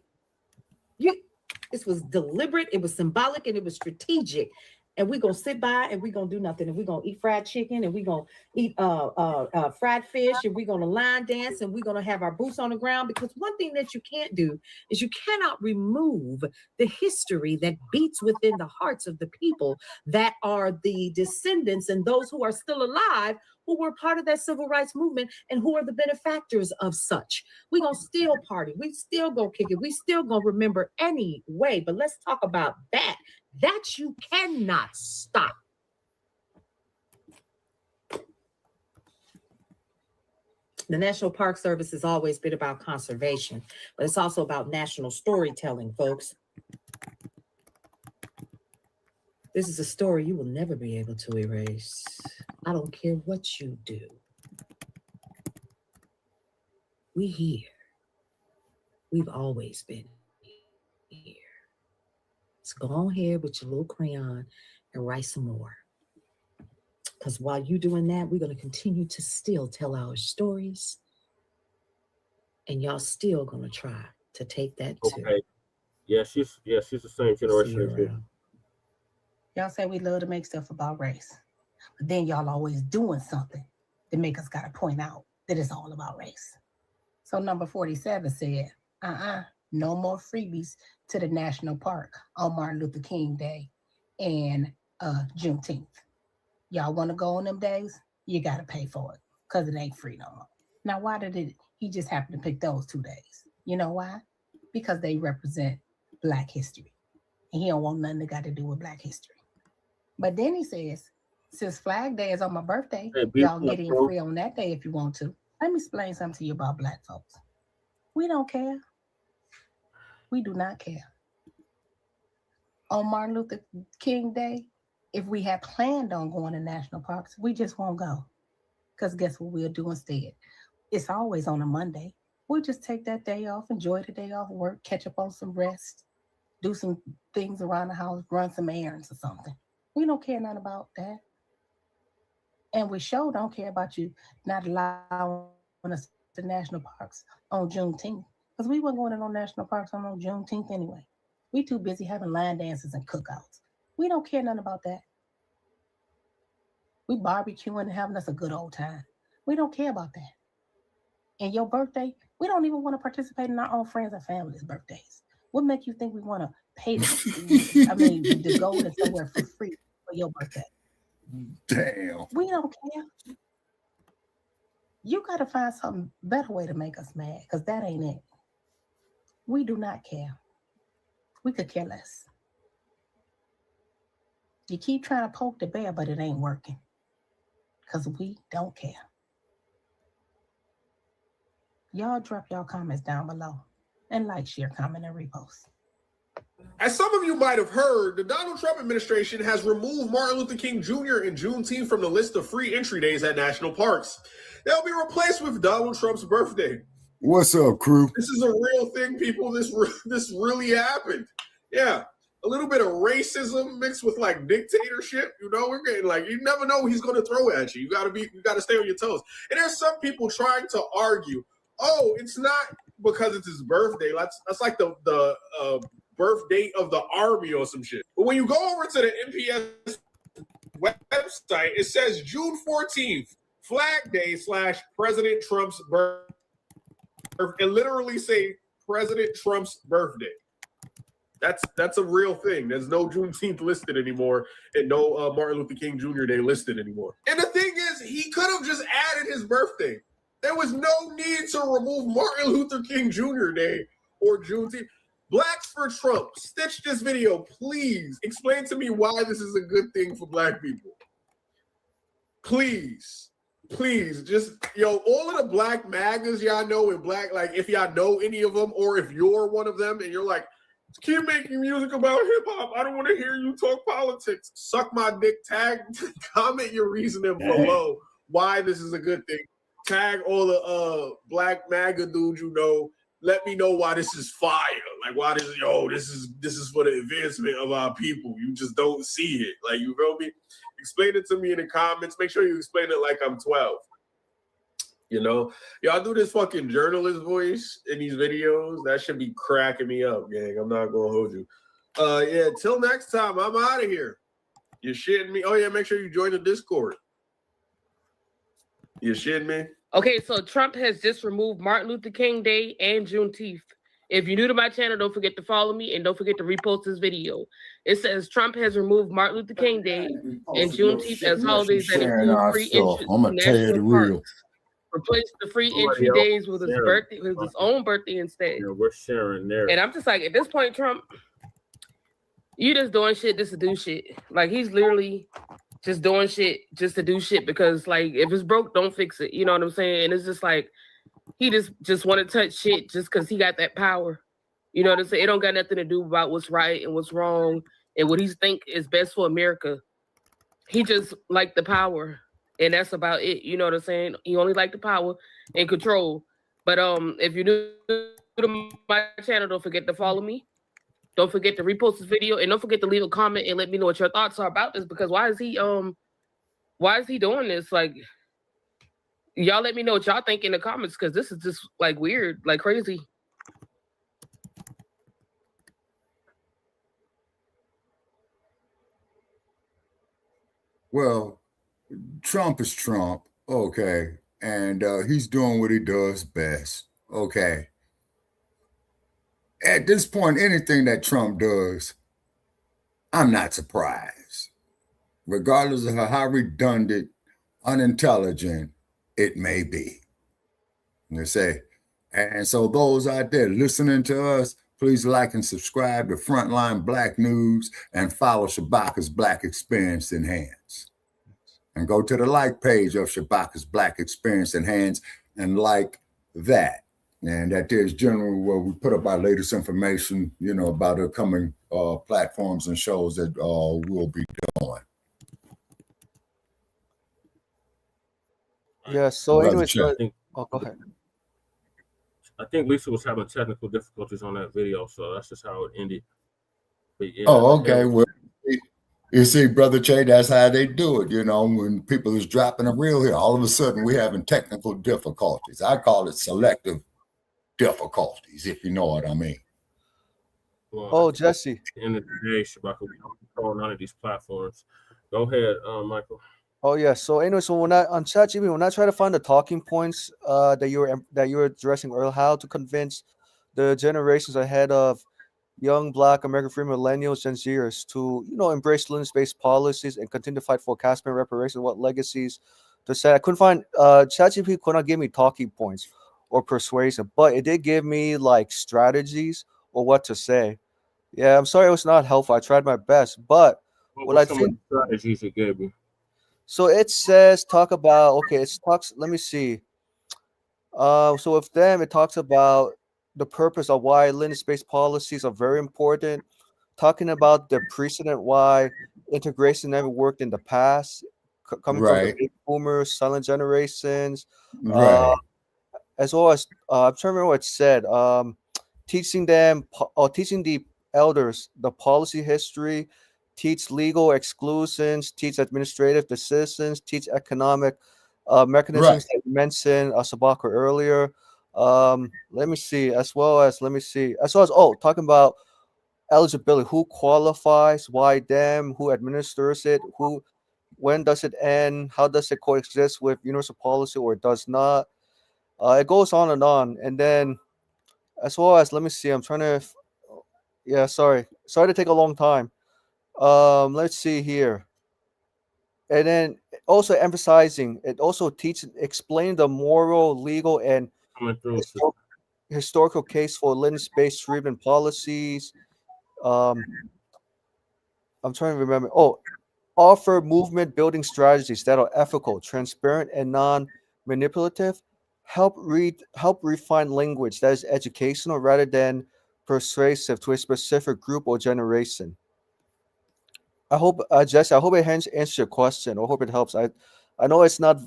This was deliberate, it was symbolic, and it was strategic. And we're gonna sit by and we're gonna do nothing. And we're gonna eat fried chicken, and we're gonna eat fried fish, and we're gonna line dance, and we're gonna have our boots on the ground. Because one thing that you can't do is you cannot remove the history that beats within the hearts of the people that are the descendants and those who are still alive, who were part of that civil rights movement and who are the benefactors of such. We're gonna still party, we still go kick it, we still gonna remember anyway. But let's talk about that you cannot stop. The National Park Service has always been about conservation, but it's also about national storytelling, folks. This is a story you will never be able to erase. I don't care what you do. We here. We've always been here. So go on here with your little crayon and write some more. Because while you're doing that, we're going to continue to still tell our stories. And y'all still going to try to take that too. Okay. Yeah, she's the same generation as you. Y'all say we love to make stuff about race, but then y'all always doing something to make us gotta point out that it's all about race. So number 47 said, no more freebies to the national park on Martin Luther King Day and Juneteenth. Y'all wanna go on them days? You gotta pay for it, because it ain't free no more. Now, why did he just happen to pick those 2 days? You know why? Because they represent Black history. And he don't want nothing that got to do with Black history. But then he says, since Flag Day is on my birthday, y'all get in free on that day if you want to. Let me explain something to you about Black folks. We don't care. We do not care. On Martin Luther King Day, if we had planned on going to national parks, we just won't go. Because guess what we'll do instead? It's always on a Monday. We'll just take that day off, enjoy the day off work, catch up on some rest, do some things around the house, run some errands or something. We don't care nothing about that. And we sure don't care about you not allowing us to national parks on Juneteenth, because we weren't going to no national parks on no Juneteenth anyway. We too busy having line dances and cookouts. We don't care nothing about that. We barbecuing and having us a good old time. We don't care about that. And your birthday, we don't even want to participate in our own friends and family's birthdays. What make you think we want to pay to go to somewhere for free for your birthday? Damn. We don't care. You got to find some better way to make us mad, because that ain't it. We do not care. We could care less. You keep trying to poke the bear, but it ain't working. Because we don't care. Y'all drop y'all comments down below and like, share, comment, and repost. As some of you might have heard, the Donald Trump administration has removed Martin Luther King Jr. and Juneteenth from the list of free entry days at national parks. They'll be replaced with Donald Trump's birthday. What's up, crew? This is a real thing, people. This really happened. Yeah. A little bit of racism mixed with like dictatorship. You know, we're getting like, you never know what he's going to throw at you. You got to stay on your toes. And there's some people trying to argue, oh, it's not because it's his birthday. That's like the birth date of the army or some shit. But when you go over to the NPS website, it says June 14th, Flag Day / President Trump's birthday. And literally say President Trump's birthday. That's a real thing. There's no Juneteenth listed anymore and no Martin Luther King Jr. Day listed anymore. And the thing is, he could have just added his birthday. There was no need to remove Martin Luther King Jr. Day or Juneteenth. Blacks for Trump. Stitch this video, please. Explain to me why this is a good thing for Black people. Please, just, all of the Black MAGAs y'all know in Black, like if y'all know any of them or if you're one of them and you're like, keep making music about hip hop. I don't want to hear you talk politics. Suck my dick. Tag, comment your reasoning below why this is a good thing. Tag all the Black MAGA dudes you know. Let me know why this is fire. Like why this is for the advancement of our people. You just don't see it. Like, you feel me? Explain it to me in the comments. Make sure you explain it like I'm 12. You know, y'all do this fucking journalist voice in these videos. That should be cracking me up, gang. I'm not gonna hold you. Yeah, till next time, I'm out of here. You shitting me? Oh yeah, make sure you join the Discord. You shitting me? Okay, so Trump has just removed Martin Luther King Day and Juneteenth. If you're new to my channel, don't forget to follow me and don't forget to repost this video. It says Trump has removed Martin Luther King Day and Juneteenth as holidays that include free entry to national parks. Replace the free entry days with his own birthday instead. Yeah, we're sharing there. And I'm just like, at this point, Trump, you just doing shit just to do shit. Like, he's literally just doing shit just to do shit because, like, if it's broke, don't fix it. You know what I'm saying? And it's just like, he just want to touch shit just because he got that power. You know what I'm saying? It don't got nothing to do about what's right and what's wrong and what he think is best for America. He just like the power. And that's about it. You know what I'm saying? He only like the power and control. But if you're new to my channel, don't forget to follow me. Don't forget to repost this video and don't forget to leave a comment and let me know what your thoughts are about this, because why is he doing this? Like, y'all let me know what y'all think in the comments, because this is just like weird, like crazy. Well, Trump is Trump, okay, and he's doing what he does best, okay. At this point, anything that Trump does, I'm not surprised, regardless of how redundant, unintelligent it may be. You say, and so those out there listening to us, please like and subscribe to Front Line Blacc News and follow Shabaka's Black Experience Enhanced. And go to the like page of Shabaka's Black Experience Enhanced and like that. And that is generally where we put up our latest information, you know, about upcoming platforms and shows that we'll be doing. Yeah, so anyways, go ahead. I think Lisa was having technical difficulties on that video, so that's just how it ended. But yeah, okay. Well, you see, Brother Che, that's how they do it. You know, when people is dropping a reel here, all of a sudden we're having technical difficulties. I call it selective difficulties, if you know what I mean. Well, Jesse. At the end of the day, Shabaka, we don't control none of these platforms. Go ahead, Michael. Oh yeah. So anyway, so when I on ChatGPT, when I try to find the talking points that you were addressing earlier, how to convince the generations ahead of young Black American free millennials, Gen Zers to, you know, embrace limits-based policies and continue to fight for cash and reparations, what legacies to say. I couldn't find ChatGPT could not give me talking points or persuasion, but it did give me like strategies or what to say. Yeah, I'm sorry it was not helpful. I tried my best, but What I think strategies it gave you. So it says talk about let me see. So with them it talks about the purpose of why lineage-based policies are very important, talking about the precedent why integration never worked in the past, coming from the baby boomers, silent generations, as well as I'm trying to remember what it said. Teaching the elders the policy history, teach legal exclusions, teach administrative decisions, teach economic mechanisms that you mentioned, Shabaka earlier. Let me see, talking about eligibility, who qualifies, why them, who administers it, when does it end, how does it coexist with universal policy or does not. It goes on, and then as well as, let me see, I'm trying to, sorry to take a long time. Let's see here. And then also emphasizing, it also explain the moral, legal, and historical case for lineage-based treatment policies. I'm trying to remember. Offer movement building strategies that are ethical, transparent, and non-manipulative. Help refine language that is educational rather than persuasive to a specific group or generation. I hope, Jesse, I hope it answers your question. I hope it helps. I know it's not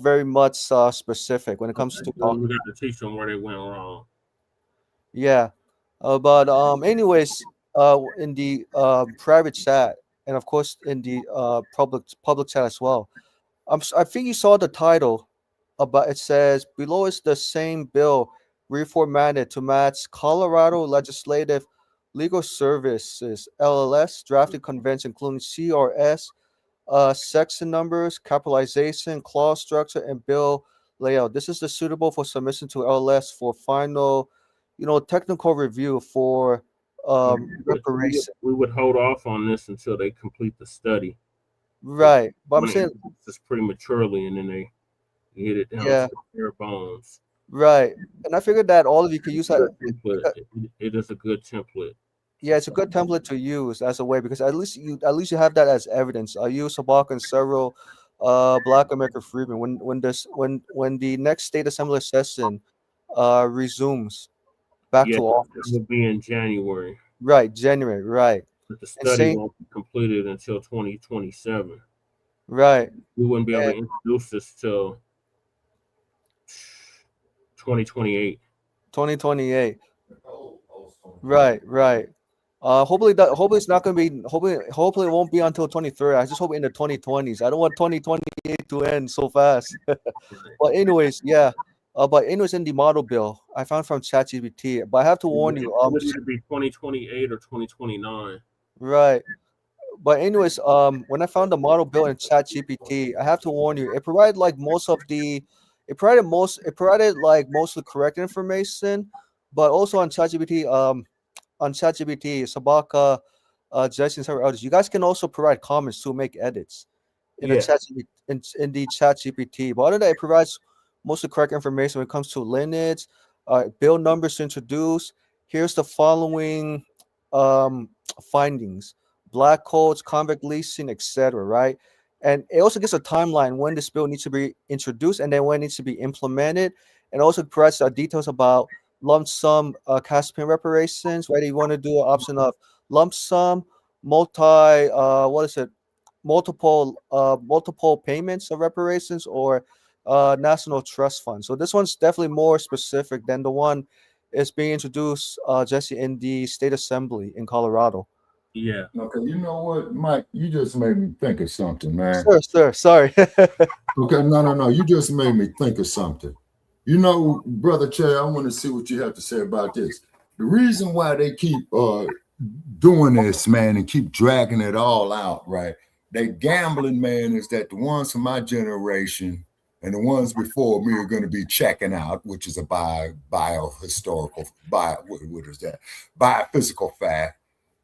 very much specific when it comes to talking. We got to teach them where they went wrong. Yeah, but anyways, in the private chat, and of course in the public chat as well, I think you saw the title. But it says below is the same bill reformatted to match Colorado Legislative Legal Services LLS drafted convention, including CRS, section numbers, capitalization, clause structure, and bill layout. This is suitable for submission to LLS for final, technical review for reparation. We would hold off on this until they complete the study. Right, but I'm saying just prematurely, and then they hit it down to bare bones. Right, and I figured that all of you could use that. It is a good template. Yeah, it's a good template to use as a way, because at least you have that as evidence. I use Shabaka and several Black American freedmen when the next state assembly session resumes back to office. It will be in January. Right, January. Right. But the study won't be completed until 2027. Right. We wouldn't be able to introduce this till 2028. 2028. Right. Hopefully it's not going to be. Hopefully it won't be until 2030. I just hope in the 2020s. I don't want 2028 to end so fast. But anyways, yeah. But anyways, in the model bill, I found from ChatGPT. But I have to warn you. It should be 2028 or 2029. Right. But anyways, when I found the model bill in ChatGPT, I have to warn you. It provided most of the correct information, but also on ChatGPT, Shabaka, Jasmine, and several others, you guys can also provide comments to make edits in the ChatGPT. But other than that, it provides most of the correct information when it comes to lineage, bill numbers to introduce. Here's the following findings: Black codes, convict leasing, etc. Right, and it also gives a timeline when this bill needs to be introduced and then when it needs to be implemented, and also provides details about lump sum cash payment reparations. Whether you want to do an option of lump sum, multiple payments of reparations, or national trust fund. So this one's definitely more specific than the one is being introduced, Jesse, in the state assembly in Colorado. Yeah. Okay, you know what, Mike? You just made me think of something, man. Sir, sorry. Okay, no. You just made me think of something. Brother Che, I want to see what you have to say about this. The reason why they keep doing this, man, and keep dragging it all out, right? They gambling, man, is that the ones from my generation and the ones before me are going to be checking out, which is a biophysical fact.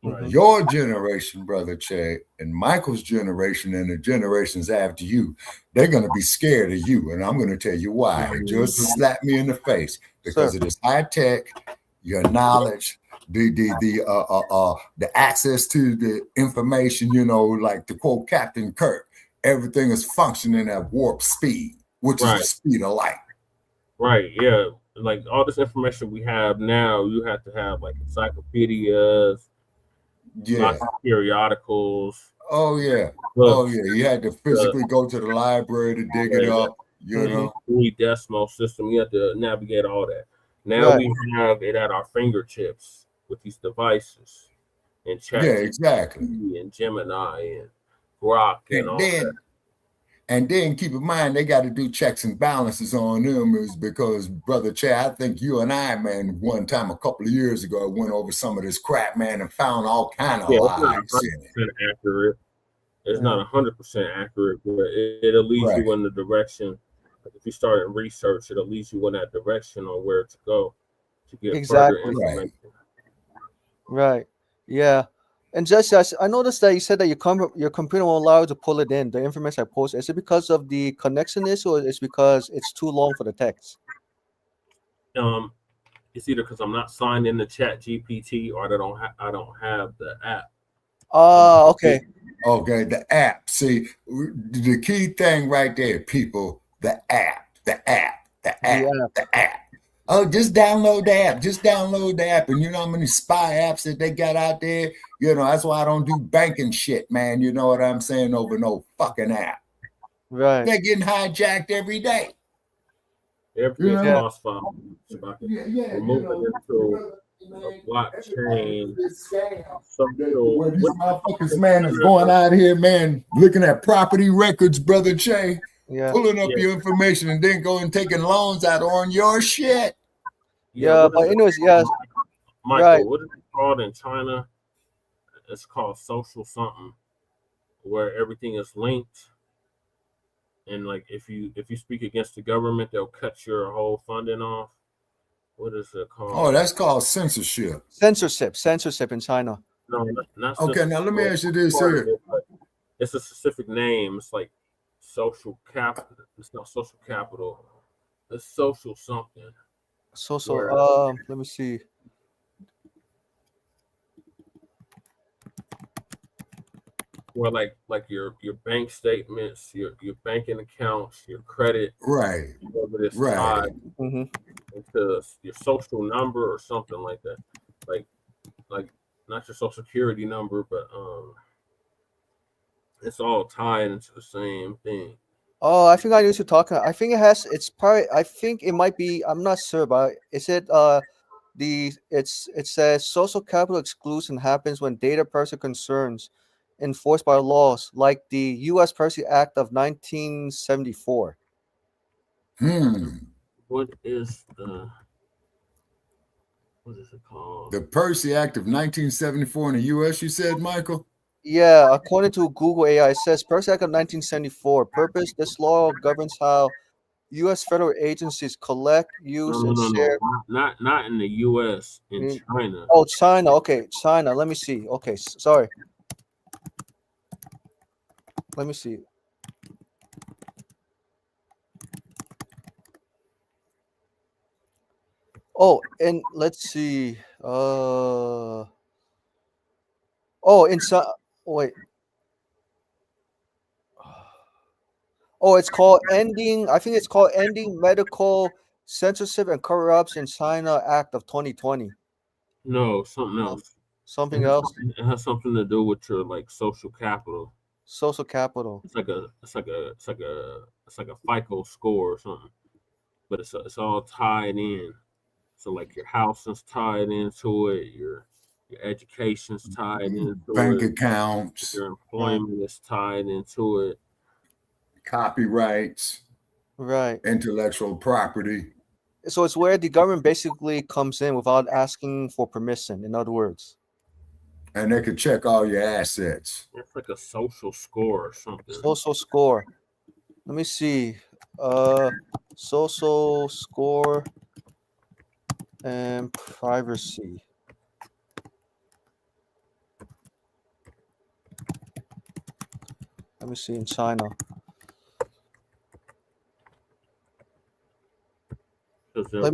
Right. Your generation, Brother Che, and Michael's generation and the generations after you, they're going to be scared of you. And I'm going to tell you why. Just slap me in the face because it is high tech, your knowledge, the access to the information, like to quote Captain Kirk, everything is functioning at warp speed, which is the speed of light. Right, yeah. Like all this information we have now, you have to have like encyclopedias, lots of periodicals. Oh yeah. Books, Oh yeah. You had to physically go to the library to dig it up, decimal system. You have to navigate all that. Now we have it at our fingertips with these devices and chat. Yeah, exactly. And Gemini and Crocc and all that. And then keep in mind, they got to do checks and balances on them, is because, Brother Chad, I think you and I, man, one time a couple of years ago, went over some of this crap, man, and found all kind of lies in it. Accurate. It's not 100% accurate, but it'll lead you in the direction. Like if you start research, it'll lead you in that direction on where to go to get further information. Right. Yeah. And just I noticed that you said that your computer won't allow you to pull it in, the information I post. Is it because of the connection issue, or is it because it's too long for the text? It's either because I'm not signed in to Chat GPT or I don't have the app. Oh, okay. Okay, the app. See, the key thing right there, people, the app. Oh, just download the app. Just download the app. And you know how many spy apps that they got out there? That's why I don't do banking shit, man. You know what I'm saying? Over no fucking app. Right. They're getting hijacked every day. Everything's lost file. We're moving into a blockchain. These motherfuckers, man, is going out here, man, looking at property records, Brother Che. Yeah. Pulling up your information and then going taking loans out on your shit. Yeah, but anyways, yes. Michael, what is it called in China? It's called social something, where everything is linked. And like if you speak against the government, they'll cut your whole funding off. What is it called? Oh, that's called censorship. Censorship in China. No, not okay, now let me ask you this here. It's a specific name. It's like social capital. It's not social capital. It's social something. Let me see. Well, like your bank statements, your banking accounts, your credit, right, into your social number or something like that, like not your social security number, but it's all tied into the same thing. Oh, I think I need to talk. I think it has. It's probably. I think it might be. I'm not sure, but is it it says social capital exclusion happens when data person concerns enforced by laws like the U.S. Privacy Act of 1974. What is it called? The Privacy Act of 1974 in the U.S. You said, Michael? Yeah, according to Google AI, it says Privacy Act of 1974. Purpose: this law governs how U.S. federal agencies collect, use, and share. Not in the U.S. In China. Oh, China. Okay, China. Let me see. Okay, sorry. Let me see. Oh, and let's see. Wait. Oh, it's called ending. I think it's called Ending Medical Censorship and Corruption in China Act of 2020. No, something else. Something else. It has something to do with your like social capital. Social capital. It's like a FICO score or something, but it's all tied in. So like your house is tied into it, your education's tied into it, bank accounts, your employment is tied into it, copyrights, right, intellectual property. So it's where the government basically comes in without asking for permission. In other words. And they could check all your assets. It's like a social score or something. Social score. Let me see. Social score and privacy. Let me see in China. They're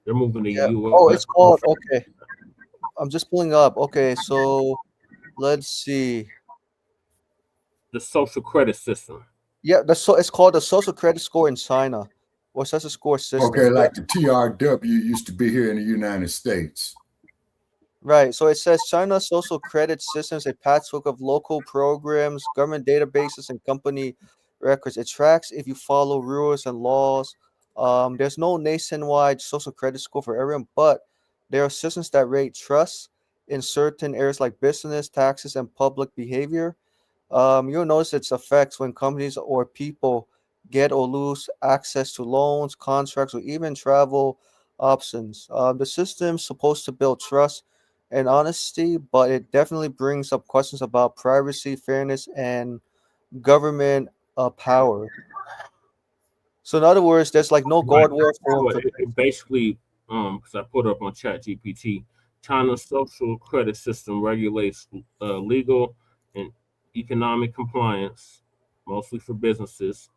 moving to US. Oh, it's called, okay. I'm just pulling up. Okay, so let's see. The social credit system. Yeah, it's called the social credit score in China, or social score system. Okay, like the TRW used to be here in the United States. Right. So it says China's social credit system is a patchwork of local programs, government databases, and company records. It tracks if you follow rules and laws. There's no nationwide social credit score for everyone, but there are systems that rate trust in certain areas like business, taxes, and public behavior. You'll notice its effects when companies or people get or lose access to loans, contracts, or even travel options. The system's supposed to build trust and honesty, but it definitely brings up questions about privacy, fairness, and government power. So in other words, there's like no guardrail for it basically, because I put up on ChatGPT, China's social credit system regulates legal and economic compliance, mostly for businesses,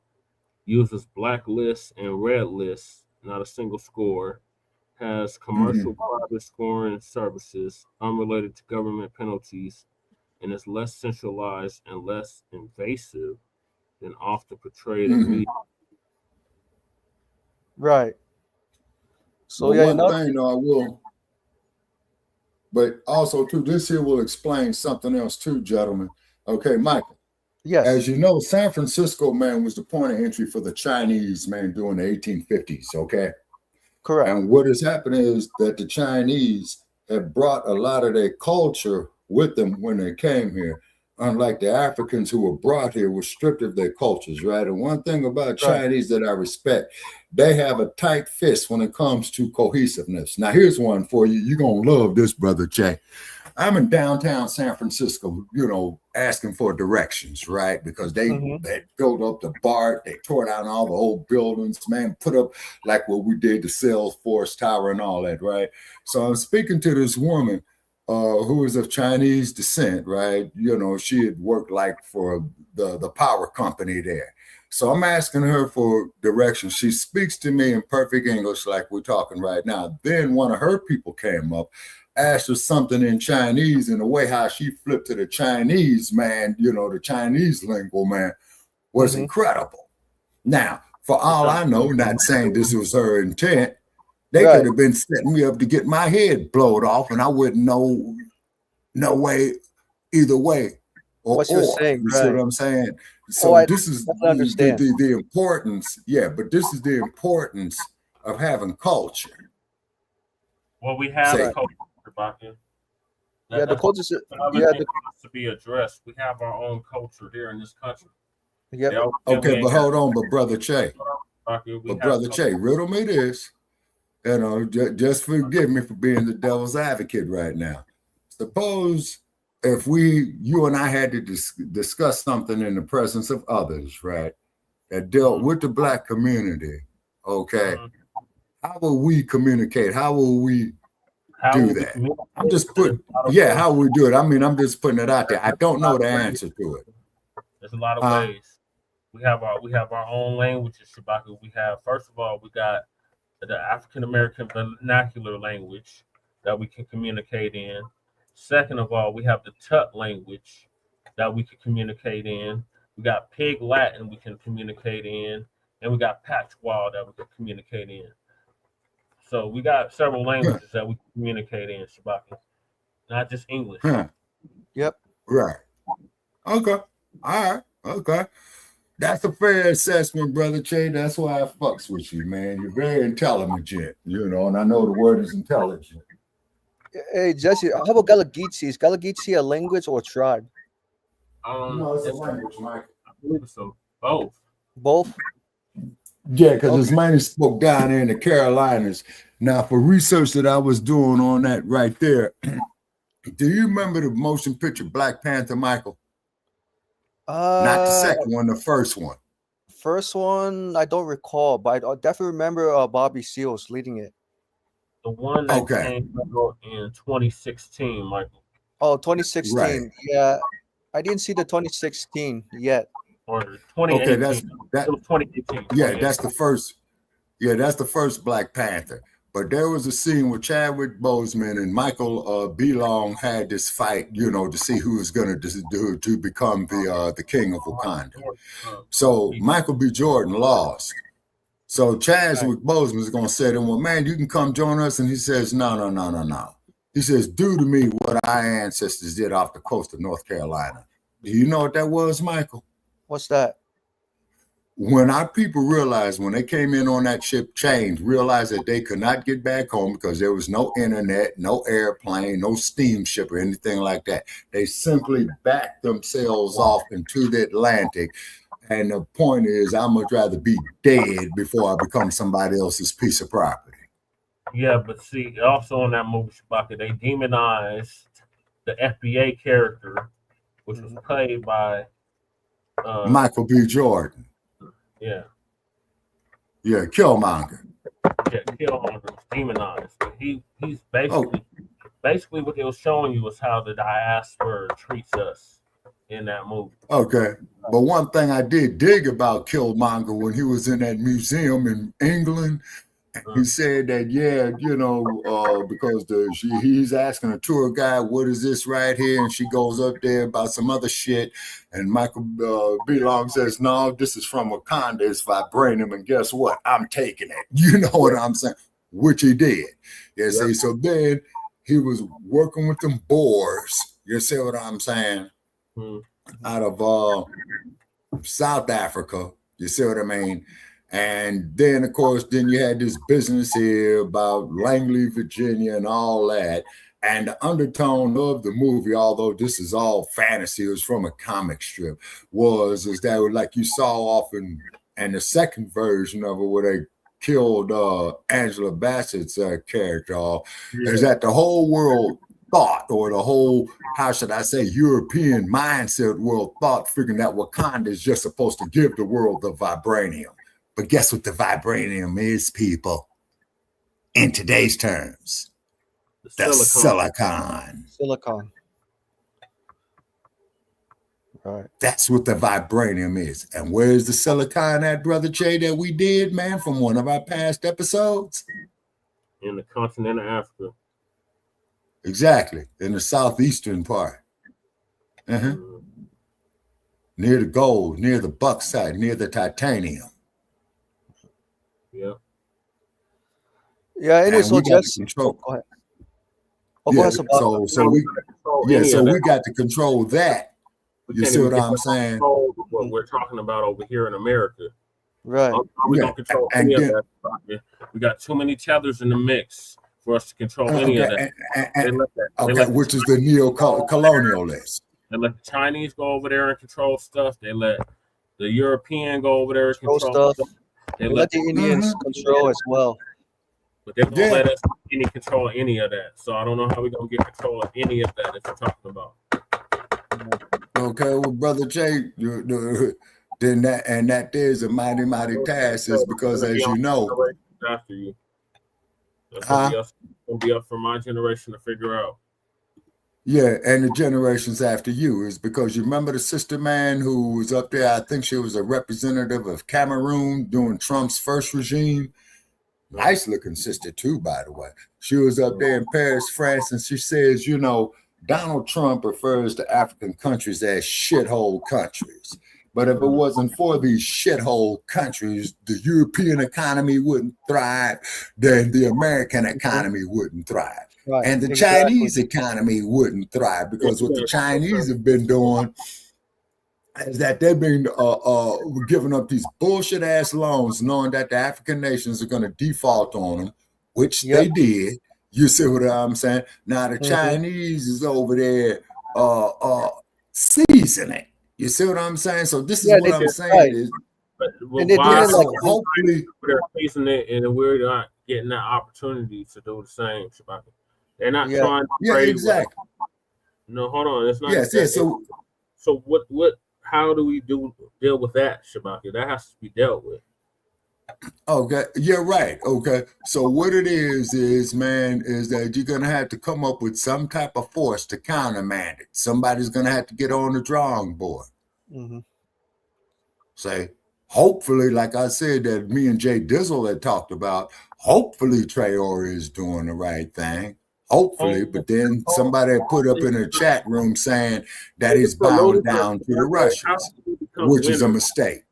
uses black lists and red lists, not a single score, has commercial private scoring services unrelated to government penalties, and is less centralized and less invasive than often portrayed in media. Right. So well, yeah, one thing though I will, but also too, this here will explain something else too, gentlemen. Okay, Michael. Yes. As you know, San Francisco, man, was the point of entry for the Chinese, man, during the 1850s. Okay. Correct. And what has happened is that the Chinese have brought a lot of their culture with them when they came here. Unlike the Africans who were brought here, were stripped of their cultures, right? And one thing about Chinese that I respect, they have a tight fist when it comes to cohesiveness. Now, here's one for you. You're going to love this, Brother Che. I'm in downtown San Francisco, you know, asking for directions, right? Because they built up the BART, they tore down all the old buildings, man, put up like what we did, the Salesforce Tower and all that, right? So I'm speaking to this woman who is of Chinese descent, right? You know, she had worked like for the power company there. So I'm asking her for directions. She speaks to me in perfect English like we're talking right now. Then one of her people came up, asked her something in Chinese, and the way how she flipped to the Chinese, man, you know, the Chinese lingo, man, was incredible. Now, for all I know, not saying this was her intent, they could have been setting me up to get my head blowed off, and I wouldn't know no way either way. What you're saying, you see what I'm saying? So this is the importance, but this is the importance of having culture. Well, we have culture, Shabaka. The culture is to be addressed. We have our own culture here in this country. Yep. Okay, but hold on, but Brother Che, riddle me this. You know, just forgive me for being the devil's advocate right now. Suppose if you and I had to discuss something in the presence of others, right, that dealt with the Black community, okay, how will we communicate? How will we do that? I'm just putting, how we do it. I mean, I'm just putting it out there. I don't know the answer to it. There's a lot of ways. We have our own languages, Shabaka. We have, first of all, we got the African American vernacular language that we can communicate in. Second of all, we have the Tut language that we can communicate in. We got Pig Latin we can communicate in, and we got Patois that we can communicate in. So we got several languages that we can communicate in, Shabaka, not just English. Yep. Right. Okay. All right. Okay. That's a fair assessment, Brother Che. That's why I fucks with you, man. You're very intelligent, you know, and I know the word is intelligent. Hey, Jesse, how about Gullah Geechee? Is Gullah Geechee a language or a tribe? No, it's a language, Mike. I believe so. Both. Both? Yeah, because it's mainly spoke down there in the Carolinas. Now, for research that I was doing on that right there, do you remember the motion picture Blacc Panther, Michael? Not the second one, the first one. First one, I don't recall, but I definitely remember Bobby Seals leading it. The one that came out in 2016, Michael. Oh, 2016. Right. Yeah, I didn't see the 2016 yet. Or 2018. Okay, that's 2018. Yeah, that's the first. Yeah, that's the first Blacc Panther. But there was a scene where Chadwick Boseman and Michael B. Long had this fight, to see who was going to become the king of Wakanda. So Michael B. Jordan lost. So Chadwick Boseman is going to say to him, well, man, you can come join us. And he says, no. He says, do to me what our ancestors did off the coast of North Carolina. Do you know what that was, Michael? What's that? When our people realized, when they came in on that ship Change, realized that they could not get back home because there was no internet, no airplane, no steamship or anything like that. They simply backed themselves off into the Atlantic. And the point is, I'd much rather be dead before I become somebody else's piece of property. Yeah, but see, also in that movie, Shabaka, they demonized the FBA character, which was played by Michael B. Jordan. Yeah. Yeah, Killmonger. Yeah, Killmonger was demonized. But he's basically what they was showing you was how the diaspora treats us in that movie. Okay. But one thing I did dig about Killmonger when he was in that museum in England, he said that, because he's asking a tour guide, what is this right here? And she goes up there about some other shit. And Michael B. Long says, no, this is from Wakanda. It's vibranium. And guess what? I'm taking it. You know what I'm saying? Which he did. You see, so then he was working with them Boers. You see what I'm saying? Out of South Africa. You see what I mean? And then, of course, you had this business here about Langley, Virginia, and all that. And the undertone of the movie, although this is all fantasy, it was from a comic strip, is that like you saw often in the second version of it where they killed Angela Bassett's character off, is that the whole world thought, or the whole, how should I say, European mindset world thought, figuring that Wakanda is just supposed to give the world the vibranium. But guess what the vibranium is, people? In today's terms, the silicon. Silicon. Right. That's what the vibranium is. And where's the silicon at, Brother Che, that we did, man, from one of our past episodes? In the continent of Africa. Exactly. In the southeastern part. Near the gold, near the bauxite, near the titanium. Yeah. Yeah, it is. So just control. Go ahead. So we got to control that. You see what I'm saying? What we're talking about over here in America. Right. We don't control any of that. We got too many tethers in the mix for us to control any of that. Which is the neo-colonialist. They let the Chinese go over there and control stuff. They let the European go over there and control stuff. They let the Indians control as well. But they don't let us any control of any of that. So I don't know how we're going to get control of any of that if we're talking about. Okay, well, Brother Jay, then that is a mighty, mighty task, is because, as you know, after you, that's going to be up for my generation to figure out. Yeah, and the generations after you, is because you remember the sister man who was up there. I think she was a representative of Cameroon during Trump's first regime. Nice looking sister too, by the way. She was up there in Paris, France, and she says, Donald Trump refers to African countries as shithole countries. But if it wasn't for these shithole countries, the European economy wouldn't thrive, then the American economy wouldn't thrive. Right, and the Chinese economy wouldn't thrive, because what the Chinese have been doing is that they've been giving up these bullshit ass loans, knowing that the African nations are going to default on them, which they did. You see what I'm saying? Now the Chinese is over there seasoning. You see what I'm saying? So this is what I'm saying is, hopefully they're facing it, and we're not getting that opportunity to do the same, Shabaka. They're not trying to trade. Exactly. No, hold on. It's not. Yes. So what? How do we deal with that, Shabaka? That has to be dealt with. Okay, you're right. Okay, so what it is, man, is that you're gonna have to come up with some type of force to countermand it. Somebody's gonna have to get on the drawing board. Say, hopefully, like I said, that me and Jay Dizzle had talked about, hopefully Traore is doing the right thing. Hopefully, but then somebody put up in a chat room saying that he's bowing down to the Russians, which is a mistake.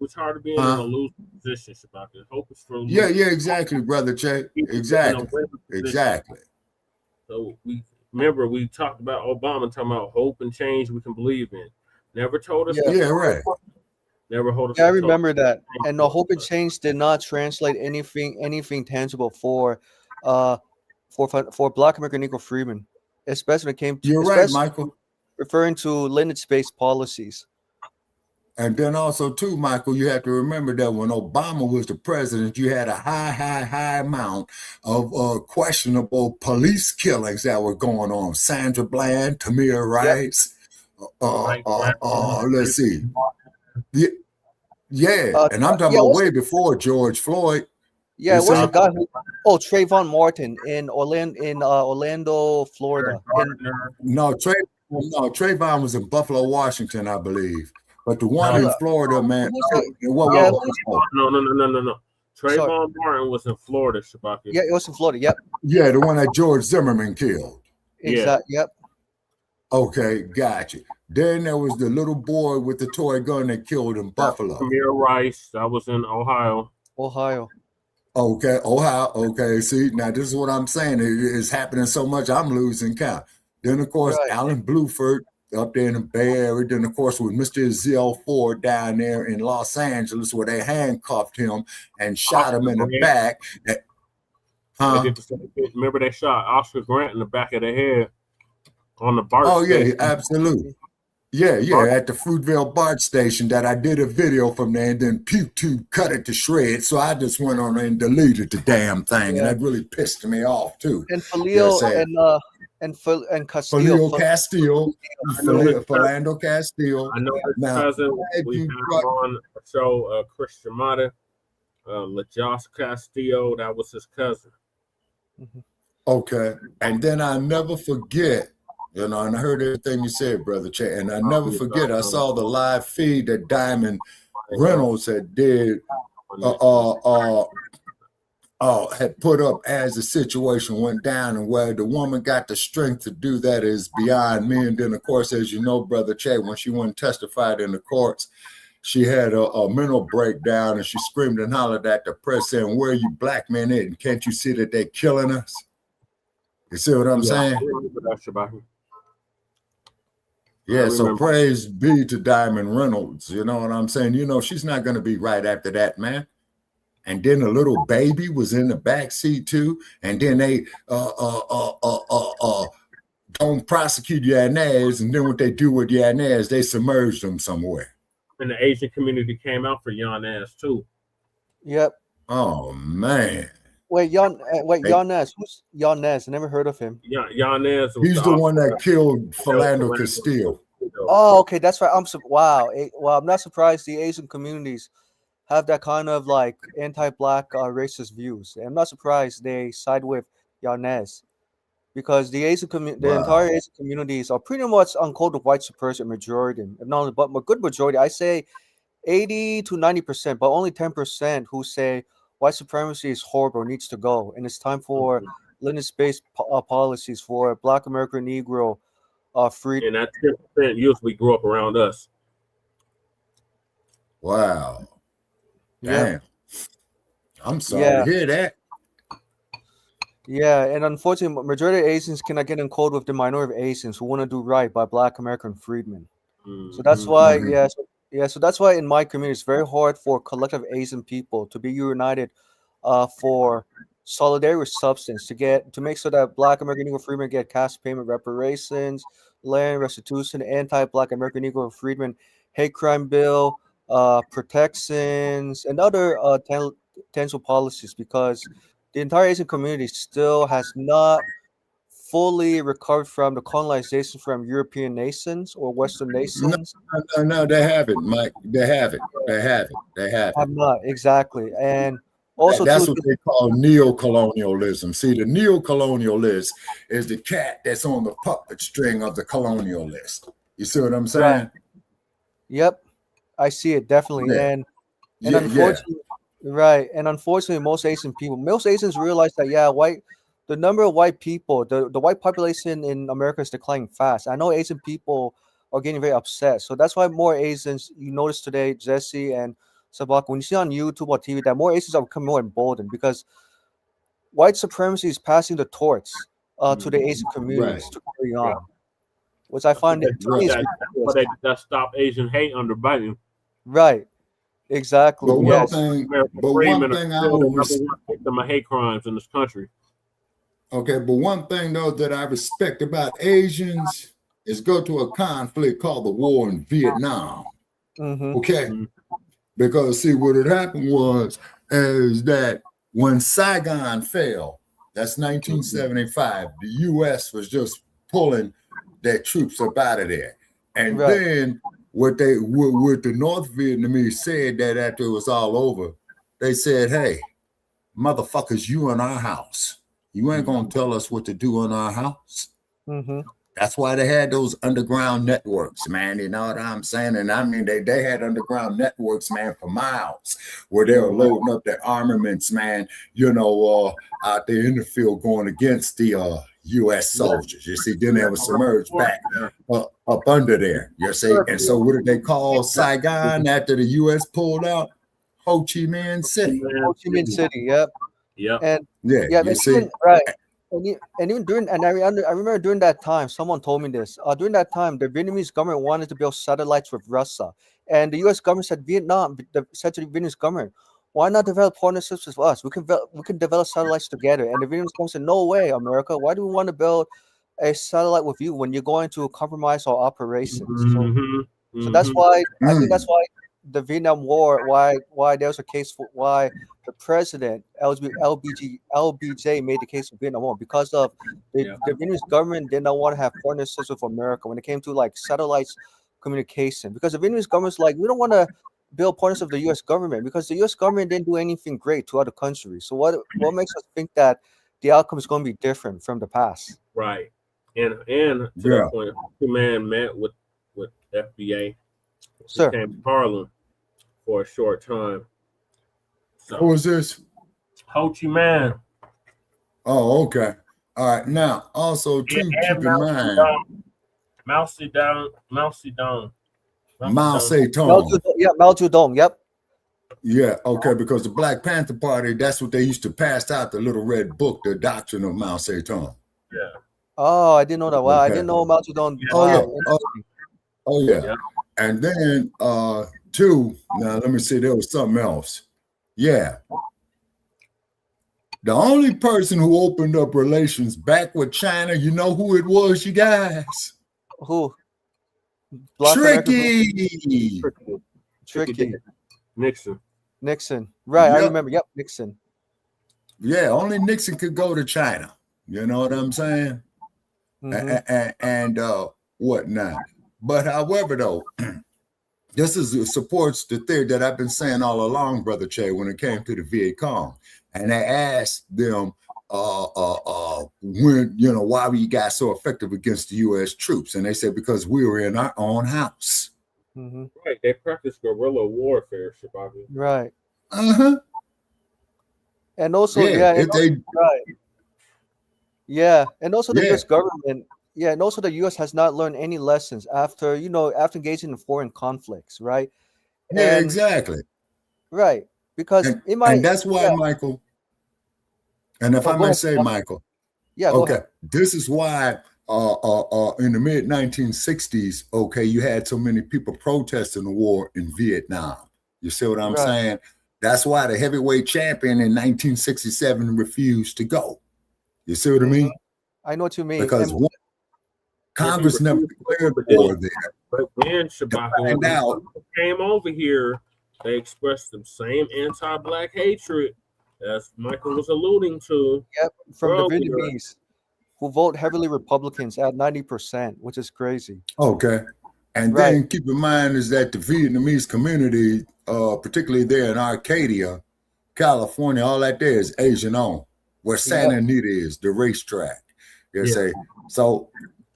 It's hard to be in a losing position, Shabaka. Hope is for Yeah, exactly, brother Jay. Exactly. So we talked about Obama talking about hope and change we can believe in. Never told us. Right. Never hold us. Yeah, I remember that. And the hope and change did not translate anything tangible for Black American Negro freedmen, especially when it came to You're right, Michael. Referring to lineage-based policies. And then also too, Michael, you have to remember that when Obama was the president, you had a high amount of questionable police killings that were going on. Sandra Bland, Tamir Rice, let's see. And I'm talking about way before George Floyd. Yeah, it was a guy who Trayvon Martin in Orlando, Florida. No, Trayvon was in Buffalo, Washington, I believe. But the one in Florida, man. No. Trayvon Martin was in Florida, Shabaka. Yeah, it was in Florida. Yep. Yeah, the one that George Zimmerman killed. Exactly. Yep. Okay, gotcha. Then there was the little boy with the toy gun that killed in Buffalo. Tamir Rice, that was in Ohio. Okay, Ohio. Okay, see, now this is what I'm saying. It is happening so much, I'm losing count. Then, of course, Alan Bluford up there in the Bay Area. Then, of course, with Mr. Ezekiel Ford down there in Los Angeles, where they handcuffed him and shot him in the back. Remember they shot Oscar Grant in the back of the head on the BART station. Absolutely. Yeah, at the Fruitvale BART station that I did a video from there, and then PewTube cut it to shreds. So I just went on and deleted the damn thing, and that really pissed me off too. And Philando Castile. Philando Castile. I know his cousin. We had on a show, Chris Shimada, LaJoss Castillo. That was his cousin. Okay, and then I never forget. And I heard everything you said, Brother Che, and I never forget. I saw the live feed that Diamond Reynolds had did, had put up as the situation went down, and where the woman got the strength to do that is beyond me. And then, of course, as you know, Brother Che, when she went and testified in the courts, she had a mental breakdown, and she screamed and hollered at the press saying, "Where are you black men at? And can't you see that they're killing us?" You see what I'm saying? Yeah, so praise be to Diamond Reynolds. You know what I'm saying? She's not going to be right after that, man. And then the little baby was in the back seat too. And then they don't prosecute Yanez. And then what they do with Yanez, they submerge them somewhere. And the Asian community came out for Yanez too. Yep. Oh man. Yanez. Who's Yanez? I never heard of him. Yanez. He's the one that killed Philando Castile. Oh, okay, that's right. I'm not surprised the Asian communities have that kind of like anti-black racist views. I'm not surprised they side with Yanez, because the entire Asian communities are pretty much on code of white supremacy majority, but a good majority. I say 80 to 90%, but only 10% who say white supremacy is horrible, needs to go, and it's time for lineage-based policies for Black American Negro freedom. And that 10% usually grew up around us. Wow. Yeah. Damn. I'm sorry to hear that. Yeah, and unfortunately, majority of Asians cannot get in code with the minority of Asians who want to do right by Black American freedmen. So that's why, so that's why in my community, it's very hard for collective Asian people to be united for solidarity with substance, to make sure that Black American Negro freedmen get cash payment reparations, land restitution, anti-Black American Negro freedmen hate crime bill, protections, and other potential policies, because the entire Asian community still has not fully recovered from the colonization from European nations or Western nations. No, they haven't, Mike. They haven't. Have not, exactly. And also that's what they call neo-colonialism. See, the neo-colonialist is the cat that's on the puppet string of the colonialist. You see what I'm saying? Right. Yep, I see it definitely. Yeah. And And unfortunately, right. And unfortunately, most Asians realize that, the number of white people, the white population in America is declining fast. I know Asian people are getting very upset. So that's why more Asians, you notice today, Jesse and Shabaka, when you see on YouTube or TV, that more Asians are becoming more emboldened because white supremacy is passing the torch to the Asian communities to carry on. Which I find that stop Asian hate under Biden. Right. Exactly. But yes. one thing I always victim of hate crimes in this country. Okay, but one thing though that I respect about Asians is go to a conflict called the war in Vietnam. Okay, because see what had happened is that when Saigon fell, that's 1975. The U.S. was just pulling their troops up out of there, and then what the North Vietnamese said that after it was all over, they said, "Hey, motherfuckers, you in our house. You ain't gonna tell us what to do in our house." That's why they had those underground networks, man. You know what I'm saying? And I mean, they had underground networks, man, for miles, where they were loading up their armaments, man. Out there in the field going against the U.S. soldiers. You see, then they were submerged back up under there. You see, and so what did they call Saigon after the U.S. pulled out? Ho Chi Minh City. Ho Chi Minh City. Yep. Yeah. And you see, and even during, and I remember during that time, someone told me this. During that time, the Vietnamese government wanted to build satellites with Russia, and the U.S. government said said to the Vietnamese government, "Why not develop partnerships with us? We can develop satellites together." And the Vietnamese government said, "No way, America. Why do we want to build a satellite with you when you're going to compromise our operations?" So that's why I think that's why the Vietnam War, why there was a case for why the president LBJ made the case for Vietnam War, because of the Vietnamese government did not want to have partnerships with America when it came to like satellites communication, because the Vietnamese government's like, we don't want to build partnerships with the U.S. government because the U.S. government didn't do anything great to other countries. So what makes us think that the outcome is going to be different from the past? Right. And to that point, the man met with FBA. Sir. Came to Harlem for a short time. So, who is this? Ho Chi Minh. Oh, okay. All right. Now, also too, keep in mind, Mao Zedong. Mao Zedong. Mao Zedong. Yep. Yeah. Okay. Because the Blacc Panther Party, that's what they used to pass out, the little red book, the doctrine of Mao Zedong. Yeah. Oh, I didn't know that. Wow, I didn't know Mao Zedong. Oh yeah. And then two. Now let me see. There was something else. Yeah. The only person who opened up relations back with China, you know who it was, you guys? Who? Tricky. Nixon. Right, I remember. Yep, Nixon. Yeah, only Nixon could go to China. You know what I'm saying? And whatnot. But however, though, this supports the theory that I've been saying all along, Brother Che, when it came to the Viet Cong. And I asked them when, why we got so effective against the U.S. troops. And they said, because we were in our own house. Right. They practice guerrilla warfare, Shabaka. Right. And also, and also the U.S. government. Yeah, and also the U.S. has not learned any lessons after engaging in foreign conflicts, right? Yeah, exactly. Right, because and that's why, Michael. And if I may say, Michael. Yeah. Okay. This is why in the mid 1960s, okay, you had so many people protesting the war in Vietnam. You see what I'm saying? That's why the heavyweight champion in 1967 refused to go. You see what I mean? I know what you mean. Because Congress never declared war there. But when Shabaka came over here, they expressed the same anti-Black hatred as Michael was alluding to. Yep, from the Vietnamese, who vote heavily Republicans at 90%, which is crazy. Okay. And then keep in mind is that the Vietnamese community, particularly there in Arcadia, California, all that there is Asian owned, where Santa Anita is, the racetrack. You say. So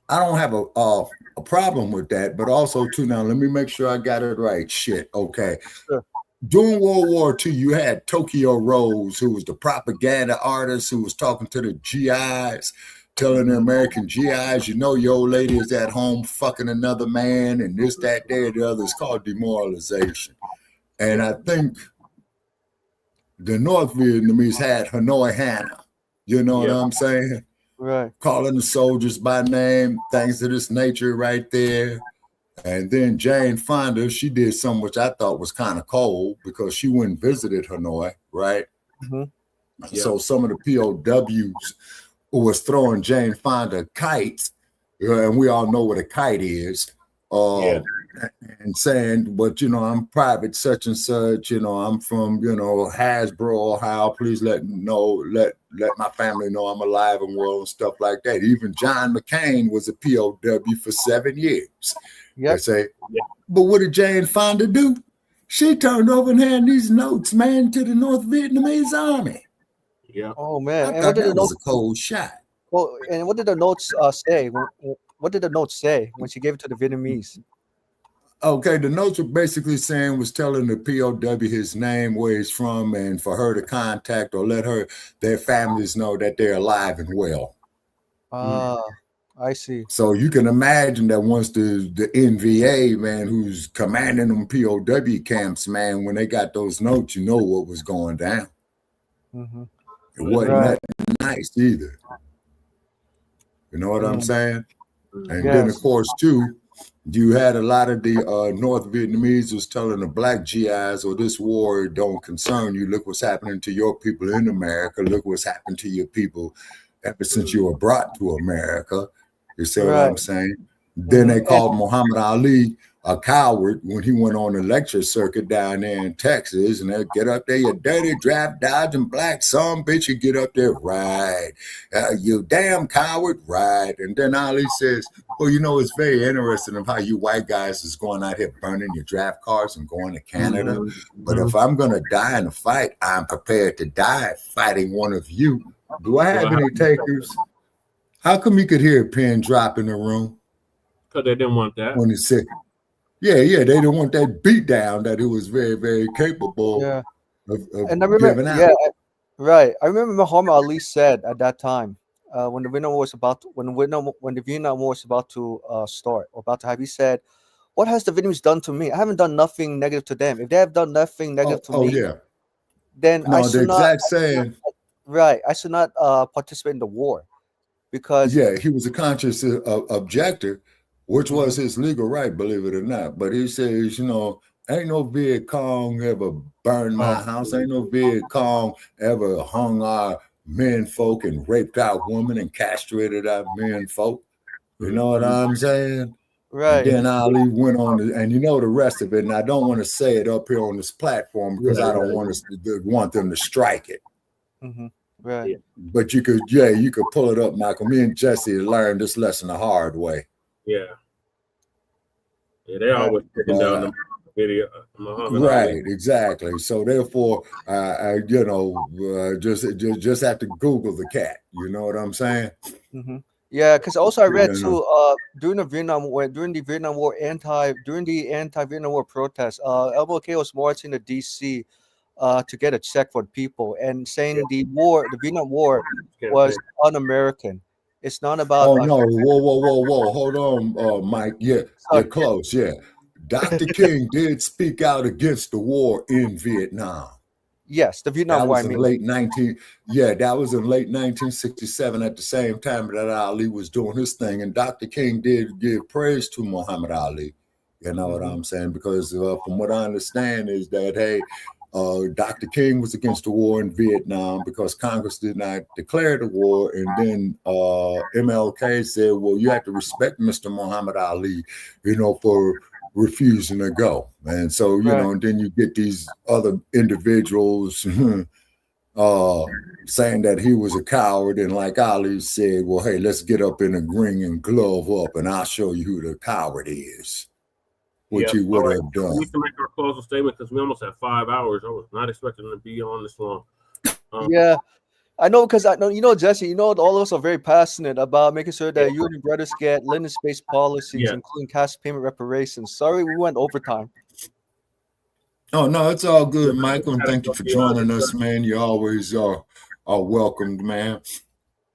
I don't have a problem with that, but also too, now let me make sure I got it right. Shit. Okay. Sure. during World War II, you had Tokyo Rose, who was the propaganda artist who was talking to the GIs, telling the American GIs, you know, your old lady is at home fucking another man and this, that, there, the other. It's called demoralization. And I think the North Vietnamese had Hanoi Hannah. You know what I'm saying? Right. Calling the soldiers by name, things of this nature right there. And then Jane Fonda, she did something which I thought was kind of cold because she went and visited Hanoi, right? So some of the POWs who was throwing Jane Fonda kites, and we all know what a kite is, and saying, but, you know, I'm private such and such, you know, I'm from, you know, Hasbro, Ohio, please let my family know I'm alive and well and stuff like that. Even John McCain was a POW for 7 years. They say, but what did Jane Fonda do? She turned over and handed these notes, man, to the North Vietnamese army. Oh man! I thought that was a cold shot. Well, and what did the notes say? What did the notes say when she gave it to the Vietnamese? Okay, the notes were basically was telling the POW his name, where he's from, and for her to contact or let their families know that they're alive and well. I see. So you can imagine that once the NVA, man, who's commanding them POW camps, man, when they got those notes, you know what was going down. It wasn't that nice either. You know what I'm saying? And then, of course, too, you had a lot of the North Vietnamese was telling the black GIs, or this war don't concern you. Look what's happening to your people in America. Look what's happened to your people ever since you were brought to America. You see what I'm saying? Then they called Muhammad Ali a coward when he went on the lecture circuit down there in Texas, and they get up there, you dirty, draft, dodging black son, bitch, you get up there, right? You damn coward, right? And then Ali says, well, you know, it's very interesting of how you white guys is going out here burning your draft cards and going to Canada. But if I'm going to die in a fight, I'm prepared to die fighting one of you. Do I have any takers? How come you could hear a pin drop in the room? Because they didn't want that. When he said, they didn't want that beat down that it was very, very capable of and I remember, giving out. Right. I remember Muhammad Ali said at that time, when the Vietnam War was about to start or about to have, he said, "What has the Vietnamese done to me? I haven't done nothing negative to them. If they have done nothing negative to me, then I should not." Right. I should not participate in the war. Because he was a conscious objector, which was his legal right, believe it or not. But he says, you know, ain't no Viet Cong ever burned my house. Ain't no Viet Cong ever hung our men folk and raped our women and castrated our men folk. You know what I'm saying? Right. And then Ali went on, and you know the rest of it. And I don't want to say it up here on this platform because I don't want them to strike it. Right. But you could pull it up, Michael. Me and Jesse learned this lesson the hard way. They always taking down the video. Right, exactly. So therefore, just have to Google the cat. You know what I'm saying? Yeah, because also I read too during the Vietnam War anti-Vietnam War protests, LBK was marching to DC to get a check for the people and saying the Vietnam War was un-American. It's not about. Oh no! Whoa! Hold on, Mike. Yeah, you're close. Yeah, Dr. King did speak out against the war in Vietnam. Yes, the Vietnam War. That was in late 1967. At the same time that Ali was doing his thing, and Dr. King did give praise to Muhammad Ali. You know what I'm saying? Because from what I understand is that Dr. King was against the war in Vietnam because Congress did not declare the war. And then MLK said, well, you have to respect Mr. Muhammad Ali, for refusing to go. And so, and then you get these other individuals saying that he was a coward. And like Ali said, well, hey, let's get up in a ring and glove up and I'll show you who the coward is. Which he would have done. We need to make our closing statement because we almost had 5 hours. I was not expecting to be on this long. I know, because I know, Jesse, all of us are very passionate about making sure that you and your brothers get lending-based policies, including cash payment reparations. Sorry, we went overtime. Oh no, it's all good, Michael, and thank you for joining us, man. You always are welcomed, man.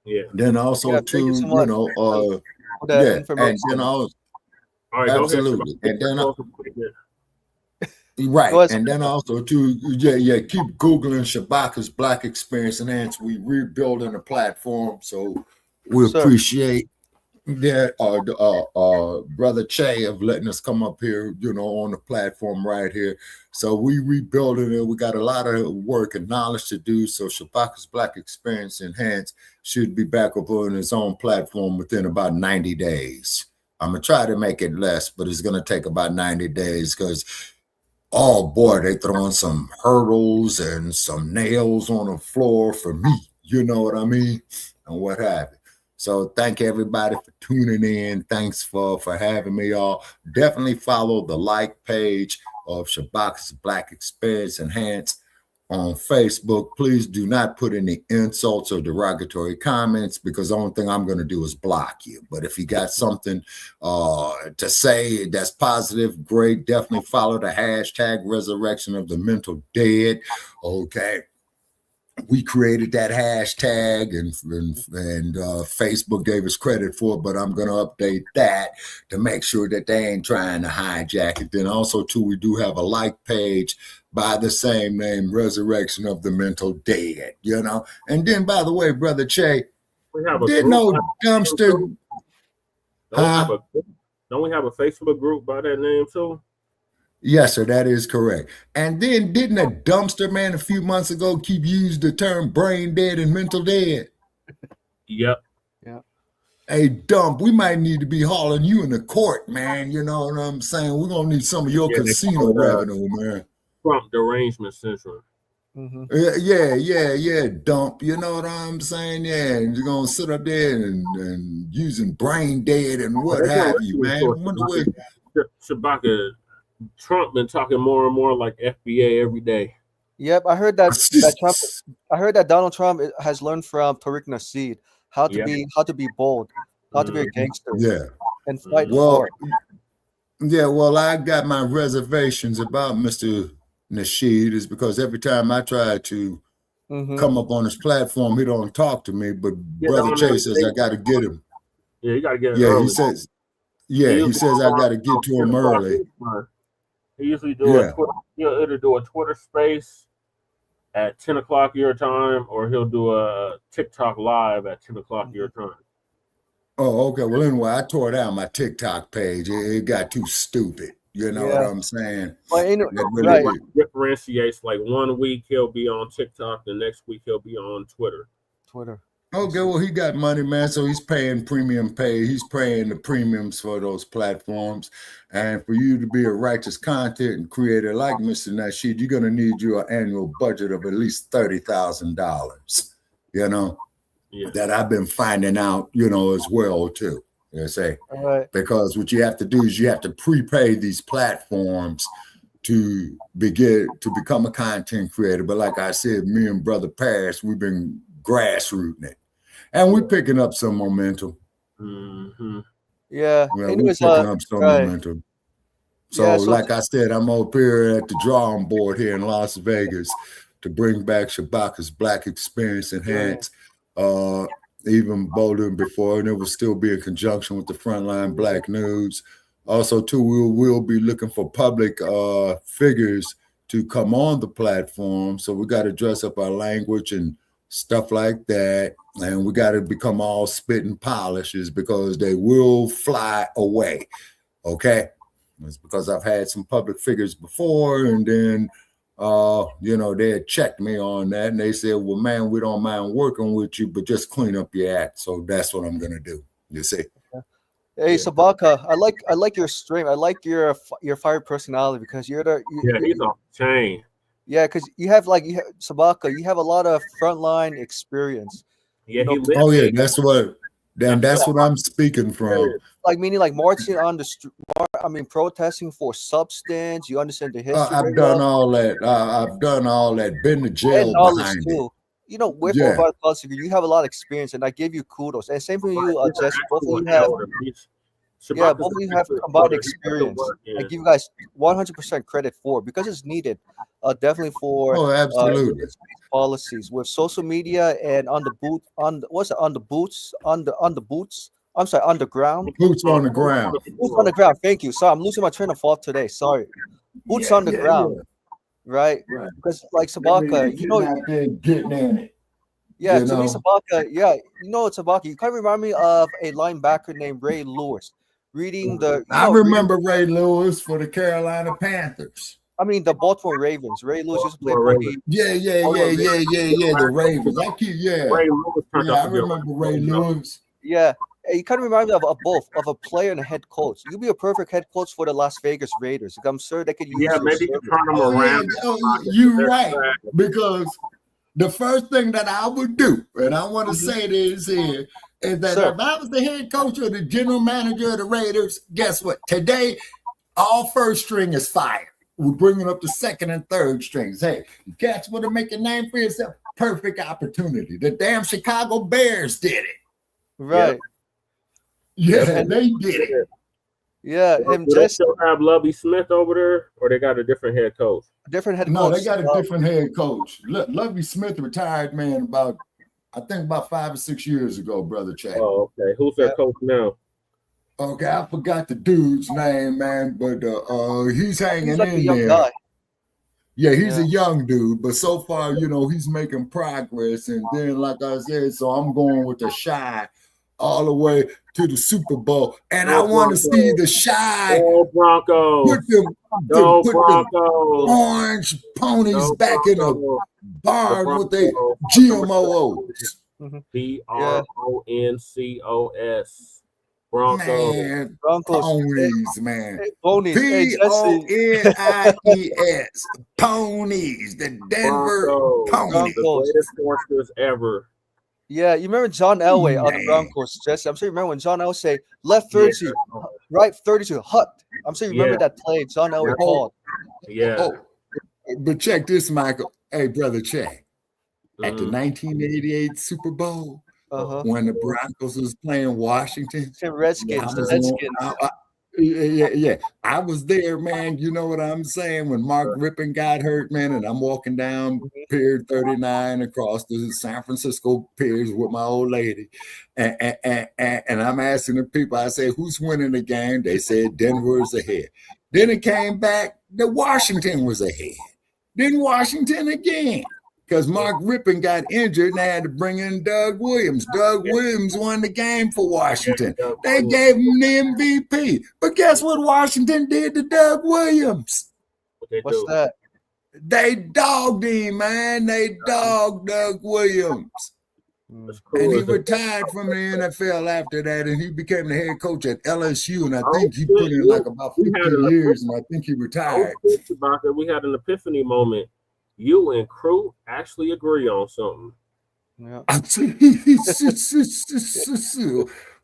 Yeah. Then also too, you so much for that yeah, and information. then also All right, absolutely, go ahead. and then Go right, ahead. and then also too, yeah, keep Googling Shabaka's Black Experience Enhanced. We rebuilding the platform, so we Sir. appreciate that brother Che of letting us come up here, on the platform right here. So we rebuilding it. We got a lot of work and knowledge to do. So Shabaka's Black Experience Enhanced should be back up on its own platform within about 90 days. I'm gonna try to make it less, but it's gonna take about 90 days because oh boy, they throwing some hurdles and some nails on the floor for me. You know what I mean? And what have you. So thank everybody for tuning in. Thanks for having me, y'all. Definitely follow the like page of Shabaka's Black Experience Enhanced on Facebook. Please do not put any insults or derogatory comments because the only thing I'm going to do is block you. But if you got something to say that's positive, great. Definitely follow the hashtag Resurrection of the Mental Dead. Okay. We created that hashtag and Facebook gave us credit for it, but I'm going to update that to make sure that they ain't trying to hijack it. Then also, too, we do have a like page by the same name, Resurrection of the Mental Dead, And then, by the way, Brother Che, did no dumpster. Don't we have a Facebook group by that name, too? Yes, sir, that is correct. And then didn't a dumpster man a few months ago keep using the term brain dead and mental dead? Yep. Yeah. Hey, Dump, we might need to be hauling you in the court, man. You know what I'm saying? We're going to need some of your casino revenue, man. Trump derangement syndrome. Mm-hmm. Yeah, Dump. You know what I'm saying? Yeah, and you're going to sit up there and using brain dead and what have you, man. Shabaka, Trump been talking more and more like FBA every day. Yep, I heard that Trump. I heard that Donald Trump has learned from Tariq Nasheed how to be bold, how to be a gangster. Yeah, and fight well, for. Yeah, well, I got my reservations about Mr. Nasheed is because every time I try to come up on his platform, he don't talk to me. But Brother Chase says I got to get him. Yeah, you got to get him. Yeah, early. he says. Yeah, he says I got to get to him early. He usually he'll either do a Twitter space at 10 o'clock your time, or he'll do a TikTok live at 10 o'clock your time. Oh, okay. Well, anyway, I tore down my TikTok page. It got too stupid. You know what I'm saying? Well, It differentiates. Like 1 week he'll be on TikTok, the next week he'll be on Twitter. Okay, well, he got money, man, so he's paying premium pay. He's paying the premiums for those platforms. And for you to be a righteous content creator like Mr. Nasheed, you're going to need your annual budget of at least $30,000, that I've been finding out, as well, too. Because what you have to do is you have to prepay these platforms to become a content creator. But like I said, me and Brother Paris, we've been grassrooting it. And we're picking up some momentum. Yeah. We're picking up some momentum. So, like I said, I'm up here at the drawing board here in Las Vegas to bring back Shabaka's Black Experience Enhanced, even bolder than before, and it will still be in conjunction with the Front Line Blacc News. Also, too, we'll be looking for public figures to come on the platform. So we got to dress up our language and stuff like that. And we got to become all spit and polishes because they will fly away. Okay. It's because I've had some public figures before, and then, they had checked me on that, and they said, well, man, we don't mind working with you, but just clean up your act. So that's what I'm going to do. You see? Hey, Shabaka, I like your stream. I like your fire personality because he's off the chain. Yeah, because Shabaka, you have a lot of frontline experience. Yeah, that's what I'm speaking from. Meaning marching on the street, protesting for substance. You understand the history. I've done all that. I've done all that. Been to jail behind it. With you have a lot of experience, and I give you kudos. And same for you, Jess. Both of you have. Yeah, both of you have combined experience. I give you guys 100% credit for because it's needed. Definitely for absolutely policies with social media and on the boot on the, what's it on the boots on the boots. I'm sorry, on the ground. Boots on the ground. Boots on the ground. Thank you. Sorry, I'm losing my train of thought today. Sorry. Boots on the ground. Right? Because like Shabaka, you know, getting in it. Yeah, to me, Shabaka, yeah, you know, Shabaka, you kind of remind me of a linebacker named Ray Lewis. Reading the, I remember Ray Lewis for the Carolina Panthers. I mean, the Baltimore Ravens. Ray Lewis used to play for the the Ravens. Ray Lewis I remember Ray Lewis. Yeah, you kind of remind me of both, of a player and a head coach. You'd be a perfect head coach for the Las Vegas Raiders. I'm sure they could use Yeah, maybe you turn them around. You're right, because the first thing that I would do, and I want to say this here, is that if I was the head coach or the general manager of the Raiders, guess what? Today, all first string is fired. We're bringing up the second and third strings. Hey, you cats want to make a name for yourself? Perfect opportunity. The damn Chicago Bears did it. Right. Yeah, they did it. Yeah, and do they still have Lovie Smith over there, or they got a different head coach? Different head coach. No, they got a different head coach. Lovie Smith retired, man, about 5 or 6 years ago, Brother Chad. Oh, okay. Who's their coach now? Okay, I forgot the dude's name, man, but he's hanging like in a young there. guy. Yeah, he's a young dude, but so far, you know, he's making progress. And then, like I said, so I'm going with the Shy all the way to the Super Bowl. And I want to see the Shy Broncos. put the orange ponies back in the barn with their GMOs. BRONCOS. Broncos. Man, Broncos. Ponies, man. Ponies. PONIES. Ponies. The Denver Ponies. The greatest forces ever. Yeah, you remember John Elway on the Broncos, Jesse? I'm sure you remember when John Elway say left 32, right 32, hut. I'm sure you remember that play John Elway called. Yeah. But check this, Michael. Hey, brother, check. At the 1988 Super Bowl, when the Broncos was playing Washington, Redskins, yeah, I was there, man. You know what I'm saying? When Mark Rippon got hurt, man, and I'm walking down Pier 39 across the San Francisco piers with my old lady, and I'm asking the people, I say, who's winning the game? They said Denver is ahead. Then it came back that Washington was ahead. Then Washington again. Because Mark Rippon got injured and they had to bring in Doug Williams. Doug Williams won the game for Washington. They gave him the MVP. But guess what Washington did to Doug Williams? What's that? They dogged him, man. They dogged Doug Williams. And he retired from the NFL after that, and he became the head coach at LSU. And I think he put in like about 15 years, and I think he retired. We had an epiphany moment. You and Crocc actually agree on something. Yeah.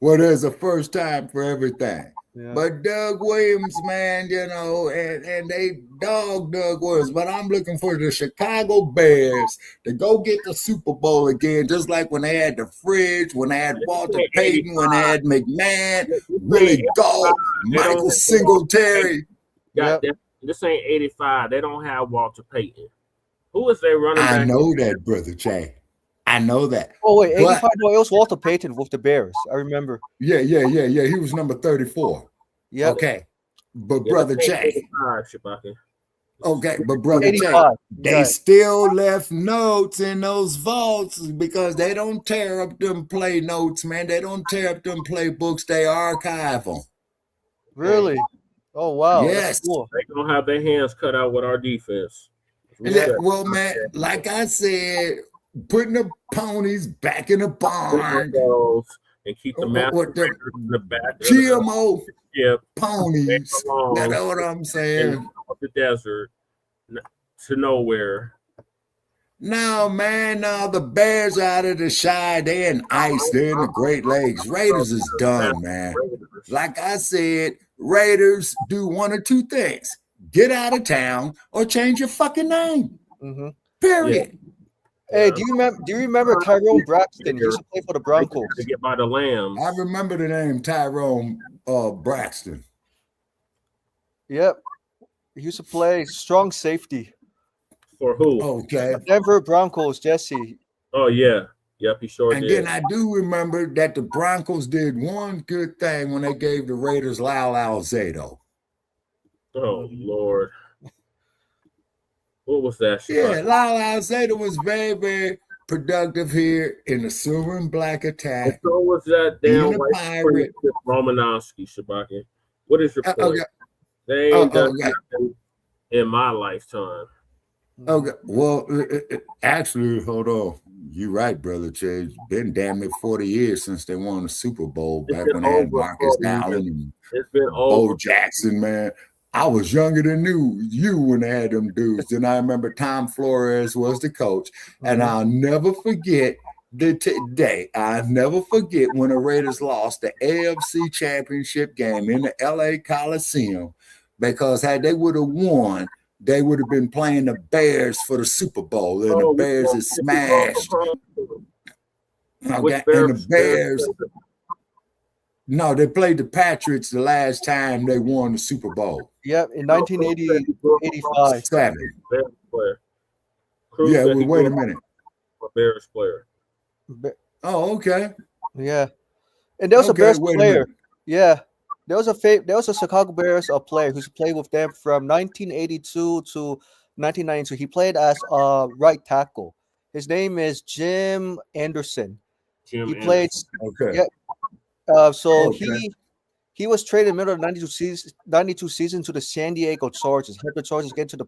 Well, there's a first time for everything. Yeah. But Doug Williams, man, you know, and they dog Doug Williams. But I'm looking for the Chicago Bears to go get the Super Bowl again, just like when they had the Fridge, when they had Walter Payton, when they had McMahon, Willie Gault, Michael Singletary. This ain't 85. They don't have Walter Payton. Who is their running back? I know that, Brother Jay. I know that. Oh, wait, 85, no, it was Walter Payton with the Bears. I remember. Yeah. He was number 34. Yeah. Okay. But Brother Jay. Okay, but Brother Jay, they still left notes in those vaults because they don't tear up them play notes, man. They don't tear up them playbooks. They archive them. Really? Oh, wow. Yes. Cool. They don't have their hands cut out with our defense. Well, man, like I said, putting the ponies back in the barn and keep the master in the back. GMO ponies. You know what I'm saying? The desert to nowhere. No, man, no, the Bears out of the Shy. They're in ice. They're in the Great Lakes. Raiders is done, man. Like I said, Raiders do one or two things. Get out of town or change your fucking name. Period. Hey, do you remember Tyrone Braxton? He used to play for the Broncos. To get by the Lambs. I remember the name Tyrone Braxton. Yep. He used to play strong safety. For who? Okay. Denver Broncos, Jesse. Oh, yeah. Yep, he sure and did. And then I do remember that the Broncos did one good thing when they gave the Raiders Lyle Alzado. Oh, Lord. What was that? Yeah, Lyle Alzado was very, very productive here in the silver and black attack. And so was that damn white pirate Romanowski, Shabaka. What is your point? Okay. They ain't done nothing in my lifetime. Okay, well, actually, hold on. You're right, brother Chase. It's been damn near 40 years since they won the Super Bowl back when they had Marcus Allen and Bo Jackson, man. I was younger than you when they had them dudes. And I remember Tom Flores was the coach. And I'll never forget the day. I'll never forget when the Raiders lost the AFC Championship game in the LA Coliseum, because had they would have won, they would have been playing the Bears for the Super Bowl, and the Bears is smashed. Okay, and the Bears. No, they played the Patriots the last time they won the Super Bowl. Yep, in 1985. Bears player. Yeah, well, wait a minute. A Bears player. Oh, okay. Yeah, and there was a Bears player. Yeah. There was a Chicago Bears player who's played with them from 1982 to 1992. He played as right tackle. His name is Jim Anderson. He played. Okay. Yeah. He was traded in the middle of the 92 season to the San Diego Chargers. Helped the Chargers get to the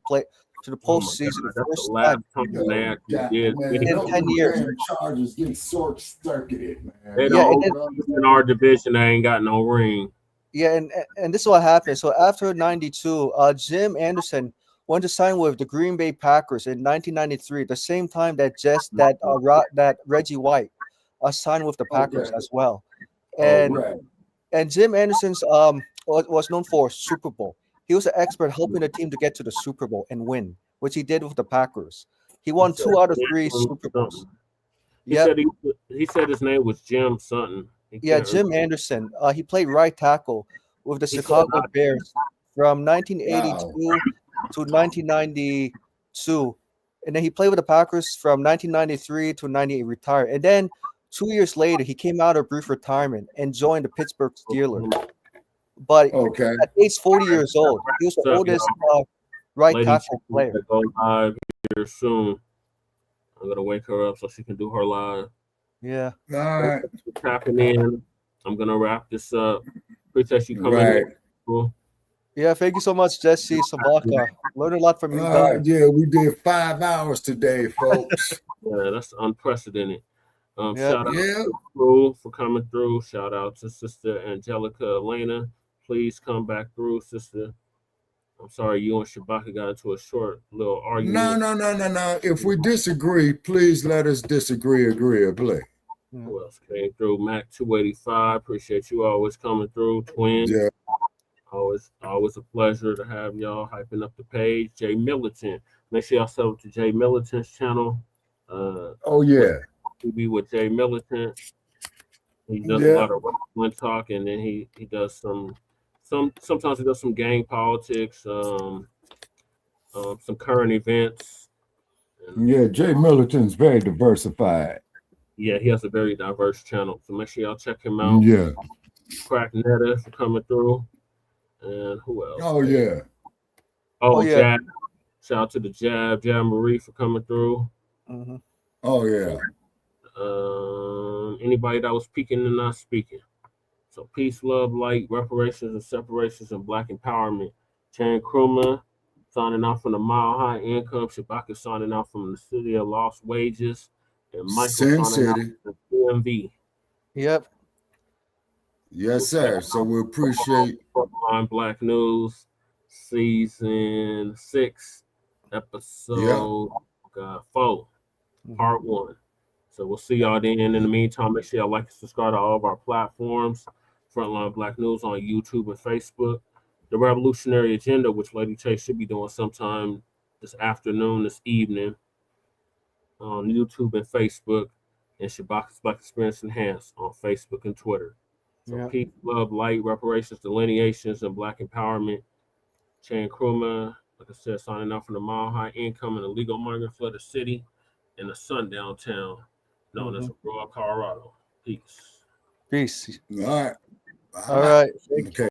postseason first time in 10 years. Chargers get short-circuited, man. They don't in our division. They ain't got no ring. Yeah, and this is what happened. So after 92, Jim Anderson went to sign with the Green Bay Packers in 1993, the same time that that Reggie White signed with the Packers as well. And Jim Anderson's was known for Super Bowl. He was an expert helping the team to get to the Super Bowl and win, which he did with the Packers. He won 2 out of 3 Super Bowls. He said his name was Jim something. Yeah, Jim Anderson. He played right tackle with the Chicago Bears from 1982 to 1992. And then he played with the Packers from 1993 to 98, retired. And then 2 years later, he came out of brief retirement and joined the Pittsburgh Steelers. But at age 40 years old, he was the oldest right tackle player. Go live here soon. I'm going to wake her up so she can do her live. Yeah. All right. Tapping in. I'm gonna wrap this up. Appreciate you coming in. Cool. Yeah, thank you so much, Jesse Shabaka. Learned a lot from you guys. Yeah, we did 5 hours today, folks. Yeah, that's unprecedented. Shout out to the crew for coming through. Shout out to Sister Angelica Elena. Please come back through, sister. I'm sorry, you and Shabaka got into a short little argument. No. If we disagree, please let us disagree agreeably. Who else came through? Mac 285. Appreciate you always coming through. Twin. Yeah. Always a pleasure to have y'all hyping up the page. Jay Militant. Make sure y'all sub to Jay Militant's channel. We be with Jay Militant. He does a lot of wrestling talk, and then he does sometimes he does some gang politics, some current events. Yeah, Jay Militant's very diversified. Yeah, he has a very diverse channel. So make sure y'all check him out. Yeah. Crack Netta for coming through. And who else? Yeah. Jab. Shout out to the Jab Marie for coming through. Mm-hmm. Oh, yeah. Anybody that was speaking and not speaking. So peace, love, light, reparations and separations and Black empowerment. Chan Krumah signing out from the Mile High Income. Shabaka signing out from the City of Lost Wages. And Michael signing out from the CMV. Yep. Yes, sir. So we appreciate Front Line Blacc News, season 6, episode 4, part 1. So we'll see y'all then. In the meantime, make sure y'all like and subscribe to all of our platforms. Frontline Blacc News on YouTube and Facebook. The Revolutionary Agenda, which Lady Chase should be doing sometime this afternoon, this evening. on YouTube and Facebook, and Shabaka's Black Experience Enhanced on Facebook and Twitter. So peace, love, light, reparations, delineations, and Black empowerment. Chan Kruma, like I said, signing out from the Mile High Income and illegal migrant flooded city in the sundown town known as Aurora, Colorado. Peace. Peace. All right. All right. Okay.